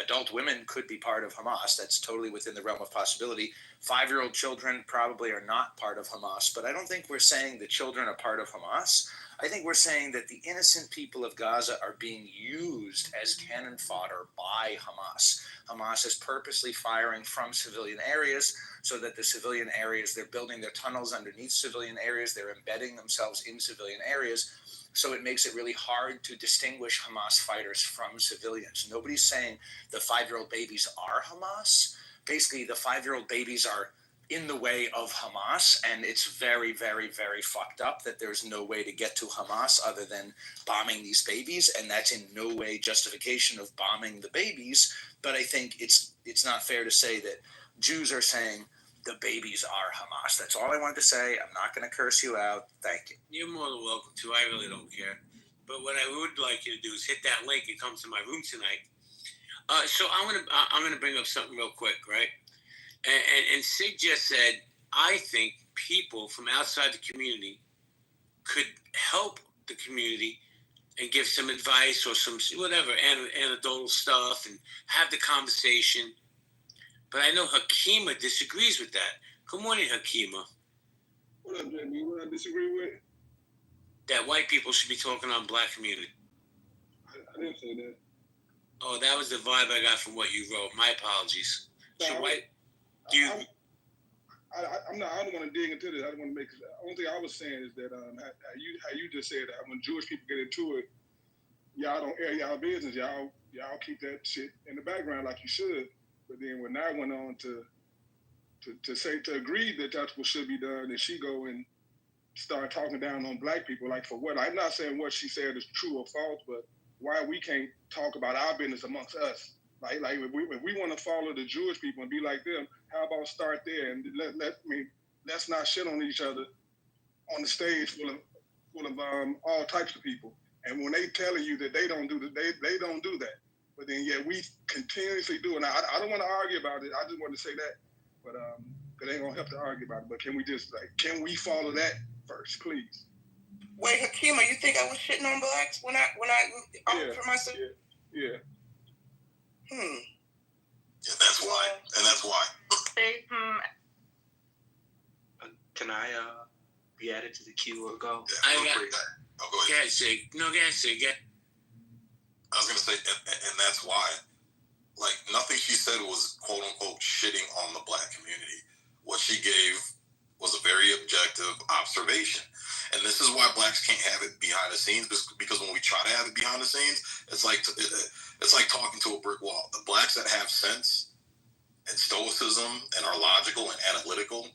adult women could be part of Hamas. That's totally within the realm of possibility. 5-year-old children probably are not part of Hamas, but I don't think we're saying the children are part of Hamas. I think we're saying that the innocent people of Gaza are being used as cannon fodder by Hamas. Hamas is purposely firing from civilian areas so that the civilian areas, they're building their tunnels underneath civilian areas, they're embedding themselves in civilian areas. So it makes it really hard to distinguish Hamas fighters from civilians. Nobody's saying the 5-year-old babies are Hamas. Basically, the 5-year-old babies are in the way of Hamas, and it's very, very, very fucked up that there's no way to get to Hamas other than bombing these babies, and that's in no way justification of bombing the babies. But I think it's not fair to say that Jews are saying the babies are Hamas. That's all I wanted to say. I'm not going to curse you out. Thank you. You're more than welcome to. I really don't care. But what I would like you to do is hit that link and come to my room tonight. So I'm gonna bring up something real quick, right? And Sig just said, I think people from outside the community could help the community and give some advice or some whatever anecdotal stuff and have the conversation. But I know Hakima disagrees with that. Good morning, Hakima. What up, Jamie? What I disagree with? That white people should be talking on black community. I didn't say that. Oh, that was the vibe I got from what you wrote. My apologies. So white... I don't want to dig into this. I don't want to make. The only thing I was saying is that how you just said that when Jewish people get into it, y'all don't air y'all business. Y'all keep that shit in the background like you should. But then when I went on to agree that that's what should be done, and she go and start talking down on black people, like for what? I'm not saying what she said is true or false, but why we can't talk about our business amongst us? Like if we want to follow the Jewish people and be like them, how about start there and let's not shit on each other on the stage full of all types of people. And when they telling you that they don't do that, they don't do that. But then we continuously do. And I don't want to argue about it. I just want to say that, but it ain't gonna help to argue about it. But can we follow that first, please? Wait, Hakima, you think I was shitting on blacks when I for myself? Yeah. Yeah, that's why. And that's why. Can I be added to the queue or go? Yeah, go ahead. Go ahead, Sig. No, go ahead, Sig. I was going to say, and that's why. Like, nothing she said was, quote unquote, shitting on the black community. What she gave was a very objective observation. And this is why blacks can't have it behind the scenes, because when we try to have it behind the scenes, it's like talking to a brick wall. The blacks that have sense and stoicism and are logical and analytical,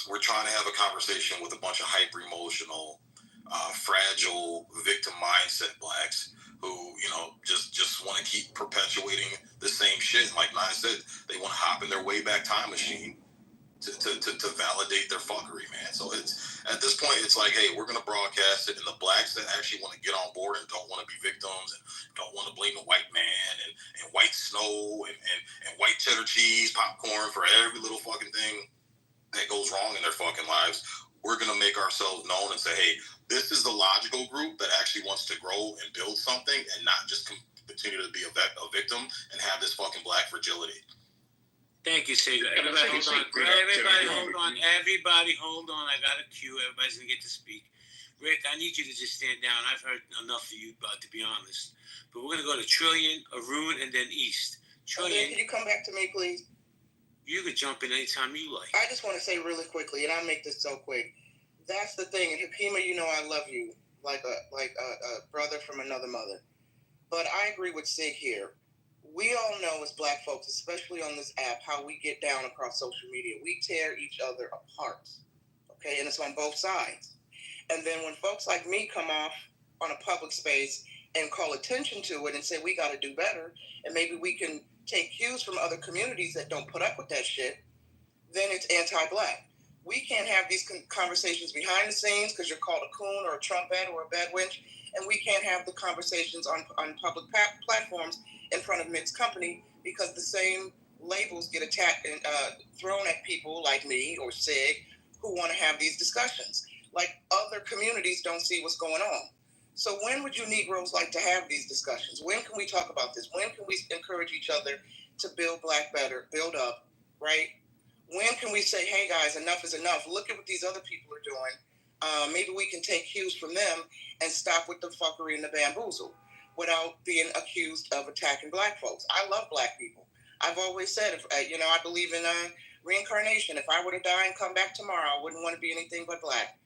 we're trying to have a conversation with a bunch of hyper-emotional, fragile, victim mindset blacks who, just want to keep perpetuating the same shit. And like Nye said, they want to hop in their Wayback Time machine to validate their fuckery, man. So it's at this point, it's like, hey, we're gonna broadcast it, and the blacks that actually want to get on board and don't want to be victims and don't want to blame the white man and white snow and white cheddar cheese, popcorn for every little fucking thing that goes wrong in their fucking lives, we're gonna make ourselves known and say, hey, this is the logical group that actually wants to grow and build something and not just continue to be a victim and have this fucking black fragility. Thank you, Sig. Everybody hold on. I got a cue. Everybody's going to get to speak. Rick, I need you to just stand down. I've heard enough of you, to be honest. But we're going to go to Trillion, Arun, and then East. Trillion. Can you come back to me, please? You can jump in anytime you like. I just want to say really quickly, and I'll make this so quick. That's the thing. And Hakima, I love you like a brother from another mother. But I agree with Sig here. We all know as black folks, especially on this app, how we get down across social media. We tear each other apart, okay? And it's on both sides. And then when folks like me come off on a public space and call attention to it and say we got to do better, and maybe we can take cues from other communities that don't put up with that shit, then it's anti-black. We can't have these conversations behind the scenes because you're called a coon or a trumpet or a bad wench, and we can't have the conversations on public platforms in front of mixed company because the same labels get attacked and thrown at people like me or Sig who want to have these discussions. Like other communities don't see what's going on. So when would you Negroes like to have these discussions? When can we talk about this? When can we encourage each other to build black better, build up, right? When can we say, hey guys, enough is enough. Look at what these other people are doing. Maybe we can take cues from them and stop with the fuckery and the bamboozle. without being accused of attacking black folks. I love black people. I've always said, if I believe in reincarnation. If I were to die and come back tomorrow, I wouldn't want to be anything but black.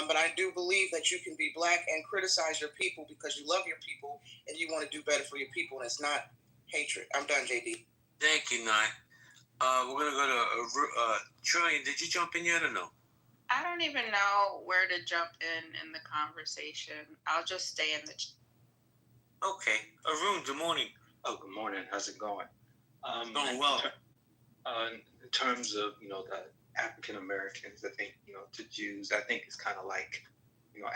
But I do believe that you can be black and criticize your people because you love your people and you want to do better for your people, and it's not hatred. I'm done, JD. Thank you, Nye. We're going to go to Trillian. Did you jump in yet or no? I don't even know where to jump in the conversation. I'll just stay in the... Okay. Arun, good morning. Oh, good morning. How's it going? Going well. In terms of, the African Americans, I think, to Jews, I think it's kind of like,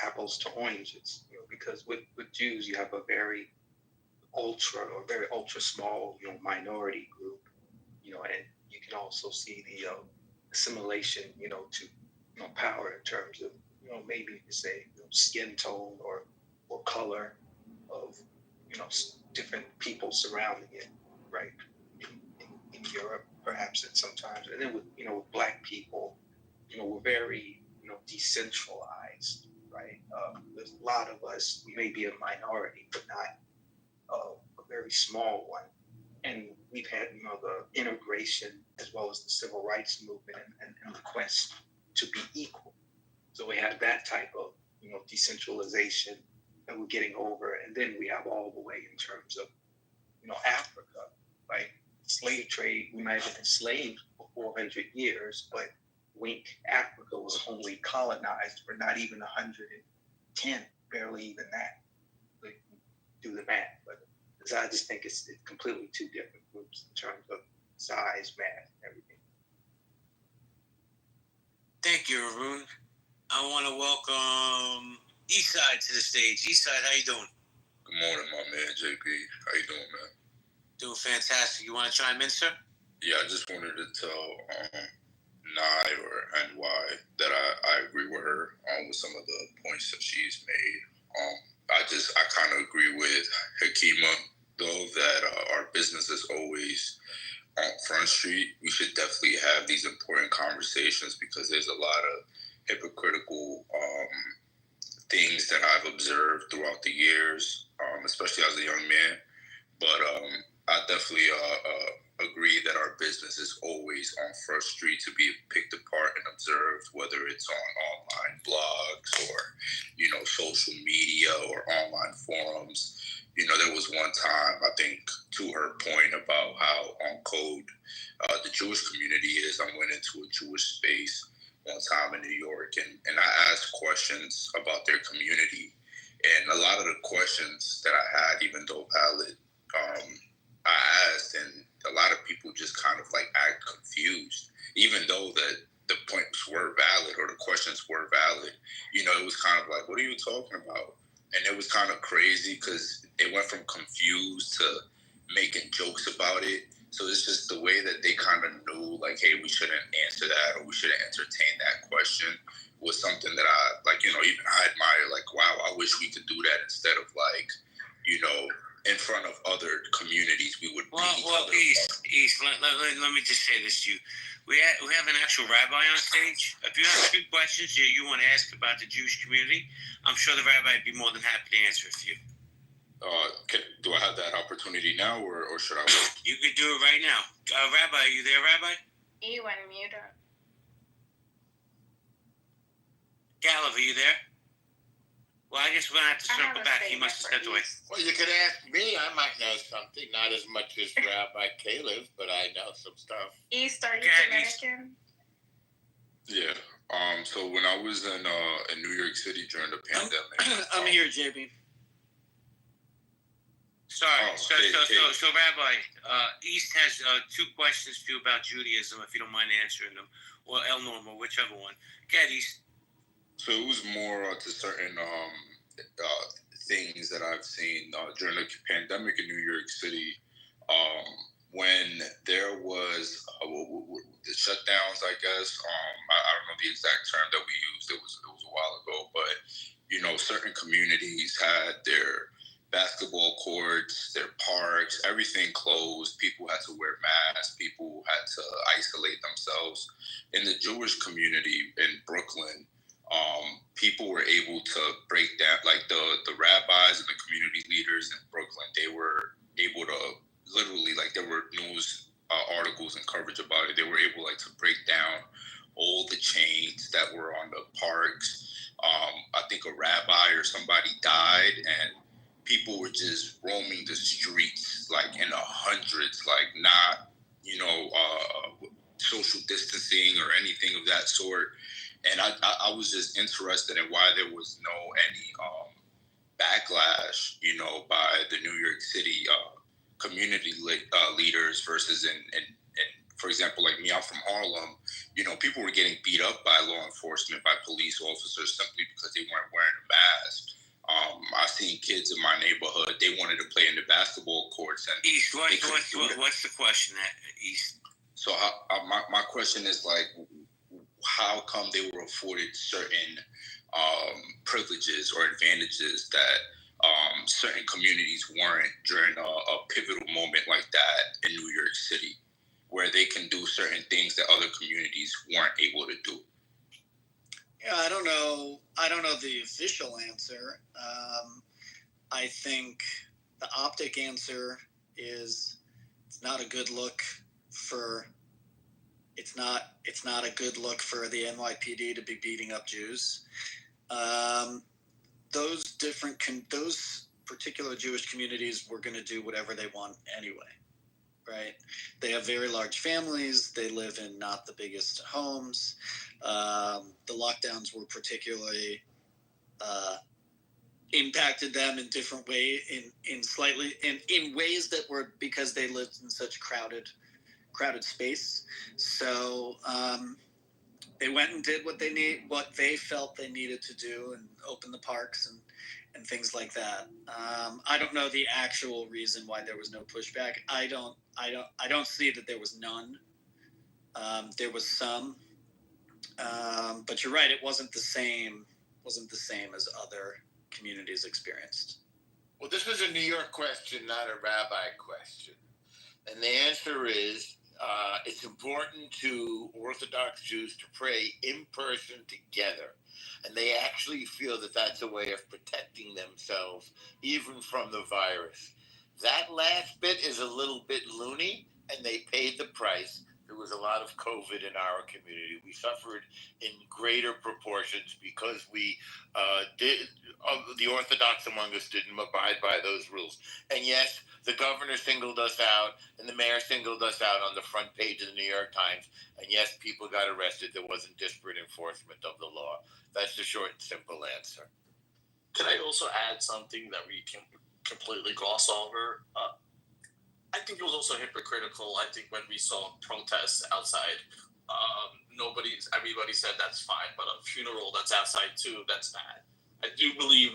apples to oranges, because with Jews, you have a very ultra small, minority group, and you can also see the assimilation, to, power in terms of, maybe you could say, skin tone or color of, different people surrounding it, right? In Europe, perhaps, and sometimes, and then with black people, we're very decentralized, right? There's a lot of us. We may be a minority, but not a very small one. And we've had the integration as well as the civil rights movement and the quest to be equal. So we have that type of decentralization that we're getting over, and then we have all the way in terms of Africa, right? Slave trade, we might have been enslaved for 400 years, but Africa was only colonized for not even 110, barely even that. Like, do the math, but I just think it's completely two different groups in terms of size, math, everything. Thank you, Arun. I want to welcome Eastside to the stage. Eastside, how you doing? Good morning, my man, JP. How you doing, man? Doing fantastic. You want to chime in, sir? Yeah, I just wanted to tell Nye or NY that I agree with her with some of the points that she's made. I kind of agree with Hakima, though, that our business is always on Front Street. We should definitely have these important conversations because there's a lot of hypocritical things that I've observed throughout the years, especially as a young man. But I definitely agree that our business is always on First Street to be picked apart and observed, whether it's on online blogs or, social media or online forums. There was one time, I think, to her point about how on code the Jewish community is, I went into a Jewish space one time in New York, and I asked questions about their community. And a lot of the questions that I had, even though valid, I asked, and a lot of people just kind of act confused, even though that the points were valid or the questions were valid. It was kind of like, what are you talking about? And it was kind of crazy because it went from confused to making jokes about it. So it's just the way that they kind of knew, hey, we shouldn't answer that or we shouldn't entertain that question was something that I, even I admire, wow, I wish we could do that instead of, in front of other communities, we would Well, East, let me just say this to you. We have an actual rabbi on stage. If you have 2 questions you want to ask about the Jewish community, I'm sure the rabbi would be more than happy to answer it for you. Do I have that opportunity now, or should I wait? You could do it right now. Rabbi, are you there, Rabbi? You went mute. Galliv, are you there? Well, I guess we're going to have to circle back. He must have stepped away. Well, you could ask me. I might know something. Not as much as Rabbi Caleb, but I know some stuff. East, are you Dominican? Yeah. So when I was in New York City during the pandemic, I'm here, JB. Sorry. So Rabbi, East has 2 questions for you about Judaism, if you don't mind answering them, or El Normo, whichever one. Get East. So it was more to certain things that I've seen during the pandemic in New York City, when there was the shutdowns, I guess. I don't know the exact term that we used. It was a while ago, but certain communities had their basketball courts, their parks, everything closed. People had to wear masks. People had to isolate themselves. In the Jewish community in Brooklyn, people were able to break down, like the rabbis and the community leaders in Brooklyn, they were able to literally, like, there were news articles and coverage about it. They were able, like, to break down all the chains that were on the parks. I think a rabbi or somebody died, and people were just roaming the streets, like, in the hundreds, like, not, social distancing or anything of that sort. And I was just interested in why there was any backlash, by the New York City community leaders versus in for example, like me, I'm from Harlem. People were getting beat up by law enforcement, by police officers simply because they weren't wearing a mask. I've seen kids in my neighborhood, they wanted to play in the basketball courts. And East, what's the question at East? So my question is, like, how come they were afforded certain privileges or advantages that certain communities weren't during a pivotal moment like that in New York City, where they can do certain things that other communities weren't able to do? Yeah, I don't know the official answer. I think the optic answer is it's not a good look for the NYPD to be beating up Jews. Those particular Jewish communities were going to do whatever they want anyway, right? They have very large families. They live in not the biggest homes. The lockdowns were particularly impacted them in different ways, in ways that were because they lived in such crowded space. So they went and did what they felt they needed to do, and open the parks and things like that. I don't know the actual reason why there was no pushback. I don't see that there was none. There was some, but you're right. It wasn't the same as other communities experienced. Well, this was a New York question, not a rabbi question. And the answer is, it's important to Orthodox Jews to pray in person together. And they actually feel that that's a way of protecting themselves, even from the virus. That last bit is a little bit loony, and they paid the price. There was a lot of COVID in our community. We suffered in greater proportions because the Orthodox among us didn't abide by those rules. And yes, the governor singled us out, and the mayor singled us out on the front page of the New York Times. And yes, people got arrested. There wasn't disparate enforcement of the law. That's the short and simple answer. Can I also add something that we can completely gloss over? I think it was also hypocritical. I think when we saw protests outside, everybody said that's fine, but a funeral that's outside too, that's bad. I do believe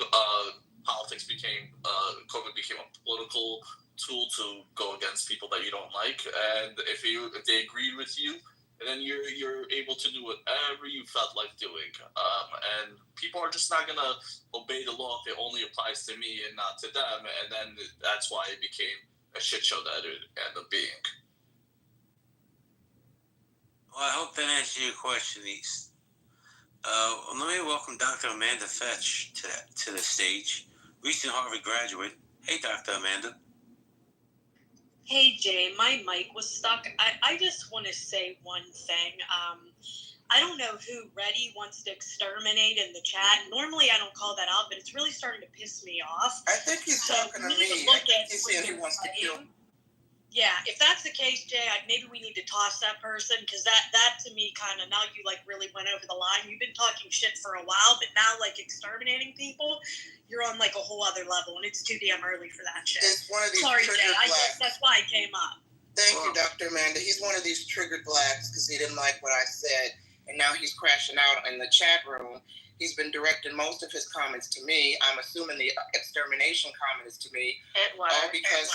COVID became a political tool to go against people that you don't like, and if they agreed with you, then you're able to do whatever you felt like doing. And people are just not gonna obey the law if it only applies to me and not to them, and then that's why it became a shit show that it ended up being. Well, I hope that answered your question, East. Let me welcome Dr. Amanda Fetch to the stage, recent Harvard graduate. Hey, Dr. Amanda. Hey, Jay, my mic was stuck. I just want to say one thing. I don't know who Reddy wants to exterminate in the chat. Normally, I don't call that out, but it's really starting to piss me off. I think he's talking to me. I think he's saying he wants to kill. Yeah, if that's the case, Jay, maybe we need to toss that person, because that to me kind of, now you really went over the line. You've been talking shit for a while, but now exterminating people, you're on a whole other level, and it's too damn early for that shit. It's one of these Sorry, triggered Jay. blacks. That's why I came up. Thank you, Dr. Amanda. He's one of these triggered blacks because he didn't like what I said, and now he's crashing out in the chat room. He's been directing most of his comments to me. I'm assuming the extermination comment is to me. All because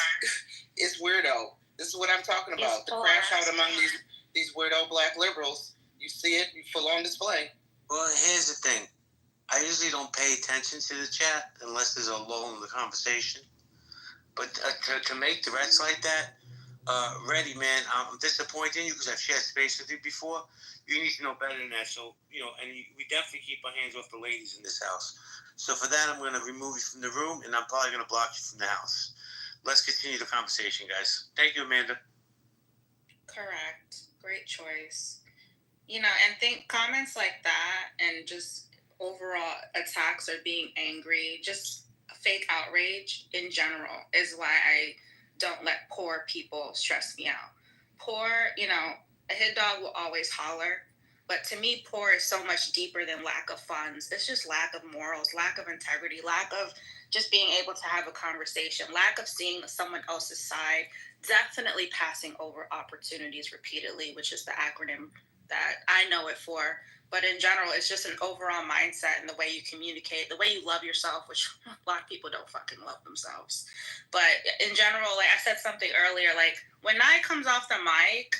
it's weirdo. This is what I'm talking about. The crash out among these weirdo black liberals. You see it full on display. Well, here's the thing. I usually don't pay attention to the chat unless there's a lull in the conversation. But to make threats like that, Randy, man, I'm disappointed in you because I've shared space with you before. You need to know better than that. So, and we definitely keep our hands off the ladies in this house. So for that, I'm going to remove you from the room, and I'm probably going to block you from the house. Let's continue the conversation, guys. Thank you, Amanda. Correct. Great choice. And think comments like that and just overall attacks or being angry, just fake outrage in general is why I don't let poor people stress me out. Poor, a hit dog will always holler. But to me, poor is so much deeper than lack of funds. It's just lack of morals, lack of integrity, lack of just being able to have a conversation, lack of seeing someone else's side, definitely passing over opportunities repeatedly, which is the acronym that I know it for. But in general, it's just an overall mindset and the way you communicate, the way you love yourself, which a lot of people don't fucking love themselves. But in general, like I said something earlier, like when Nye comes off the mic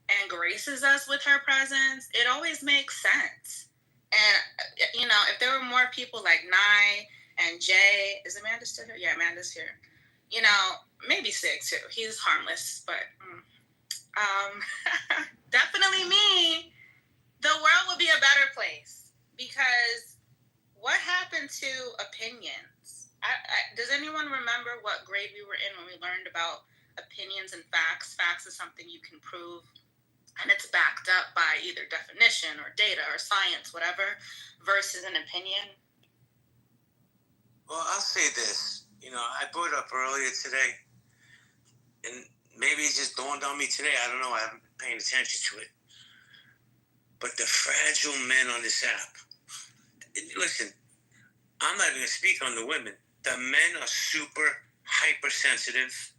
and graces us with her presence, it always makes sense. And, if there were more people like Nye and Jay, is Amanda still here? Yeah, Amanda's here. Maybe Sig too. He's harmless, but definitely me. The world would be a better place because what happened to opinions? Does anyone remember what grade we were in when we learned about opinions and facts? Facts is something you can prove, and it's backed up by either definition or data or science, whatever, versus an opinion. Well, I'll say this. I brought it up earlier today, and maybe it just dawned on me today. I don't know. I haven't been paying attention to it. But the fragile men on this app, listen, I'm not even going to speak on the women. The men are super hypersensitive.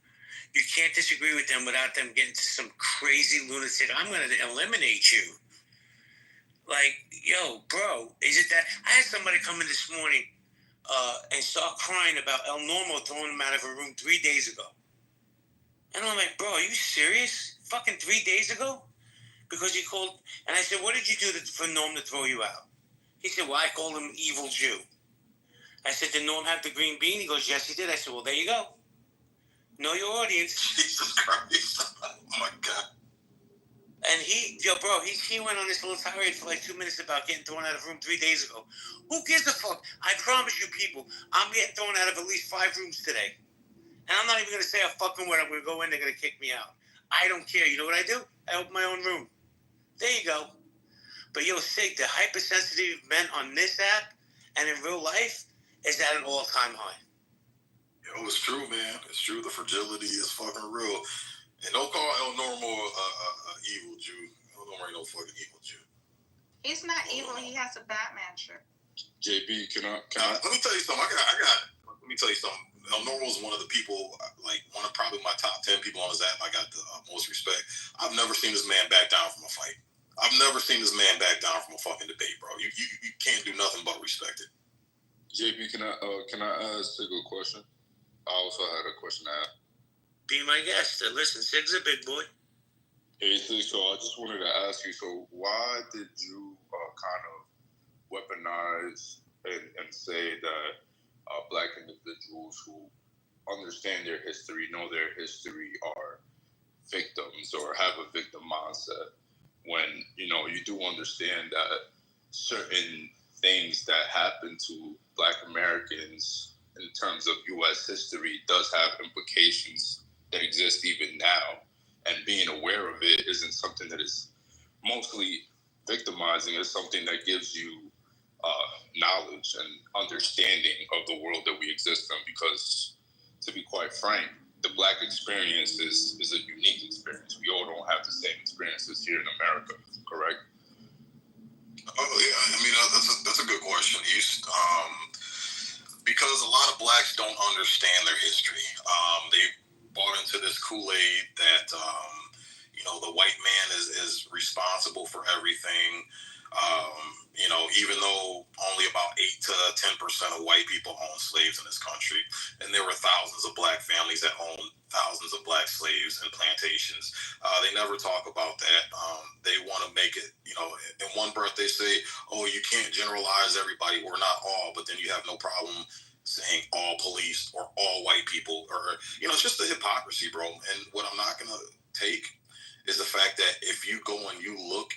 You can't disagree with them without them getting to some crazy lunatic. I'm going to eliminate you. Like, yo, bro, is it that? I had somebody come in this morning and start crying about El Normo throwing him out of a room 3 days ago. And I'm like, bro, are you serious? Fucking 3 days ago? Because he called, and I said, what did you do for Norm to throw you out? He said, well, I called him evil Jew. I said, did Norm have the green bean? He goes, yes, he did. I said, well, there you go. Know your audience. Jesus Christ. Oh, my God. And he went on this little tirade for like 2 minutes about getting thrown out of a room 3 days ago. Who gives a fuck? I promise you people, I'm getting thrown out of at least 5 rooms today. And I'm not even going to say a fucking word. I'm going to go in, they're going to kick me out. I don't care. You know what I do? I open my own room. There you go. But Sig, the hypersensitive men on this app and in real life is at an all-time high. It's true, man. It's true. The fragility is fucking real. And don't call El Normo a evil Jew. El Normo ain't no fucking evil Jew. He's not evil. He has a Batman shirt. JB, can I? Let me tell you something. Let me tell you something. El Normo is one of the people, like one of probably my top 10 people on his app. I got the most respect. I've never seen this man back down from a fight. I've never seen this man back down from a fucking debate, bro. You can't do nothing but respect it. JB, can I ask Sig a question? I also had a question to ask. Be my guest. Listen, Sig's a big boy. Hey, Sig, so I just wanted to ask you, so why did you kind of weaponize and say that Black individuals who understand their history, know their history, are victims or have a victim mindset, when, you do understand that certain things that happen to Black Americans in terms of U.S. history does have implications that exist even now, and being aware of it isn't something that is mostly victimizing. It's something that gives you knowledge and understanding of the world that we exist in, because, to be quite frank, the Black experience is a unique experience. We all don't have the same experiences here in America, correct? Oh, yeah. I mean, that's a good question. Because a lot of Blacks don't understand their history. They bought into this Kool-Aid that, the white man is responsible for everything. Even though only about 8 to 10% of white people own slaves in this country, and there were thousands of Black families that owned thousands of Black slaves and plantations. They never talk about that. They want to make it, in one breath they say, oh, you can't generalize everybody. We're not all, but then you have no problem saying all police or all white people, or it's just the hypocrisy, bro. And what I'm not gonna take is the fact that if you go and you look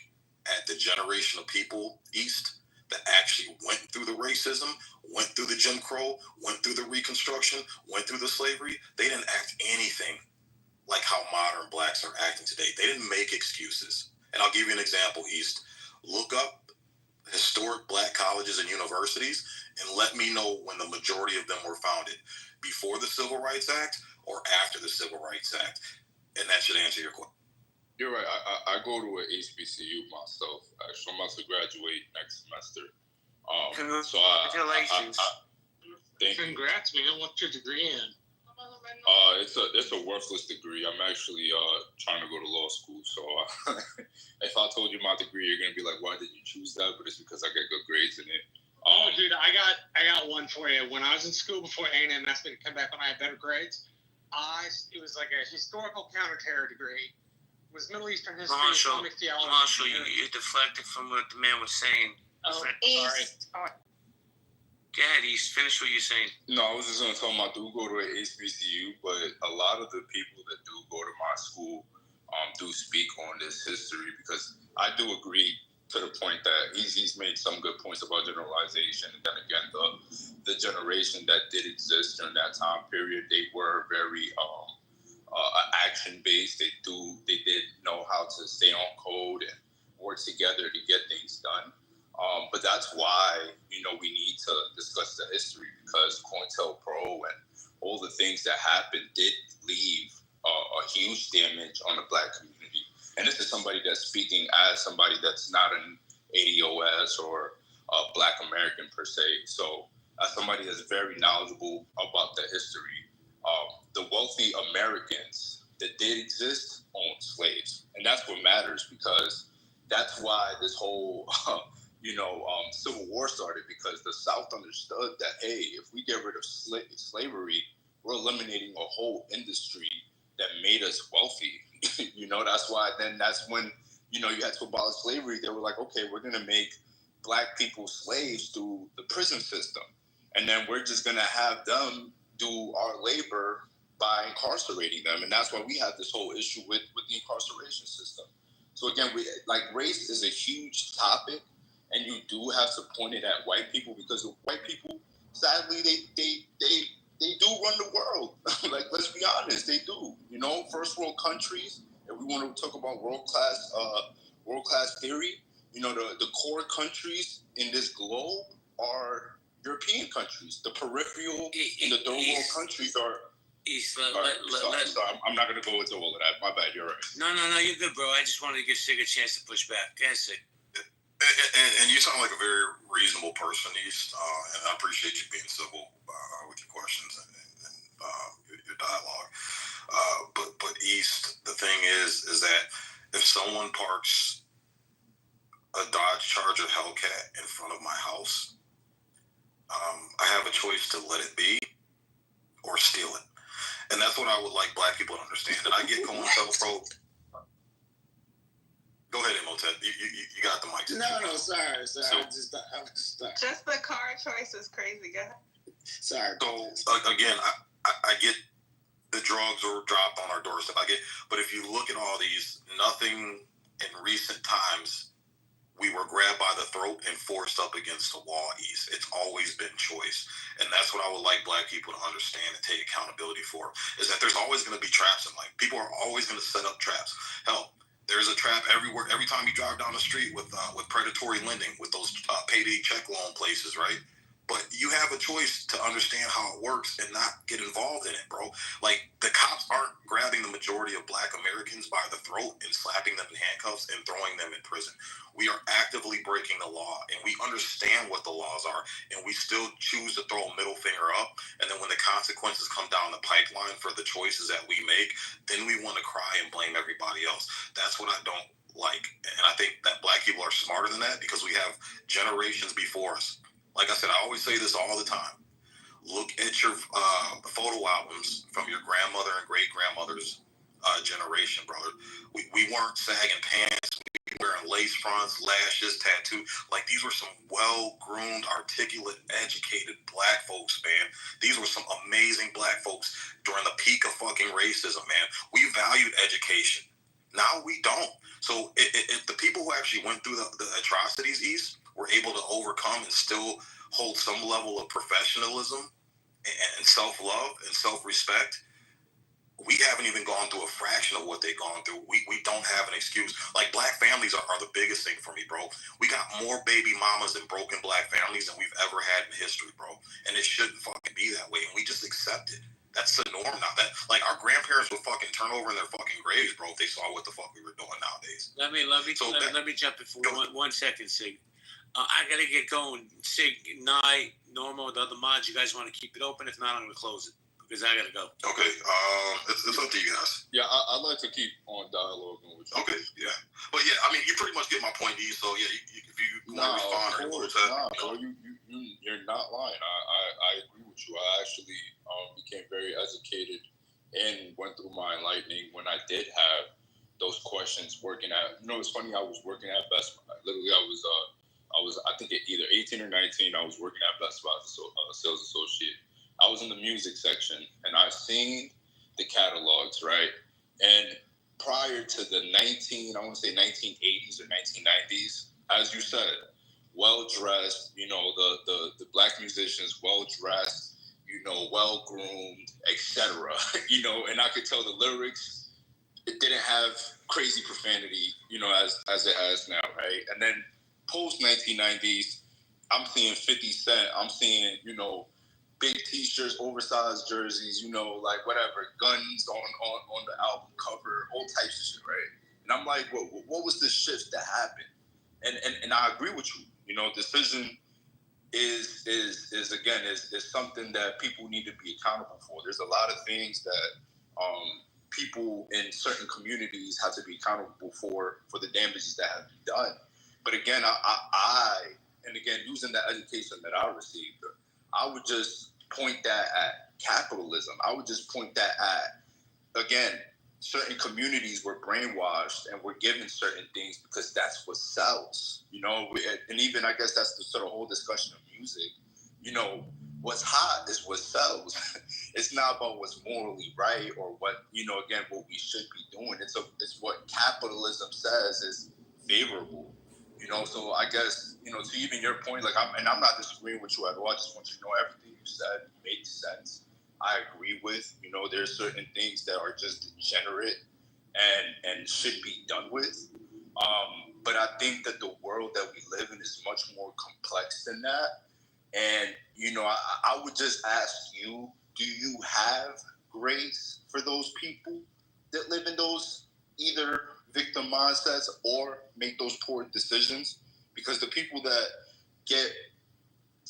at the generation of people East that actually went through the racism, went through the Jim Crow, went through the Reconstruction, went through the slavery, they didn't act anything like how modern blacks are acting today. They didn't make excuses. And I'll give you an example, East. Look up historic black colleges and universities and let me know when the majority of them were founded, before the Civil Rights Act or after the Civil Rights Act. And that should answer your question. You're right. I go to an HBCU myself. Actually, I'm about to graduate next semester. Congratulations. Thank you. Congrats, man. What's your degree in? It's a worthless degree. I'm actually trying to go to law school. So if I told you my degree, you're gonna be like, "Why did you choose that?" But it's because I get good grades in it. Dude, I got one for you. When I was in school before A&M asked me to come back when I had better grades, it was like a historical counterterror degree. It was Middle Eastern history, Islamic theology. Marshall, you deflected from what the man was saying. Sorry. Go ahead, East. Finish what you're saying. No, I was just going to tell him I do go to an HBCU, but a lot of the people that do go to my school do speak on this history, because I do agree to the point that he's made some good points about generalization. And then again, the generation that did exist during that time period, they were very action-based. They did know how to stay on code and work together to get things done. But that's why, we need to discuss the history, because COINTELPRO and all the things that happened did leave a huge damage on the black community. And this is somebody that's speaking as somebody that's not an ADOS or a black American per se. So as somebody that's very knowledgeable about the history, the wealthy Americans that did exist owned slaves. And that's what matters, because that's why this whole Civil War started, because the South understood that, hey, if we get rid of slavery, we're eliminating a whole industry that made us wealthy. That's when, you had to abolish slavery. They were like, okay, we're going to make black people slaves through the prison system. And then we're just going to have them do our labor by incarcerating them. And that's why we have this whole issue with the incarceration system. So again, race is a huge topic. And you do have to point it at white people, because the white people, sadly, they do run the world. Let's be honest, they do. First world countries. If we want to talk about world class theory, the core countries in this globe are European countries. The peripheral and the third world countries are. I'm not going to go into all of that. My bad. You're right. No, you're good, bro. I just wanted to give Sig a chance to push back. Go ahead, Sig. And you sound like a very reasonable person, East, and I appreciate you being civil with your questions and your dialogue. But East, the thing is that if someone parks a Dodge Charger Hellcat in front of my house, I have a choice to let it be or steal it. And that's what I would like black people to understand. And I get COINTELPRO. Go ahead, Imhotep. You got the mic. No, sorry. So, I was just Just the car choice is crazy, guys. Sorry. So again, I get the drugs are dropped on our doorstep. But if you look at all these, nothing in recent times, we were grabbed by the throat and forced up against the wall, East. It's always been choice. And that's what I would like black people to understand and take accountability for, is that there's always going to be traps in life. People are always going to set up traps. Hell, there's a trap everywhere. Every time you drive down the street with predatory lending, with those payday check loan places, right? But you have a choice to understand how it works and not get involved in it, bro. The cops aren't grabbing the majority of black Americans by the throat and slapping them in handcuffs and throwing them in prison. We are actively breaking the law, and we understand what the laws are, and we still choose to throw a middle finger up. And then when the consequences come down the pipeline for the choices that we make, then we want to cry and blame everybody else. That's what I don't like. And I think that black people are smarter than that, because we have generations before us. Like I said, I always say this all the time. Look at your photo albums from your grandmother and great-grandmother's generation, brother. We weren't sagging pants. We wearing lace fronts, lashes, tattoo. Like, these were some well-groomed, articulate, educated black folks, man. These were some amazing black folks during the peak of fucking racism, man. We valued education. Now we don't. So if the people who actually went through the atrocities, East, were able to overcome and still hold some level of professionalism and self-love and self-respect, we haven't even gone through a fraction of what they've gone through. We don't have an excuse. Like, black families are the biggest thing for me, bro. We got more baby mamas and broken black families than we've ever had in history, bro. And it shouldn't fucking be that way. And we just accept it. That's the norm now. That, like, our grandparents would fucking turn over in their fucking graves, bro, if they saw what the fuck we were doing nowadays. Let me jump in for 1 second, Sig. I gotta get going. Sig, Nye, Norma, the other mods, you guys want to keep it open? If not, I'm gonna close it because I gotta go. Okay, it's up to you guys. Yeah, I'd like to keep on dialoguing with you. Okay, yeah. But yeah, I mean, you pretty much get my point, E. So yeah, if you want to respond or bro, you're not lying. I agree with you. I actually became very educated and went through my enlightening when I did have those questions working at. You know, it's funny. I was working at Best Buy. Literally, I was I think either 18 or 19. I was working at Best Buy as a sales associate. I was in the music section, and I seen the catalogs, right? And prior to the 1980s or 1990s, as you said, well-dressed, you know, the black musicians, well-dressed, you know, well-groomed, etc. You know, and I could tell the lyrics, it didn't have crazy profanity, you know, as it has now, right? And then post-1990s, I'm seeing 50 Cent, I'm seeing, you know, big T-shirts, oversized jerseys, you know, like whatever, guns on the album cover, all types of shit, right? And I'm like, what was the shift that happened? And I agree with you. You know, decision is something that people need to be accountable for. There's a lot of things that people in certain communities have to be accountable for the damages that have been done. But again, I using the education that I received, I would just point that at capitalism. I would just point that at, again, certain communities were brainwashed and were given certain things because that's what sells, you know. And even, I guess that's the sort of whole discussion of music. You know, what's hot is what sells. It's not about what's morally right or what, you know, again, what we should be doing. It's what capitalism says is favorable. You know, so I guess, you know, to even your point, like, I'm not disagreeing with you at all. I just want you to know everything you said makes sense. I agree with, you know, there's certain things that are just degenerate and should be done with. But I think that the world that we live in is much more complex than that. And, you know, I would just ask you, do you have grace for those people that live in those either victim mindsets or make those poor decisions? Because the people that get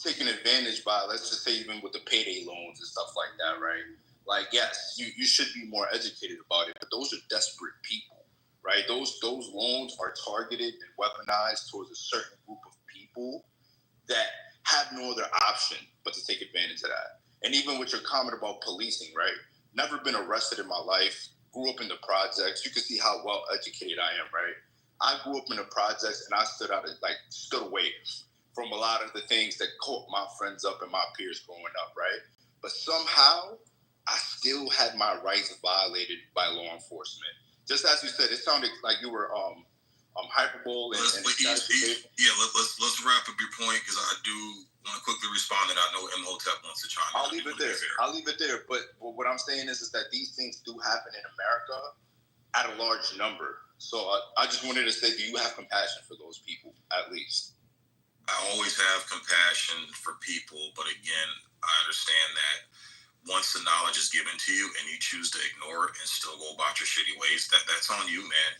taken advantage by, let's just say even with the payday loans and stuff like that, right? Like, yes, you should be more educated about it, but those are desperate people, right? Those loans are targeted and weaponized towards a certain group of people that have no other option but to take advantage of that. And even with your comment about policing, right? Never been arrested in my life, grew up in the projects. You can see how well educated I am, right? I grew up in the projects and I stood away from a lot of the things that caught my friends up and my peers growing up, right? But somehow, I still had my rights violated by law enforcement. Just as you said, it sounded like you were hyperbole. Let's wrap up your point, because I do want to quickly respond, and I know Imhotep wants to chime in. I'll leave it there. But what I'm saying is that these things do happen in America at a large number. So I just wanted to say, do you have compassion for those people, at least? I always have compassion for people, but again, I understand that once the knowledge is given to you and you choose to ignore it and still go about your shitty ways, that's on you, man.